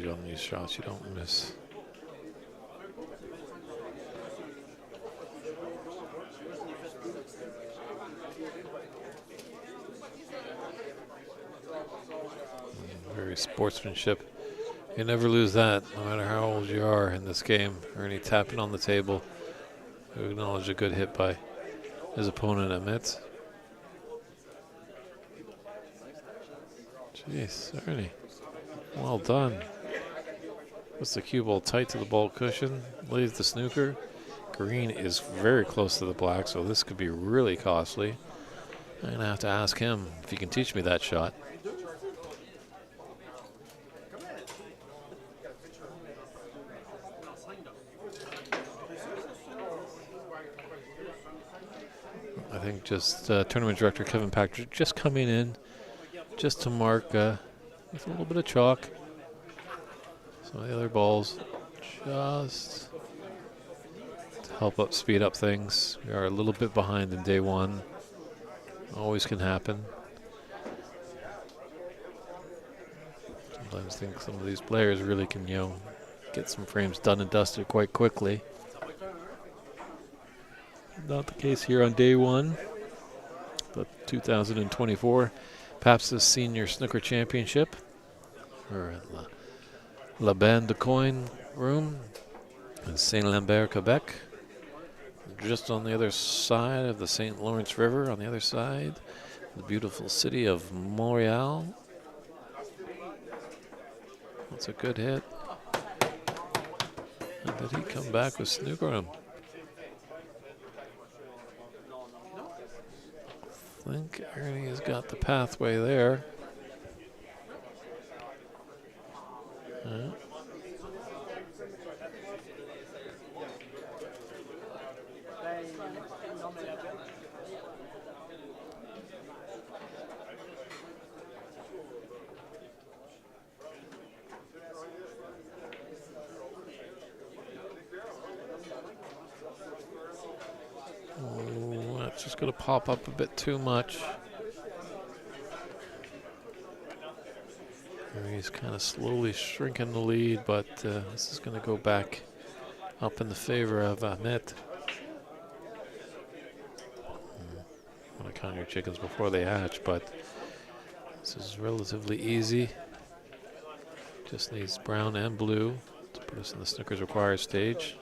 On these shots, you don't miss. Very sportsmanship. You never lose that, no matter how old you are in this game. Ernie tapping on the table to acknowledge a good hit by his opponent, Amit. Jeez, Ernie, well done. Puts the cue ball tight to the ball cushion, leaves the snooker. Green is very close to the black, so this could be really costly. I'm going to have to ask him if he can teach me that shot. I think just tournament director Kevin Patrick just coming in just to mark with a little bit of chalk. Some of the other balls just to help speed up things. We are a little bit behind in day one. Always can happen. Sometimes I think some of these players really can, get some frames done and dusted quite quickly. Not the case here on day one. The 2024 PABSA Senior Snooker Championship. Or La Bande de Coin room in Saint-Lambert, Quebec. Just on the other side of the St. Lawrence River, on the other side, the beautiful city of Montreal. That's a good hit. And did he come back with snooker him? I think Ernie has got the pathway there. Oh, that's just going to pop up a bit too much. He's kind of slowly shrinking the lead, but this is going to go back up in the favor of Ahmed. I want to count your chickens before they hatch, but this is relatively easy. Just needs brown and blue to put us in the Snookers required stage.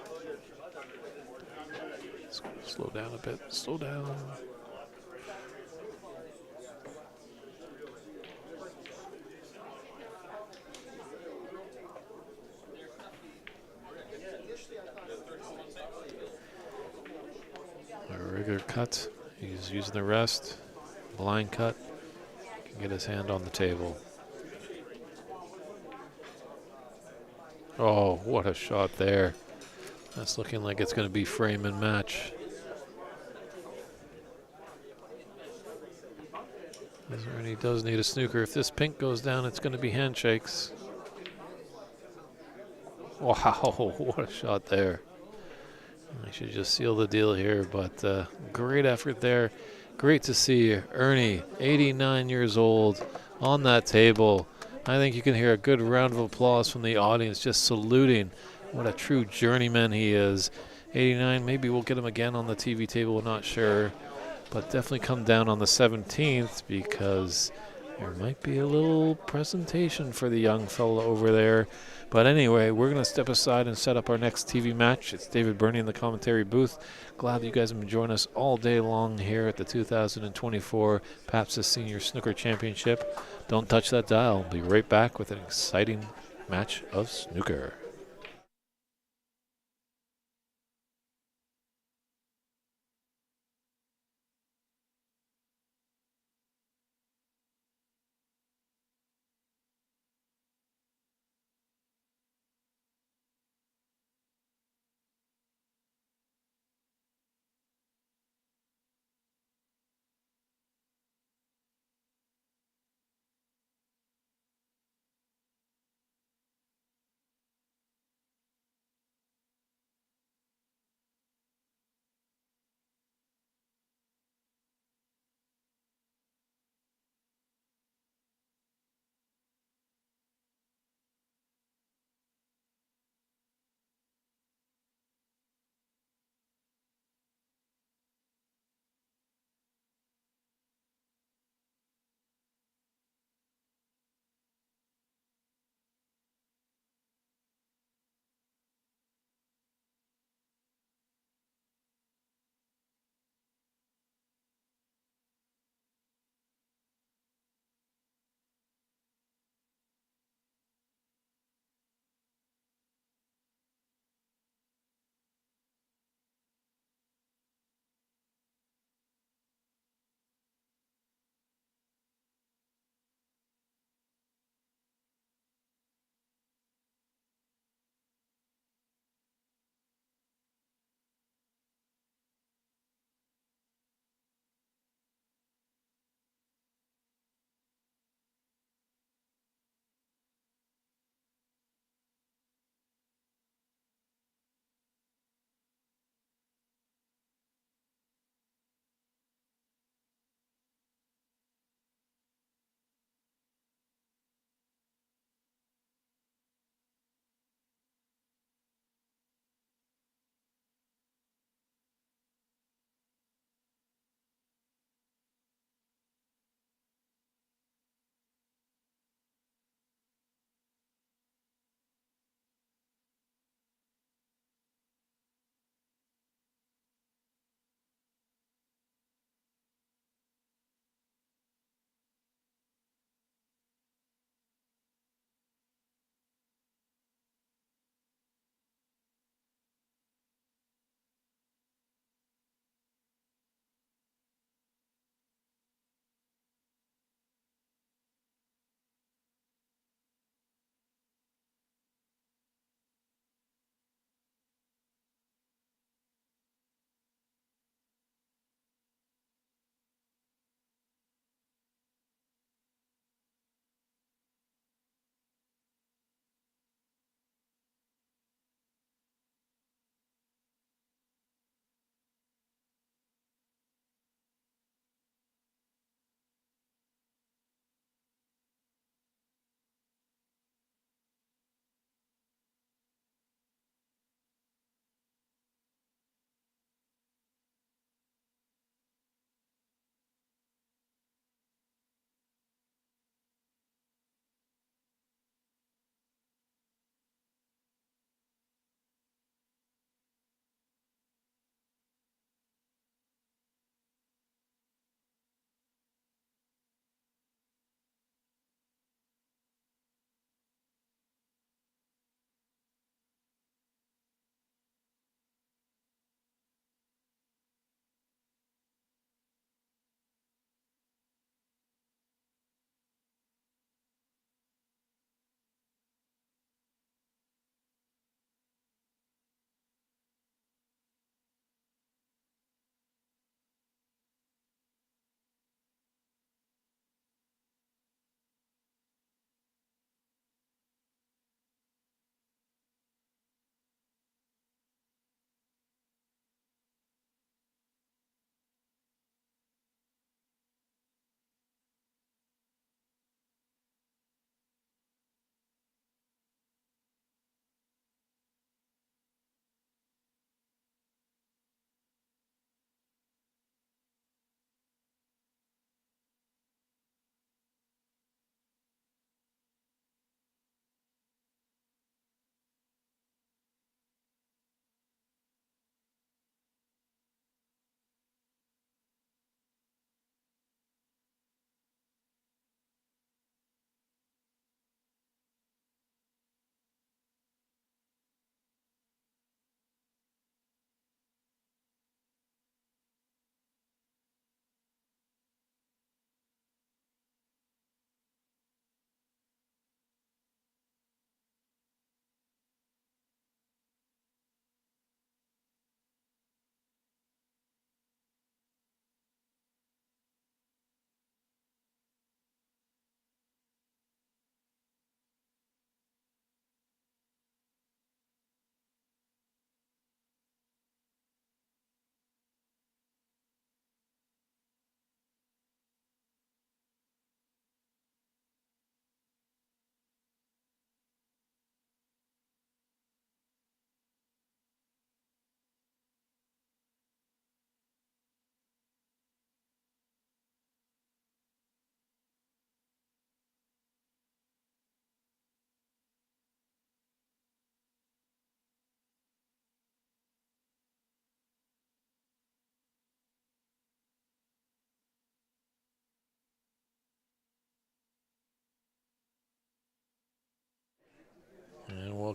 Let's slow down a bit. Slow down. A regular cut. He's using the rest. Blind cut. Can get his hand on the table. Oh, what a shot there. That's looking like it's going to be frame and match. Ernie does need a snooker. If this pink goes down, it's going to be handshakes. Wow, what a shot there. I should just seal the deal here, but great effort there. Great to see Ernie, 89 years old, on that table. I think you can hear a good round of applause from the audience just saluting what a true journeyman he is. 89, maybe we'll get him again on the TV table, we're not sure. But definitely come down on the 17th because there might be a little presentation for the young fella over there. But anyway, we're going to step aside and set up our next TV match. It's David Burney in the commentary booth. Glad that you guys have been joining us all day long here at the 2024 PABSA Senior Snooker Championship. Don't touch that dial. We'll be right back with an exciting match of snooker.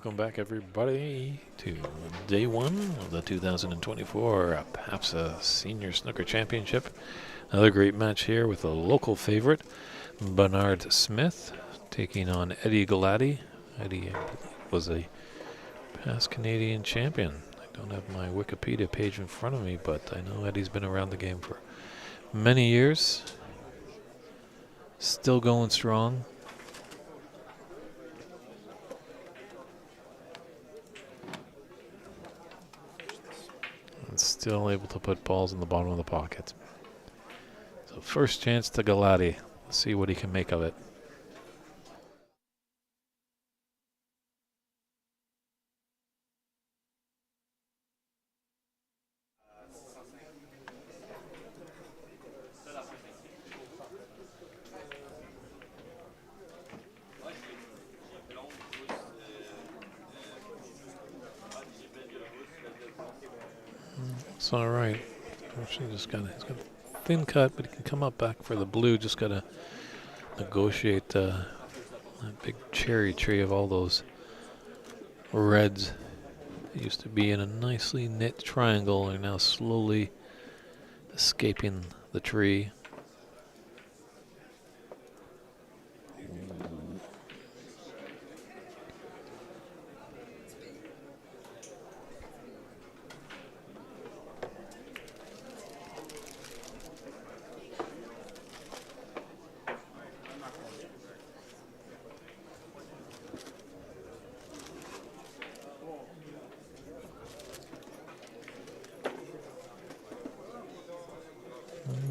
Welcome back, everybody, to day one of the 2024 PABSA Senior Snooker Championship. Another great match here with a local favorite, Bernard Smith, taking on Eddie Galati. Eddie was a past Canadian champion. I don't have my Wikipedia page in front of me, but I know Eddie's been around the game for many years. Still going strong. And still able to put balls in the bottom of the pocket. So first chance to Galati. Let's see what he can make of it. It's all right. He's got a thin cut, but he can come up back for the blue. Just got to negotiate that big cherry tree of all those reds. They used to be in a nicely knit triangle. They're now slowly escaping the tree.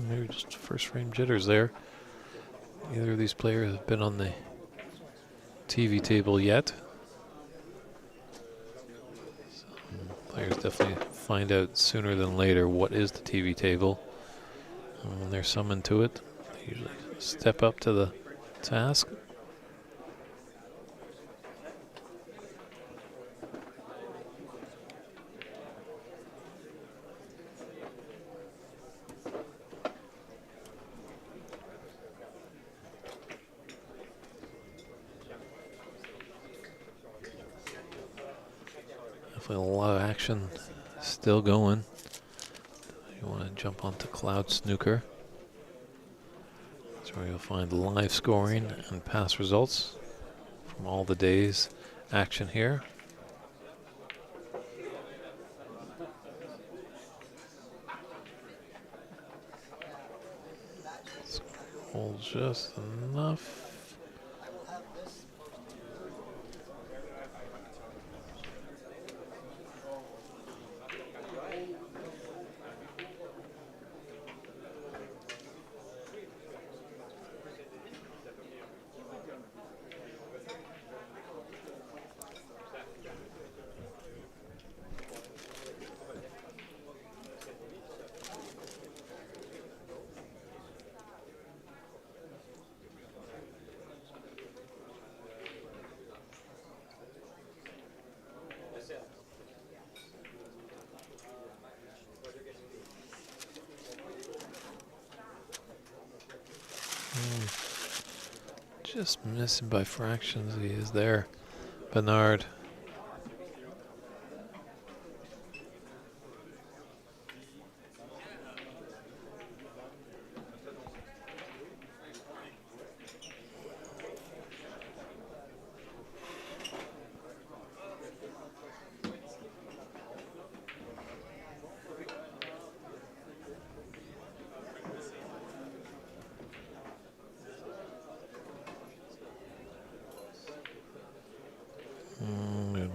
Maybe just first frame jitters there. Neither of these players have been on the TV table yet. Players definitely find out sooner than later what is the TV table. And when they're summoned to it, they usually step up to the task. Definitely a lot of action still going. You want to jump onto Cloud Snooker. That's where you'll find live scoring and past results from all the day's action here. Hold just enough. Just missing by fractions. He is there. Bernard.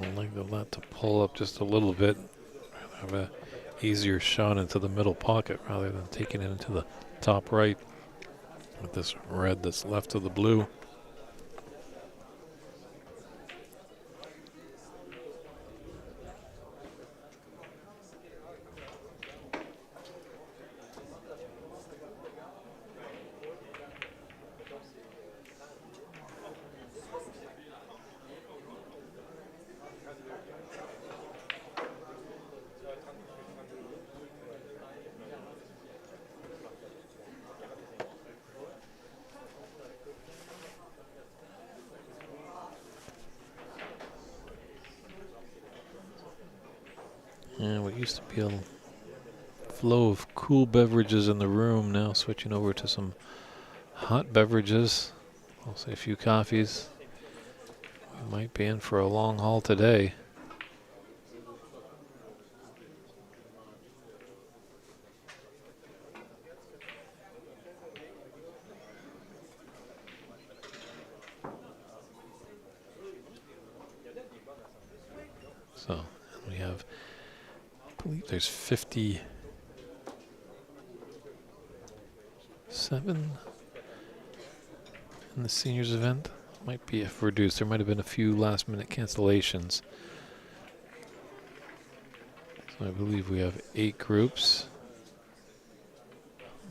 I'd like that to pull up just a little bit. Have a easier shot into the middle pocket rather than taking it into the top right with this red that's left of the blue. And what used to be a flow of cool beverages in the room, now switching over to some hot beverages. I'll say a few coffees. We might be in for a long haul today. So we have, I believe there's 57 in the seniors event. Might be reduced. There might have been a few last minute cancellations. So I believe we have 8 groups.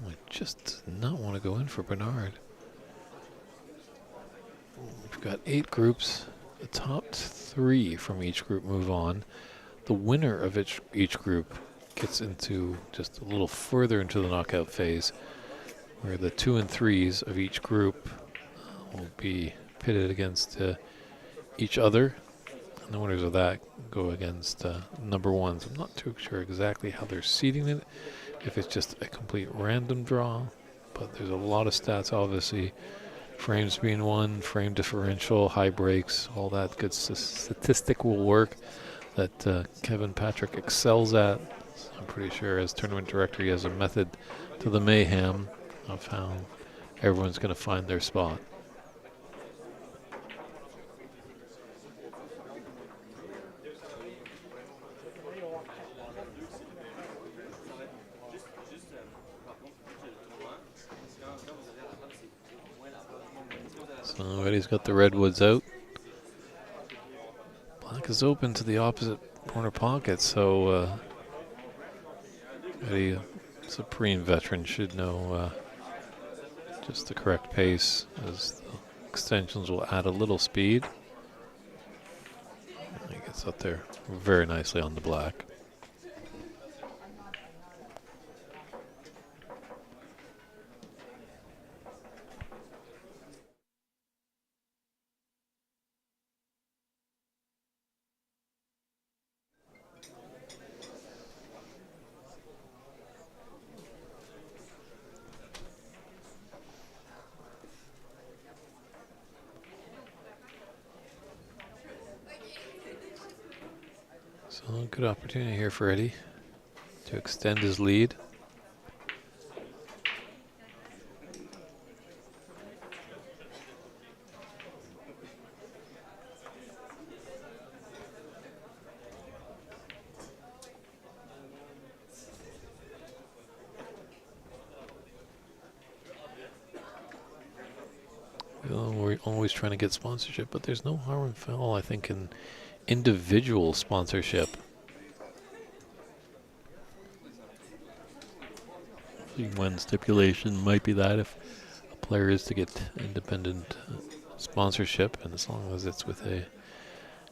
I just did not want to go in for Bernard. We've got 8 groups. The top 3 from each group move on. The winner of each group gets into just a little further into the knockout phase, where the 2 and 3s of each group will be pitted against each other, and the winners of that go against number 1s. I'm not too sure exactly how they're seeding it, if it's just a complete random draw, but there's a lot of stats, obviously. Frames being one, frame differential, high breaks, all that good statistical work that Kevin Patrick excels at. So I'm pretty sure as tournament director he has a method to the mayhem of how everyone's going to find their spot. So Eddie's got the redwoods out. Black is open to the opposite corner pocket, so Eddie, supreme veteran, should know just the correct pace, as the extensions will add a little speed. And he gets up there very nicely on the black. So good opportunity here for Eddie to extend his lead. We're always trying to get sponsorship, but there's no harm and foul, I think, in individual sponsorship. One stipulation might be that if a player is to get independent sponsorship, and as long as it's with a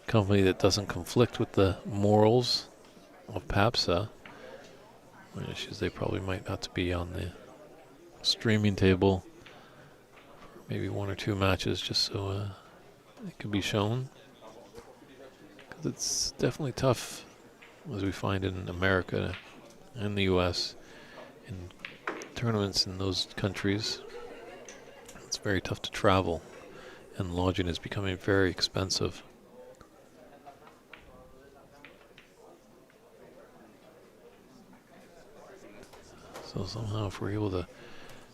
company that doesn't conflict with the morals of PABSA, issues they probably might not to be on the streaming table for maybe 1 or 2 matches, just so it can be shown. Because it's definitely tough, as we find in America and the US, in tournaments in those countries. It's very tough to travel, and lodging is becoming very expensive. So somehow if we're able to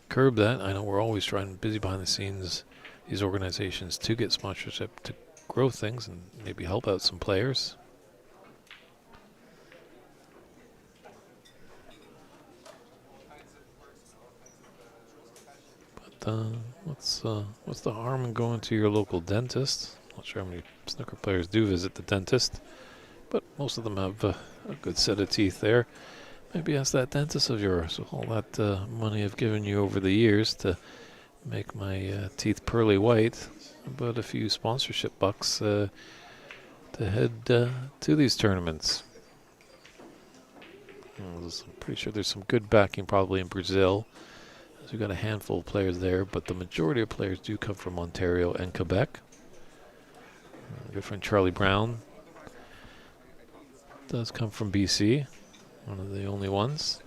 curb that, I know we're always trying, busy behind the scenes, these organizations, to get sponsorship, to grow things and maybe help out some players. But what's the harm in going to your local dentist? Not sure how many snooker players do visit the dentist, but most of them have a good set of teeth there. Maybe ask that dentist of yours, all that money I've given you over the years to make my teeth pearly white, but a few sponsorship bucks to head to these tournaments. I'm pretty sure there's some good backing probably in Brazil, as we've got a handful of players there, but the majority of players do come from Ontario and Quebec. Good friend Charlie Brown does come from BC, one of the only ones.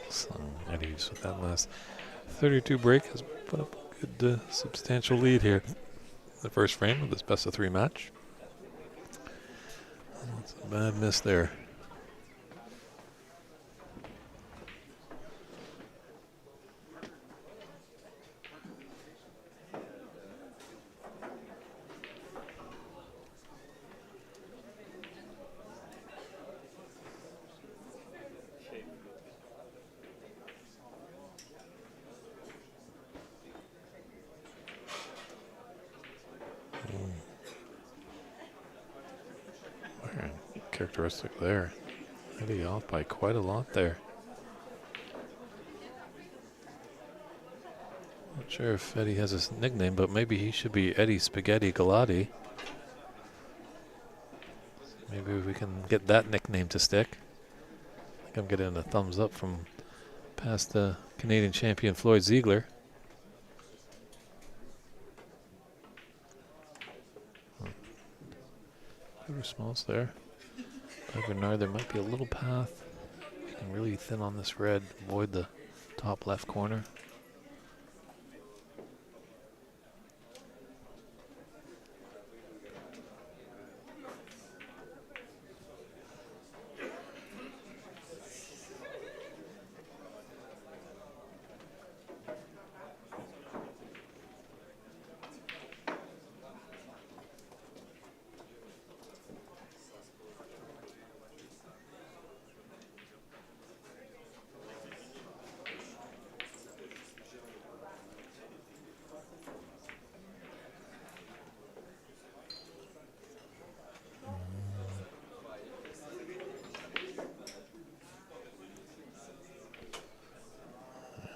So Eddie's with that last 32 break has put up a good substantial lead here. The first frame of this best of 3 match. That's a bad miss there. Very characteristic there. Eddie off by quite a lot there. Not sure if Eddie has his nickname, but maybe he should be Eddie Spaghetti Galati. Maybe we can get that nickname to stick. I think I'm getting a thumbs up from past Canadian champion Floyd Ziegler. Good response there. By Bernard, there might be a little path. You can really thin on this red, avoid the top left corner.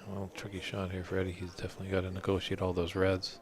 Well, tricky shot here for Eddie. He's definitely got to negotiate all those reds.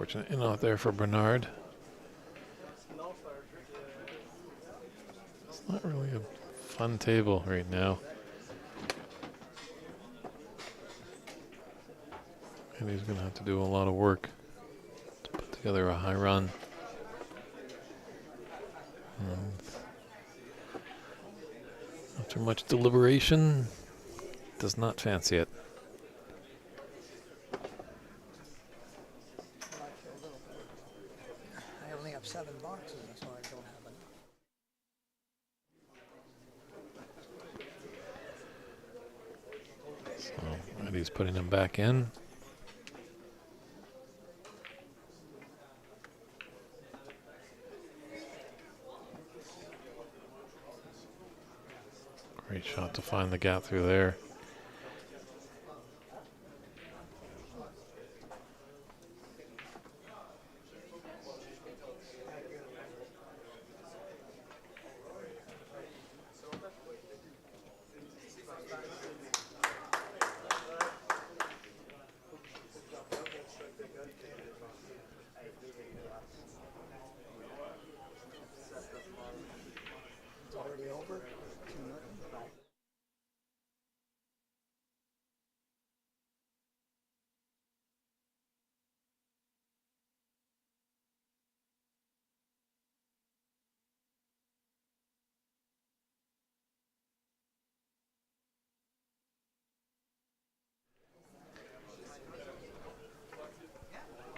Unfortunate in out there for Bernard. It's not really a fun table right now. And he's going to have to do a lot of work to put together a high run. And after much deliberation, does not fancy it. I only have 7 boxes, that's why I don't have enough. So Eddie's putting him back in. Great shot to find the gap through there. It's already over. 2-0.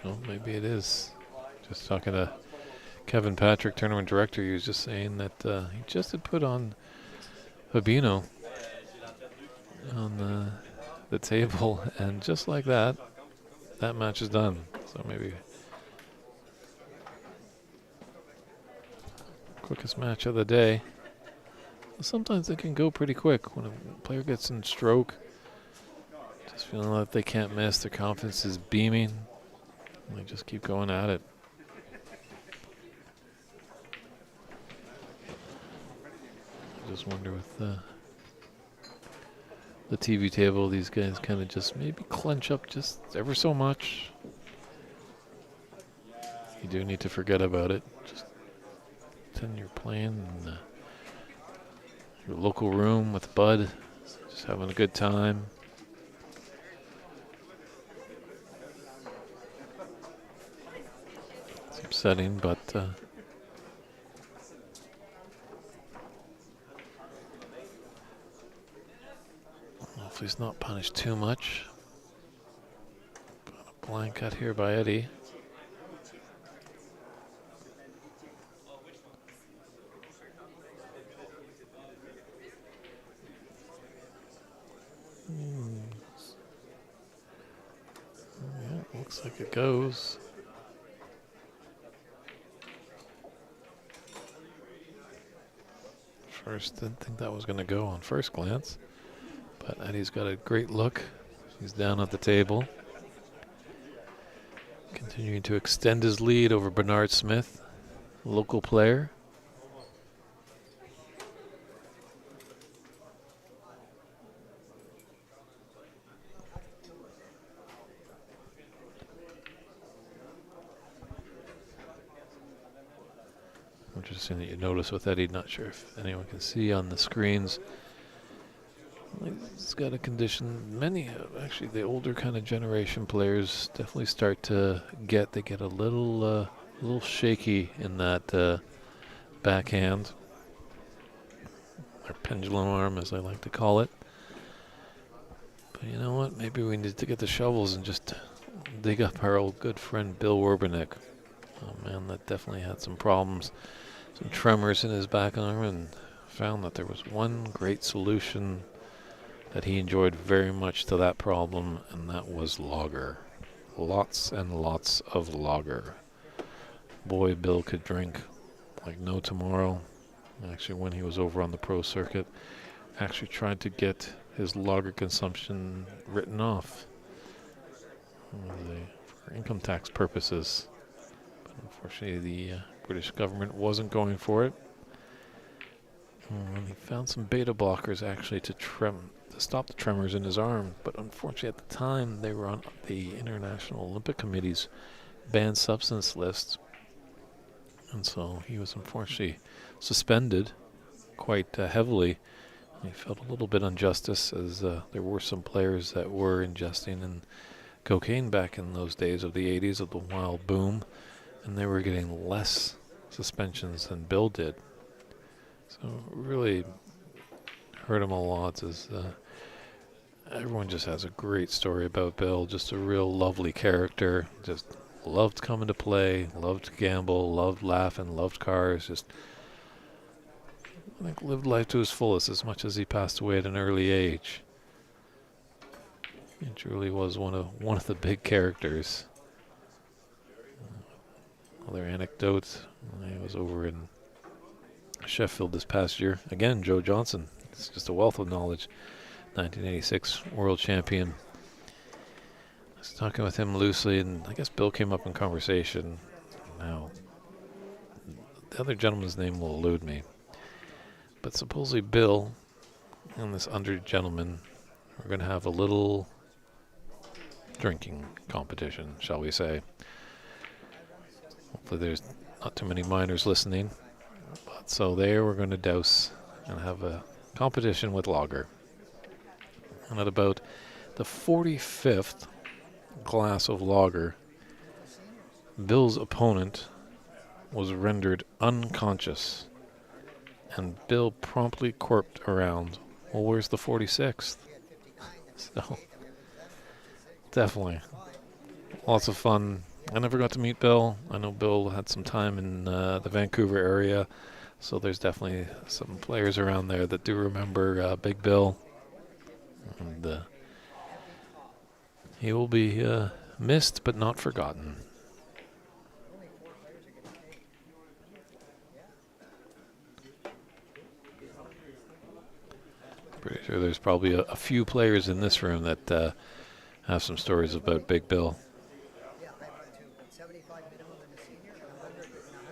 Well, maybe it is. Just talking to Kevin Patrick, tournament director, he was just saying that he just had put on Fabio on the table, and just like that, that match is done. So maybe quickest match of the day. Sometimes it can go pretty quick when a player gets in stroke. Just feeling like they can't miss, their confidence is beaming. And they just keep going at it. I just wonder with the TV table, these guys kind of just maybe clench up just ever so much. You do need to forget about it. Just pretend you're playing in your local room with Bud, just having a good time. It's upsetting, but hopefully he's not punished too much. Got a blank cut here by Eddie. Yeah, looks like it goes. First, didn't think that was going to go on first glance, but Eddie's got a great look. He's down at the table, continuing to extend his lead over Bernard Smith, local player. Interesting that you notice with Eddie, not sure if anyone can see on the screens. He's got a condition many, actually the older kind of generation players definitely start to get. They get a little shaky in that backhand, or pendulum arm as I like to call it. But you know what, maybe we need to get the shovels and just dig up our old good friend Bill Werbenek. Oh man, that definitely had some problems. Some tremors in his back arm, and found that there was one great solution that he enjoyed very much to that problem, and that was lager. Lots and lots of lager. Boy, Bill could drink like no tomorrow. Actually, when he was over on the pro circuit, actually tried to get his lager consumption written off for income tax purposes. But unfortunately, the British government wasn't going for it. And he found some beta blockers actually to stop the tremors in his arm, but unfortunately at the time they were on the International Olympic Committee's banned substance list, and so he was unfortunately suspended quite heavily. He felt a little bit injustice, as there were some players that were ingesting in cocaine back in those days of the 80s, of the wild boom, and they were getting less suspensions than Bill did. So it really hurt him a lot, as everyone just has a great story about Bill. Just a real lovely character. Just loved coming to play, loved to gamble, loved laughing, loved cars. Just, I think, lived life to his fullest, as much as he passed away at an early age. He truly was one of the big characters. Other anecdotes, I was over in Sheffield this past year. Again, Joe Johnson. It's just a wealth of knowledge. 1986 world champion. I was talking with him loosely, and I guess Bill came up in conversation. Now, the other gentleman's name will elude me, but supposedly Bill and this under gentleman are going to have a little drinking competition, shall we say. Hopefully there's not too many minors listening. But so there we're going to douse and have a competition with lager. And at about the 45th glass of lager, Bill's opponent was rendered unconscious, and Bill promptly corked around, well, where's the 46th? So, definitely lots of fun. I never got to meet Bill. I know Bill had some time in the Vancouver area, so there's definitely some players around there that do remember Big Bill. And he will be missed but not forgotten. Pretty sure there's probably a few players in this room that have some stories about Big Bill. Yeah, I went to 75 minimum in the senior, and 100 minimum.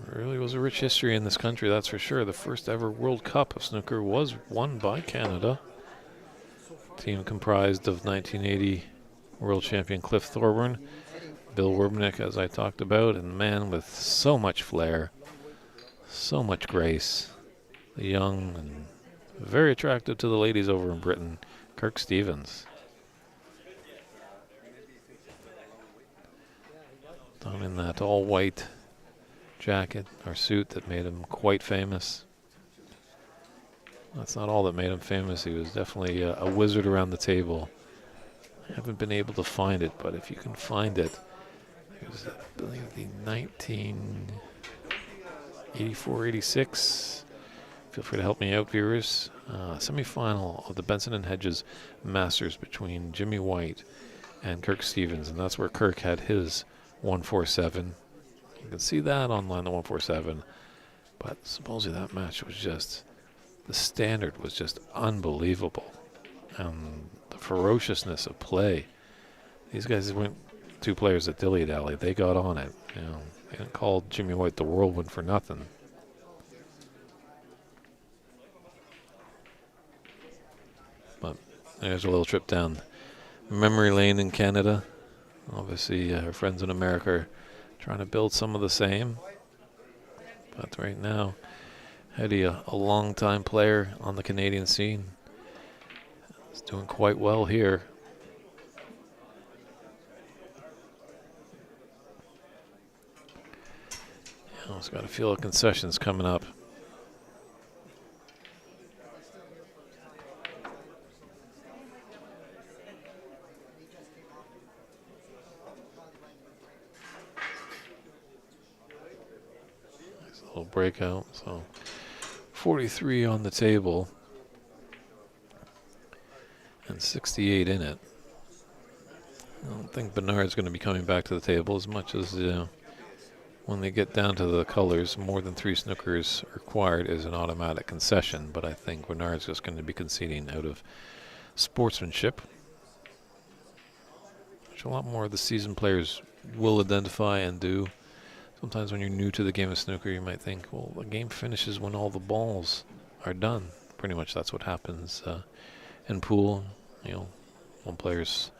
There really was a rich history in this country, that's for sure. The first ever World Cup of snooker was won by Canada. Team comprised of 1980 world champion Cliff Thorburn, Bill Werbenick, as I talked about, and a man with so much flair, so much grace, the young and very attractive to the ladies over in Britain, Kirk Stevens. Down in that all-white jacket or suit that made him quite famous. That's not all that made him famous. He was definitely a wizard around the table. I haven't been able to find it, but if you can find it, it was, I believe, the 1984-86. Feel free to help me out, viewers. Semi-final of the Benson and Hedges Masters between Jimmy White and Kirk Stevens, and that's where Kirk had his 147. You can see that online, the 147. But supposedly that match was just, the standard was just unbelievable. And the ferociousness of play. These guys weren't two players at dilly-dally. They got on it. You know, they didn't call Jimmy White the whirlwind for nothing. But there's a little trip down memory lane in Canada. Obviously, our friends in America are trying to build some of the same. But right now, Eddie, a long-time player on the Canadian scene, is doing quite well here. You know, it's got a feel of concessions coming up. Nice little breakout. So 43 on the table and 68 in it. I don't think Bernard's going to be coming back to the table as much as when they get down to the colors. More than 3 snookers required is an automatic concession, but I think Bernard's just going to be conceding out of sportsmanship, which a lot more of the seasoned players will identify and do. Sometimes when you're new to the game of snooker, you might think, well, the game finishes when all the balls are done. Pretty much that's what happens in pool. You know, one player's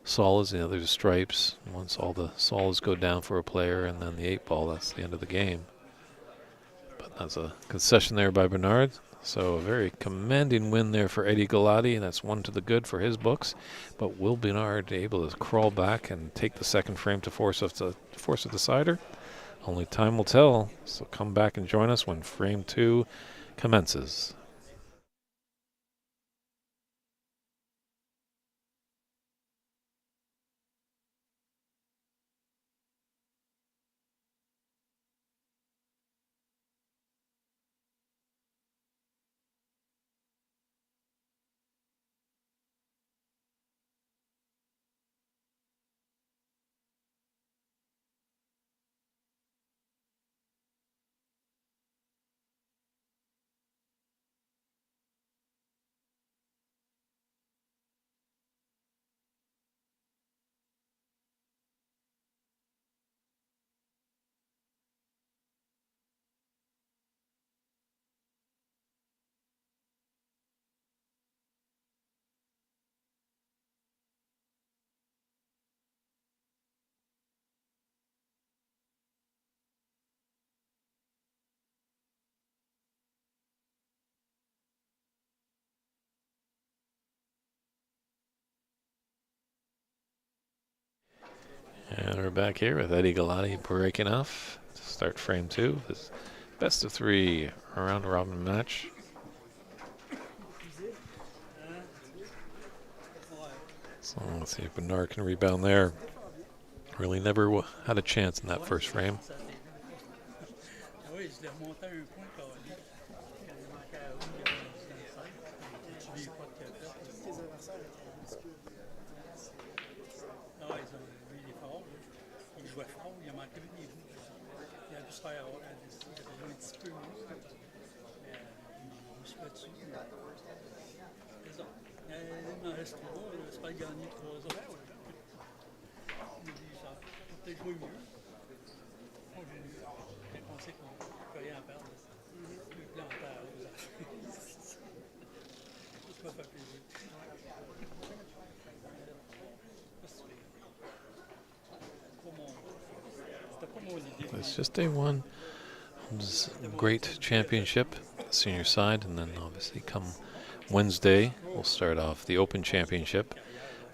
solas, the other stripes. Once all the solas go down for a player, and then the 8-ball, that's the end of the game. But that's a concession there by Bernard. So a very commanding win there for Eddie Galati, and that's one to the good for his books. But will Bernard able to crawl back and take the second frame to force a decider? Only time will tell. So come back and join us when frame 2 commences. And we're back here with Eddie Galati breaking off to start frame 2. This best of 3 round robin match. So let's see if Bernard can rebound there. Really never had a chance in that first frame. It's just day one. It's a great championship, senior side, and then obviously come Wednesday, we'll start off the Open Championship.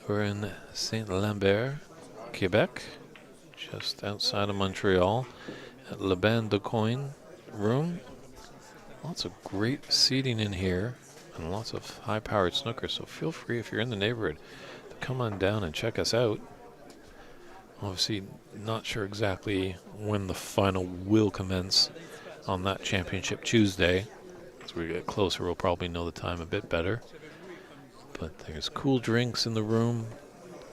We're in Saint Lambert, Quebec, just outside of Montreal, at Le Bain de Coin room. Lots of great seating in here, and lots of high-powered snooker, so feel free if you're in the neighborhood to come on down and check us out. Obviously, not sure exactly when the final will commence on that championship Tuesday. As we get closer, we'll probably know the time a bit better. But there's cool drinks in the room,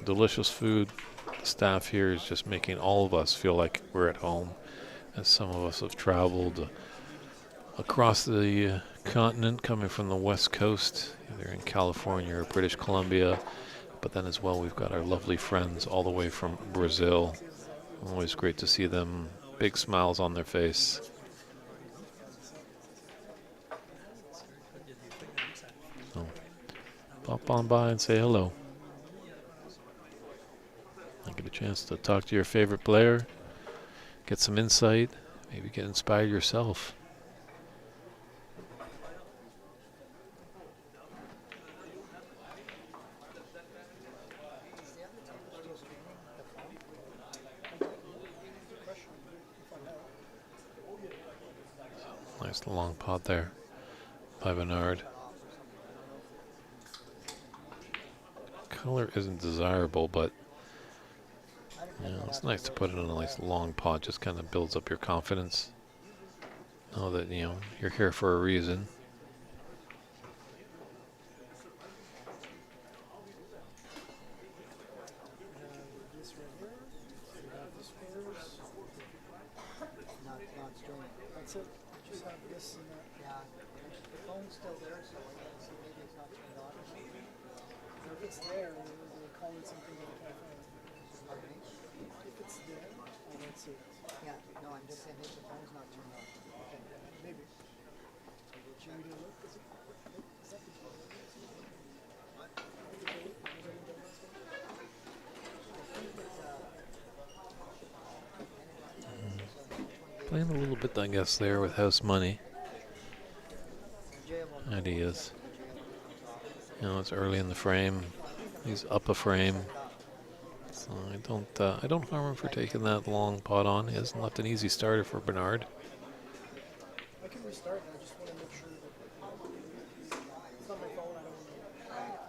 delicious food. The staff here is just making all of us feel like we're at home, as some of us have traveled across the continent, coming from the West Coast, either in California or British Columbia. But then as well, we've got our lovely friends all the way from Brazil. Always great to see them, big smiles on their face. So, pop on by and say hello. And get a chance to talk to your favorite player, get some insight, maybe get inspired yourself. Nice long pot there by Bernard. Color isn't desirable, but it's nice to put it in a nice long pot. Just kind of builds up your confidence. Know that you're here for a reason. That's it. Just have this and that. Yeah, the phone's still there, so I can see maybe it's not turned on. So if it's there, we'll call it something like that. Pardon me? If it's there, I don't see it. Yeah, no, I'm just saying maybe the phone's not turned on. Okay. Maybe. Should we do look? Is that the Playing a little bit, I guess, there with house money. And he is. You know, it's early in the frame. He's up a frame. So I don't harm him for taking that long pot on. He hasn't left an easy starter for Bernard. I can restart, and I just want to make sure that it's not my fault. I don't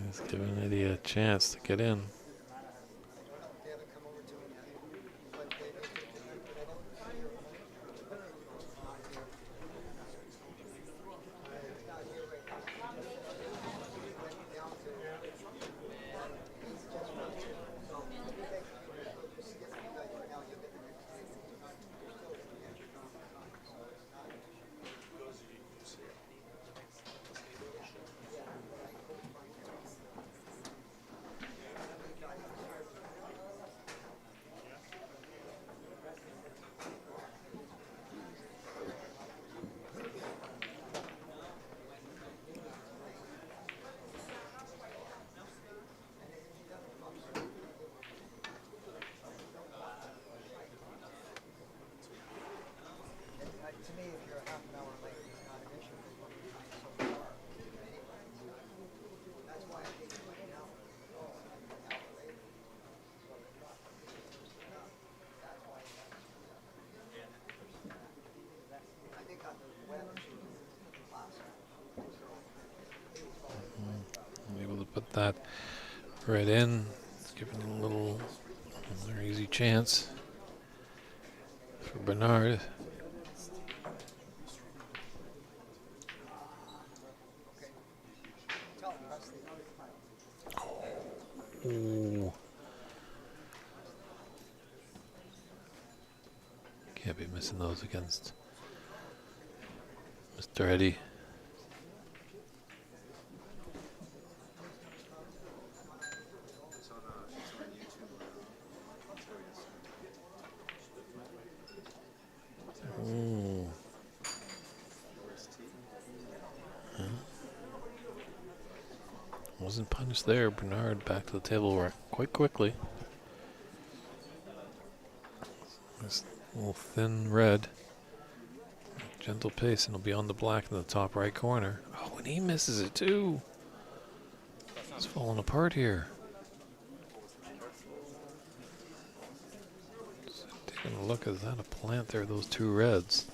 He's giving Eddie a chance to get in. They haven't come over to him yet, but they don't think that I don't see her. Not here right now. Went down to, he's just from two. So you think you skip the guy now, you get the next guy. You're still in the extra time. So it's not. To me, if you're a half an hour late, it's not an issue. So far, anyway. That's why I think right now, an hour late. That's why. I think on the web, last. Able to put that right in. It's giving him a little another easy chance for Bernard. Tell him, press the. Ooh. Can't be missing those against Mr. Eddie. Ooh. Huh? Wasn't punished there. Bernard back to the table quite quickly. This little thin red. Gentle pace, and he'll be on the black in the top right corner. Oh, and he misses it too. It's falling apart here. Just taking a look, is that a plant there? Those two reds.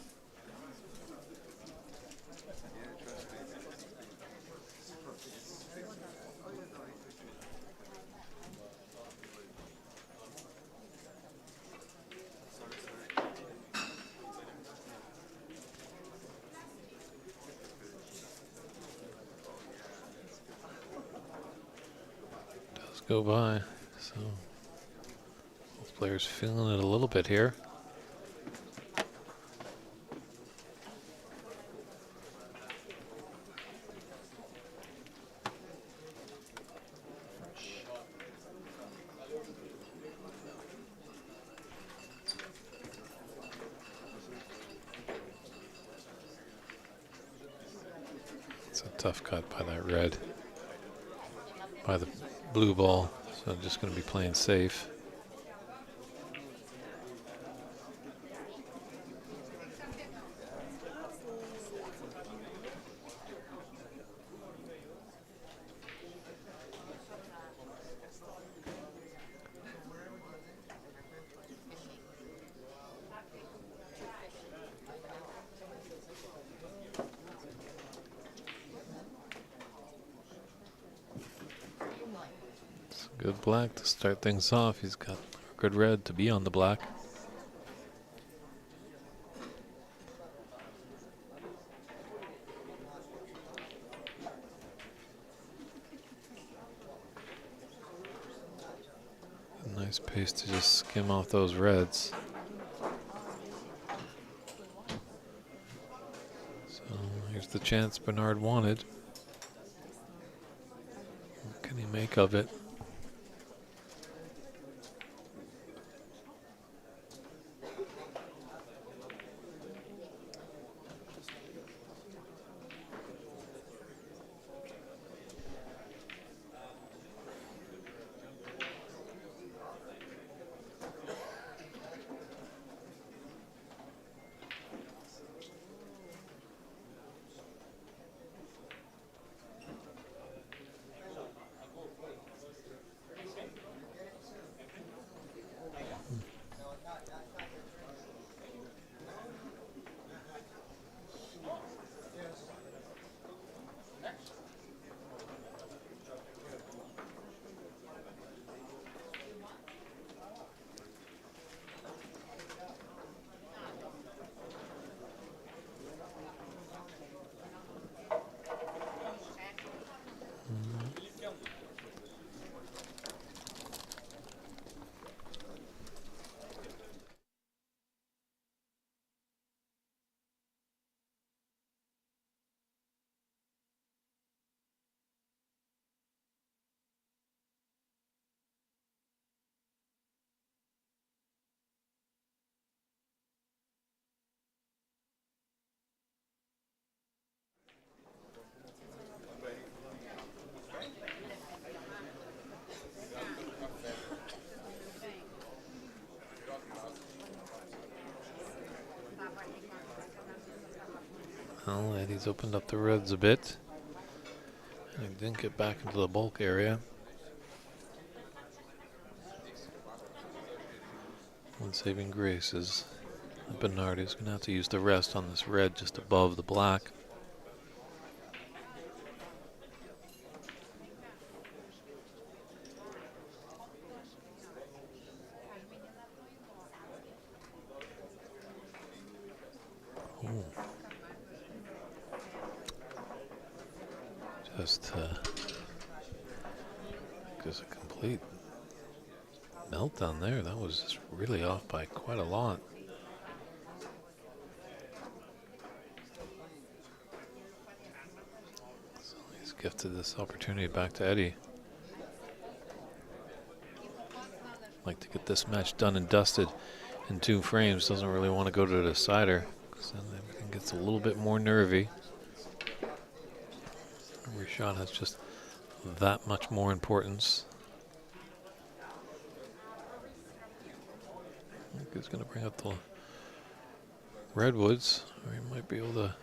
Go by, so both players feeling it a little bit here. It's a tough cut by that red, by the blue ball, so I'm just going to be playing safe. Good black to start things off. He's got a good red to be on the black. A nice pace to just skim off those reds. So here's the chance Bernard wanted. What can he make of it? Well, Eddie's opened up the reds a bit. And he didn't get back into the bulk area. One saving grace is Bernard is going to have to use the rest on this red just above the black. Ooh. Just a complete meltdown there. That was just really off by quite a lot. So he's gifted this opportunity back to Eddie. Like to get this match done and dusted in 2 frames. Doesn't really want to go to the decider because then everything gets a little bit more nervy. Every shot has just that much more importance. I think he's going to bring up the redwoods, or he might be able to.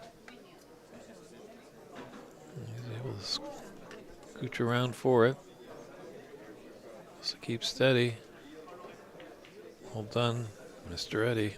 He's able to scooch around for it. So keep steady. Well done, Mr. Eddie.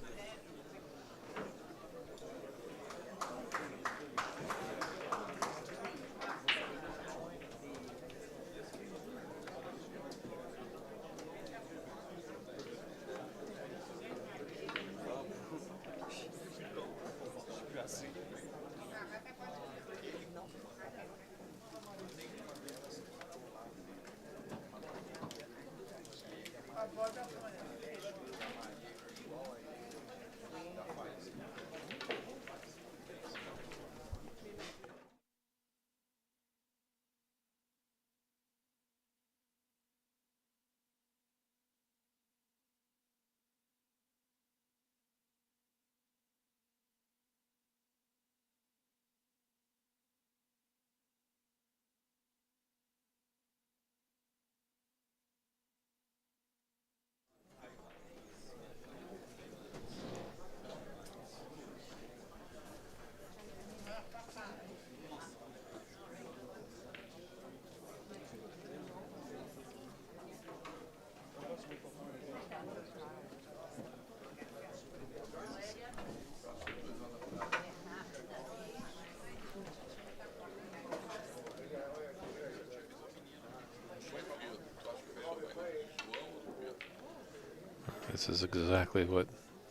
This is exactly what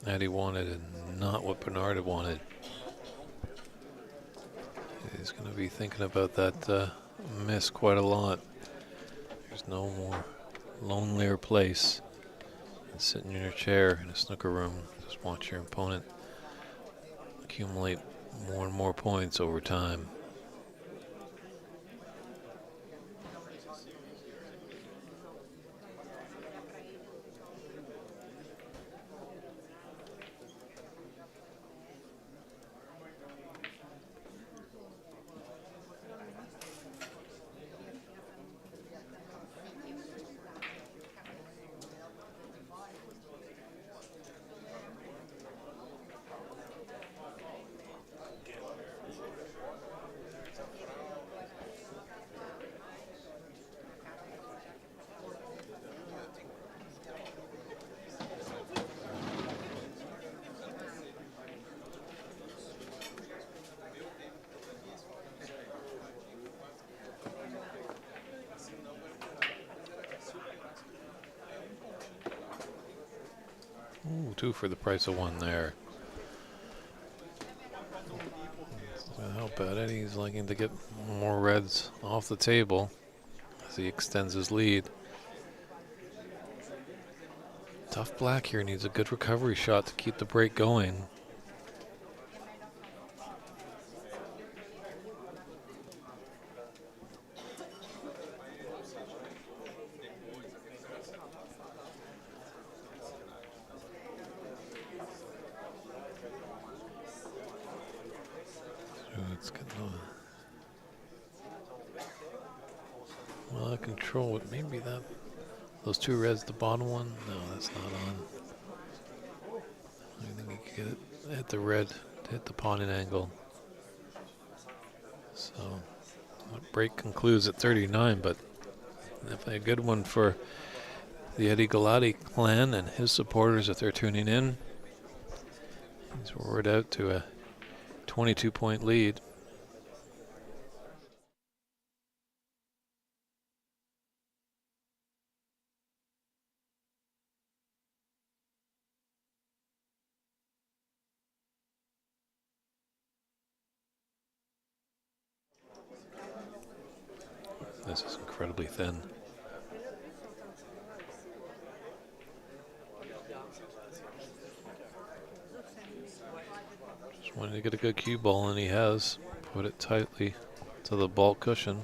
Eddie wanted and not what Bernard wanted. He's going to be thinking about that miss quite a lot. There's no more lonelier place than sitting in your chair in a snooker room. Just watch your opponent accumulate more and more points over time. Ooh, 2 for the price of 1 there. How bad Eddie's liking to get more reds off the table as he extends his lead. Tough black here, needs a good recovery shot to keep the break going. Well, I control it. Maybe that those 2 reds, the bottom one. No, that's not on. I think he could get it, hit the red, to hit the pawning angle. So that break concludes at 39, but definitely a good one for the Eddie Galati clan and his supporters if they're tuning in. He's roared out to a 22-point lead. This is incredibly thin. Just wanted to get a good cue ball, and he has. Put it tightly to the ball cushion.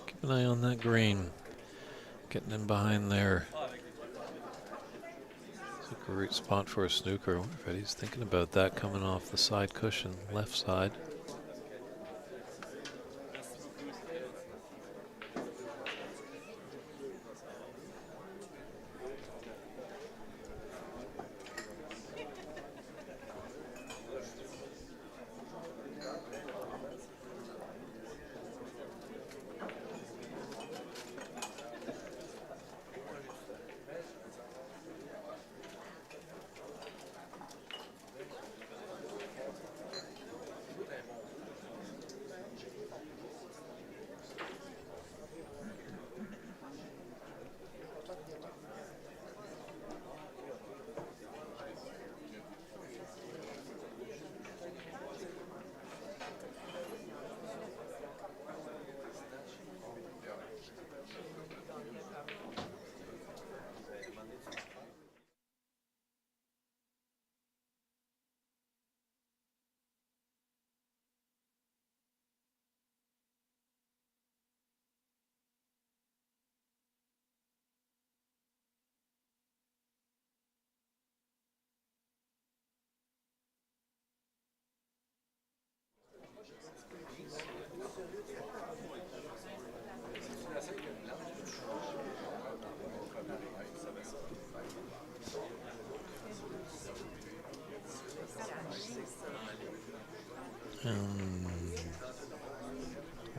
Keep an eye on that green. Getting in behind there. It's a great spot for a snooker. I wonder if Eddie's thinking about that coming off the side cushion, left side.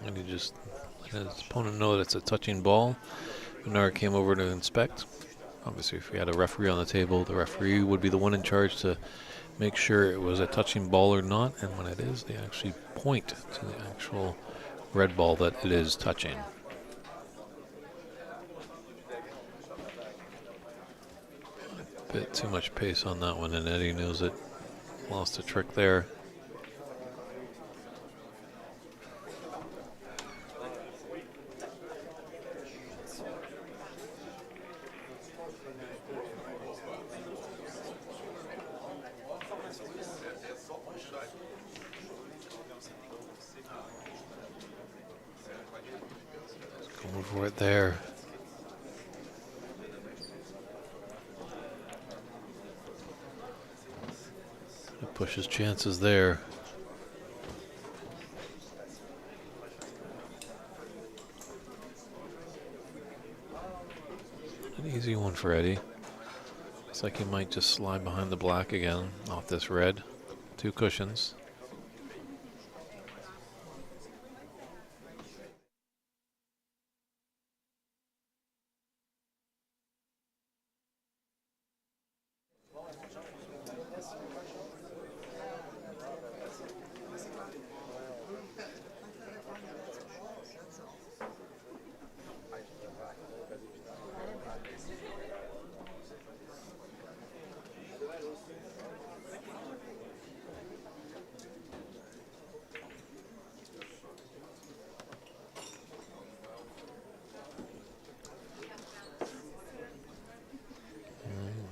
And he just let his opponent know that it's a touching ball. Bernard came over to inspect. Obviously, if we had a referee on the table, the referee would be the one in charge to make sure it was a touching ball or not. And when it is, they actually point to the actual red ball that it is touching. A bit too much pace on that one, and Eddie knows it. Lost a trick there. Going for it there. Push his chances there. An easy one for Eddie. Looks like he might just slide behind the black again off this red. 2 cushions.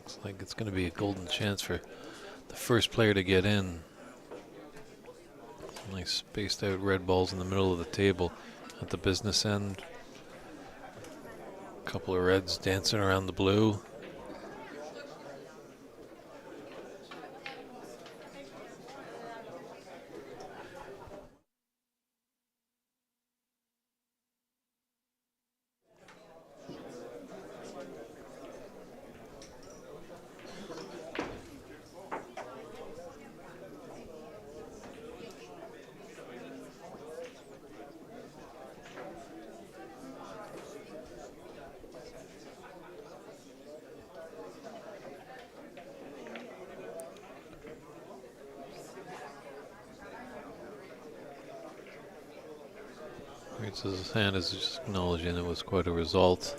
Looks like it's going to be a golden chance for the first player to get in. Nice spaced out red balls in the middle of the table at the business end. A couple of reds dancing around the blue. So his hand is just acknowledging it was quite a result.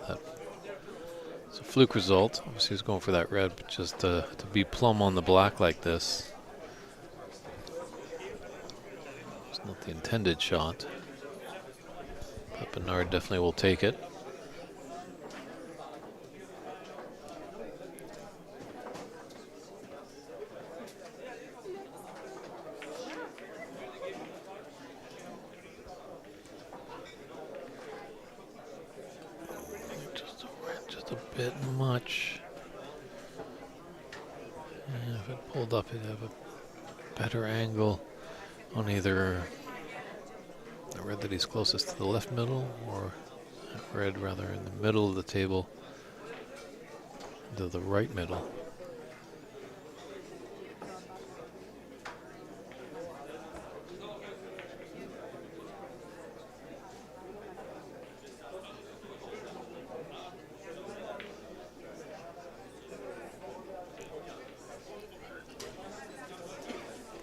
It's a fluke result. Obviously, he's going for that red, but just to be plumb on the black like this. It's not the intended shot. But Bernard definitely will take it. Just a bit much. Yeah, if it pulled up, it'd have a better angle on either the red that he's closest to the left middle, or that red rather in the middle of the table to the right middle.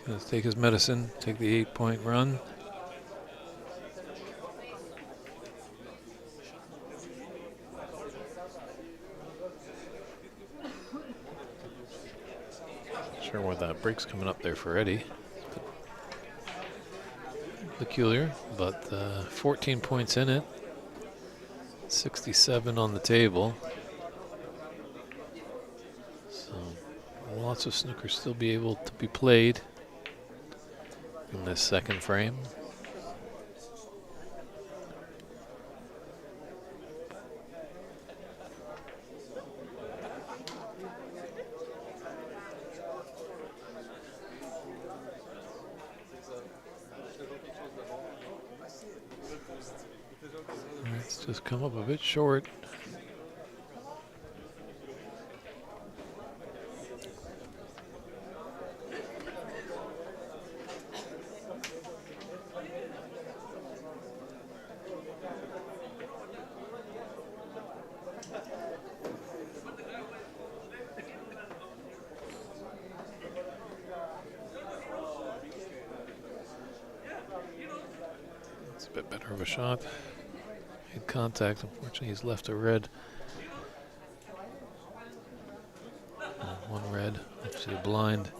Let's take his medicine, take the 8-point run. Not sure where that break's coming up there for Eddie. Peculiar, but 14 points in it. 67 on the table. So lots of snooker still be able to be played in this second frame. It's just come up a bit short. It's a bit better of a shot. Made contact. Unfortunately, he's left a red. One red, actually a blind,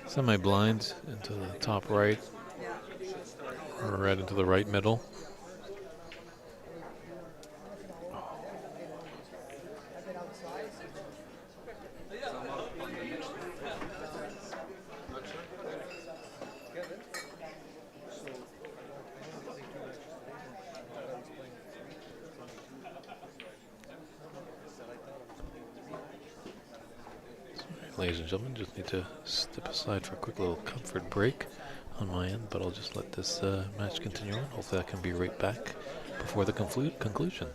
semi-blind into the top right, or a red into the right middle. Ladies and gentlemen, just need to step aside for a quick little comfort break on my end, but I'll just let this match continue on. Hopefully I can be right back before the conclusion.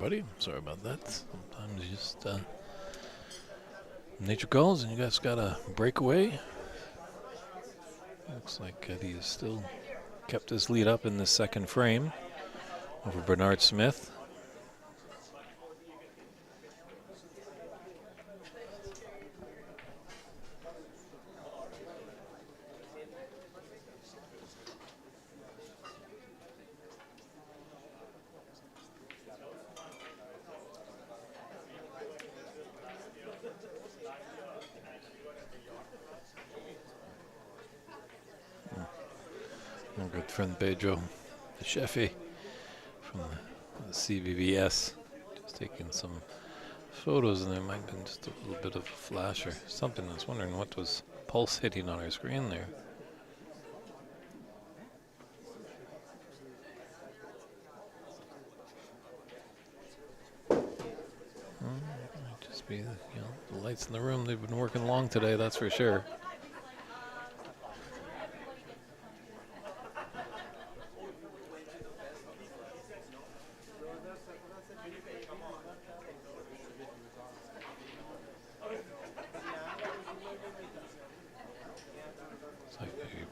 everybody. Sorry about that. Sometimes you just nature calls and you guys gotta break away. Looks like Eddie has still kept his lead up in the second frame over Bernard Smith. My good friend Pedro, the chefy from the CVVS, just taking some photos, and there might have been just a little bit of a flash or something. I was wondering what was pulse hitting on our screen there. It might just be the lights in the room. They've been working long today, that's for sure.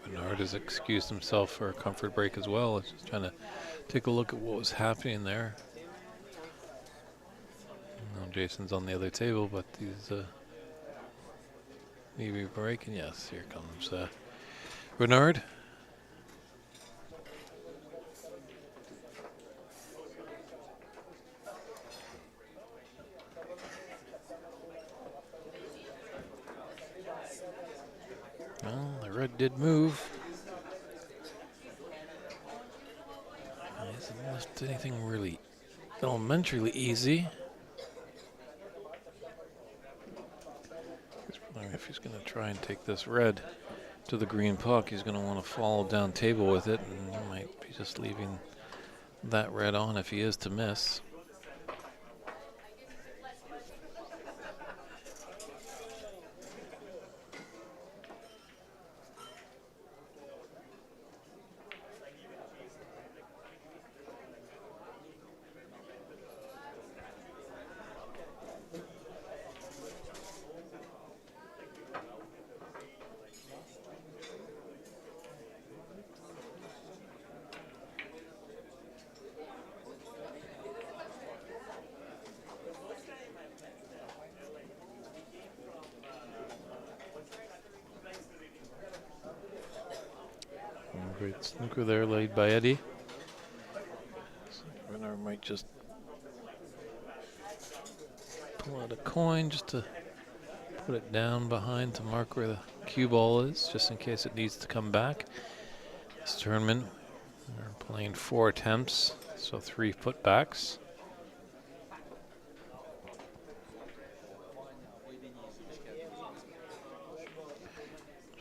Bernard has excused himself for a comfort break as well. He's just trying to take a look at what was happening there. Jason's on the other table, but he's maybe breaking. Yes, here comes Bernard. Well, the red did move. He hasn't left anything really elementarily easy. If he's going to try and take this red to the green puck, he's going to want to follow down table with it, and he might be just leaving that red on if he is to miss. Great snooker there laid by Eddie. Bernard might just pull out a coin just to put it down behind to mark where the cue ball is, just in case it needs to come back. This tournament, we're playing 4 attempts, so 3 putbacks.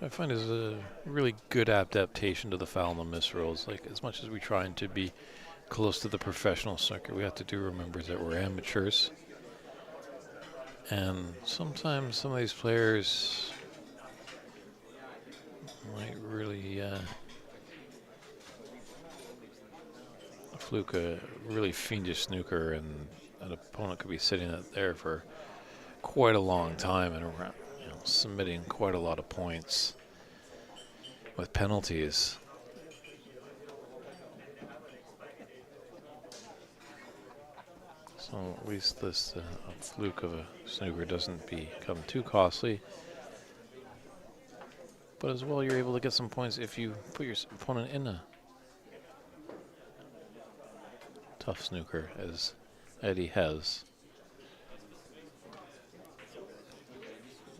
I find is a really good adaptation to the foul and the miss rules. Like, as much as we're trying to be close to the professional snooker, we have to remember that we're amateurs. And sometimes some of these players might really fluke a really fiendish snooker, and an opponent could be sitting there for quite a long time and around, submitting quite a lot of points with penalties. So at least this fluke of a snooker doesn't become too costly. But as well, you're able to get some points if you put your opponent in a tough snooker, as Eddie has.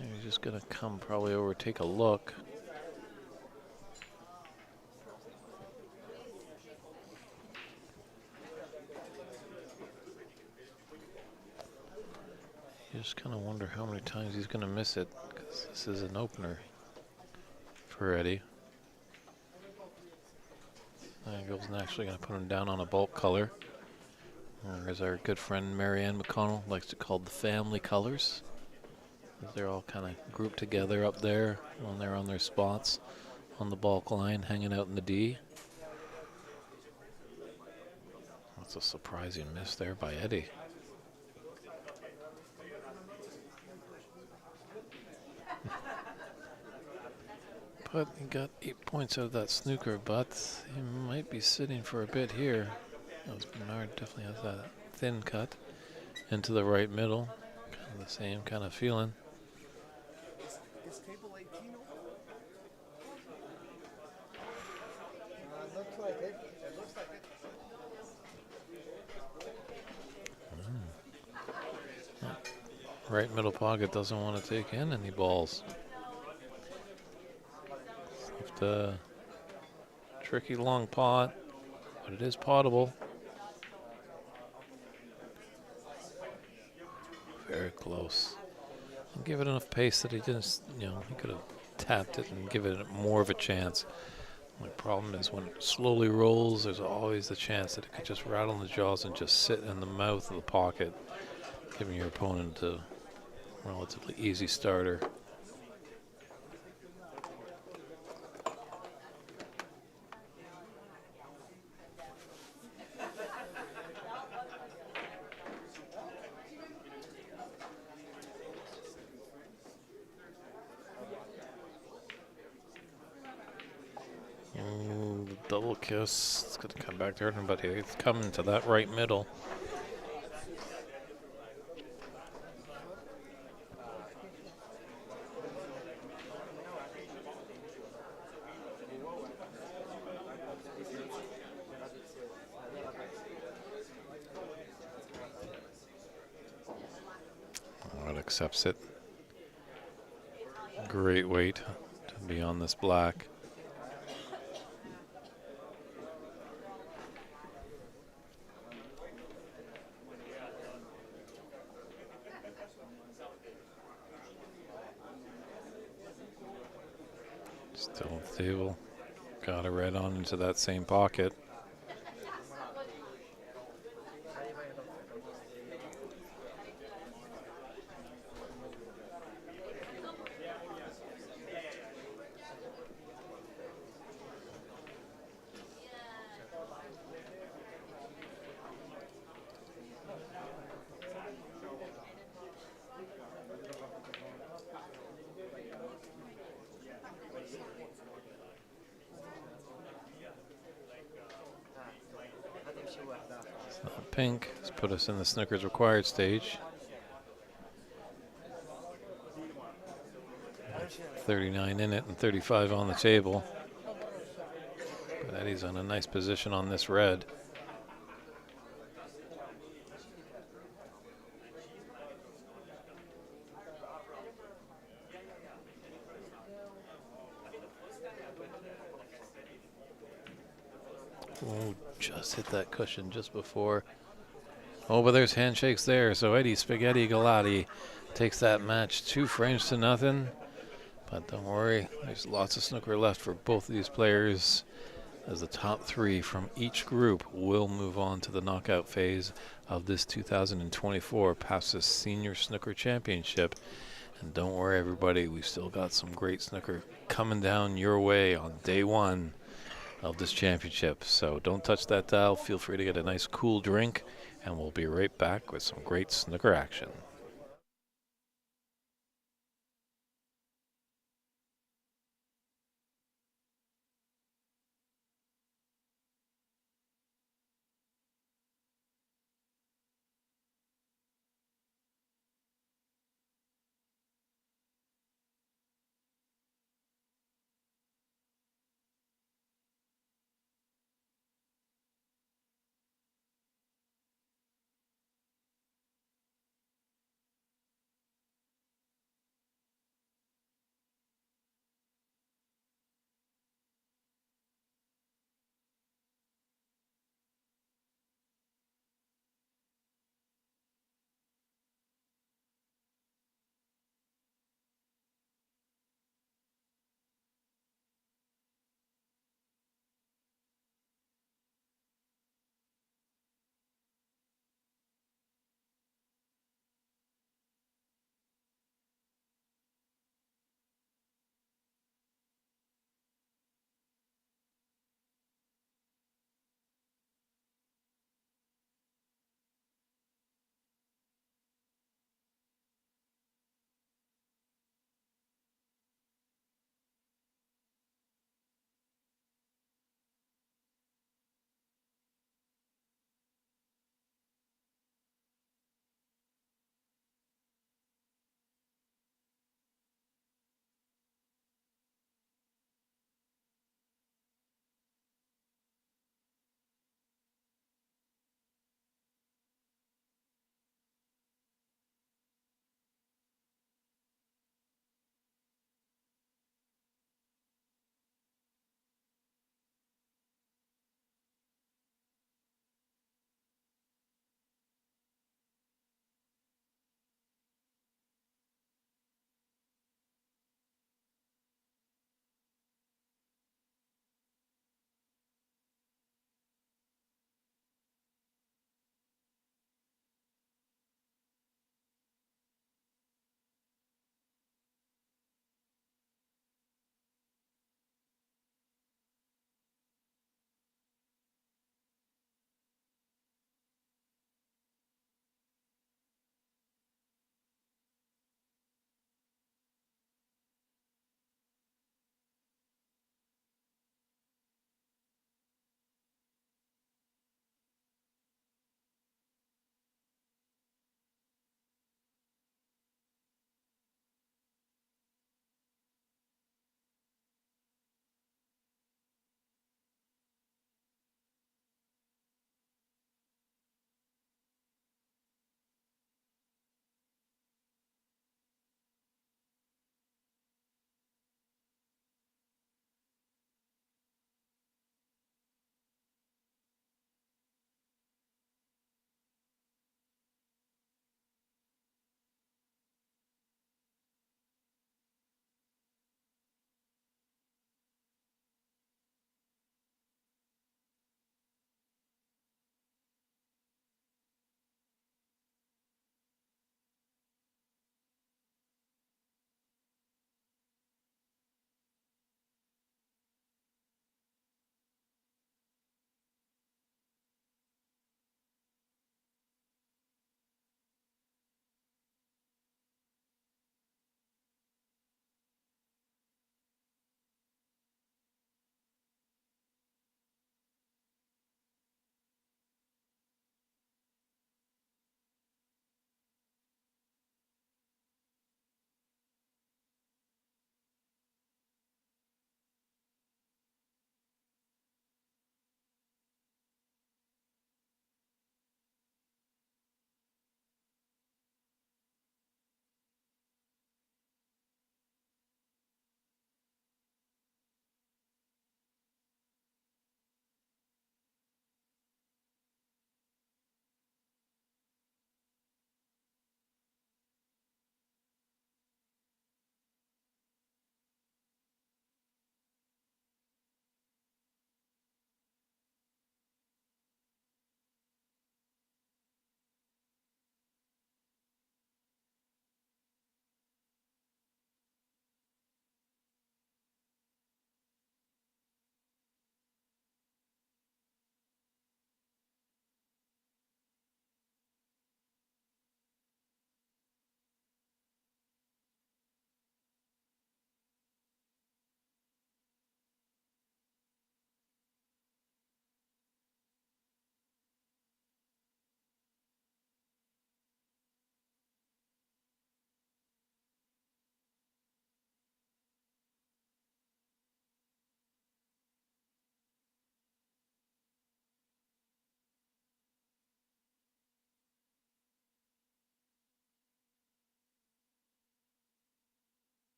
He's just going to come probably over, take a look. You just kind of wonder how many times he's going to miss it, because this is an opener for Eddie. Eagles actually going to put him down on a bulk color. Or as our good friend Marianne McConnell likes to call the family colors. They're all kind of grouped together up there when they're on their spots on the bulk line, hanging out in the D. That's a surprising miss there by Eddie. But he got 8 points out of that snooker, but he might be sitting for a bit here. As Bernard definitely has that thin cut into the right middle. Kind of the same kind of feeling. Is table 18 open? It looks like it. It looks like it. Right middle pocket doesn't want to take in any balls. It's a tricky long pot, but it is potable. Very close. And give it enough pace that he didn't, he could have tapped it and given it more of a chance. My problem is when it slowly rolls, there's always the chance that it could just rattle in the jaws and just sit in the mouth of the pocket, giving your opponent a relatively easy starter. Double kiss. It's going to come back to hurt him, but he's coming to that right middle. Oh, it accepts it. Great weight to be on this black. Still at the table. Got it right on into that same pocket. Pink has put us in the snooker's required stage. 39 in it and 35 on the table. But Eddie's on a nice position on this red. Oh, just hit that cushion just before. Oh, but there's handshakes there. So Eddie Spaghetti Galati takes that match 2-0. But don't worry, there's lots of snooker left for both of these players, as the top 3 from each group will move on to the knockout phase of this 2024 PABSA Senior Snooker Championship. And don't worry, everybody, we've still got some great snooker coming down your way on day 1 of this championship. So don't touch that dial. Feel free to get a nice cool drink, and we'll be right back with some great snooker action.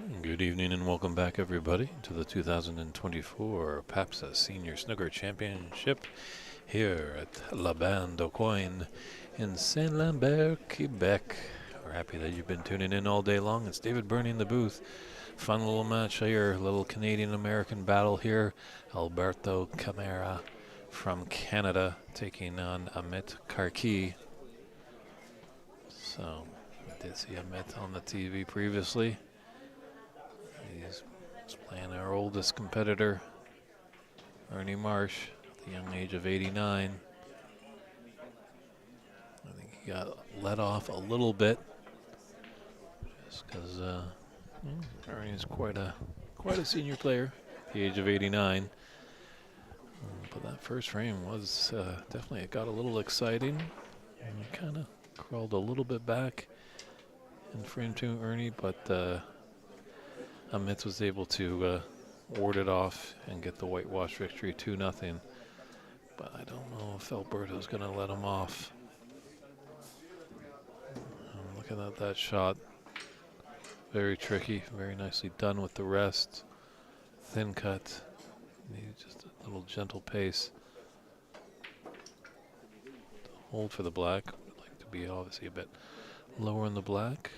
Good evening and welcome back, everybody, to the 2024 PABSA Senior Snooker Championship here at La Bande au Coin in Saint-Lambert, Quebec. We're happy that you've been tuning in all day long. It's David Burney in the booth. Fun little match here, little Canadian-American battle here. Alberto Camara from Canada taking on Amit Karki. So, I did see Amit on the TV previously. He's playing our oldest competitor, Ernie Marsh, at the young age of 89. I think he got let off a little bit, just because Ernie's quite a senior player at the age of 89. But that first frame was definitely, it got a little exciting, and he kind of crawled a little bit back in frame two, Ernie, but Amit was able to ward it off and get the whitewash victory 2-0. But I don't know if Alberto's going to let him off. Looking at that shot, very tricky, very nicely done with the rest. Thin cut, maybe just a little gentle pace. Hold for the black, would like to be obviously a bit lower in the black.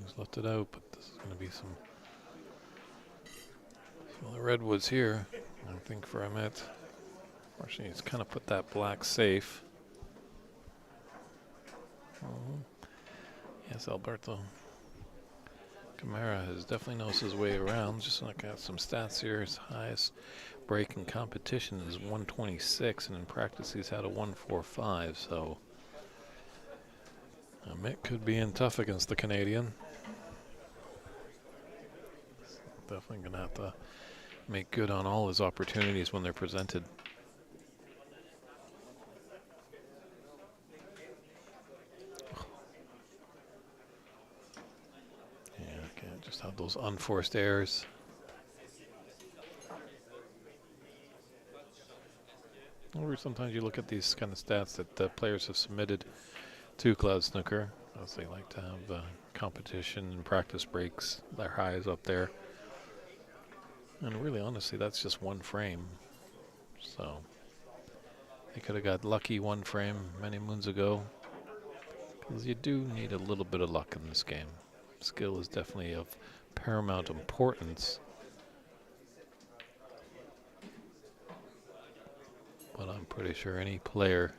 He's left it out, but this is going to be some of the redwoods here, I think, for Amit. Unfortunately, he's kind of put that black safe. Yes, Alberto Camara has definitely knows his way around. Just looking at some stats here, his highest break in competition is 126, and in practice he's had a 145, so Amit could be in tough against the Canadian. Definitely going to have to make good on all his opportunities when they're presented. Yeah, can't just have those unforced errors. Or sometimes you look at these kind of stats that the players have submitted to Cloud Snooker, as they like to have competition and practice breaks, their highs up there. And really, honestly, that's just one frame. So they could have got lucky one frame many moons ago, because you do need a little bit of luck in this game. Skill is definitely of paramount importance. But I'm pretty sure any player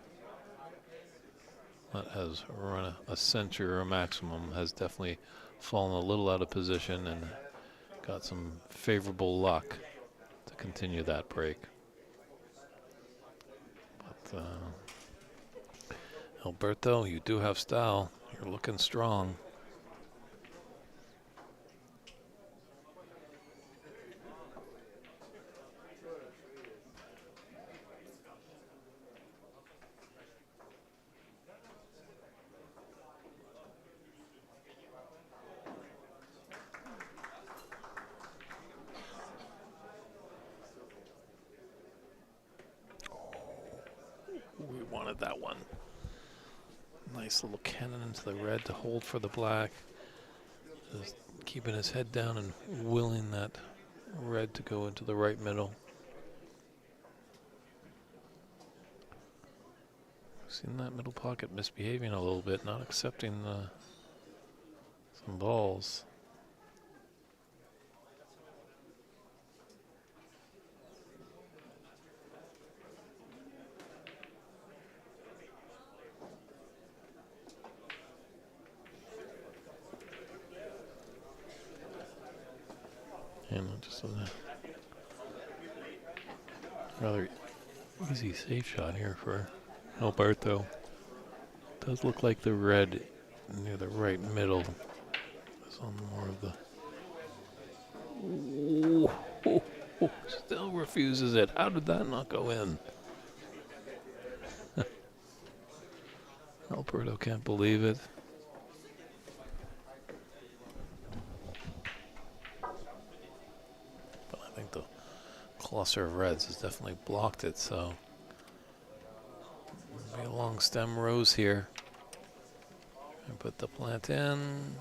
that has run a century or a maximum has definitely fallen a little out of position and got some favorable luck to continue that break. But Alberto, you do have style. You're looking strong. We wanted that one. Nice little cannon into the red to hold for the black. Just keeping his head down and willing that red to go into the right middle. Seen that middle pocket misbehaving a little bit, not accepting some balls. And just a rather easy safe shot here for Alberto. Does look like the red near the right middle is on more of the... Still refuses it. How did that not go in? Alberto can't believe it. cluster of reds has definitely blocked it, so maybe a long stem rose here. And put the plant in.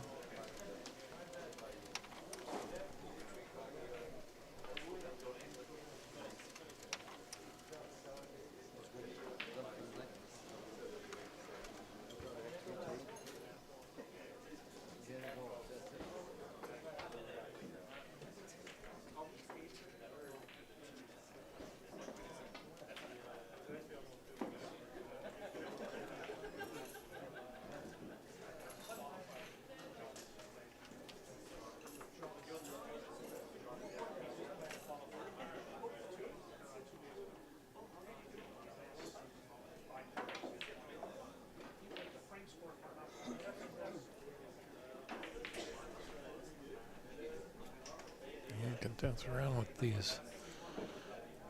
You can dance around with these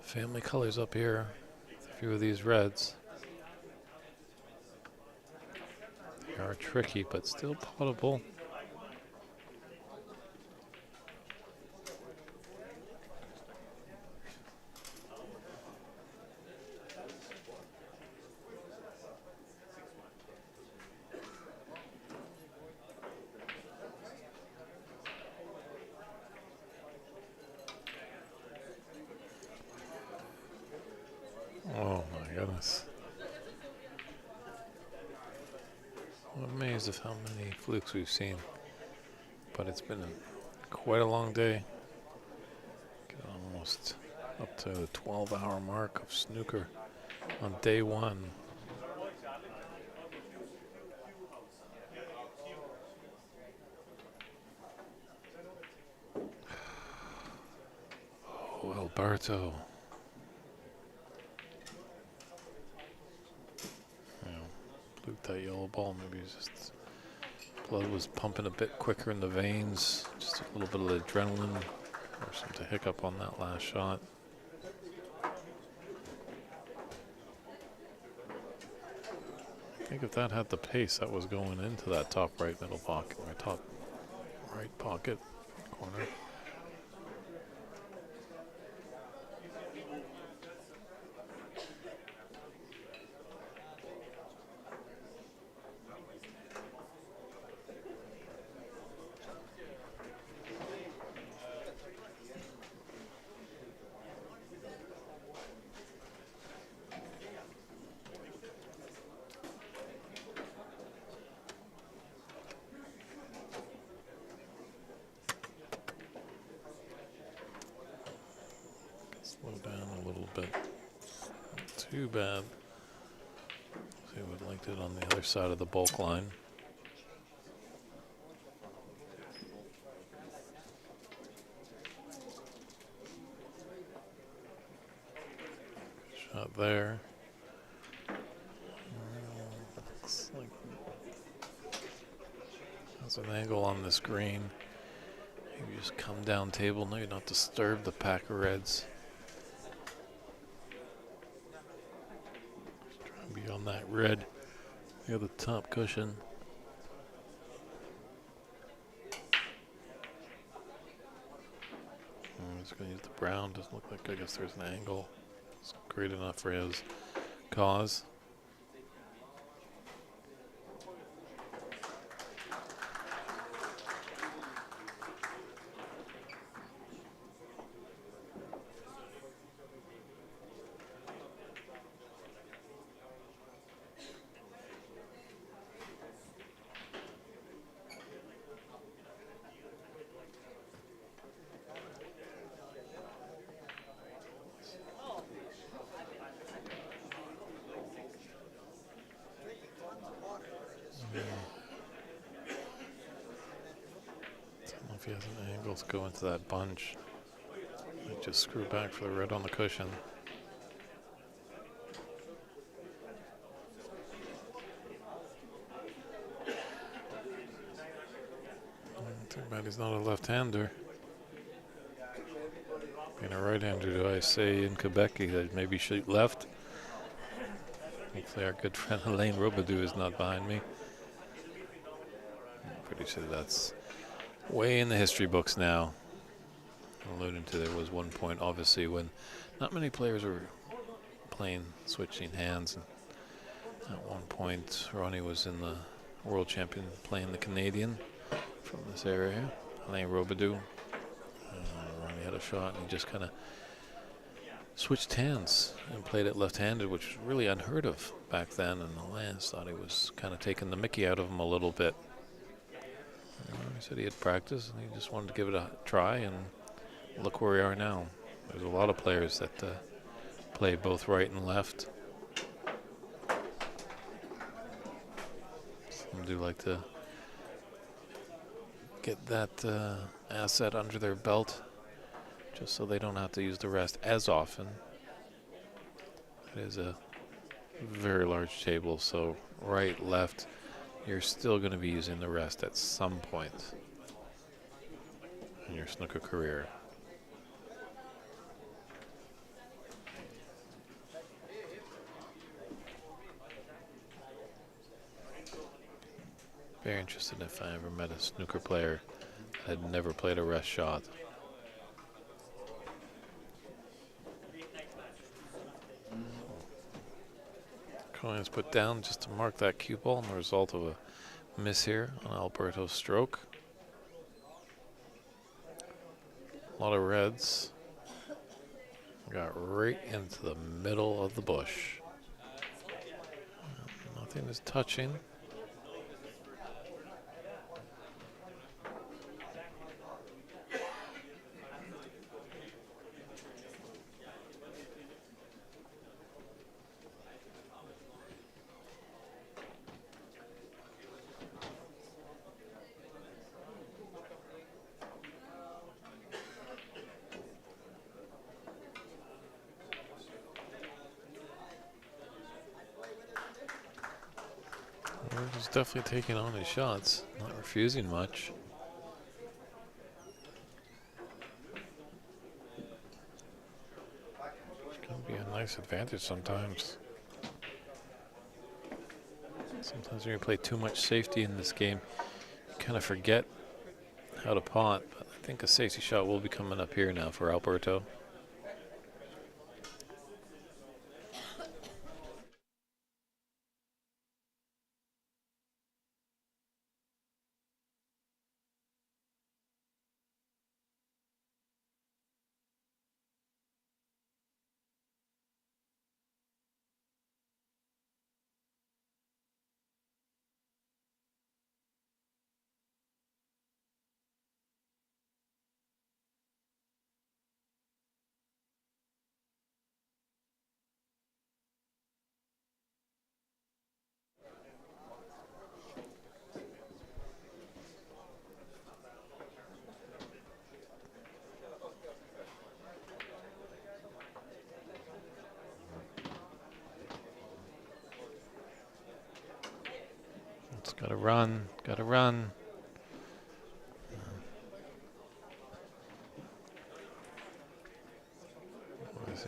family colors up here. A few of these reds. They are tricky, but still potable. Oh my goodness. I'm amazed of how many flukes we've seen. But it's been quite a long day. Almost up to the 12-hour mark of snooker on day one. Oh, Alberto. Fluked that yellow ball. Maybe it's just blood was pumping a bit quicker in the veins. Just a little bit of adrenaline. Forced him to hiccup on that last shot. I think if that had the pace, that was going into that top right middle pocket, or top right pocket corner. Slow down a little bit. Not too bad. See what linked it on the other side of the bulk line. Shot there. Looks like there's an angle on this green. Maybe just come down table, maybe not disturb the pack of reds. Be on that red near the top cushion. I'm just going to use the brown. Doesn't look like, I guess there's an angle. It's great enough for his cause. If he has an angle to go into that bunch, he just screw back for the red on the cushion. Too bad he's not a left-hander. Being a right-hander, do I say in Quebec that maybe shoot left? Hopefully our good friend Elaine Robidoux is not behind me. I'm pretty sure that's way in the history books now. alluding to, there was one point, obviously, when not many players were playing, switching hands. And at one point, Ronnie was in the world champion playing the Canadian from this area, Alain Robidoux. Ronnie had a shot, and he just kind of switched hands and played it left-handed, which was really unheard of back then. And Alain thought he was kind of taking the mickey out of him a little bit. He said he had practice, and he just wanted to give it a try, and look where we are now. There's a lot of players that play both right and left. Some do like to get that asset under their belt just so they don't have to use the rest as often. It is a very large table, so right, left, you're still going to be using the rest at some point in your snooker career. Very interested if I ever met a snooker player that had never played a rest shot. Coins put down just to mark that cue ball, and the result of a miss here on Alberto's stroke. A lot of reds. Got right into the middle of the bush. Nothing is touching. He's definitely taking on his shots, not refusing much. It's going to be a nice advantage sometimes. Sometimes when you play too much safety in this game, you kind of forget how to pot. But I think a safety shot will be coming up here now for Alberto. It's got to run, got to run.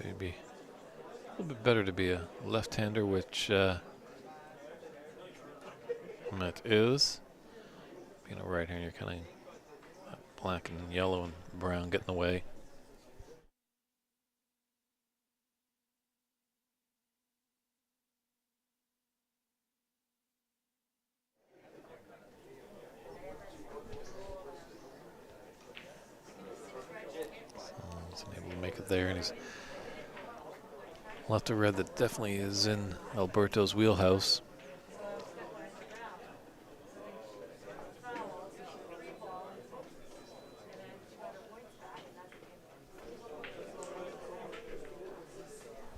It'd be a little bit better to be a left-hander, which Matt is. Being a right-hander, you're kind of black and yellow and brown getting in the way. He's unable to make it there, and he's left a red that definitely is in Alberto's wheelhouse.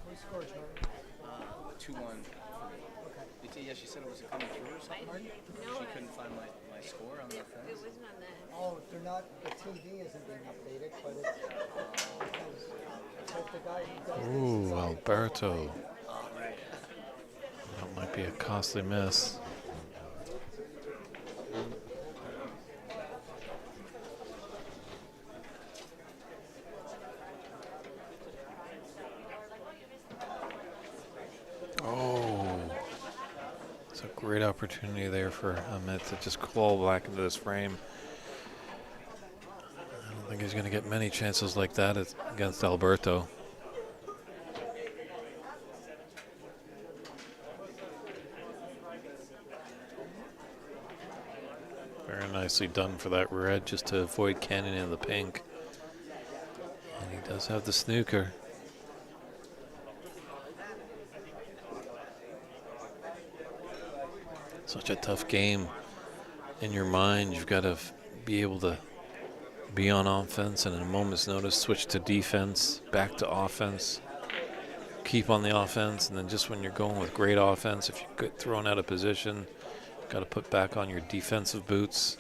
What score, Charlie? 2-1. Yeah, she said it wasn't coming through or something, Mark? She couldn't find my score on the phone. It wasn't on the. Oh, they're not, the TV isn't being updated, but it's like the guy who does this. Ooh, Alberto. That might be a costly miss. Oh, it's a great opportunity there for Amit to just claw back into this frame. I don't think he's going to get many chances like that against Alberto. Very nicely done for that red, just to avoid canning in the pink. And he does have the snooker. Such a tough game. In your mind, you've got to be able to be on offense and in a moment's notice switch to defense, back to offense, keep on the offense, and then just when you're going with great offense, if you get thrown out of position, got to put back on your defensive boots.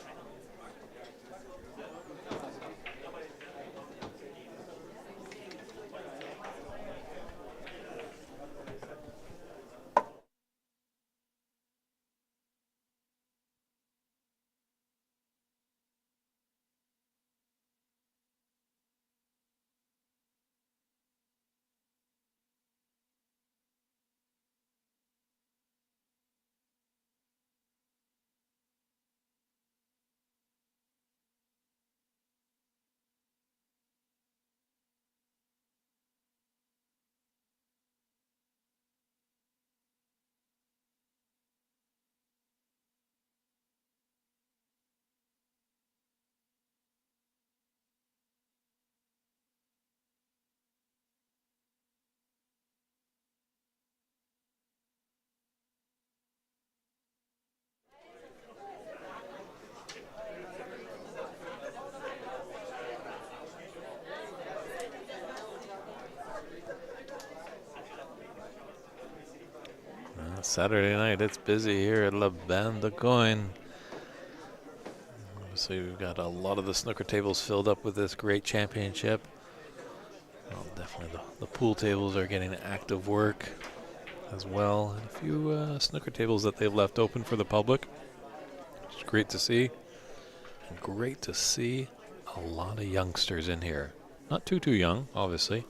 Saturday night, it's busy here at La Banda Coin. So we've got a lot of the snooker tables filled up with this great championship. Well, definitely the pool tables are getting active work as well. And a few snooker tables that they've left open for the public. It's great to see. And great to see a lot of youngsters in here. Not too young, obviously.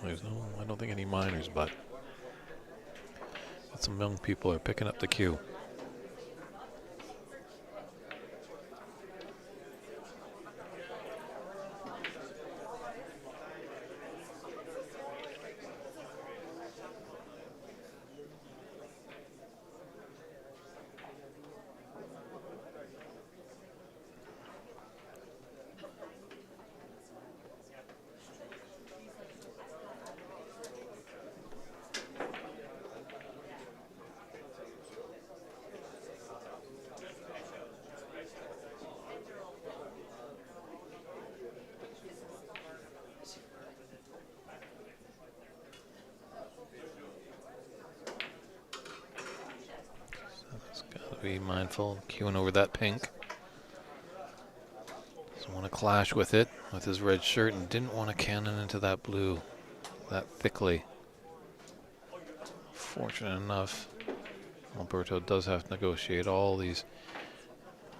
There's no, I don't think any minors, but some young people are picking up the cue. Be mindful, queuing over that pink. Doesn't want to clash with it, with his red shirt, and didn't want to cannon into that blue that thickly. Fortunate enough, Alberto does have to negotiate all these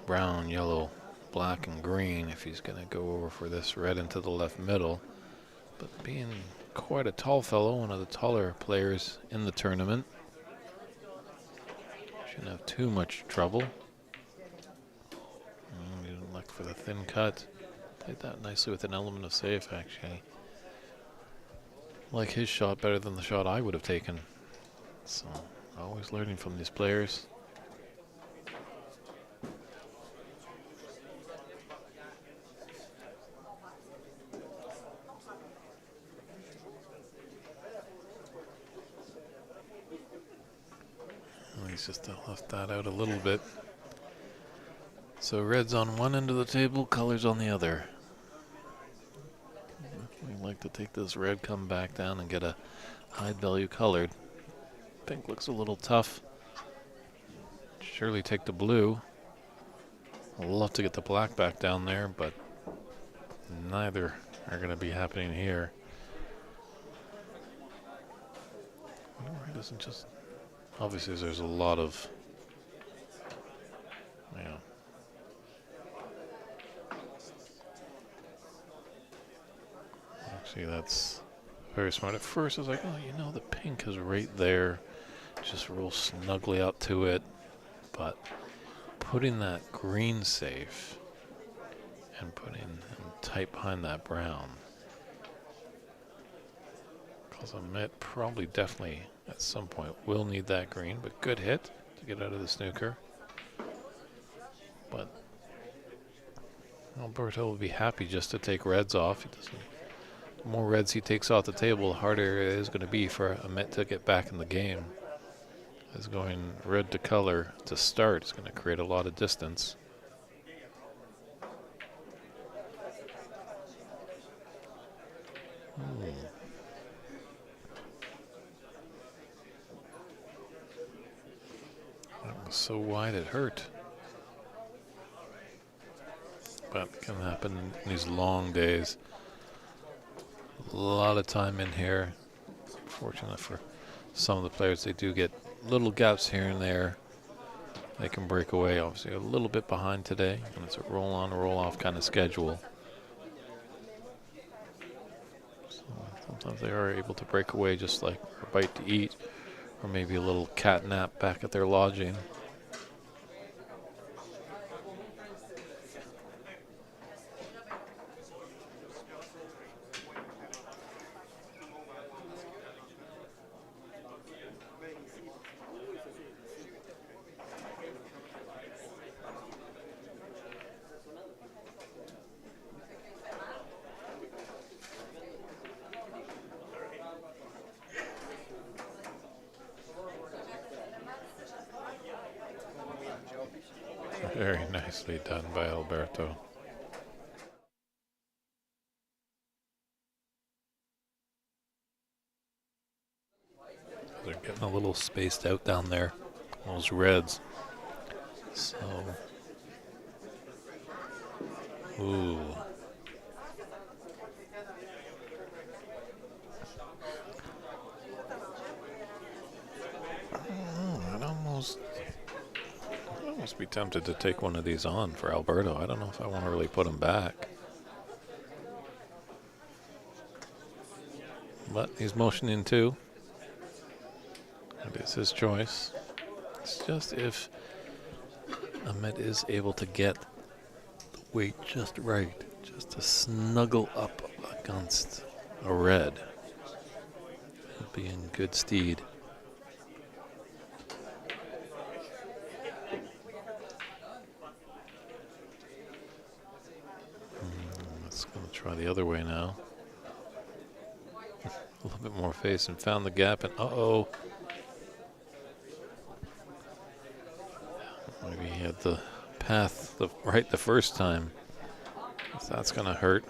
brown, yellow, black, and green if he's going to go over for this red into the left middle. But being quite a tall fellow, one of the taller players in the tournament, shouldn't have too much trouble. He didn't look for the thin cut. Played that nicely with an element of safe, actually. Like his shot better than the shot I would have taken. So, always learning from these players. He's just left that out a little bit. So red's on one end of the table, colors on the other. We'd like to take this red, come back down and get a high value colored. Pink looks a little tough. Surely take the blue. I'd love to get the black back down there, but neither are going to be happening here. Red doesn't just... Obviously, there's a lot of, Actually, that's very smart. At first, I was like, oh, the pink is right there. Just roll snugly up to it. But putting that green safe and putting him tight behind that brown. Because Amit probably definitely at some point will need that green, but good hit to get out of the snooker. But Alberto will be happy just to take reds off. He doesn't. The more reds he takes off the table, the harder it is going to be for Amit to get back in the game. As going red to color to start is going to create a lot of distance. That was so wide it hurt. But it can happen in these long days. A lot of time in here. Fortunate for some of the players, they do get little gaps here and there. They can break away. Obviously a little bit behind today, and it's a roll on, roll off kind of schedule. So sometimes they are able to break away, just like a bite to eat, or maybe a little cat nap back at their lodging. Very nicely done by Alberto. They're getting a little spaced out down there, those reds. So, ooh. I'd almost be tempted to take one of these on for Alberto. I don't know if I want to really put him back. But he's motioning too. It is his choice. It's just if Amit is able to get the weight just right, just to snuggle up against a red, he'll be in good stead. Let's go try the other way now. A little bit more face and found the gap, and uh-oh. Maybe he had the path right the first time. That's going to hurt.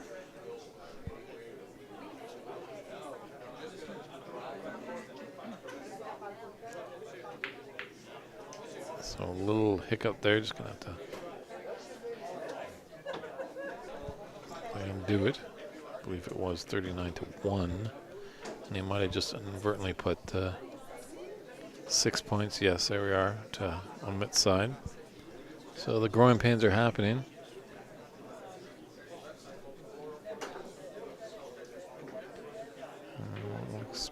So a little hiccup there, just going to have to play and do it. I believe it was 39-1. And he might have just inadvertently put 6 points. Yes, there we are on Mitt's side. So the growing pains are happening. Looks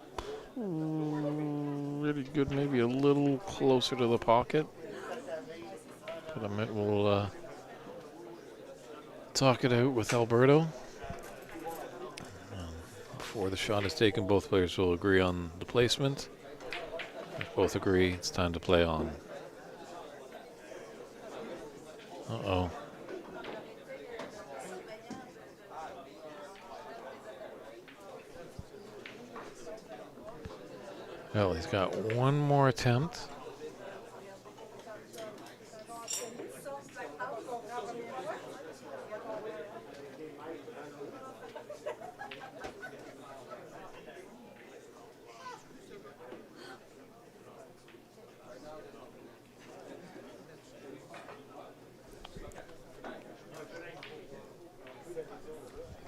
really good, maybe a little closer to the pocket. But Mitt will talk it out with Alberto. Before the shot is taken, both players will agree on the placement. If both agree, it's time to play on. Uh-oh. Well, he's got one more attempt.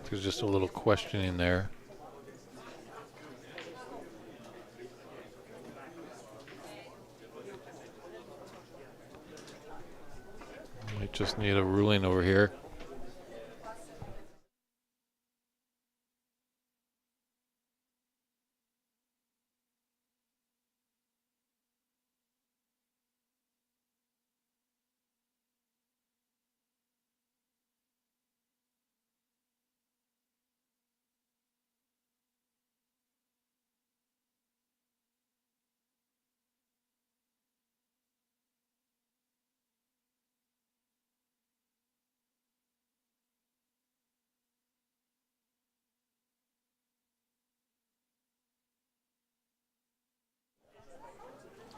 There's just a little questioning there. Might just need a ruling over here.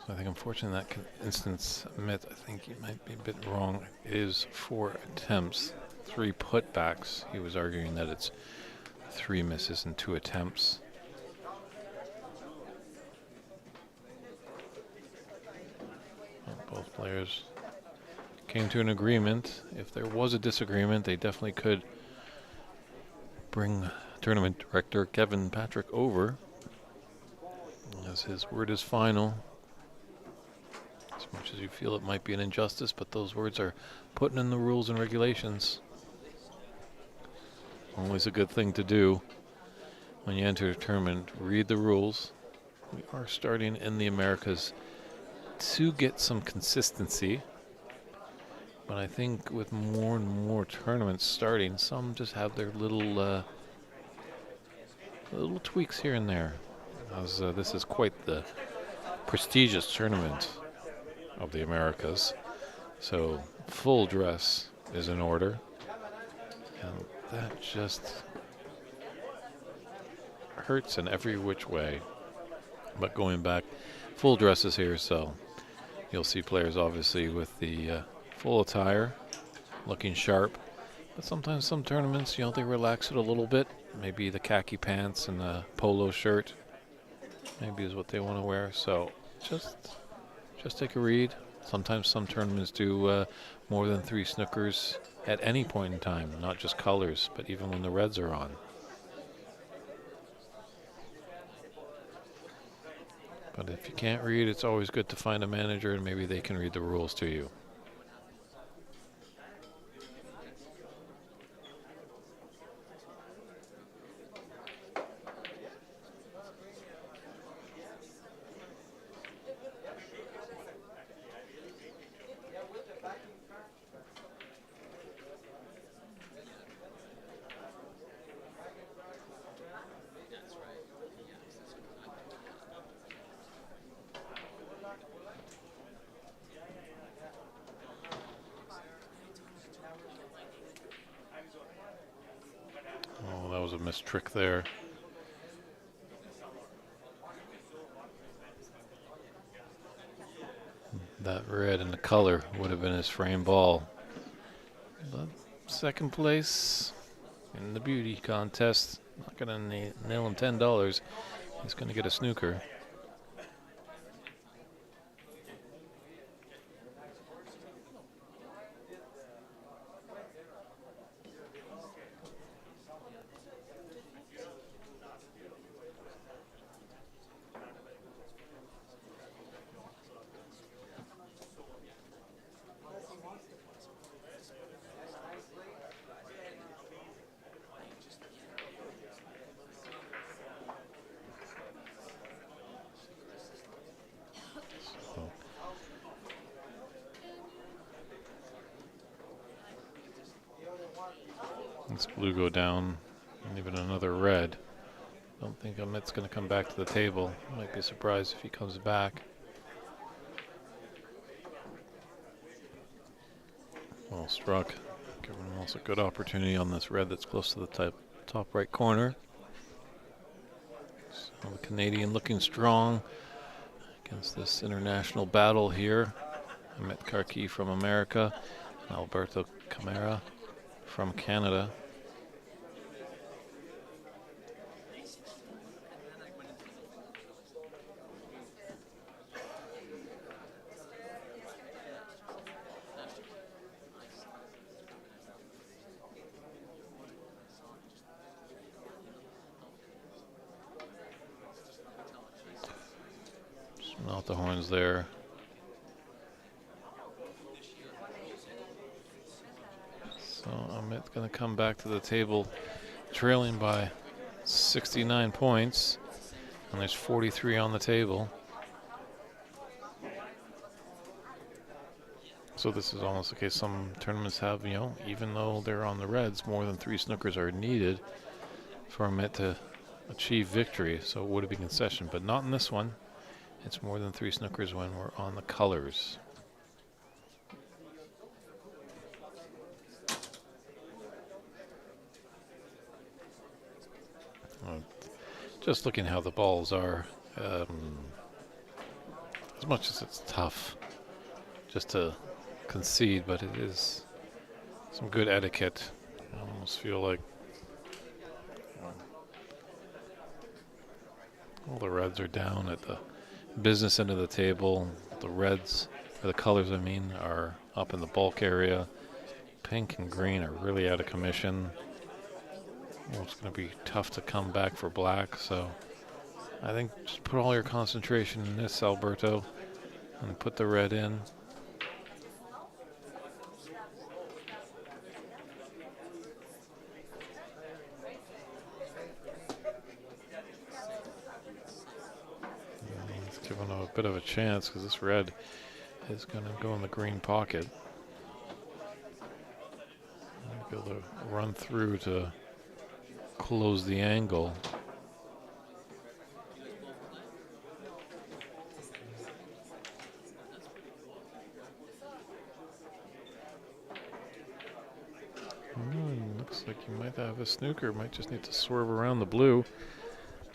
I think unfortunately in that instance, Mitt, I think you might be a bit wrong. It is 4 attempts, 3 putbacks. He was arguing that it's 3 misses and 2 attempts. Both players came to an agreement. If there was a disagreement, they definitely could bring tournament director Kevin Patrick over, as his word is final. As much as you feel it might be an injustice, but those words are put in the rules and regulations. Always a good thing to do when you enter a tournament. Read the rules. We are starting in the Americas to get some consistency, but I think with more and more tournaments starting, some just have their little tweaks here and there. As this is quite the prestigious tournament of the Americas, so full dress is in order, and that just hurts in every which way. But going back, full dresses here, so you'll see players obviously with the full attire, looking sharp. But sometimes some tournaments, you know, they relax it a little bit. Maybe the khaki pants and the polo shirt, maybe is what they want to wear. So just take a read. Sometimes some tournaments do more than 3 snookers at any point in time, not just colors, but even when the reds are on. But if you can't read, it's always good to find a manager and maybe they can read the rules to you. Oh, that was a missed trick there. That red and the color would have been his frame ball. But second place in the beauty contest. Not going to nail him $10. He's going to get a snooker. This blue go down, and even another red. Don't think Amit's going to come back to the table. Might be surprised if he comes back. Well struck. Giving him also a good opportunity on this red that's close to the top right corner. So the Canadian looking strong against this international battle here. Amit Karki from America, and Alberto Camara from Canada. Not the horns there. So Amit's going to come back to the table trailing by 69 points, and there's 43 on the table. So this is almost the case some tournaments have, you know, even though they're on the reds, more than 3 snookers are needed for Amit to achieve victory. So it would have been concession, but not in this one. It's more than 3 snookers when we're on the colors. Just looking how the balls are, as much as it's tough just to concede, but it is some good etiquette. I almost feel like all the reds are down at the business end of the table. The reds, or the colors I mean, are up in the bulk area. Pink and green are really out of commission. Well, it's going to be tough to come back for black, so I think just put all your concentration in this, Alberto, and put the red in. Let's give him a bit of a chance because this red is going to go in the green pocket. Be able to run through to close the angle. Looks like you might have a snooker. Might just need to swerve around the blue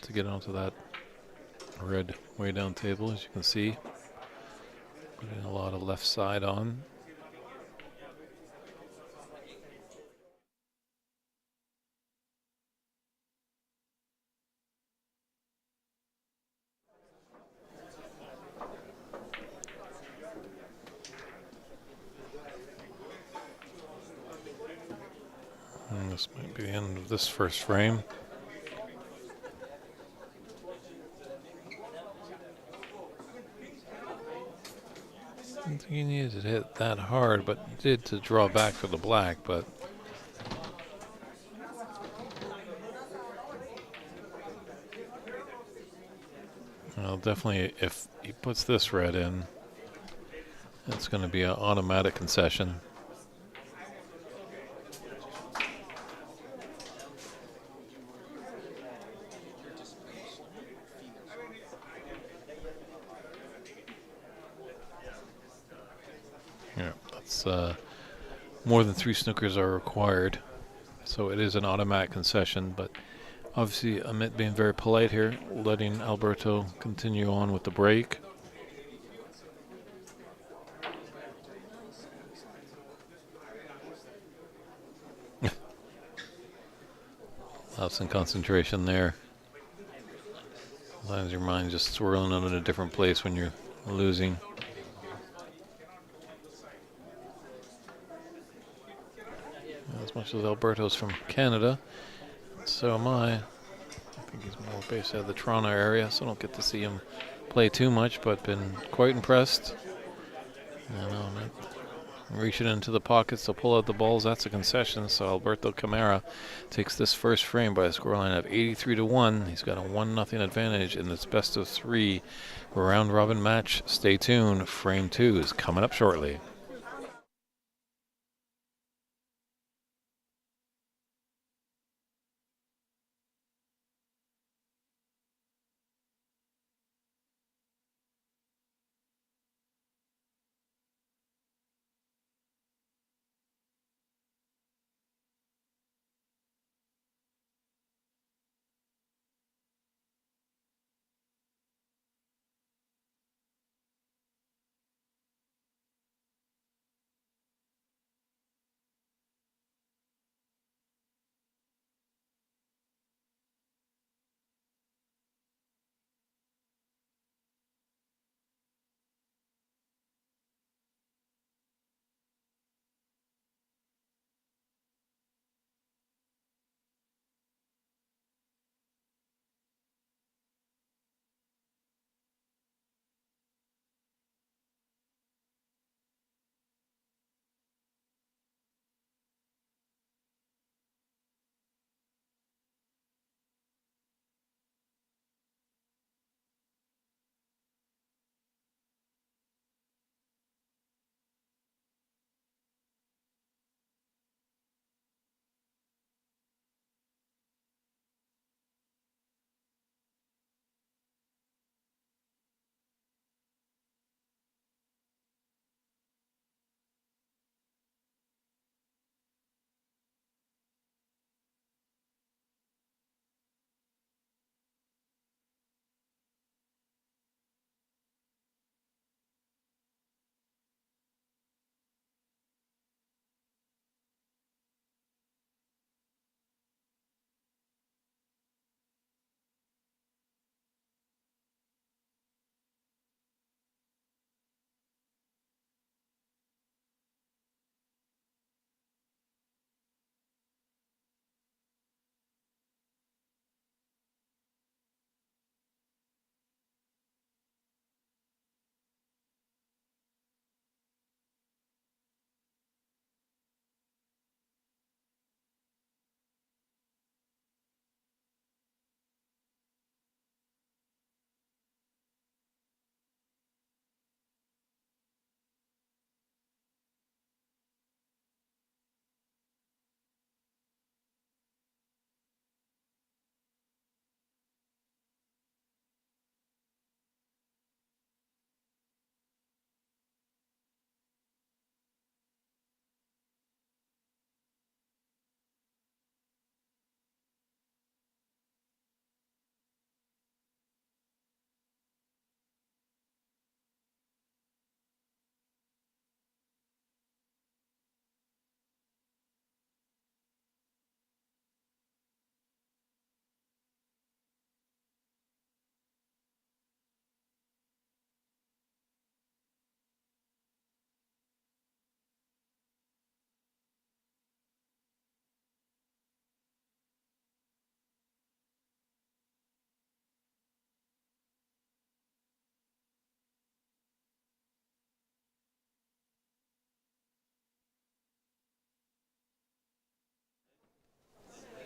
to get onto that red way down table, as you can see. Putting a lot of left side on. And this might be the end of this first frame. I don't think he needed to hit that hard, but he did to draw back for the black, but well, definitely if he puts this red in, it's going to be an automatic concession. Yeah, that's more than 3 snookers are required, so it is an automatic concession, but obviously Amit being very polite here, letting Alberto continue on with the break. Lots of concentration there. Sometimes your mind just swirling out in a different place when you're losing. As much as Alberto's from Canada, so am I. I think he's more based out of the Toronto area, so I don't get to see him play too much, but been quite impressed. Reaching into the pockets to pull out the balls, that's a concession. So Alberto Camara takes this first frame by a scoreline of 83-1. He's got a 1-0 advantage in this best of 3 round robin match. Stay tuned. Frame 2 is coming up shortly.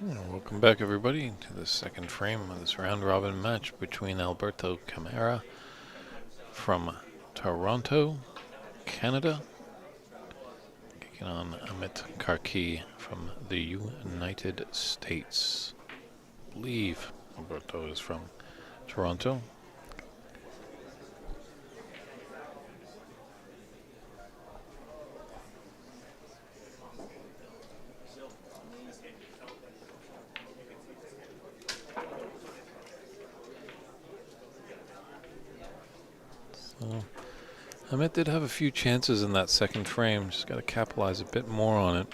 Welcome back, everybody, to the second frame of this round-robin match between Alberto Camara from Toronto, Canada, taking on Amit Karki from the United States. I believe Alberto is from Toronto. So Amit did have a few chances in that second frame, just got to capitalize a bit more on it.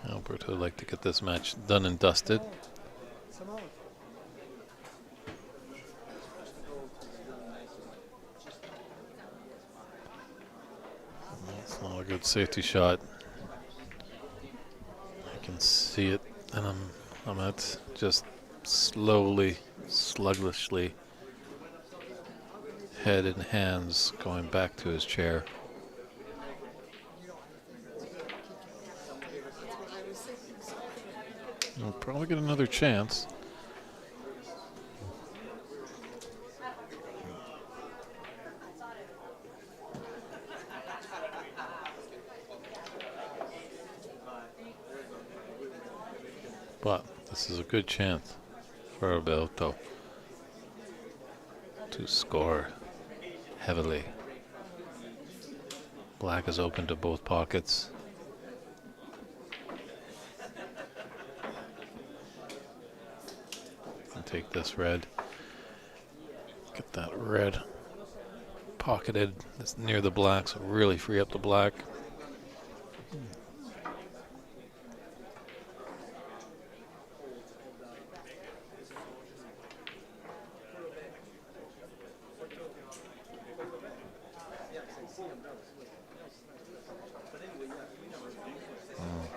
Alberto would like to get this match done and dusted. That's not a good safety shot. I can see it, and Amit just slowly, sluggishly, head and hands going back to his chair. We'll probably get another chance. But this is a good chance for Alberto to score heavily. Black is open to both pockets. And take this red. Get that red pocketed. That's near the black, so really free up the black.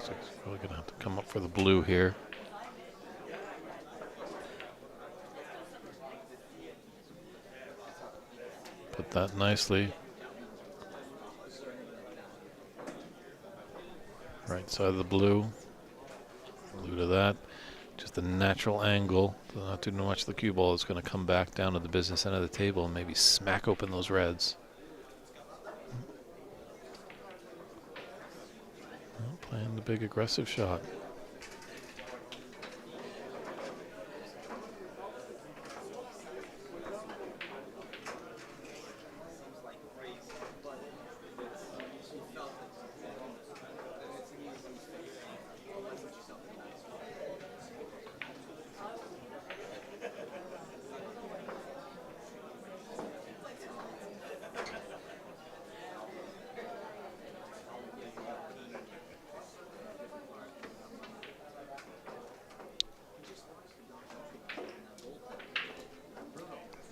So he's probably going to have to come up for the blue here. Put that nicely. Right side of the blue. Blue to that. Just a natural angle. So not too much of the cue ball is going to come back down to the business end of the table and maybe smack open those reds. Well, playing the big aggressive shot.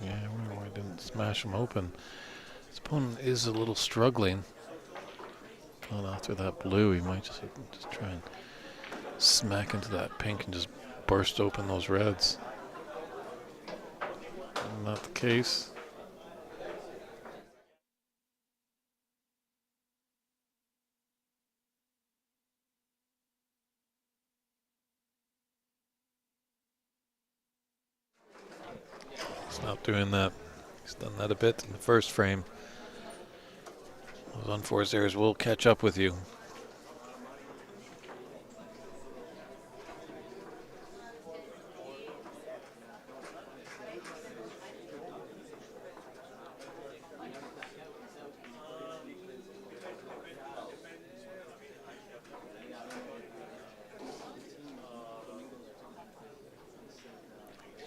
Yeah, I wonder why I didn't smash him open. His opponent is a little struggling. Well, after that blue, he might just try and smack into that pink and just burst open those reds. Not the case. He's not doing that. He's done that a bit in the first frame. Those unforced errors will catch up with you.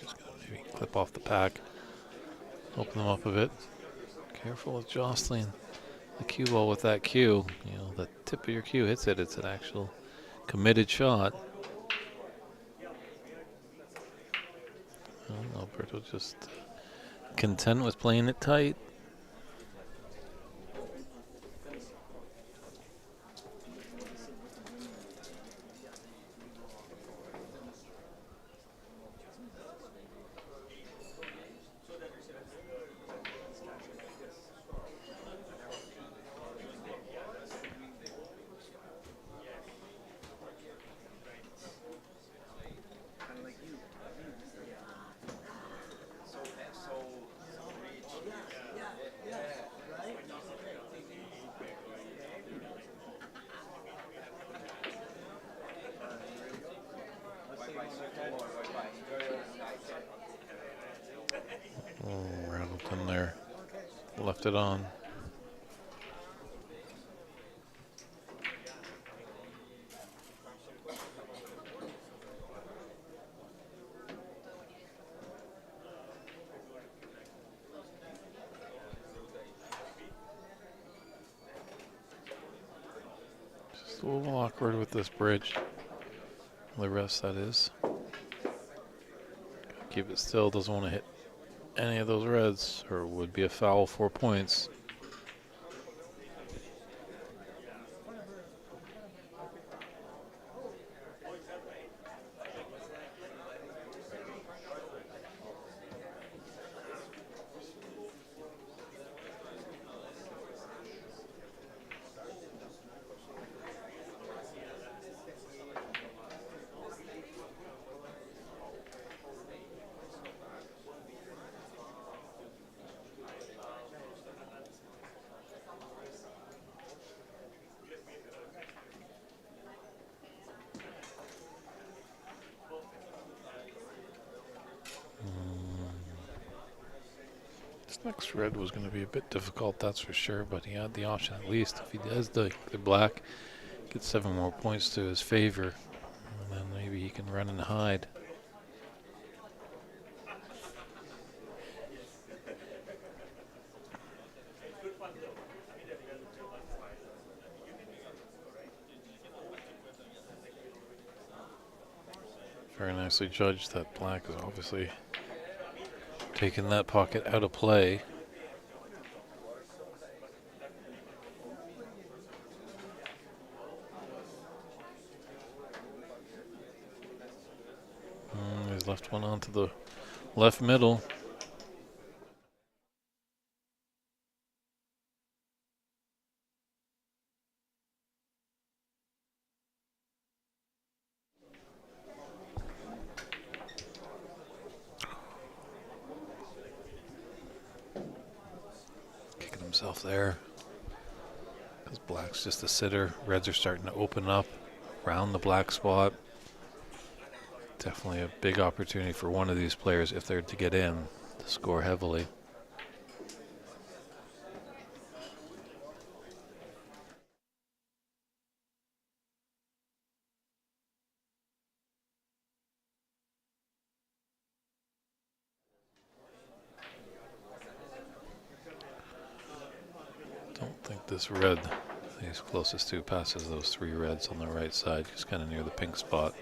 Just gonna maybe clip off the pack, open them up a bit. Careful with jostling the cue ball with that cue. You know, the tip of your cue hits it. It's an actual committed shot. Well, Alberto just content with playing it tight. left it on. Just a little awkward with this bridge. The rest, that is. Keep it still, doesn't want to hit any of those reds, or it would be a foul, 4 points. This next red was going to be a bit difficult, that's for sure, but he had the option at least. If he does the black, get 7 more points to his favor, and then maybe he can run and hide. Very nicely judged. That black is obviously taking that pocket out of play. He's left one onto the left middle. Kicking himself there. Because black's just a sitter. Reds are starting to open up around the black spot. Definitely a big opportunity for one of these players, if they're to get in, to score heavily. Don't think this red he's closest to passes those 3 reds on the right side. He's kind of near the pink spot.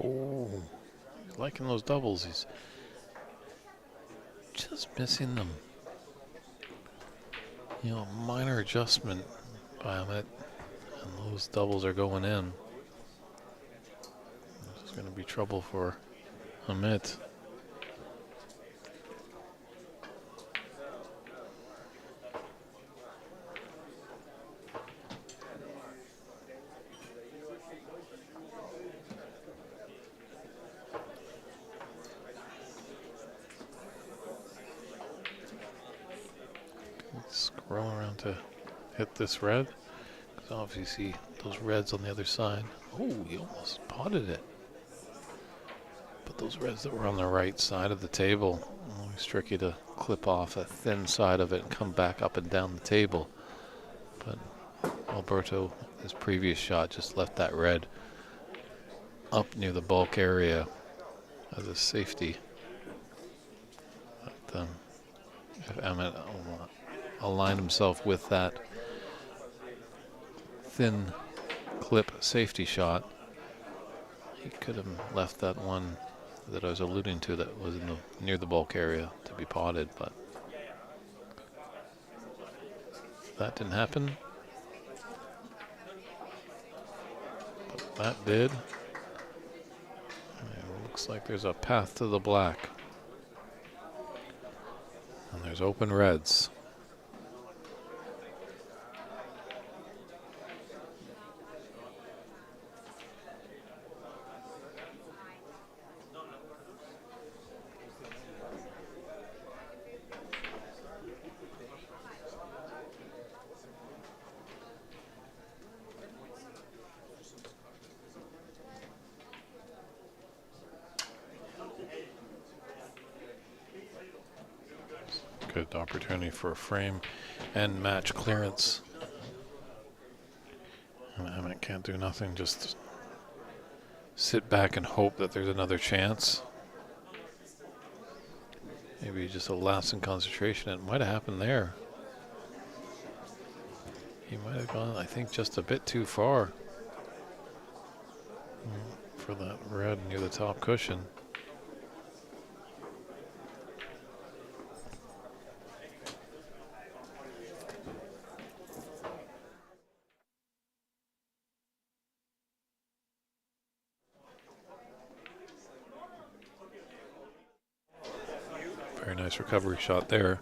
Oh, he's liking those doubles. He's just missing them. You know, minor adjustment by Amit, and those doubles are going in. This is going to be trouble for Amit. Scroll around to hit this red, because obviously those reds on the other side. Oh, he almost potted it. But those reds that were on the right side of the table, always tricky to clip off a thin side of it and come back up and down the table. But Alberto, his previous shot, just left that red up near the bulk area as a safety. But if Amit align himself with that thin clip safety shot, he could have left that one that I was alluding to that was in the near the bulk area to be potted, but that didn't happen. But that did. Looks like there's a path to the black. And there's open reds. Good opportunity for a frame and match clearance. And Emmett can't do nothing, just sit back and hope that there's another chance. Maybe just a lapse in concentration. It might have happened there. He might have gone, I think, just a bit too far for that red near the top cushion. Very nice recovery shot there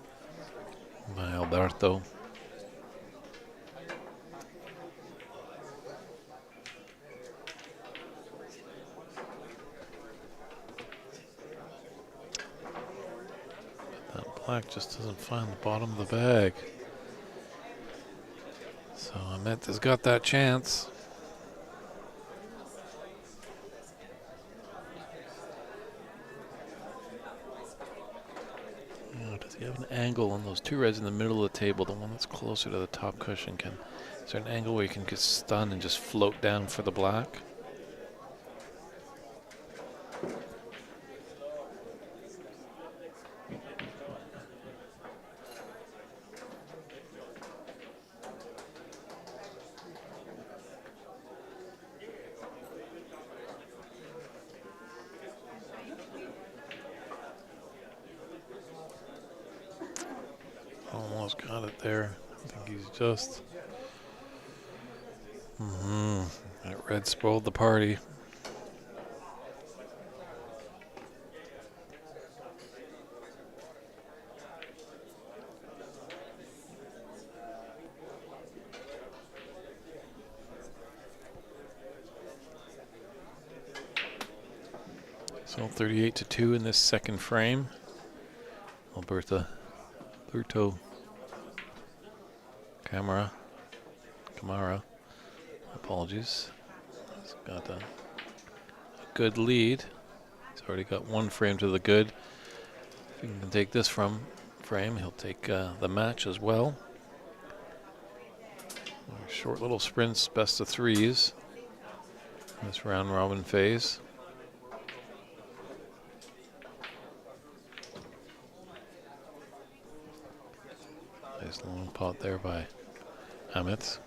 by Alberto. But that black just doesn't find the bottom of the bag. So Ahmet has got that chance. Does he have an angle on those two reds in the middle of the table, the one that's closer to the top cushion? Is there an angle where you can get stunned and just float down for the black? Almost got it there. I think he's just... That red spoiled the party. So 38-2 in this second frame. Alberto Camara, apologies. He's got a good lead. He's already got one frame to the good. If he can take this frame, he'll take the match as well. Short little sprints, best of threes in this round robin phase. Nice long pot there by Amit.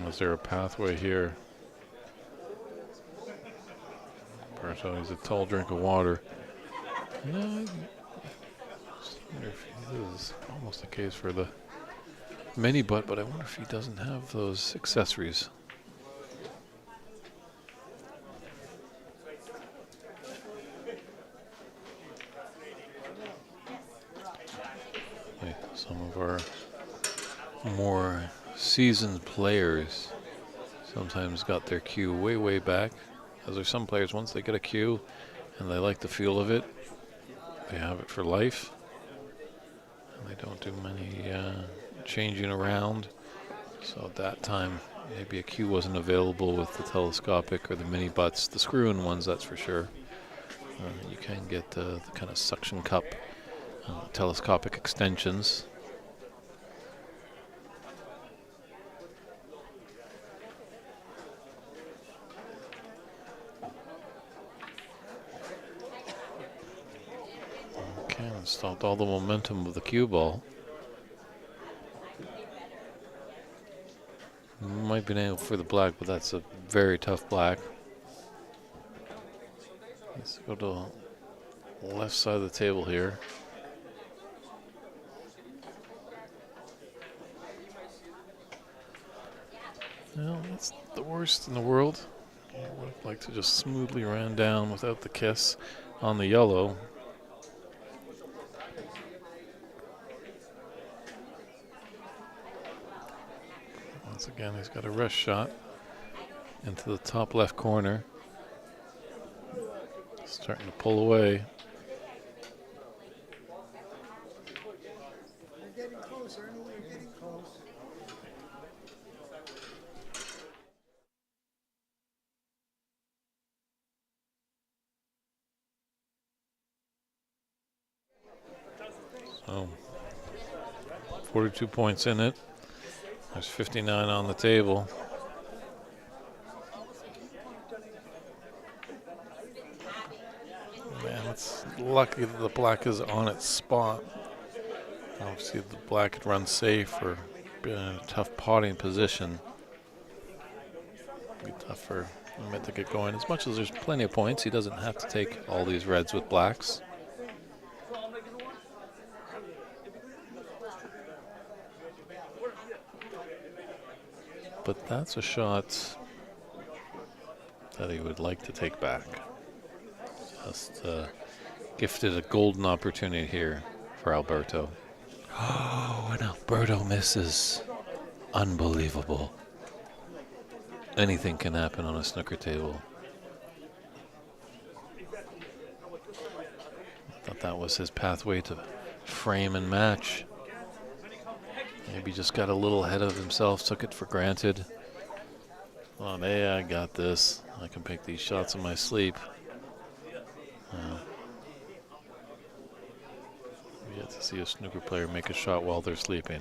Is there a pathway here? Alberto needs a tall drink of water. No, I wonder if this is almost the case for the mini butt, but I wonder if he doesn't have those accessories. Some of our more seasoned players sometimes got their cue way back. As are some players, once they get a cue and they like the feel of it, they have it for life. And they don't do many changing around. So at that time, Maybe a cue wasn't available with the telescopic or the mini butts, the screw-in ones, that's for sure. You can get the kind of suction cup telescopic extensions. Okay, and stopped all the momentum of the cue ball. Might be able for the black, but that's a very tough black. Let's go to the left side of the table here. Well, that's the worst in the world. I would like to just smoothly run down without the kiss on the yellow. Once again, he's got a wrist shot into the top left corner. Starting to pull away. We're getting closer, and we're getting close. So, 42 points in it. There's 59 on the table. Man, it's lucky that the black is on its spot. Obviously, the black could run safe or be in a tough potting position. Be tough for Emmett to get going. As much as there's plenty of points, he doesn't have to take all these reds with blacks. But that's a shot that he would like to take back. Just gifted a golden opportunity here for Alberto. Oh, and Alberto misses. Unbelievable. Anything can happen on a snooker table. Thought that was his pathway to frame and match. Maybe just got a little ahead of himself, took it for granted. Oh, hey, I got this. I can pick these shots in my sleep. We get to see a snooker player make a shot while they're sleeping.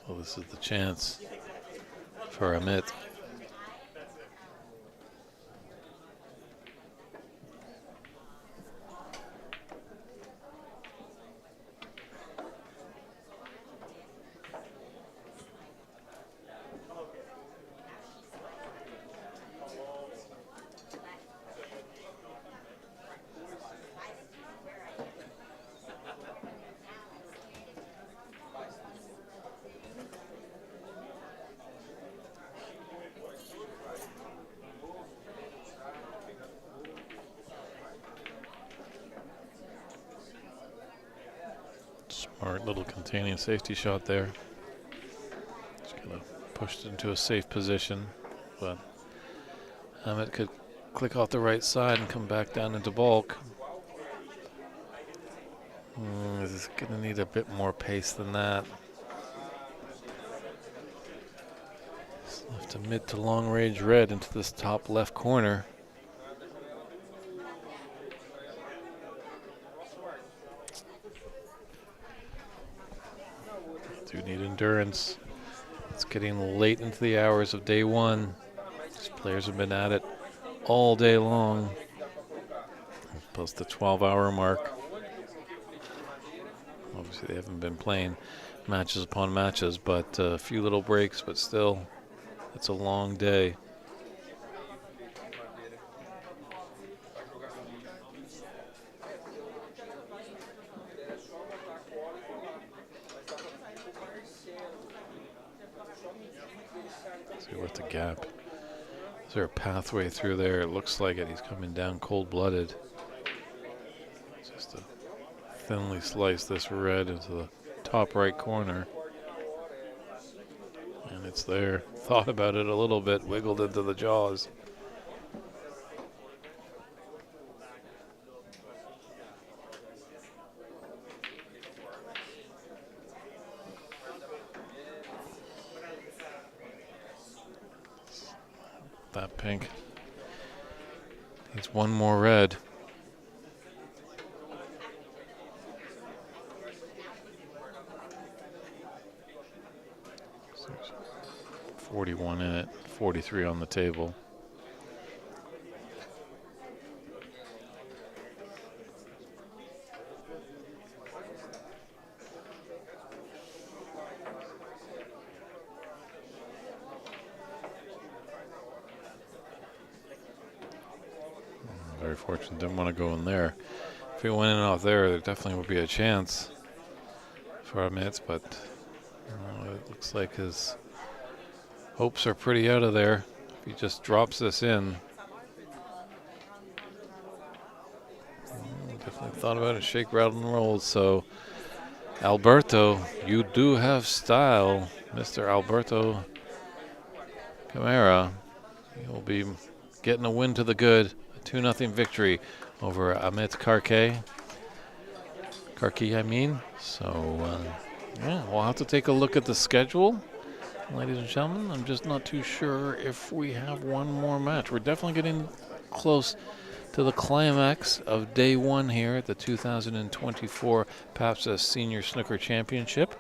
So this is the chance for Amit. Smart little containing safety shot there. Just kind of pushed into a safe position, but Amit could click off the right side and come back down into bulk. This is going to need a bit more pace than that. It's left a mid to long range red into this top left corner. Do need endurance. It's getting late into the hours of day one. These players have been at it all day long. Plus the 12-hour mark. Obviously they haven't been playing matches upon matches, but a few little breaks, but still, it's a long day. See what the gap. Is there a pathway through there? It looks like it. He's coming down cold-blooded. Just to thinly slice this red into the top right corner. And it's there. Thought about it a little bit, wiggled into the jaws. pink. Needs one more red. 41 in it, 43 on the table. Very fortunate, didn't want to go in there. If he went in off there, there definitely would be a chance for Amit, but it looks like his hopes are pretty out of there. If he just drops this in. Definitely thought about it, shake, rattle, and roll. So, Alberto, you do have style, Mr. Alberto Camara. He'll be getting a win to the good. A 2-0 victory over Amit Karki, I mean. So, yeah, we'll have to take a look at the schedule, ladies and gentlemen. I'm just not too sure if we have one more match. We're definitely getting close to the climax of day one here at the 2024 PABSA Senior Snooker Championship.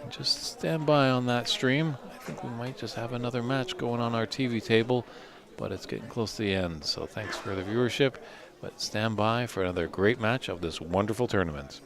And just stand by on that stream. I think we might just have another match going on our TV table, but it's getting close to the end. So thanks for the viewership, but stand by for another great match of this wonderful tournament.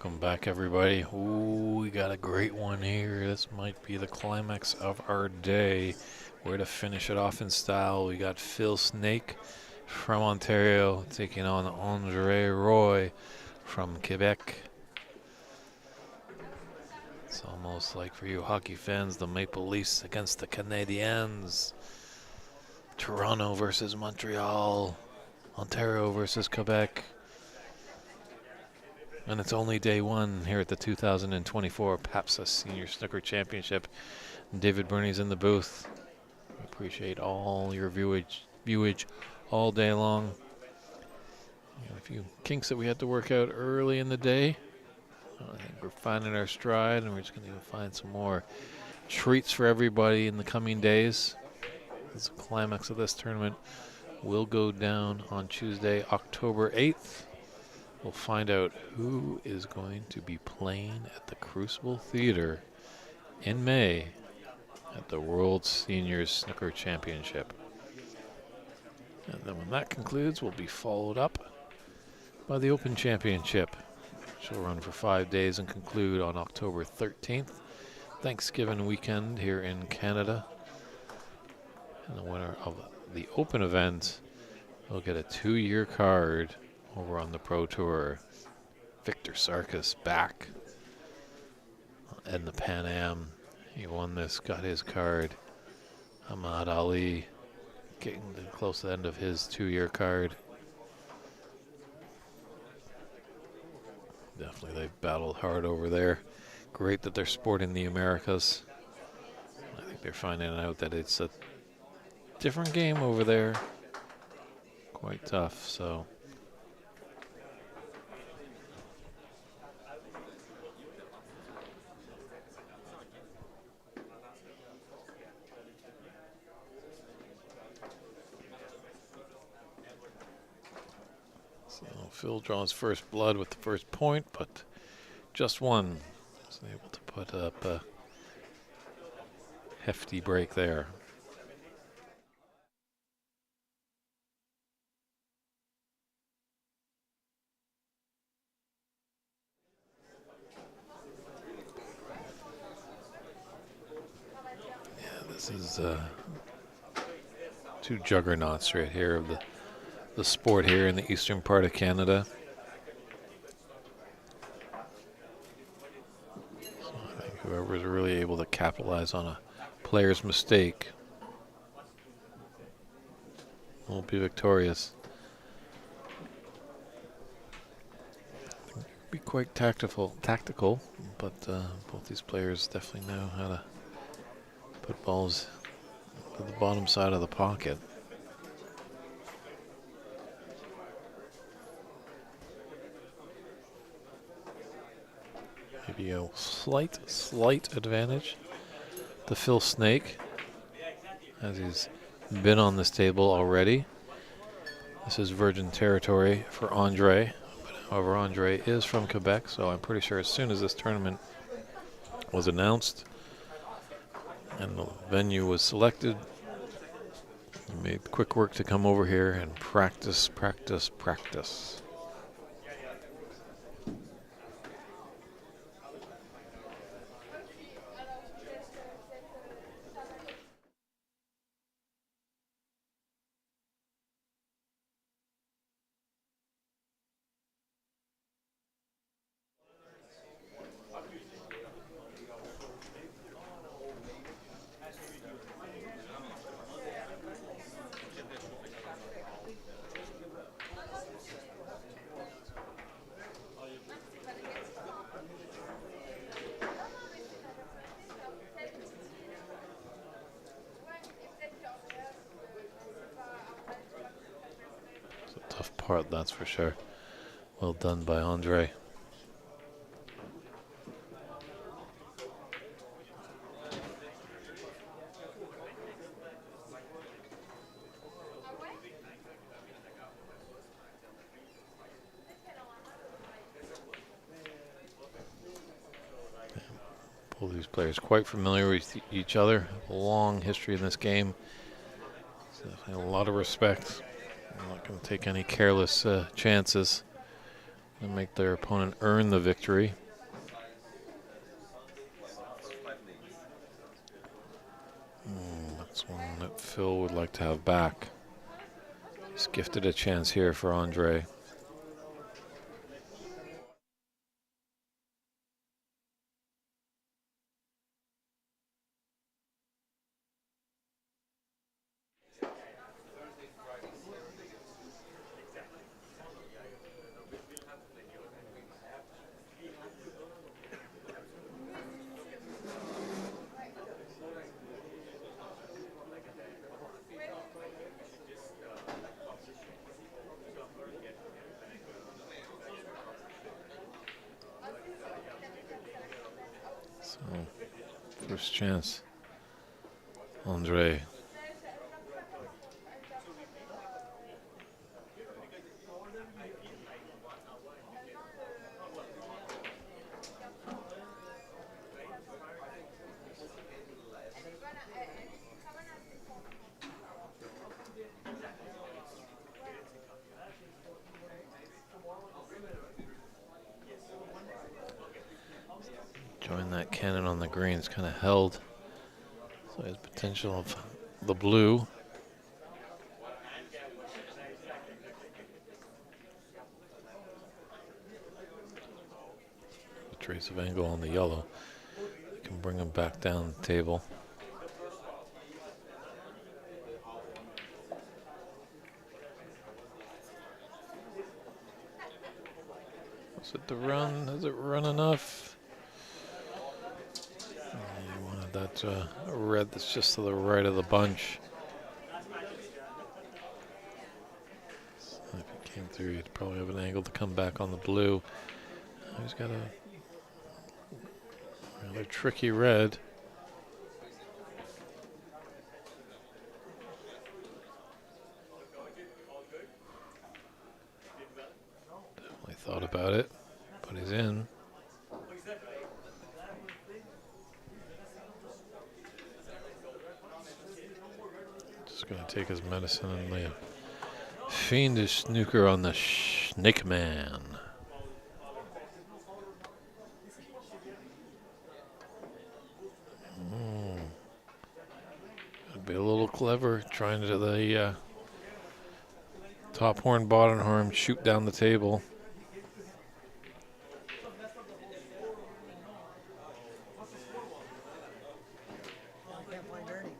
Welcome back, everybody. Ooh, we got a great one here. This might be the climax of our day. We're to finish it off in style. We got Phil Snake from Ontario taking on Andre Roy from Quebec. It's almost like, for you hockey fans, the Maple Leafs against the Canadiens. Toronto versus Montreal. Ontario versus Quebec. And it's only day one here at the 2024 PABSA Senior Snooker Championship. David Burney's in the booth. We appreciate all your viewage all day long. A few kinks that we had to work out early in the day. I think we're finding our stride, and we're just going to find some more treats for everybody in the coming days. The climax of this tournament will go down on Tuesday, October 8th. We'll find out who is going to be playing at the Crucible Theater in May at the World Seniors Snooker Championship. And then when that concludes, we'll be followed up by the Open Championship, which will run for 5 days and conclude on October 13th, Thanksgiving weekend here in Canada. And the winner of the Open event will get a 2-year card over on the Pro Tour. Victor Sarkis back in the Pan Am. He won this, got his card. Ahmad Ali getting close to the end of his 2-year card. Definitely they've battled hard over there. Great that they're sporting the Americas. I think they're finding out that it's a different game over there. Quite tough, so. Phil draws first blood with the first point, but just one. Was able to put up a hefty break there. Yeah, this is two juggernauts right here of the sport here in the eastern part of Canada. So I think whoever's really able to capitalize on a player's mistake will be victorious. Be quite tactical, but both these players definitely know how to put balls to the bottom side of the pocket. Maybe a slight advantage to Phil Snake, as he's been on this table already. This is virgin territory for Andre. However, Andre is from Quebec, so I'm pretty sure as soon as this tournament was announced and the venue was selected, he made quick work to come over here and practice. Tough part, that's for sure. Well done by Andre. Both these players quite familiar with each other. A long history in this game. So definitely a lot of respect. I'm not going to take any careless chances. and make their opponent earn the victory. That's one that Phil would like to have back. He's gifted a chance here for Andre. So, first chance, Andre. Join that cannon on the green. It's kind of held. So there's potential of the blue. A trace of angle on the yellow. You can bring him back down the table. Is it the run? Has it run enough? You wanted that red that's just to the right of the bunch. So if it came through, you'd probably have an angle to come back on the blue. He's got a rather tricky red. Definitely thought about it, but he's in. Just going to take his medicine and lay a fiendish snooker on the Snake Man. I'd be a little clever trying to the top horn, bottom horn, shoot down the table. I can't find Ernie.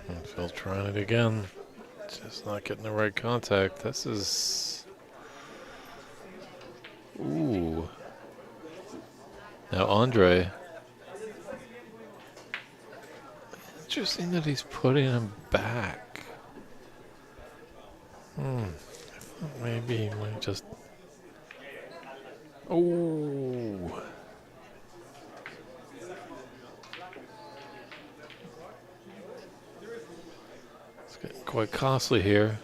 And Phil trying it again. Just not getting the right contact. This is... Ooh. Now Andre. Interesting that he's putting him back. Maybe he might just... Oh. It's getting quite costly here.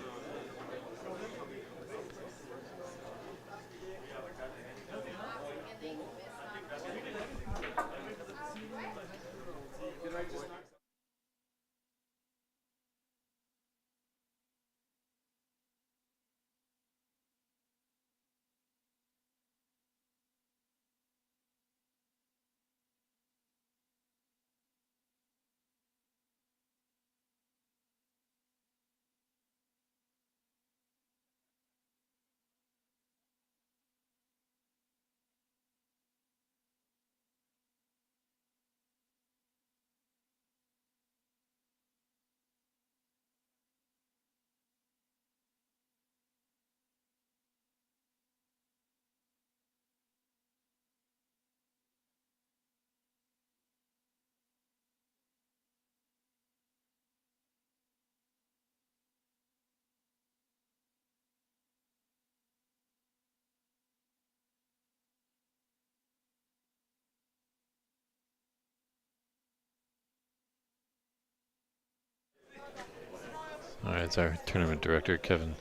All right, it's our tournament director, Kevin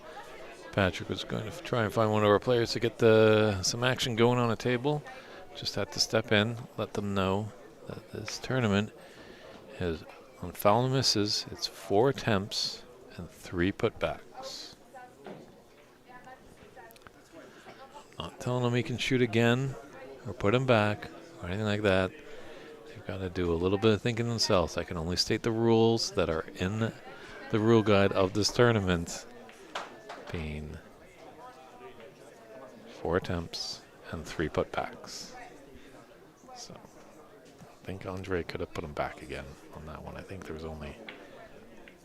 Patrick, was going to try and find one of our players to get some action going on a table. Just had to step in, let them know that this tournament has, on foul misses, it's 4 attempts and 3 putbacks. Not telling him he can shoot again or put him back or anything like that. They've got to do a little bit of thinking themselves. I can only state the rules that are in the rule guide of this tournament, being 4 attempts and 3 putbacks. So I think Andre could have put him back again on that one. I think there was only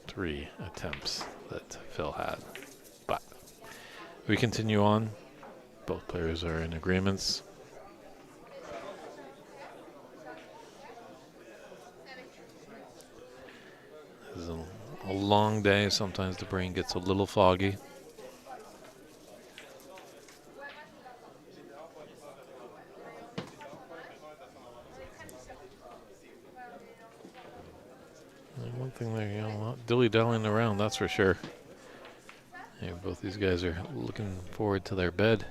3 attempts that Phil had. But we continue on. Both players are in agreements. This is a long day. Sometimes the brain gets a little foggy. And one thing they're not dilly-dallying around, that's for sure. Yeah, both these guys are looking forward to their bed.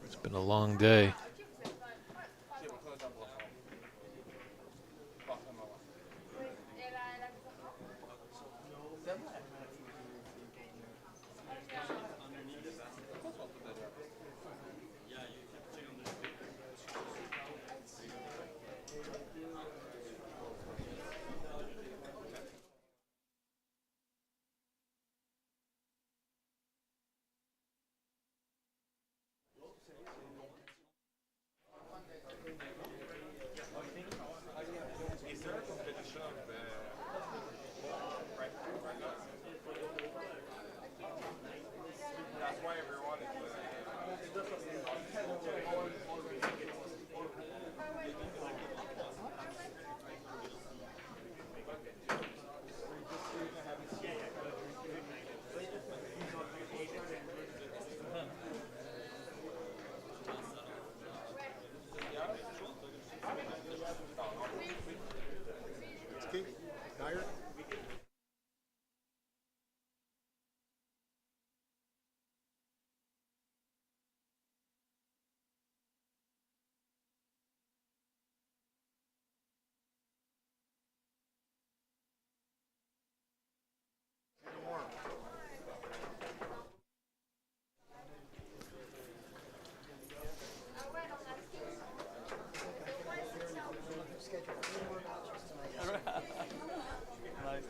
It's been a long day.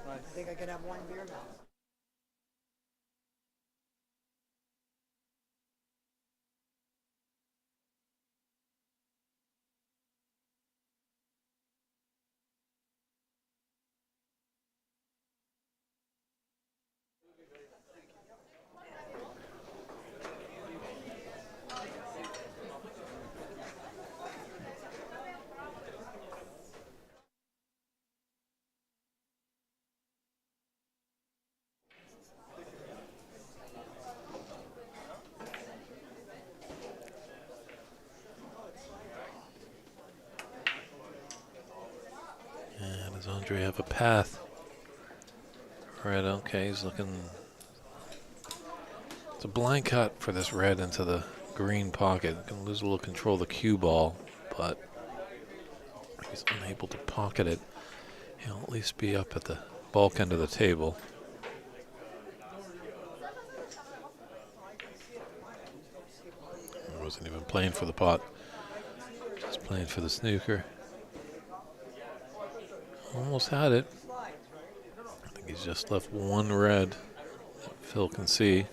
I think I can have 1 beer now. And does Andre have a path? Red, okay, he's looking. It's a blind cut for this red into the green pocket. Gonna lose a little control of the cue ball, but he's unable to pocket it. He'll at least be up at the bulk end of the table. He wasn't even playing for the pot, just playing for the snooker. Almost had it. I think he's just left 1 red that Phil can see.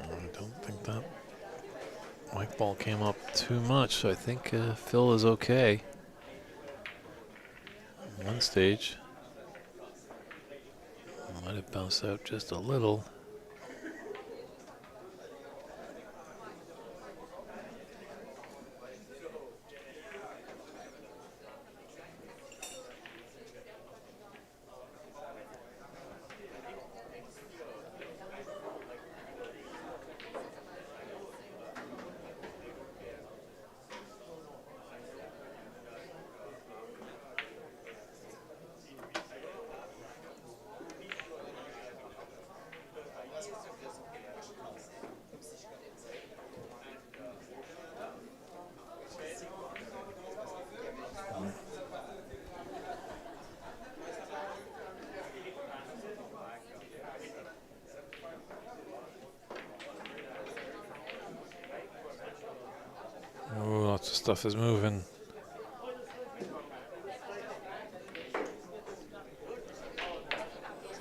I don't think that white ball came up too much, so I think Phil is okay. One stage. Might have bounced out just a little. stuff is moving.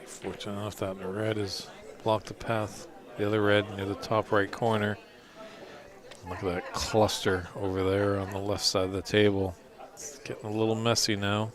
Fortunate enough that the red has blocked the path. The other red near the top right corner. Look at that cluster over there on the left side of the table. It's getting a little messy now.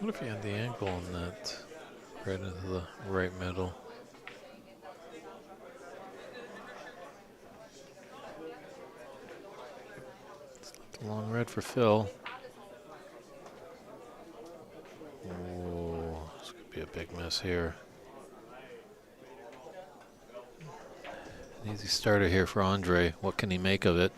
What if you had the ankle on that right into the right middle? It's left a long red for Phil. Oh, this could be a big mess here. An easy starter here for Andre. What can he make of it?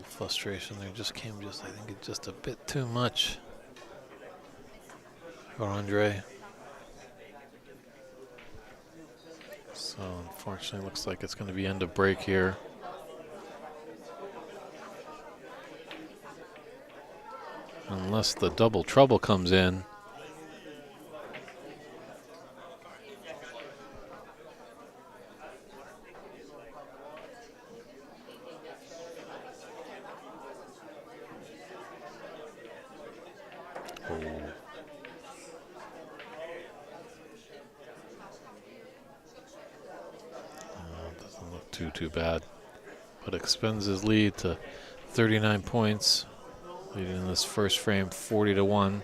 Frustration there just came I think it's just a bit too much for Andre. So unfortunately looks like it's going to be end of break here. Unless the double trouble comes in. Too bad, but extends his lead to 39 points, leading in this first frame 40-1.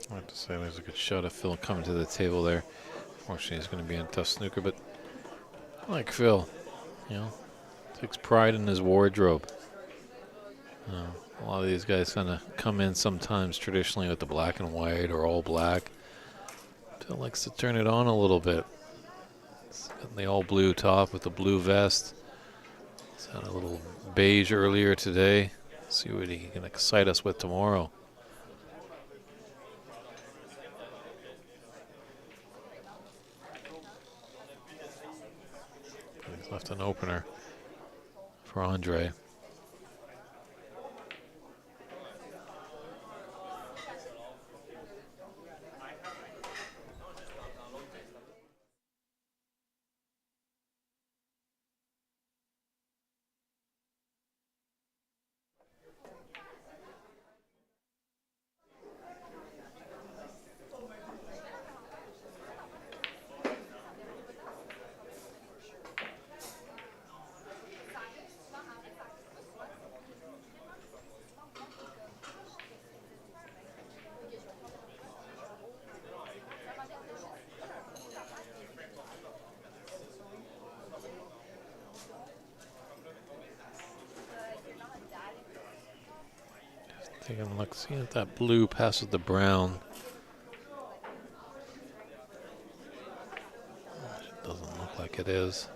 I have to say there's a good shot of Phil coming to the table there. Fortunately, he's going to be in tough snooker, but like Phil, you know, takes pride in his wardrobe. A lot of these guys kind of come in sometimes traditionally with the black and white or all black. Phil likes to turn it on a little bit. He's got the all blue top with the blue vest. He's had a little beige earlier today. See what he can excite us with tomorrow. He's left an opener for Andre. Taking a look, see if that blue passes the brown. It doesn't look like it is.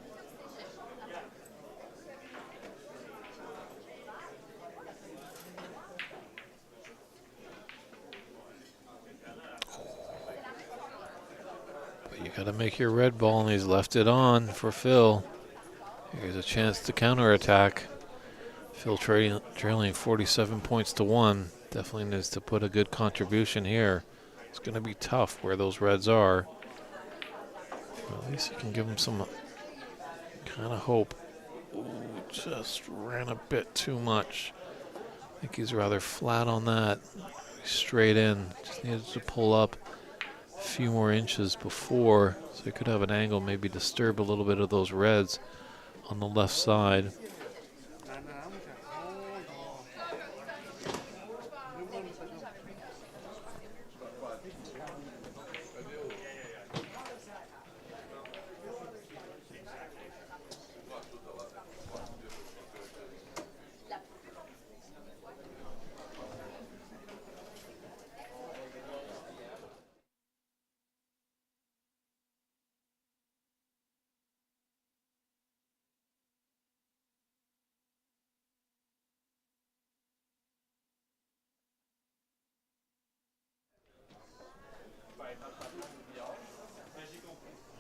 But you got to make your red ball, and he's left it on for Phil. Here's a chance to counterattack. Phil trailing 47 points to 1. Definitely needs to put a good contribution here. It's going to be tough where those reds are. But at least you can give him some kind of hope. Ooh, just ran a bit too much. I think he's rather flat on that. Straight in. Just needed to pull up a few more inches before, so he could have an angle, maybe disturb a little bit of those reds on the left side.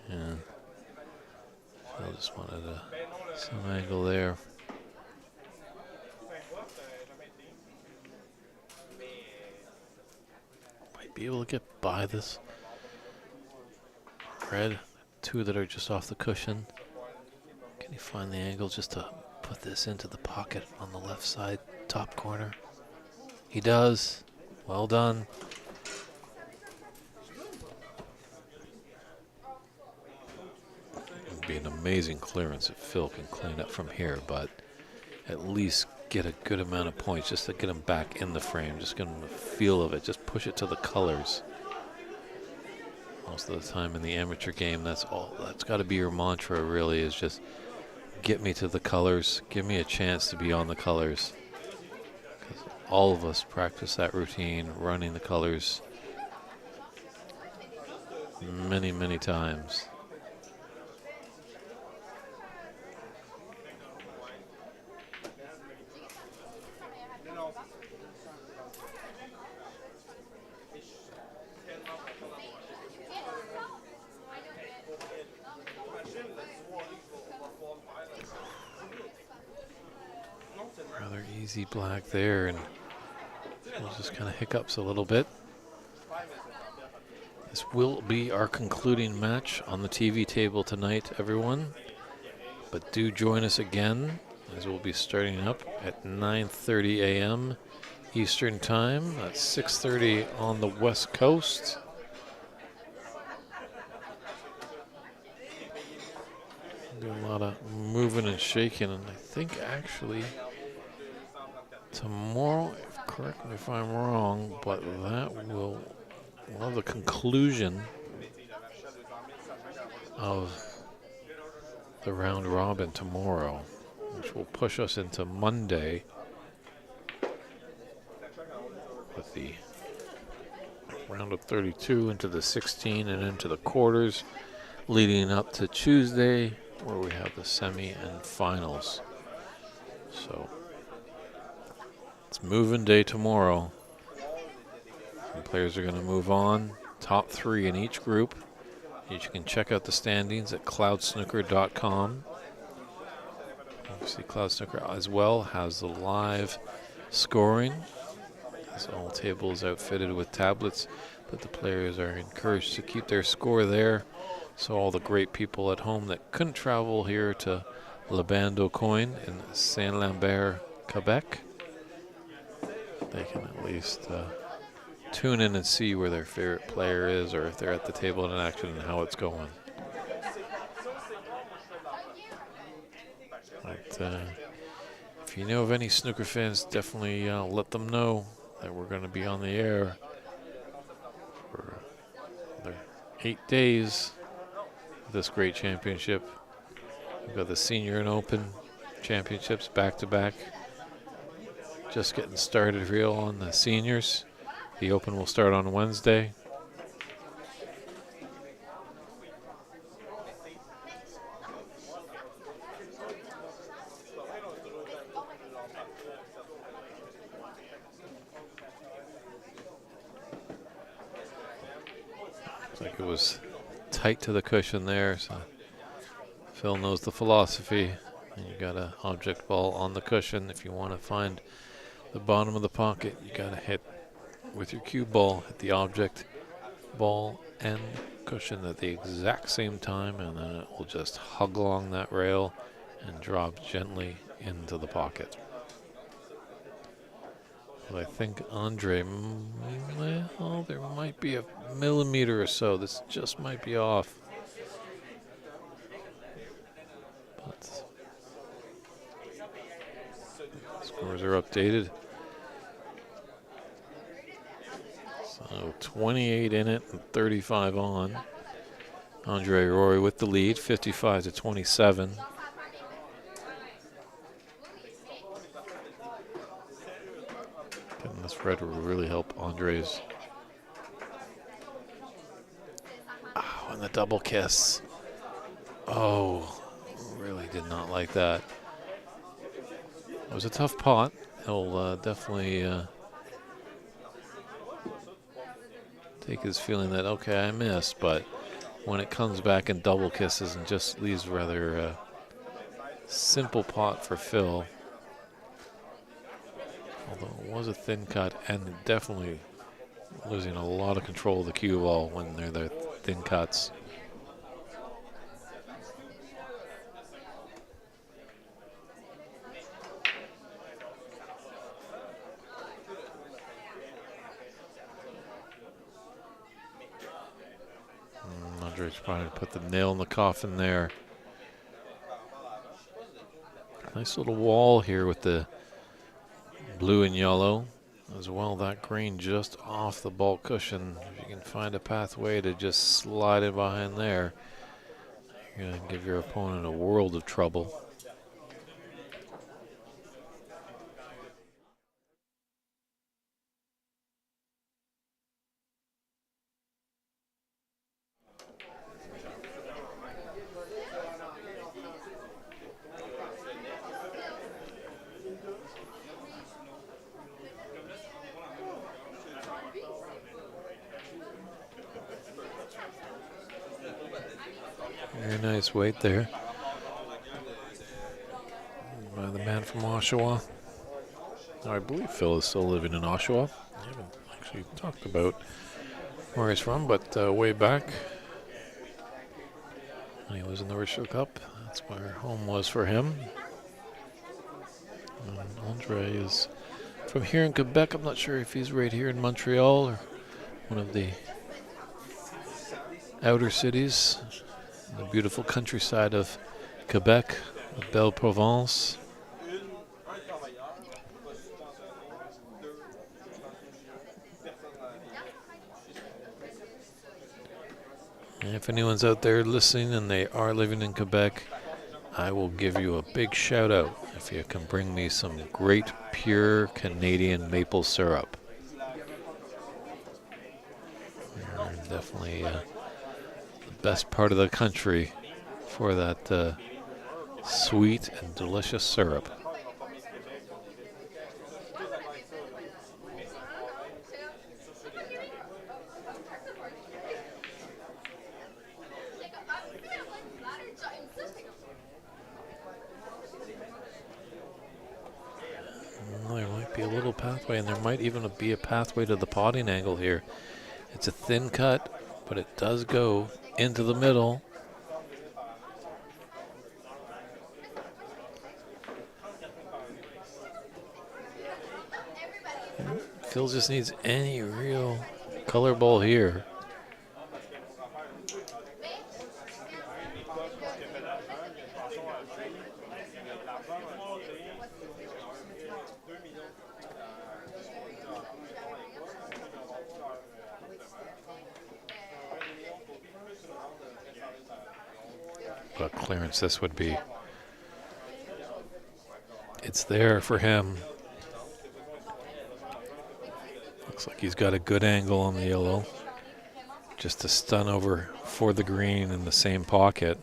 Yeah. I just wanted some angle there. Might be able to get by this red. Two that are just off the cushion. Can you find the angle just to put this into the pocket on the left side, top corner? He does. Well done. It'd be an amazing clearance if Phil can clean up from here, but at least get a good amount of points just to get him back in the frame, just get him the feel of it, just push it to the colors. Most of the time in the amateur game, that's got to be your mantra, really, is just get me to the colors, give me a chance to be on the colors. Because all of us practice that routine, running the colors many, many times. Rather easy black there, and we'll just kind of hiccups a little bit. This will be our concluding match on the TV table tonight, everyone. But do join us again, as we'll be starting up at 9:30 a.m. Eastern Time. That's 6:30 on the West Coast. Do a lot of moving and shaking, and I think actually tomorrow, correct me if I'm wrong, but that will have the conclusion of the round robin tomorrow, which will push us into Monday with the round of 32 into the 16 and into the quarters, leading up to Tuesday, where we have the semi and finals. So it's moving day tomorrow. Some players are going to move on. Top 3 in each group. You can check out the standings at cloudsnooker.com. Obviously, Cloud Snooker as well has the live scoring. This all table is outfitted with tablets, but the players are encouraged to keep their score there. So all the great people at home that couldn't travel here to Le Bando Coin in Saint-Lambert, Quebec, they can at least tune in and see where their favorite player is, or if they're at the table in action and how it's going. But if you know of any snooker fans, definitely let them know that we're going to be on the air for the 8 days of this great championship. We've got the Senior and Open championships back to back. just getting started real on the seniors. The Open will start on Wednesday. Looks like it was tight to the cushion there, so Phil knows the philosophy. And you got an object ball on the cushion. If you want to find the bottom of the pocket, you got to hit with your cue ball, hit the object ball and cushion at the exact same time, and then it will just hug along that rail and drop gently into the pocket. But I think Andre, well, there might be a millimeter or so. This just might be off. But scores are updated. So 28 in it and 35 on. Andre Rory with the lead, 55-27. Getting this red will really help Andre's. Oh, and the double kiss. Oh, really did not like that. It was a tough pot. He'll definitely take his feeling that, okay, I missed, but when it comes back in double kisses and just leaves rather simple pot for Phil. Although it was a thin cut and definitely losing a lot of control of the cue ball when they're thin cuts. Andre's trying to put the nail in the coffin there. Nice little wall here with the blue and yellow. As well, that green just off the ball cushion. If you can find a pathway to just slide it behind there, you're going to give your opponent a world of trouble. Very nice weight there by the man from Oshawa. I believe Phil is still living in Oshawa. I haven't actually talked about where he's from, but way back when he was in the Richelieu Cup, that's where home was for him. And Andre is from here in Quebec. I'm not sure if he's right here in Montreal or one of the outer cities. The beautiful countryside of Quebec, the Belle Provence. And if anyone's out there listening and they are living in Quebec, I will give you a big shout out if you can bring me some great pure Canadian maple syrup. And definitely best part of the country for that sweet and delicious syrup. Well, there might be a little pathway, and there might even be a pathway to the potting angle here. It's a thin cut, but it does go into the middle. Phil just needs any real color ball here. What clearance this would be. It's there for him. Looks like he's got a good angle on the yellow. Just a stun over for the green in the same pocket.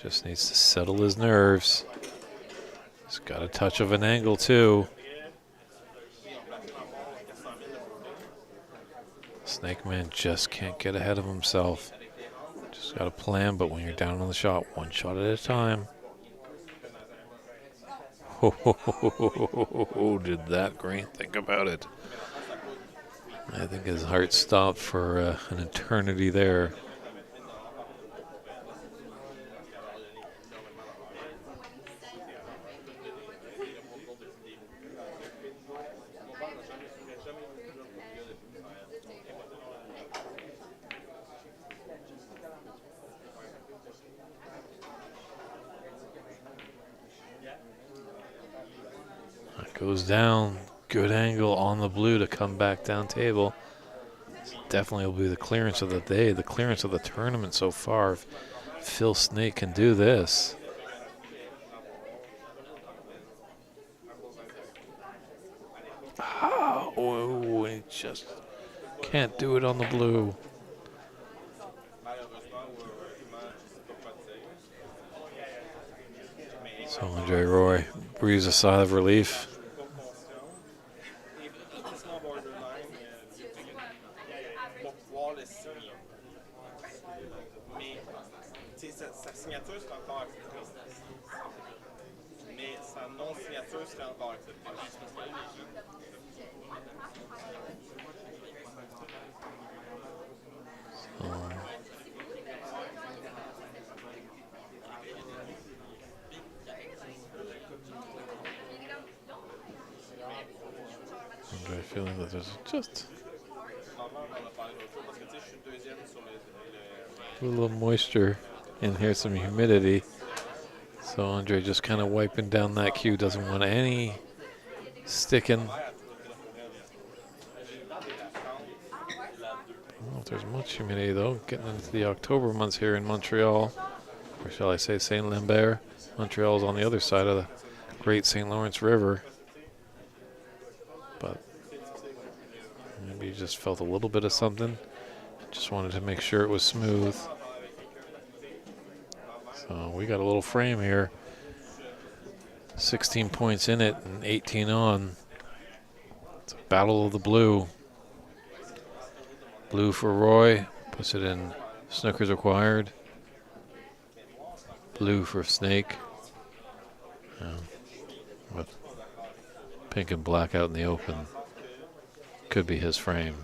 Just needs to settle his nerves. He's got a touch of an angle too. Snake Man just can't get ahead of himself. Just got a plan, but when you're down on the shot, one shot at a time. Did that green think about it? I think his heart stopped for an eternity there. Goes down, good angle on the blue to come back down table. This definitely will be the clearance of the day, the clearance of the tournament so far. If Phil Snake can do this. Oh, he just can't do it on the blue. So Andre Roy breathes a sigh of relief. Andre feeling that there's just a little moisture in here, some humidity. So Andre just kind of wiping down that cue, doesn't want any sticking. I don't know if there's much humidity though, getting into the October months here in Montreal, or shall I say Saint Lambert. Montreal is on the other side of the Great St. Lawrence River. But maybe you just felt a little bit of something. Just wanted to make sure it was smooth. So we got a little frame here. 16 points in it and 18 on. It's a battle of the blue. Blue for Roy. Puts it in Snooker's required. Blue for Snake. With pink and black out in the open. Could be his frame.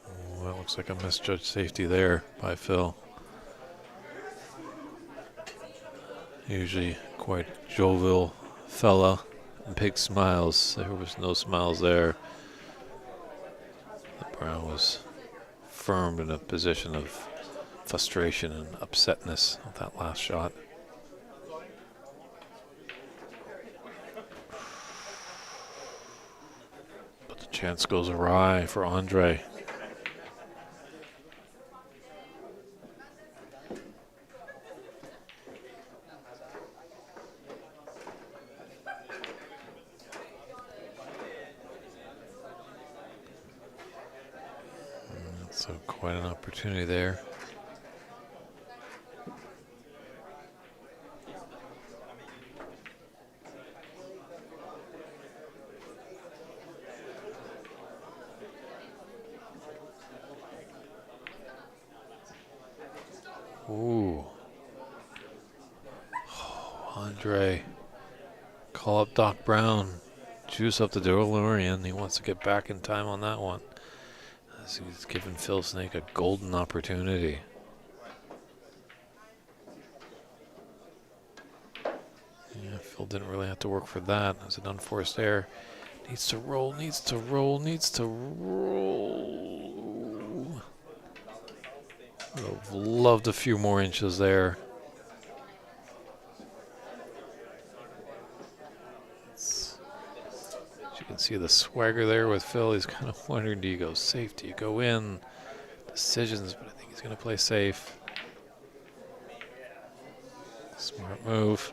Well, that looks like a misjudged safety there by Phil. Usually quite jovial fella, big smiles. There was no smiles there. The brow was firm in a position of frustration and upsetness with that last shot. But the chance goes awry for Andre. So quite an opportunity there. Ooh. Oh, Andre. Call up Doc Brown. Juice up the DeLorean. He wants to get back in time on that one. He's given Phil Snake a golden opportunity. Yeah, Phil didn't really have to work for that. It was an unforced error. Needs to roll, needs to roll, needs to roll. Would have loved a few more inches there. can see the swagger there with Phil. He's kind of wondering, do you go safe? Do you go in? Decisions, but I think he's going to play safe. Smart move.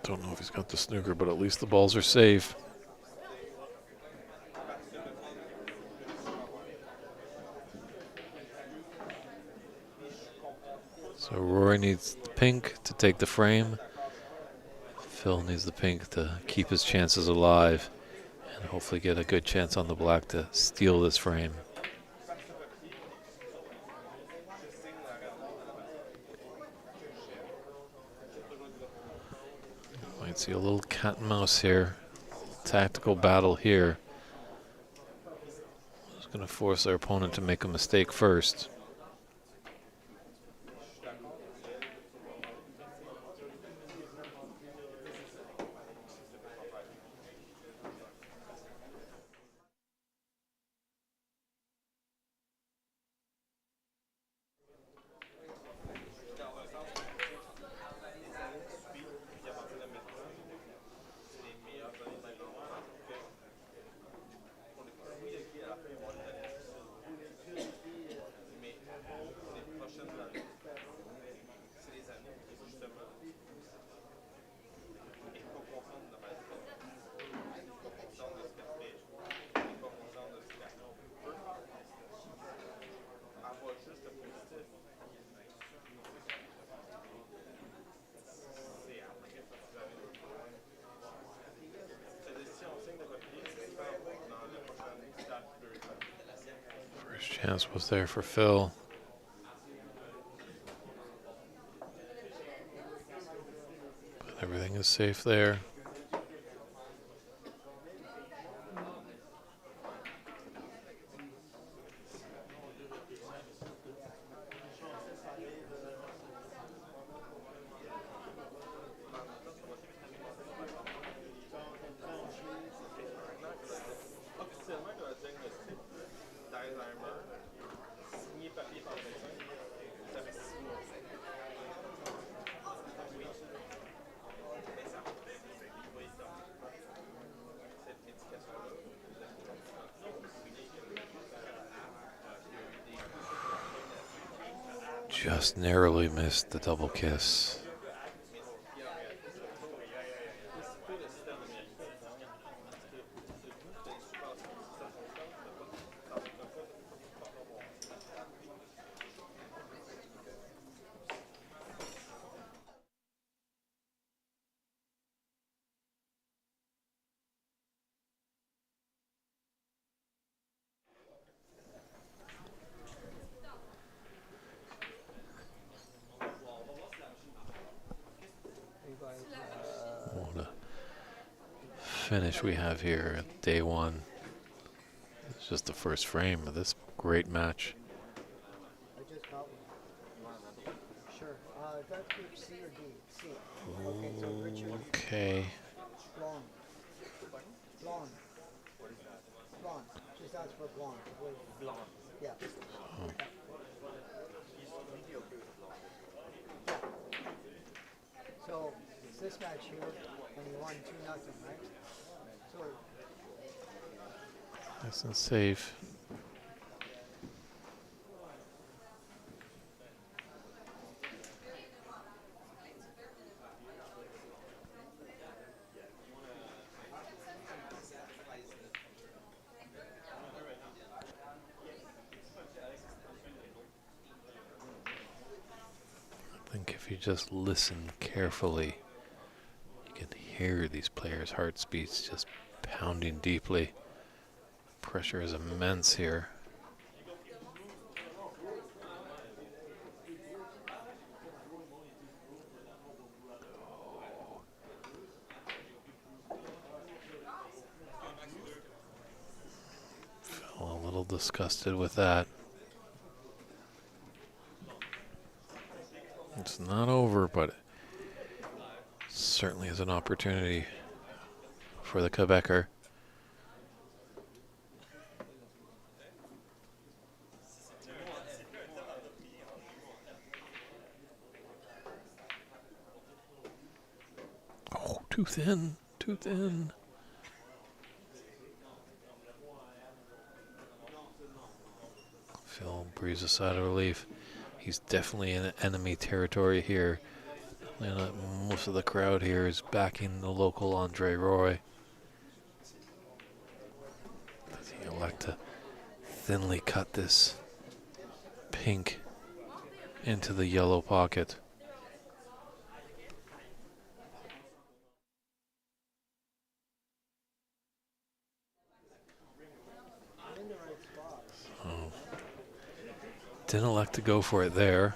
Don't know if he's got the snooker, but at least the balls are safe. So Rory needs the pink to take the frame. Phil needs the pink to keep his chances alive and hopefully get a good chance on the black to steal this frame. Might see a little cat and mouse here. Tactical battle here. Just going to force our opponent to make a mistake first. First chance was there for Phil. But everything is safe there. Just narrowly missed the double kiss. What a finish we have here at day one. It's just the first frame of this great match. I just got one. Sure. That's group C or D? C. Okay, so Richard. Okay. Blonde. Blonde. Blonde. Just ask for blonde. Blonde. Yeah. Oh. So it's this match here, and you won 2-0, right? So Nice and safe. I think if you just listen carefully, you can hear these players' heart beats just pounding deeply. Pressure is immense here. Feel a little disgusted with that. It's not over, but it certainly is an opportunity for the Quebecer. too thin, too thin. Phil breathes a sigh of relief. He's definitely in enemy territory here. And most of the crowd here is backing the local Andre Roy. Does he elect to thinly cut this pink into the yellow pocket? Oh. Didn't elect to go for it there.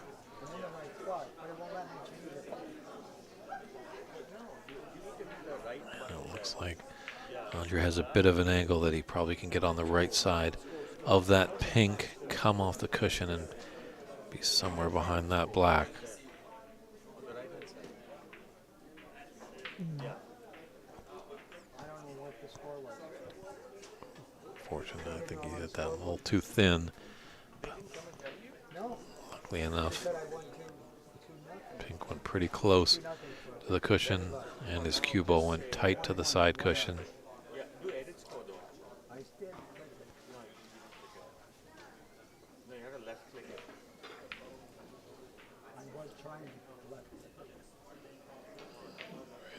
And it looks like Andre has a bit of an angle that he probably can get on the right side of that pink, come off the cushion and be somewhere behind that black. Fortunately, I think he hit that a little too thin. But luckily enough, pink went pretty close to the cushion, and his cue ball went tight to the side cushion.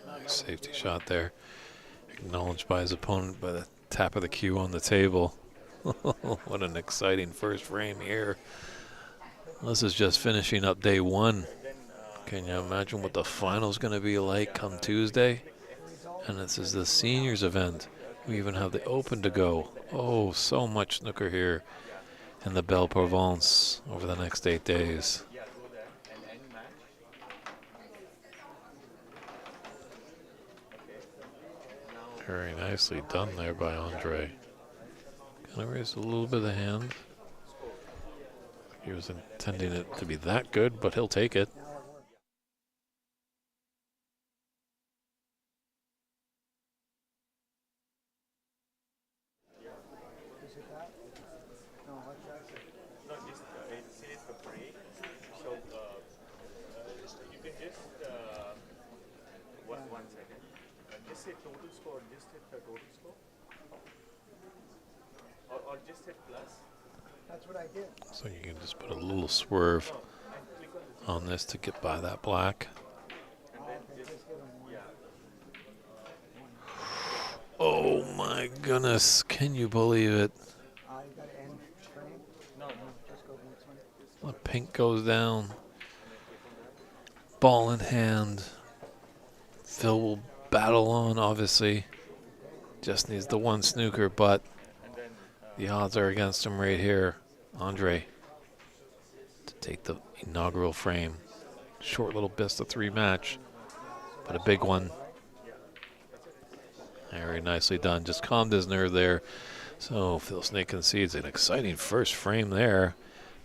Nice safety shot there. Acknowledged by his opponent by the tap of the cue on the table. What an exciting first frame here. This is just finishing up day one. Can you imagine what the final's going to be like come Tuesday? And this is the seniors event. We even have the open to go. Oh, so much snooker here in the Belle Provence over the next 8 days. Very nicely done there by Andre. Kind of raised a little bit of the hand. He was intending it to be that good, but he'll take it. Just hit total score, just hit the total score. Or just hit plus. That's what I did. So you can just put a little swerve on this to get by that black. Oh my goodness, can you believe it? The pink goes down. Ball in hand. Phil will battle on, obviously. Just needs the one snooker, but the odds are against him right here. Andre to take the inaugural frame. Short little best of three match, but a big one. Very nicely done. Just calmed his nerve there. So Phil Snake concedes an exciting first frame there.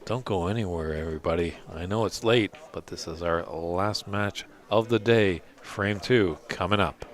Don't go anywhere, everybody. I know it's late, but this is our last match of the day. Frame 2 coming up.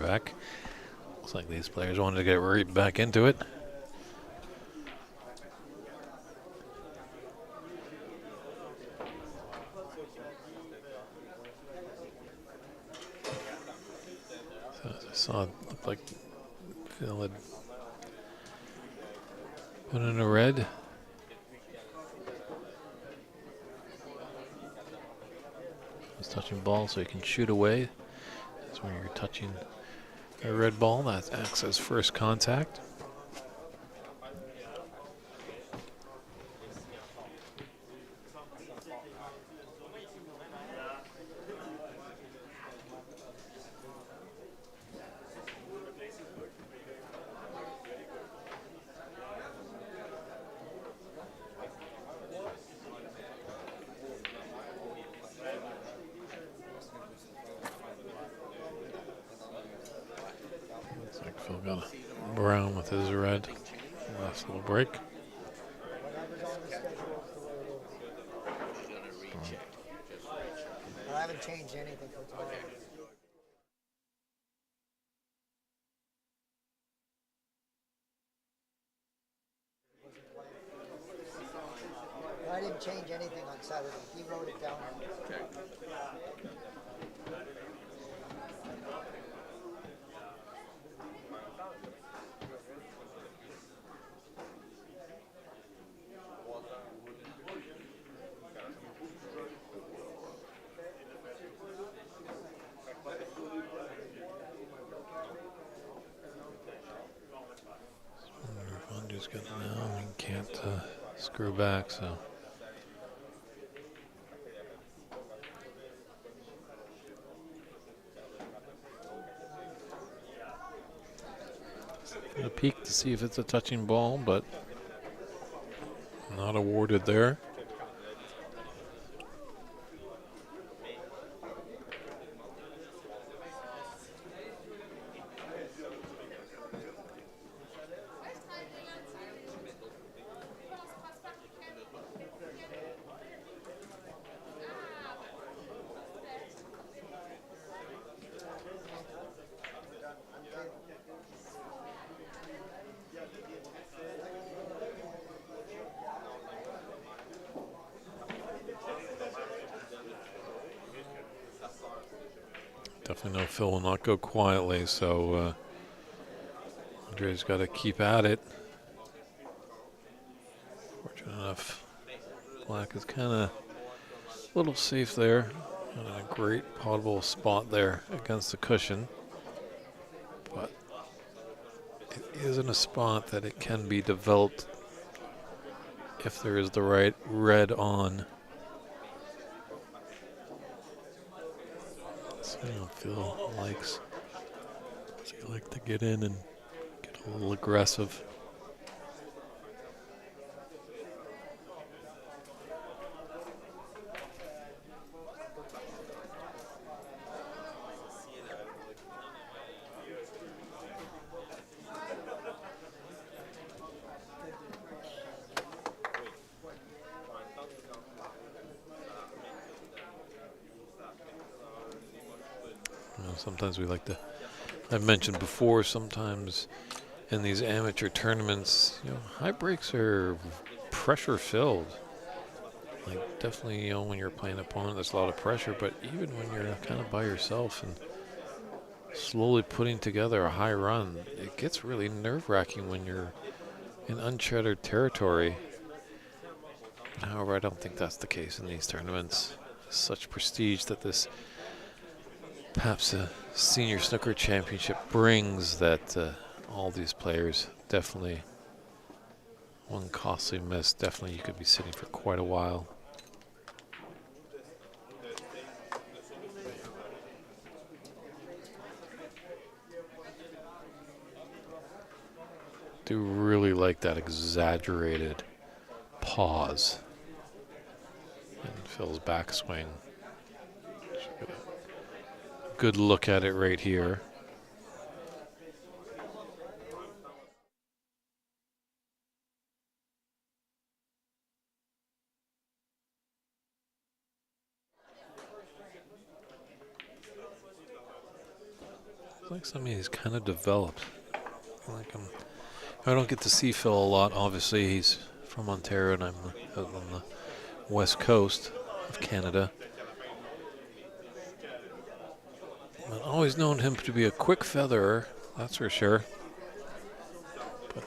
back. Looks like these players wanted to get right back into it. So as I saw, it looked like Phil had put in a red. He's touching ball so he can shoot away. That's when you're touching a red ball. That acts as first contact. Looks like Phil got a brown with his red. Last little break. Whatever's on the schedule is the way it is. I haven't changed anything for tomorrow. I didn't change anything on Saturday. He wrote it down. Andrew's got it now. He can't screw back, so. Gonna peek to see if it's a touching ball, but not awarded there. Definitely know Phil will not go quietly, so Andre's got to keep at it. Fortunate enough, Black is kind of a little safe there. In a great potable spot there against the cushion. But it isn't a spot that it can be developed if there is the right red on. So Phil likes to get in and get a little aggressive. Sometimes we like to, I've mentioned before, sometimes in these amateur tournaments, high breaks are pressure filled. Like definitely, when you're playing an opponent, there's a lot of pressure, but even when you're kind of by yourself and slowly putting together a high run, it gets really nerve-wracking when you're in uncharted territory. However, I don't think that's the case in these tournaments. Such prestige that this PABSA Senior Snooker Championship brings that all these players definitely, one costly miss, definitely you could be sitting for quite a while. Do really like that exaggerated pause in Phil's backswing. Good look at it right here. It's like something he's kind of developed. Like I don't get to see Phil a lot. Obviously, he's from Ontario, and I'm out on the west coast of Canada. I've always known him to be a quick featherer, that's for sure. But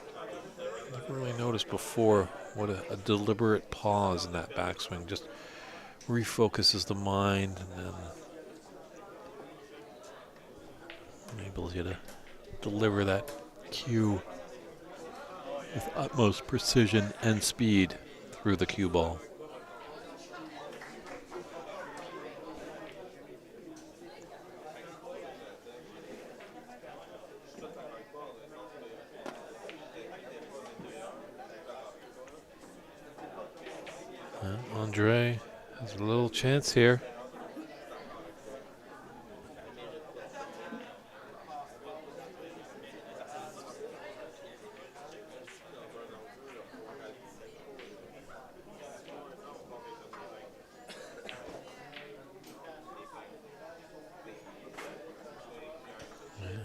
I never really noticed before what a deliberate pause in that backswing just refocuses the mind, and then enables you to deliver that cue with utmost precision and speed through the cue ball. Andre has a little chance here.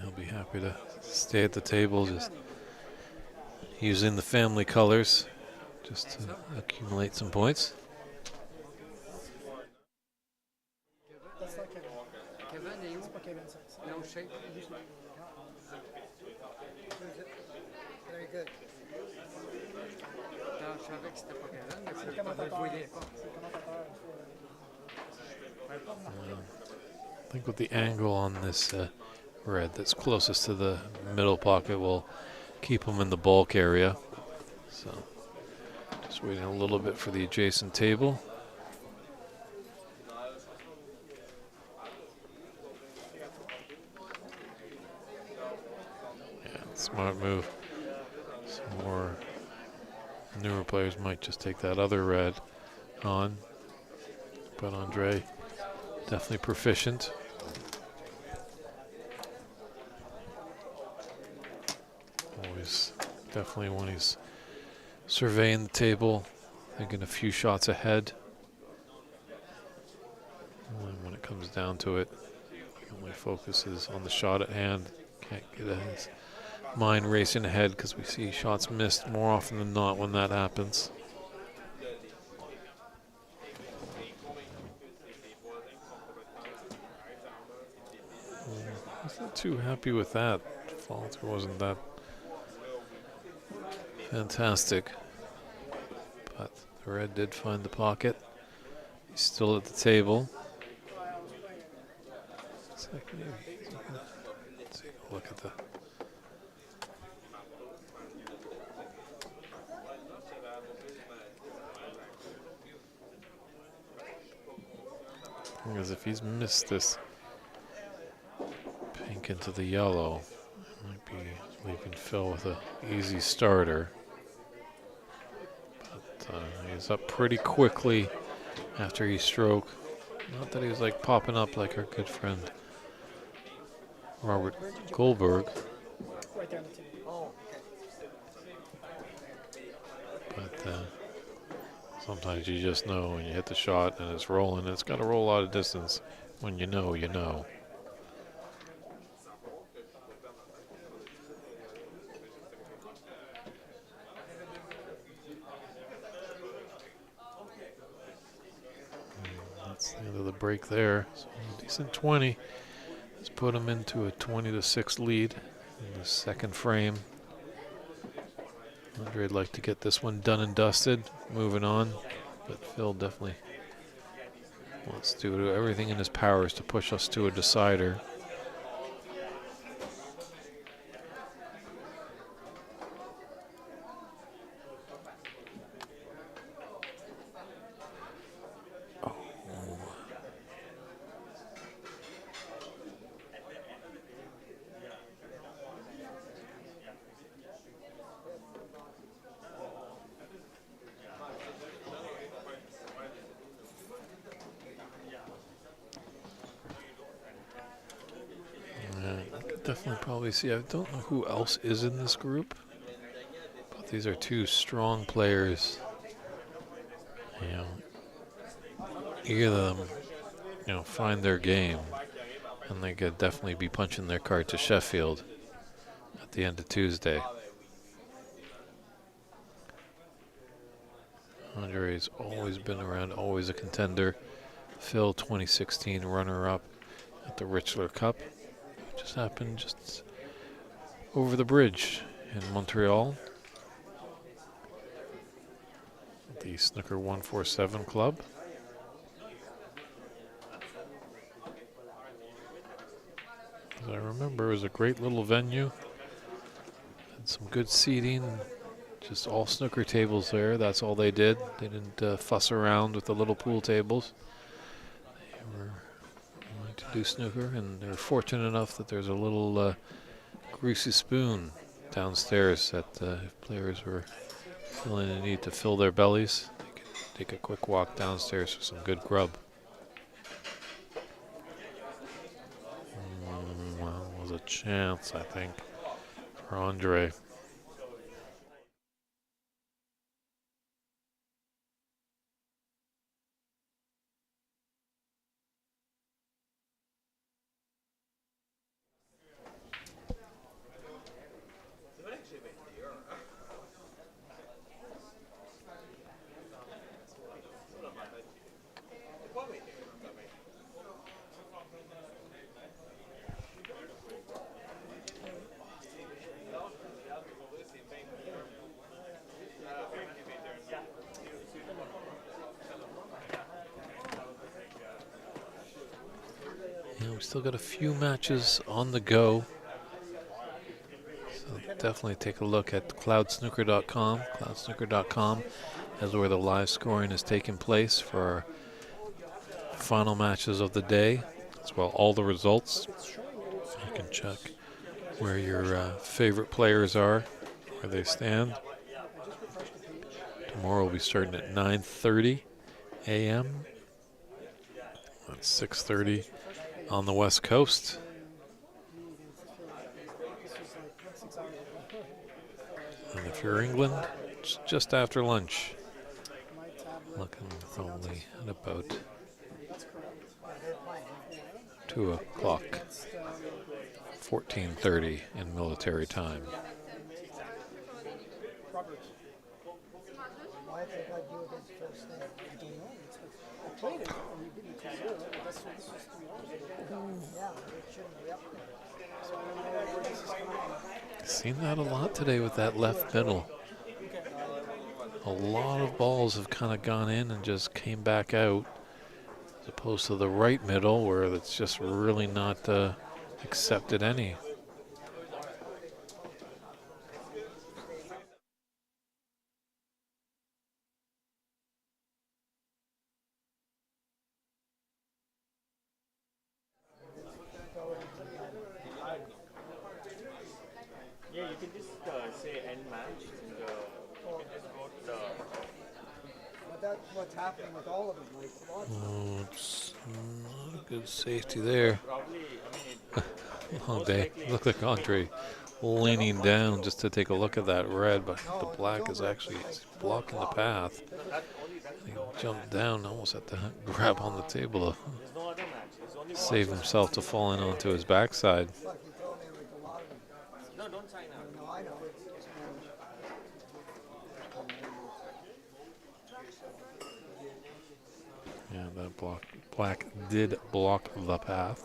He'll be happy to stay at the table, just using the family colors just to accumulate some points. That's not Kevin. Kevin est où? C'est pas Kevin, ça. No shape. Very good. Non, je savais que c'était pas Kevin, mais C'est c'est le pas commentateur. joué des pas. C'est le commentateur. I think with the angle on this red that's closest to the middle pocket will keep him in the bulk area. So just waiting a little bit for the adjacent table. Yeah, smart move. Some more newer players might just take that other red on, but Andre definitely proficient. Always, definitely when he's surveying the table, thinking a few shots ahead. And when it comes down to it, he only focuses on the shot at hand. Can't get his mind racing ahead because we see shots missed more often than not when that happens. Wasn't too happy with that. Falter wasn't that fantastic. But the red did find the pocket. He's still at the table. Looks like maybe he's gonna take a look at the. Because if he's missed this pink into the yellow, it might be leaving Phil with an easy starter. But he's up pretty quickly after he stroke. Not that he was like popping up like our good friend Robert Goldberg. Right there on the table. But sometimes you just know when you hit the shot and it's rolling. It's got to roll out of distance. When you know, you know. That's the end of the break there. So a decent 20. Let's put him into a 20-6 lead in the second frame. Andre'd like to get this one done and dusted, moving on, but Phil definitely wants to do everything in his powers to push us to a decider. Definitely probably see. I don't know who else is in this group, but these are two strong players. You know, either of them, find their game. And they could definitely be punching their card to Sheffield at the end of Tuesday. Andre's always been around, always a contender. Phil, 2016 runner-up at the Richler Cup. Just happened just over the bridge in Montreal. At the Snooker 147 Club. As I remember, it was a great little venue. Had some good seating. Just all snooker tables there. That's all they did. They didn't fuss around with the little pool tables. They were wanting to do snooker, and they were fortunate enough that there's a little greasy spoon downstairs that if players were feeling the need to fill their bellies, they could take a quick walk downstairs for some good grub. Well, it was a chance, I think, for Andre. We still got a few matches on the go. So definitely take a look at cloudsnooker.com. Cloudsnooker.com is where the live scoring is taking place for our final matches of the day, as well all the results. You can check where your favorite players are, where they stand. Tomorrow we'll be starting at 9:30 a.m. That's 6:30 on the West Coast. And if you're England, it's just after lunch. Looking only at about 2 o'clock, 14:30 in military time. Why did they do against first thing? I don't know. I played it and we didn't consider it. This was 3 hours ago. Yeah, it shouldn't be up there. So I don't know where this is coming. Seen that a lot today with that left middle. A lot of balls have kind of gone in and just came back out, as opposed to the right middle where it's just really not accepted any. Yeah, you can just say end match and you can just go to the. But that's what's happening with all of them. Like, lots of Oh, it's not a good safety there. Probably, I mean, Oh, they look like Andre leaning down just to take a look at that red, but the black is actually blocking the path. He jumped down, almost had to grab on the table to there's no other match. There's only save himself to falling onto his backside. like you told me, like a lot of them. No, don't sign out. No, I know. It's just Yeah, that black did block the path.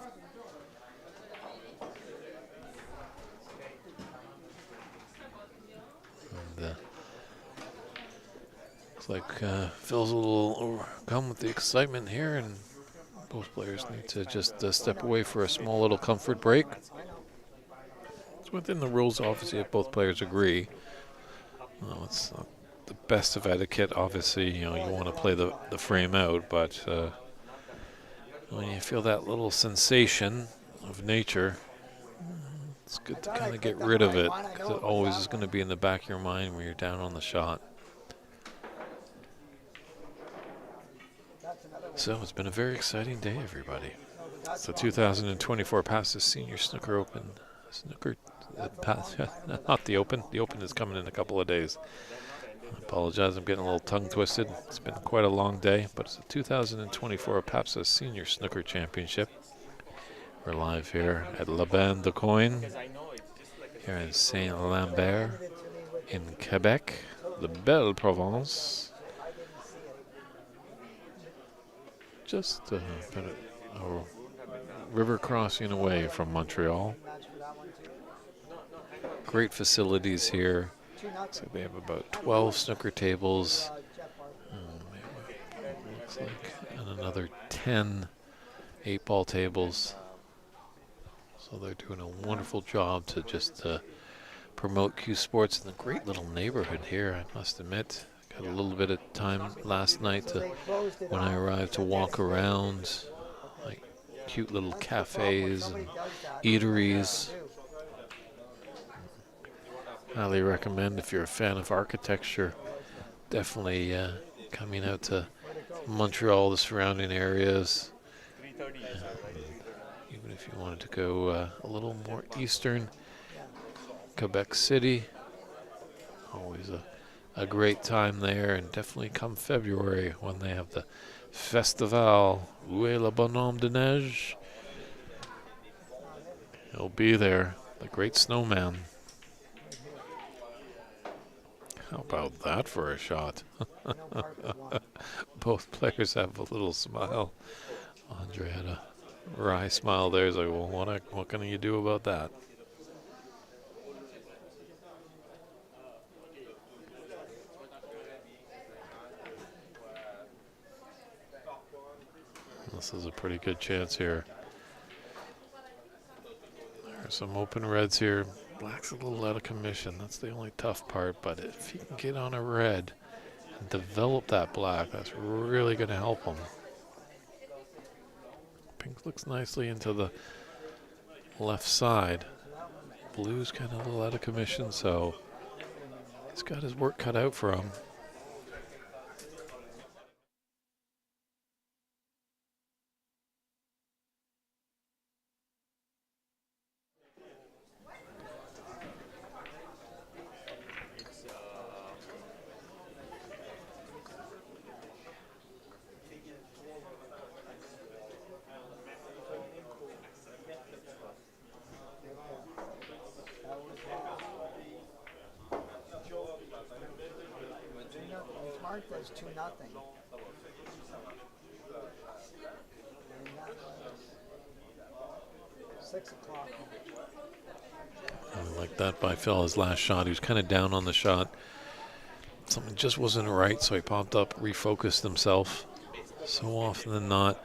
And looks like Phil's a little overcome with the excitement here, and both players need to just step away for a small little comfort break. It's within the rules, obviously, if both players agree. Well, it's not the best of etiquette, obviously. You know, you want to play the frame out, but when you feel that little sensation of nature, it's good to kind of get rid of it, because it always is going to be in the back of your mind when you're down on the shot. So it's been a very exciting day, everybody. It's the 2024 PABSA Senior Snooker Open. Not the Open. The Open is coming in a couple of days. I apologize, I'm getting a little tongue twisted. It's been quite a long day, but it's the 2024 PABSA Senior Snooker Championship. We're live here at La Bande de Coin Because I know it's just like a here in Saint Lambert Handed it to me with in Quebec, the Belle Provence. I didn't see it. Just about a river crossing away from Montreal. Match for that one too. Great facilities here. 2-0. So they have about 12 snooker tables. Jeff Barker. Looks like, and another 10 8-ball tables. So they're doing a wonderful job to just promote Q Sports in a great little neighborhood here, I must admit. Got a little bit of time last night to, Closed it when I off. arrived, to walk around, like cute little That's the problem when cafes somebody and does that, eateries. too. Highly recommend if you're a fan of architecture. Definitely coming out to Montreal, the surrounding areas. 3:30. Even if you wanted to go a little more eastern, Quebec City, always a great time there. And definitely come February when they have the Festival Où est le bonhomme de neige. He'll be there, the great snowman. How about that for a shot? No Barker won. Both players have a little smile. Andre had a wry smile there. He's like, well, what can you do about that? This is a pretty good chance here. There's some open reds here. Black's a little out of commission. That's the only tough part. But if he can get on a red and develop that black, that's really going to help him. Pink looks nicely into the left side. Blue's kind of a little out of commission, so he's got his work cut out for him. It's marked as 2-0. And that was 6 o'clock. I like that by Phil, his last shot. He was kind of down on the shot. Something just wasn't right, so he popped up, refocused himself. So often than not,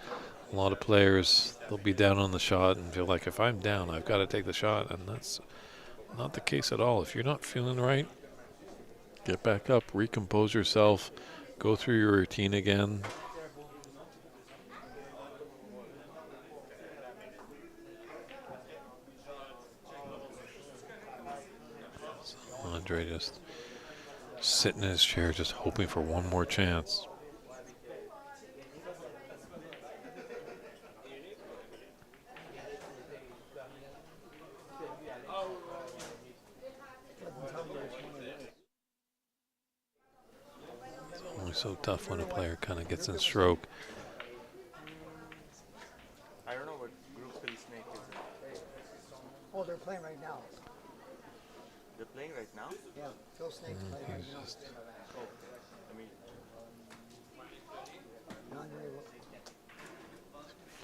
a lot of players, they'll be down on the shot and feel like, if I'm down, I've got to take the shot. And that's not the case at all. If you're not feeling right, get back up, recompose yourself, go through your routine again. So Andre just sitting in his chair, just hoping for one more chance. So tough when a player kind of gets in stroke. I don't know what group Phil Snake is. Oh, they're playing right now. They're playing right now? Yeah, Phil Snake's playing right He's now. just I mean, Andre,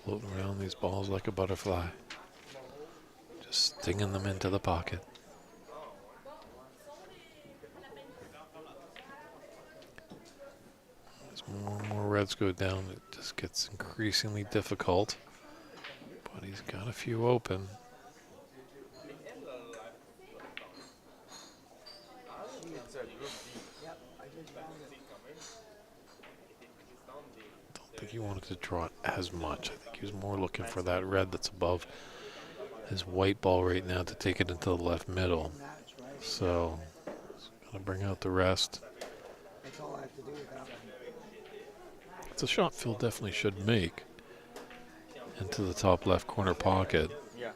floating around these balls like a butterfly, just stinging them into the pocket. As more and more reds go down, it just gets increasingly difficult. But he's got a few open. it's a group D. yep, I just found it. Don't think he wanted to draw it as much. I think he was more looking for that red that's above his white ball right now to take it into the left middle. Match, right? So he's gonna bring out the rest. That's all I have to do with that one. It's a shot Phil definitely should make into the top left corner pocket. Yeah.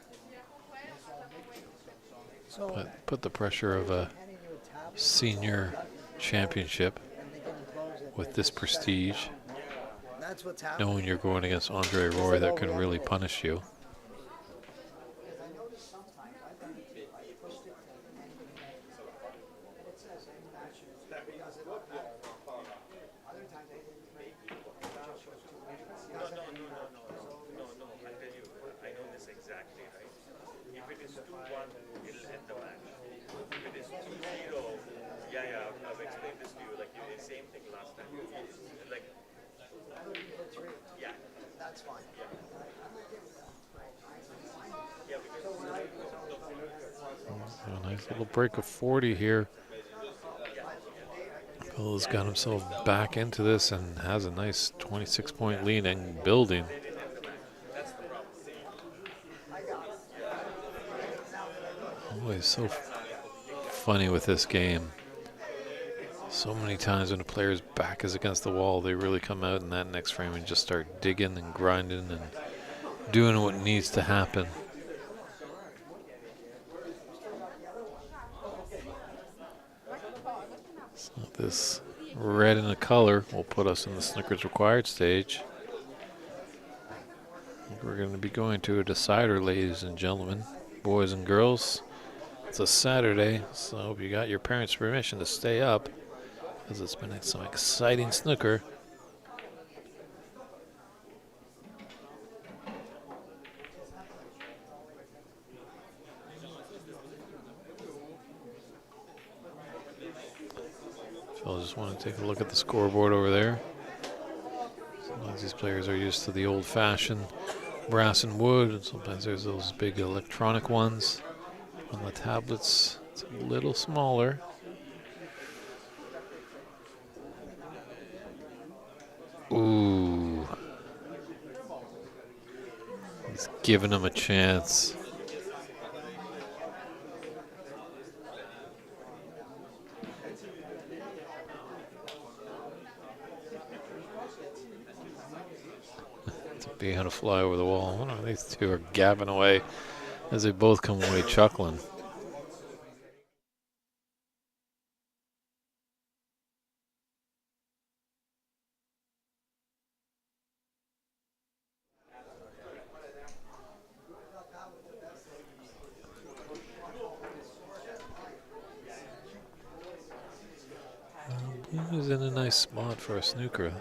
So, But put the pressure of a handing you a tablet, senior championship and they can close it. with this prestige, That's what's happening. knowing you're going against Andre Roy that can really punish you. if it is 2-1, it'll end the match. If it is 2-0, yeah, I've explained this to you. Like, the same thing last time. Like, yeah. That's fine. Yeah, because A nice little break of 40 here. Phil's got himself back into this and has a nice 26-point lead and building. Always so funny with this game. So many times when a player's back is against the wall, they really come out in that next frame and just start digging and grinding and doing what needs to happen. So this red in the color will put us in the Snooker's required stage. We're going to be going to a decider, ladies and gentlemen, boys and girls. It's a Saturday, so I hope you got your parents' permission to stay up, because it's been some exciting snooker. Phil just want to take a look at the scoreboard over there. Sometimes these players are used to the old-fashioned brass and wood, and sometimes there's those big electronic ones on the tablets. It's a little smaller. Ooh. He's giving him a chance. Being to fly over the wall. One of these two are gabbing away as they both come away chuckling. Blue is in a nice spot for a snooker.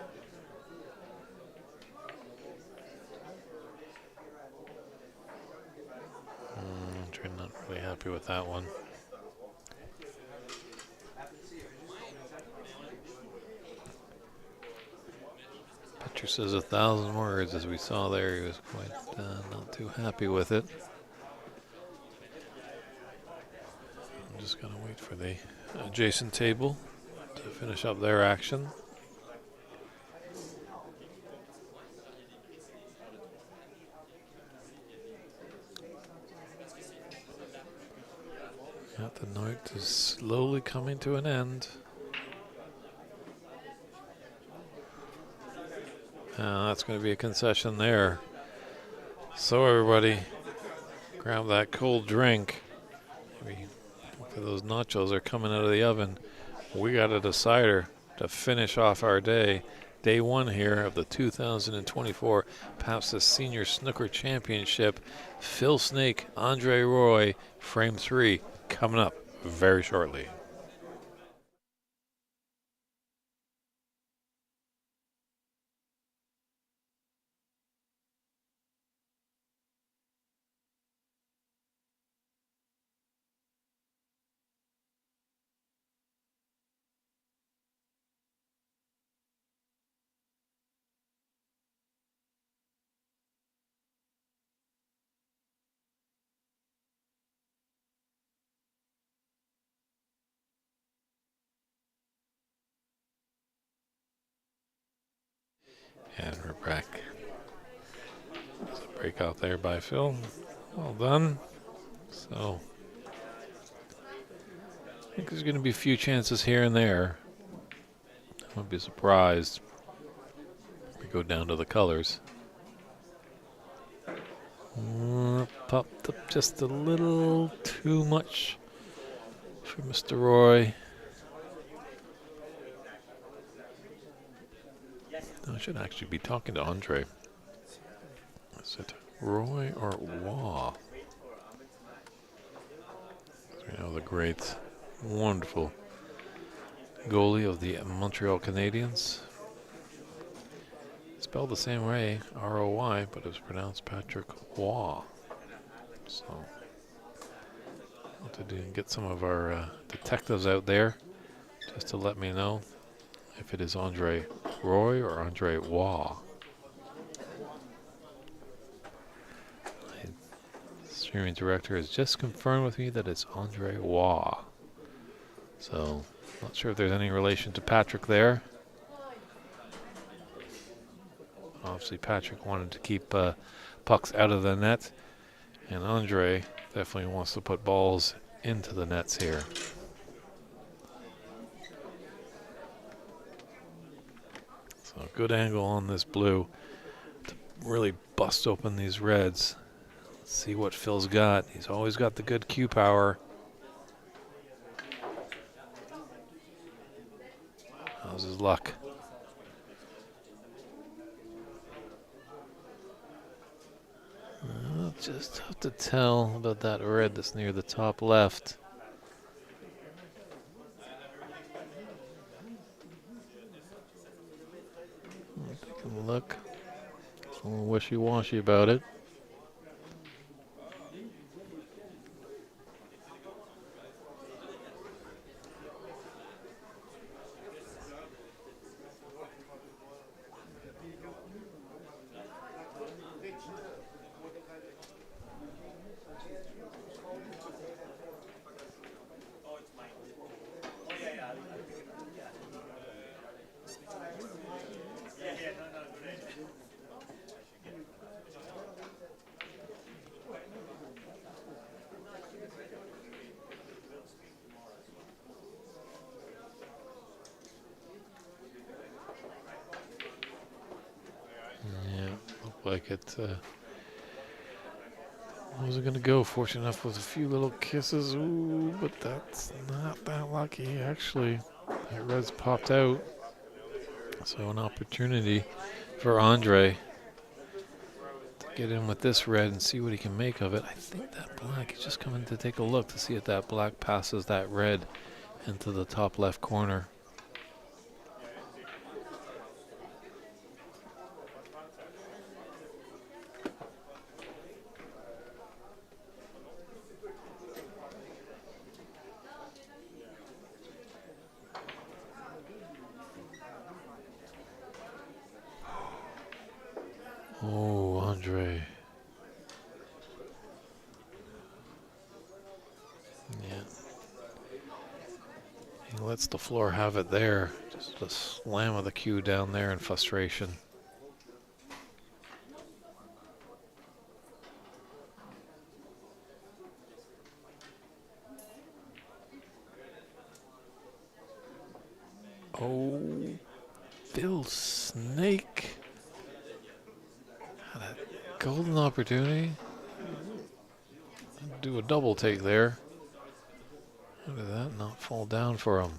I'm not really happy with that one. Picture says 1,000 words, as we saw there. He was quite not too happy with it. I'm just going to wait for the adjacent table to finish up their action. Yeah, the night is slowly coming to an end. That's going to be a concession there. So everybody, grab that cold drink. Maybe those nachos are coming out of the oven. We got a decider to finish off our day. Day one here of the 2024 PABSA Senior Snooker Championship. Phil Snake, Andre Roy, frame 3, coming up very shortly. And we're back. There's a break out there by Phil. Well done. So, I think there's going to be a few chances here and there. I wouldn't be surprised if we go down to the colors. Popped up just a little too much for Mr. Roy. I should actually be talking to Andre. Is it Roy or Wah? You know, the great, wonderful goalie of the Montreal Canadiens. Spelled the same way, R-O-Y, but it was pronounced Patrick Wah. So, have to get some of our detectives out there just to let me know if it is Andre Roy or Andre Waugh. My streaming director has just confirmed with me that it's Andre Waugh. So, not sure if there's any relation to Patrick there. Obviously, Patrick wanted to keep pucks out of the net, and Andre definitely wants to put balls into the nets here. So, good angle on this blue to really bust open these reds. Let's see what Phil's got. He's always got the good cue power. How's his luck? I'll just have to tell about that red that's near the top left. Take a look. It's a little wishy-washy about it. Like it wasn't going to go. Fortunate enough with a few little kisses. Ooh, but that's not that lucky. Actually, that red's popped out. So an opportunity for Andre to get in with this red and see what he can make of it. I think that black, he's just coming to take a look to see if that black passes that red into the top left corner. Oh, Andre. Yeah. He lets the floor have it there. Just a slam of the cue down there in frustration. Oh, Phil Snake. Had a golden opportunity. Do a double take there. How did that not fall down for him?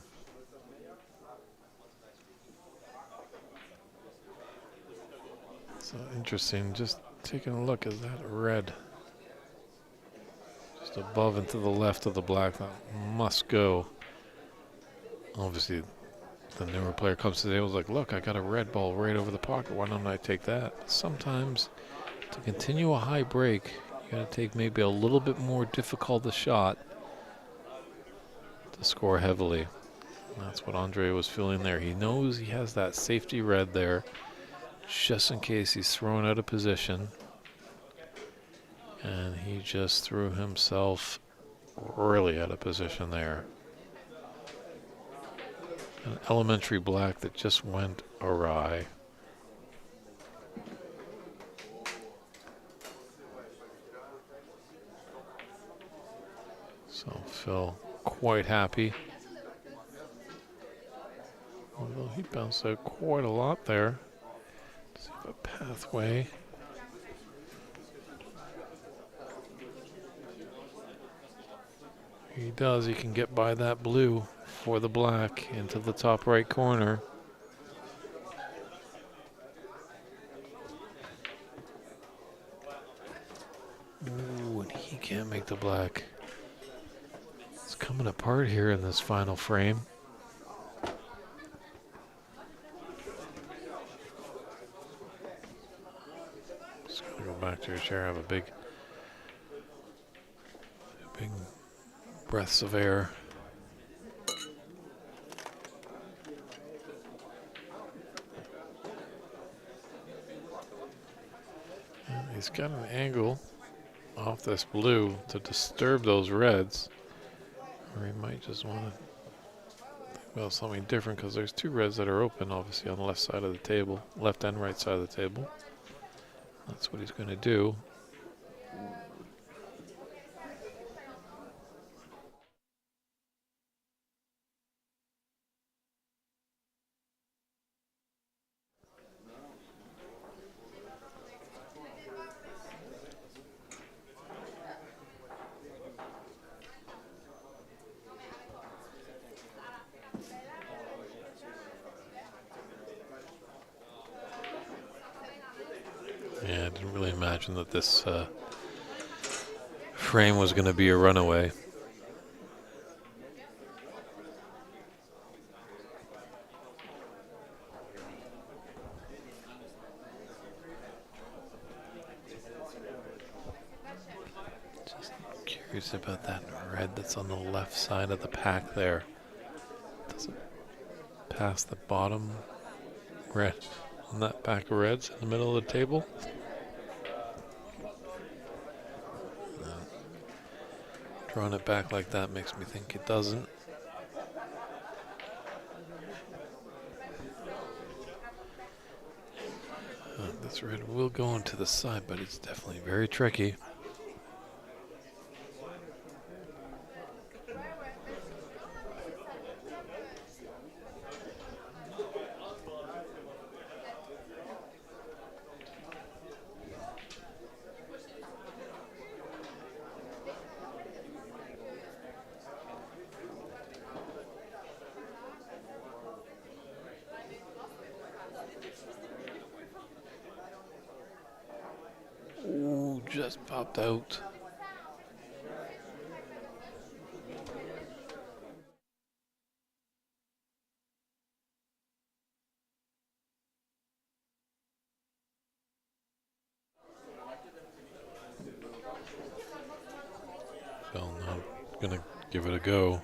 So interesting. Just taking a look at that red. Just above and to the left of the black. That must go. Obviously, the newer player comes to the table, like, look, I got a red ball right over the pocket. Why don't I take that? Sometimes to continue a high break, you got to take maybe a little bit more difficult a shot to score heavily. And that's what Andre was feeling there. He knows he has that safety red there, just in case he's thrown out of position. And he just threw himself really out of position there. An elementary black that just went awry. So Phil quite happy. Although he bounced out quite a lot there. Let's see if a pathway. He does. He can get by that blue for the black into the top right corner. Ooh, and he can't make the black. It's coming apart here in this final frame. Just gonna go back to your chair, have a big breaths of air. And he's got an angle off this blue to disturb those reds, or he might just want to think about something different because there's two reds that are open, obviously, on the left side of the table, left and right side of the table. That's what he's going to do. Yeah, I didn't really imagine that this frame was going to be a runaway. Just curious about that red that's on the left side of the pack there. Does it pass the bottom red on that pack of reds in the middle of the table? No. Drawing it back like that makes me think it doesn't. This red will go into the side, but it's definitely very tricky. Ooh, just popped out. Phil not gonna give it a go.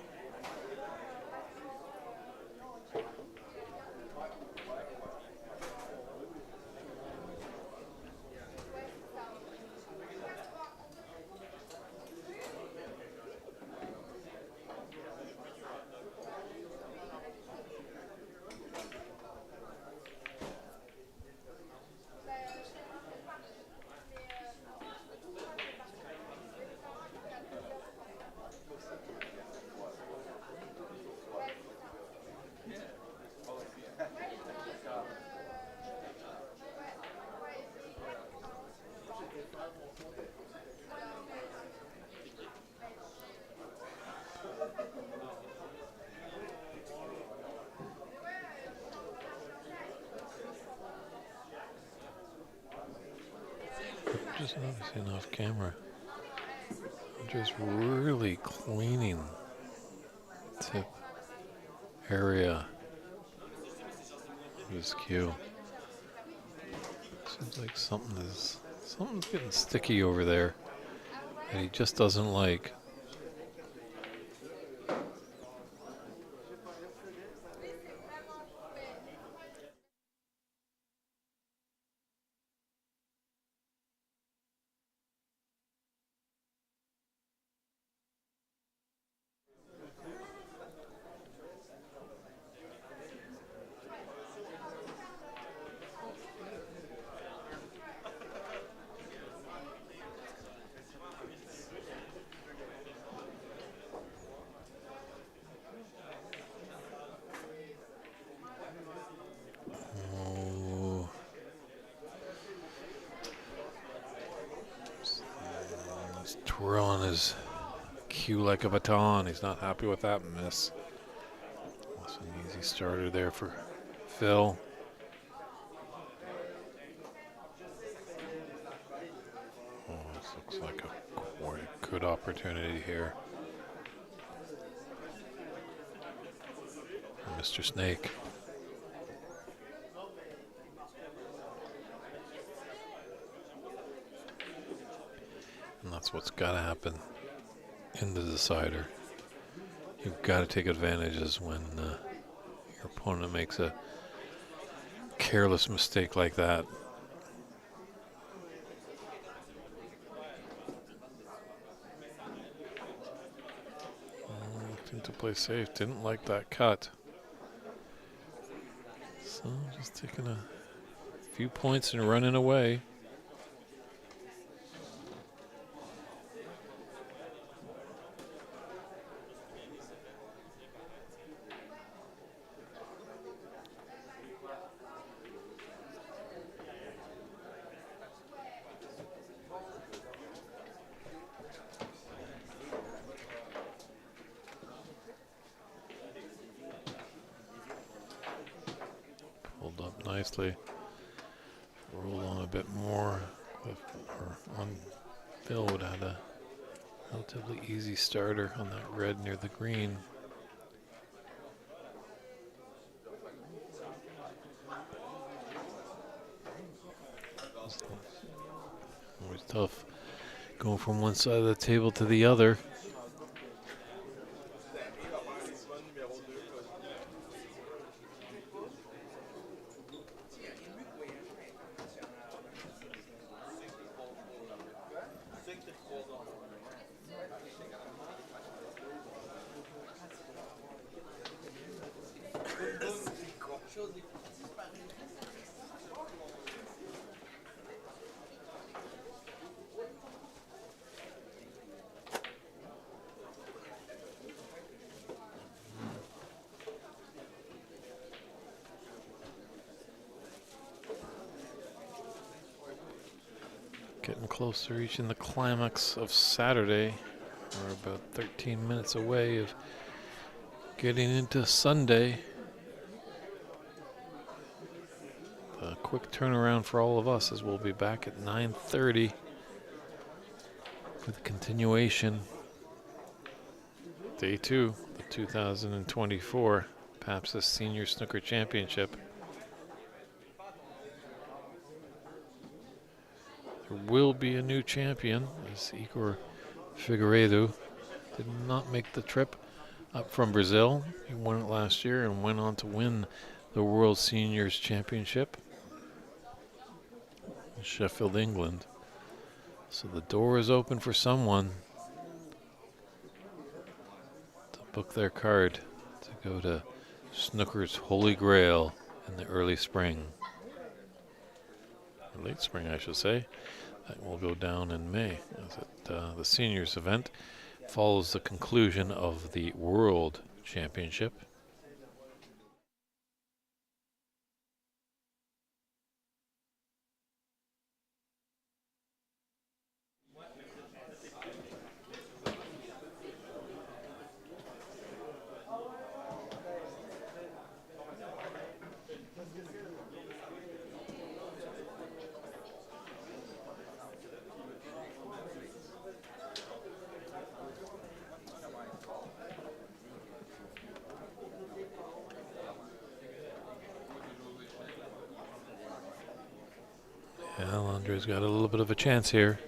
Just noticing off camera, I'm just really cleaning tip area of his cue. Seems like something's getting sticky over there that he just doesn't like. Twirling his cue like a baton. He's not happy with that miss. That's an easy starter there for Phil. Oh, this looks like a quite good opportunity here for Mr. Snake. And that's what's got to happen in the decider. you've got to take advantages when your opponent makes a careless mistake like that. Looking to play safe, didn't like that cut. So just taking a few points and running away. Pulled up nicely. Roll on a bit more. Or on Phil would have had a relatively easy starter on that red near the green. Always tough going from one side of the table to the other. Getting close to reaching the climax of Saturday. We're about 13 minutes away of getting into Sunday. A quick turnaround for all of us as we'll be back at 9:30 for the continuation. Day 2, the 2024 PABSA Senior Snooker Championship. There will be a new champion as Igor Figueiredo did not make the trip up from Brazil. He won it last year and went on to win the World Seniors Championship in Sheffield, England. So the door is open for someone to book their card to go to Snooker's Holy Grail in the early spring. Or late spring, I should say. That will go down in May as the seniors event follows the conclusion of the World Championship. Well, Andre's got a little bit of a chance here.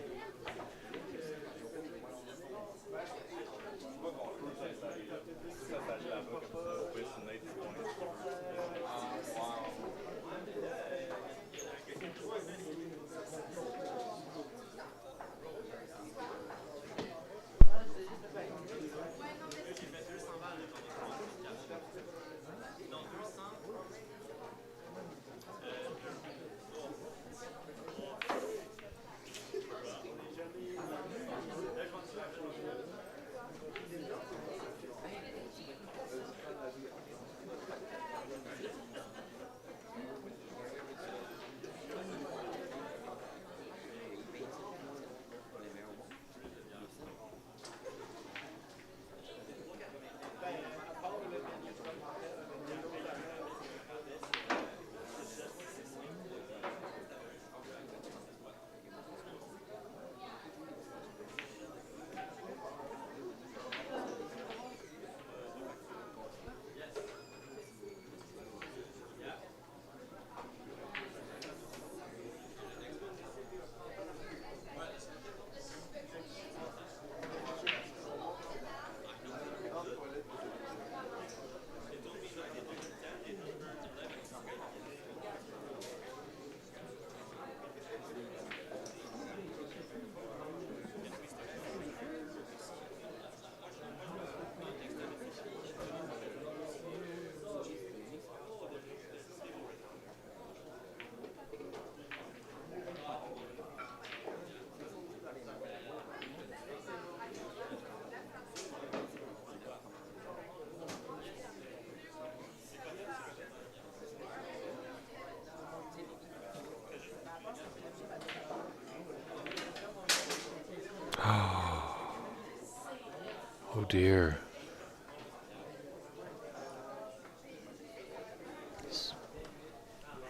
Oh dear.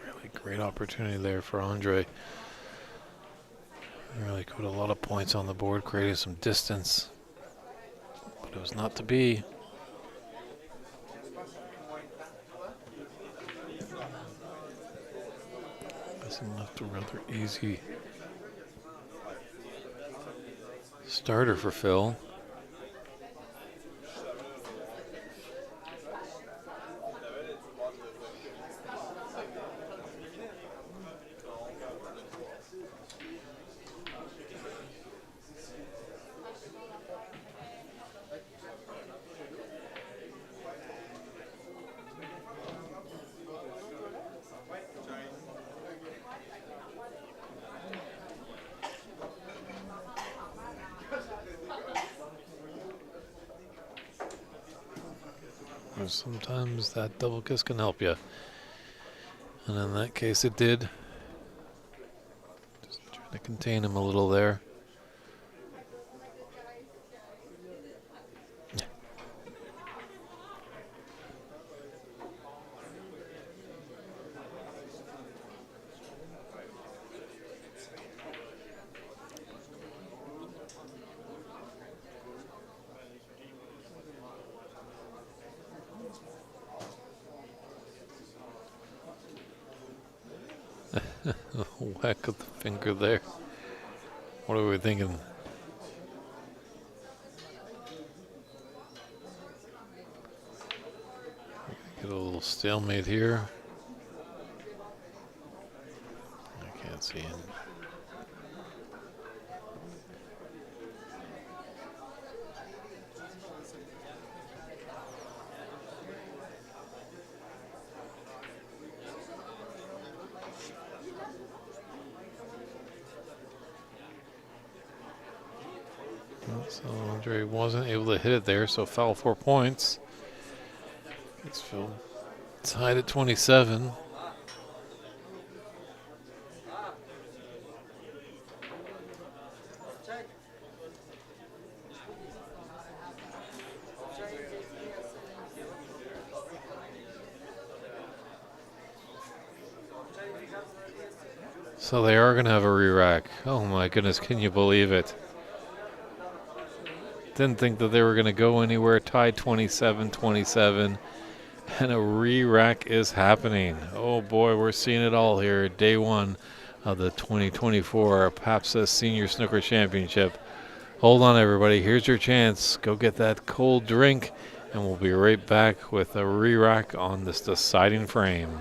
Really great opportunity there for Andre. Really put a lot of points on the board, created some distance. But it was not to be. This left a rather easy starter for Phil. Sometimes that double kiss can help you. And in that case it did. Just trying to contain him a little there. Whack of the finger there. What are we thinking? Get a little stalemate here. I can't see him. So Andre wasn't able to hit it there, so foul 4 points. It's Phil tied at 27. So they are going to have a re-rack. Oh my goodness, can you believe it? Didn't think that they were going to go anywhere. Tied 27-27. And a re-rack is happening. Oh boy, we're seeing it all here. Day one of the 2024 PABSA Senior Snooker Championship. Hold on, everybody. Here's your chance. Go get that cold drink, and we'll be right back with a re-rack on this deciding frame.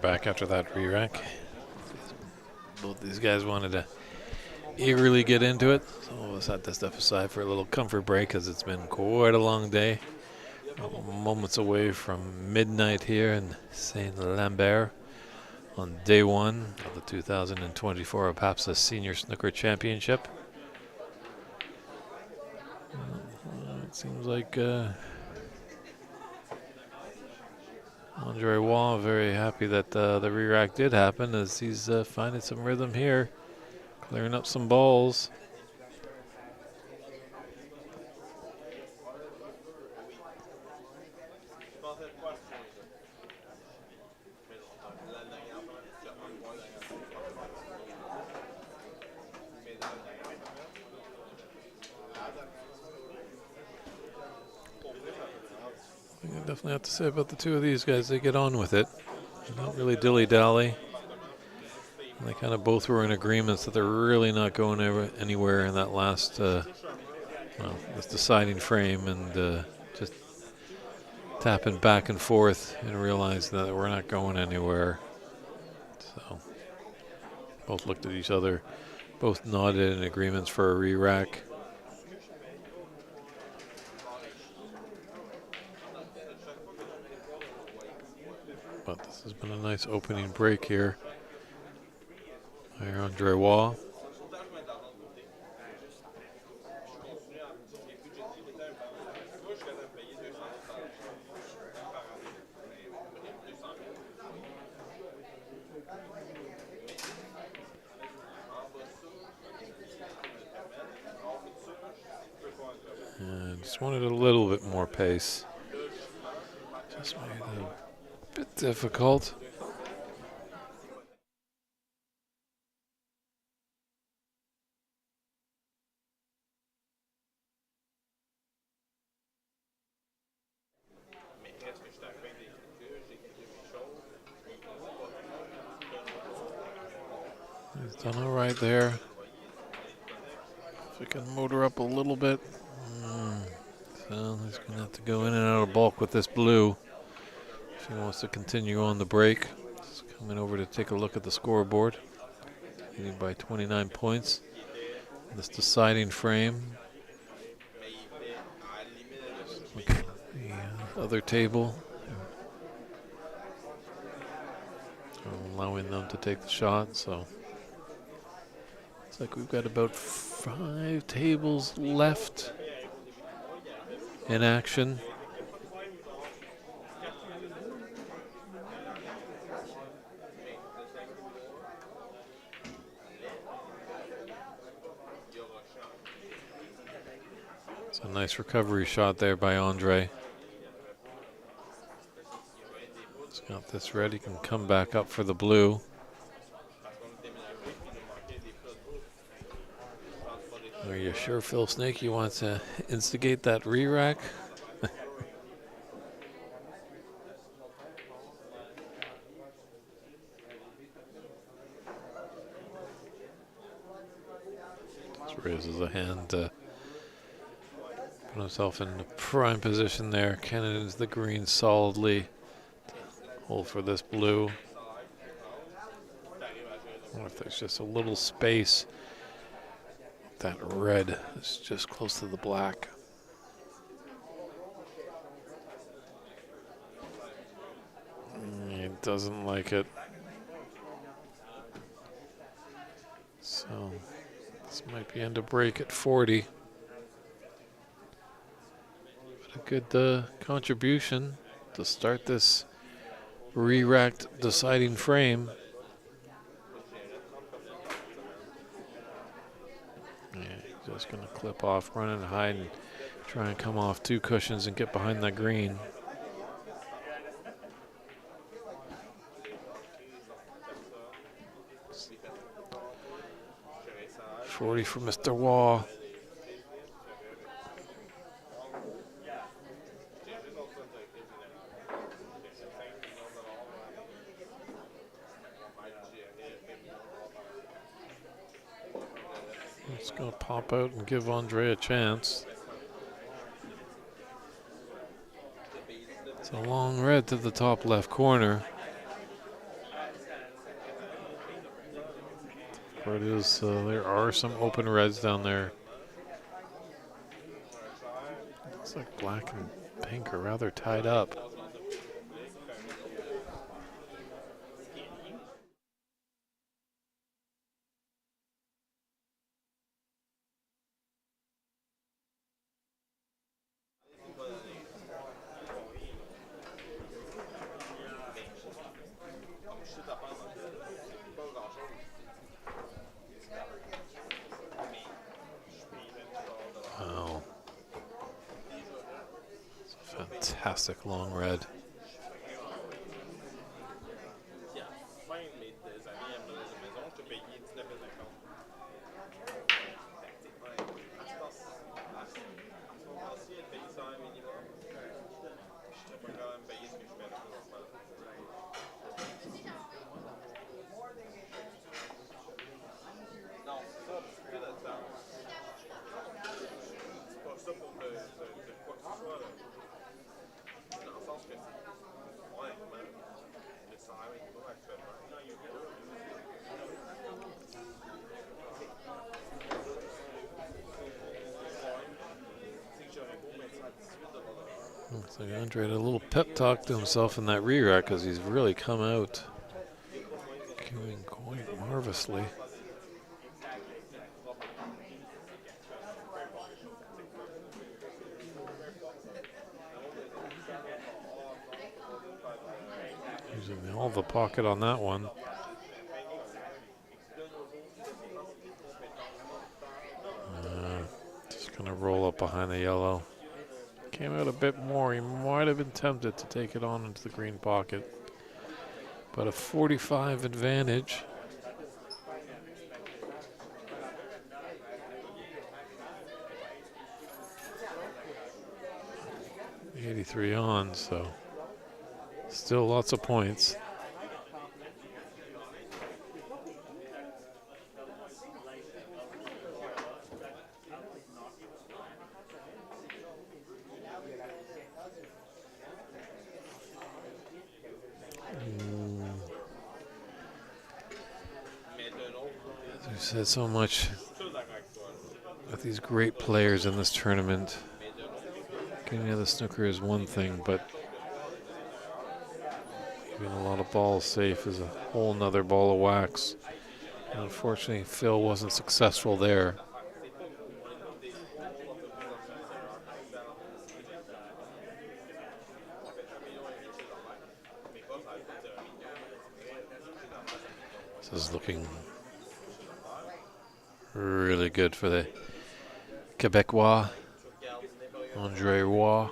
back after that re-rack. Both these guys wanted to eagerly get into it, so we'll set this stuff aside for a little comfort break because it's been quite a long day. Moments away from midnight here in Saint Lambert on day one of the 2024 PABSA Senior Snooker Championship. It seems like Andre Wall very happy that the re-rack did happen, as he's finding some rhythm here, clearing up some balls. I definitely have to say about the two of these guys, they get on with it. They don't really dilly-dally. They kind of both were in agreements that they're really not going anywhere in that last, this deciding frame, and just tapping back and forth and realizing that we're not going anywhere. So both looked at each other, both nodded in agreements for a re-rack. But this has been a nice opening break here by Andre Wall. And just wanted a little bit more pace. Just made it a bit difficult. He's done all right there. If we can motor up a little bit. So he's going to have to go in and out of bulk with this blue if he wants to continue on the break. He's coming over to take a look at the scoreboard. Leading by 29 points. This deciding frame. Look at the other table. Allowing them to take the shot, so it's like we've got about 5 tables left in action. It's a nice recovery shot there by Andre. He's got this ready, can come back up for the blue. Are you sure, Phil Snake, you want to instigate that re-rack? Just raises a hand to put himself in the prime position there. Cannons the green solidly. Hold for this blue. I wonder if there's just a little space. That red is just close to the black. He doesn't like it. So this might be end of break at 40. But a good contribution to start this re-racked deciding frame. Yeah, he's just going to clip off, run and hide, and try and come off 2 cushions and get behind that green. .40 for Mr. Wall. It's going to pop out and give Andre a chance. It's a long red to the top left corner. Where it is, there are some open reds down there. Looks like black and pink are rather tied up. Wow. It's a fantastic long red. Looks like Andre had a little pep talk to himself in that re-rack because he's really come out doing quite marvelously. Using all the pocket on that one. Just gonna roll up behind the yellow. Came out a bit more. He might have been tempted to take it on into the green pocket. But a 45 advantage. .83 on, so still lots of points. We've said so much with these great players in this tournament. Getting out of the snooker is one thing, but keeping a lot of balls safe is a whole nother ball of wax. And unfortunately, Phil wasn't successful there. This is looking really good for the Quebecois, Andre Roy.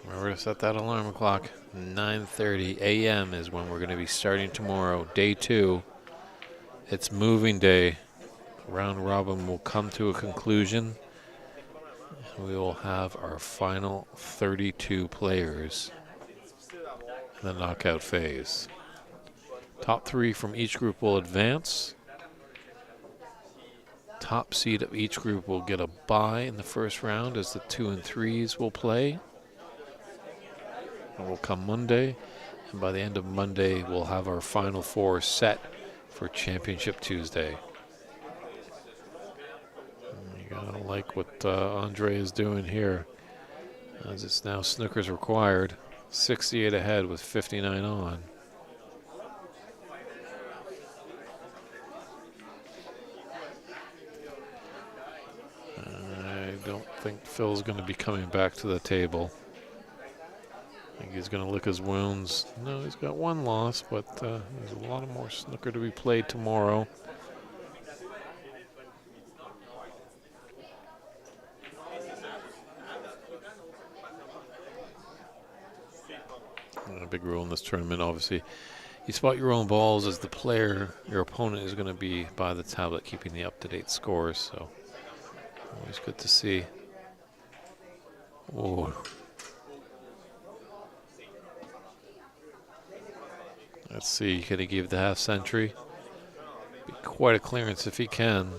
Remember to set that alarm clock. 9:30 a.m. is when we're going to be starting tomorrow, day 2. It's moving day. Round robin will come to a conclusion. We will have our final 32 players in the knockout phase. Top 3 from each group will advance. Top seed of each group will get a bye in the first round as the 2 and 3s will play. It will come Monday, and by the end of Monday, we'll have our final 4 set for Championship Tuesday. You gotta like what Andre is doing here, as it's now snookers required. 68 ahead with 59 on. I don't think Phil's going to be coming back to the table. I think he's going to lick his wounds. No, he's got 1 loss, but there's a lot of more snooker to be played tomorrow. A big rule in this tournament, obviously. You spot your own balls as the player. Your opponent is going to be by the tablet keeping the up-to-date scores, so always good to see. Oh. Let's see, can he give the half century? Be quite a clearance if he can.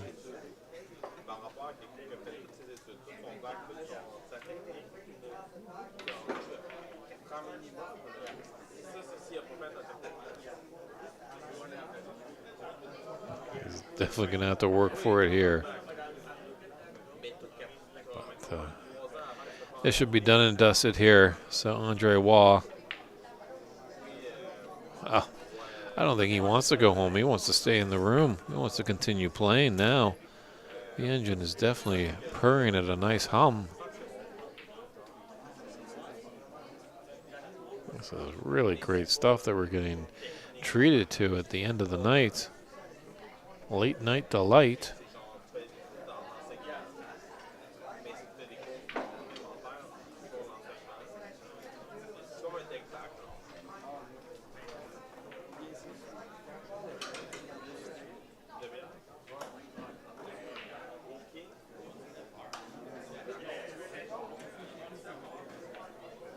He's definitely going to have to work for it here. But, it should be done and dusted here. So Andre Waugh. Oh, I don't think he wants to go home. He wants to stay in the room. He wants to continue playing now. The engine is definitely purring at a nice hum. This is really great stuff that we're getting treated to at the end of the night. Late night delight.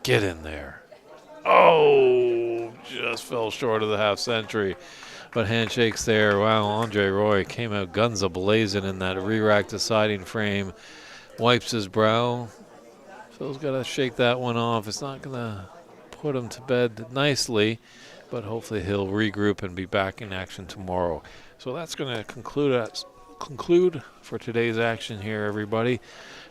Get in there. Oh, just fell short of the half century. But handshakes there. Wow, Andre Roy came out guns a-blazing in that re-rack deciding frame. Wipes his brow. Phil's got to shake that one off. It's not going to put him to bed nicely, but hopefully he'll regroup and be back in action tomorrow. So that's going to conclude for today's action here, everybody,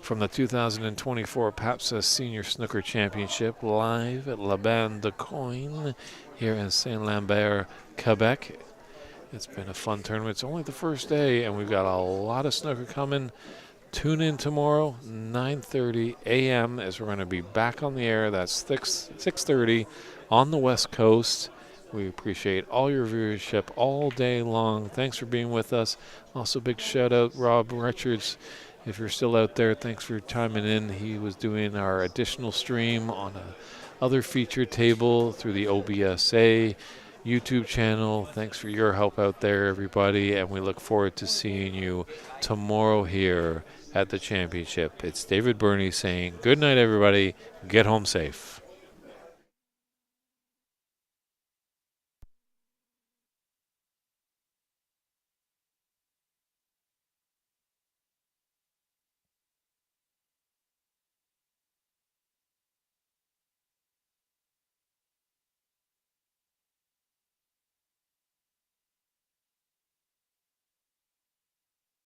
from the 2024 PABSA Senior Snooker Championship live at La Bande de Coin here in Saint-Lambert, Quebec. It's been a fun tournament. It's only the first day, and we've got a lot of snooker coming. Tune in tomorrow, 9:30 a.m., as we're going to be back on the air. That's 6:30 on the West Coast. We appreciate all your viewership all day long. Thanks for being with us. Also, big shout-out, Rob Richards. If you're still out there, thanks for chiming in. He was doing our additional stream on a other featured table through the OBSA YouTube channel. Thanks for your help out there, everybody, and we look forward to seeing you tomorrow here at the championship. It's David Burney saying good night, everybody. Get home safe.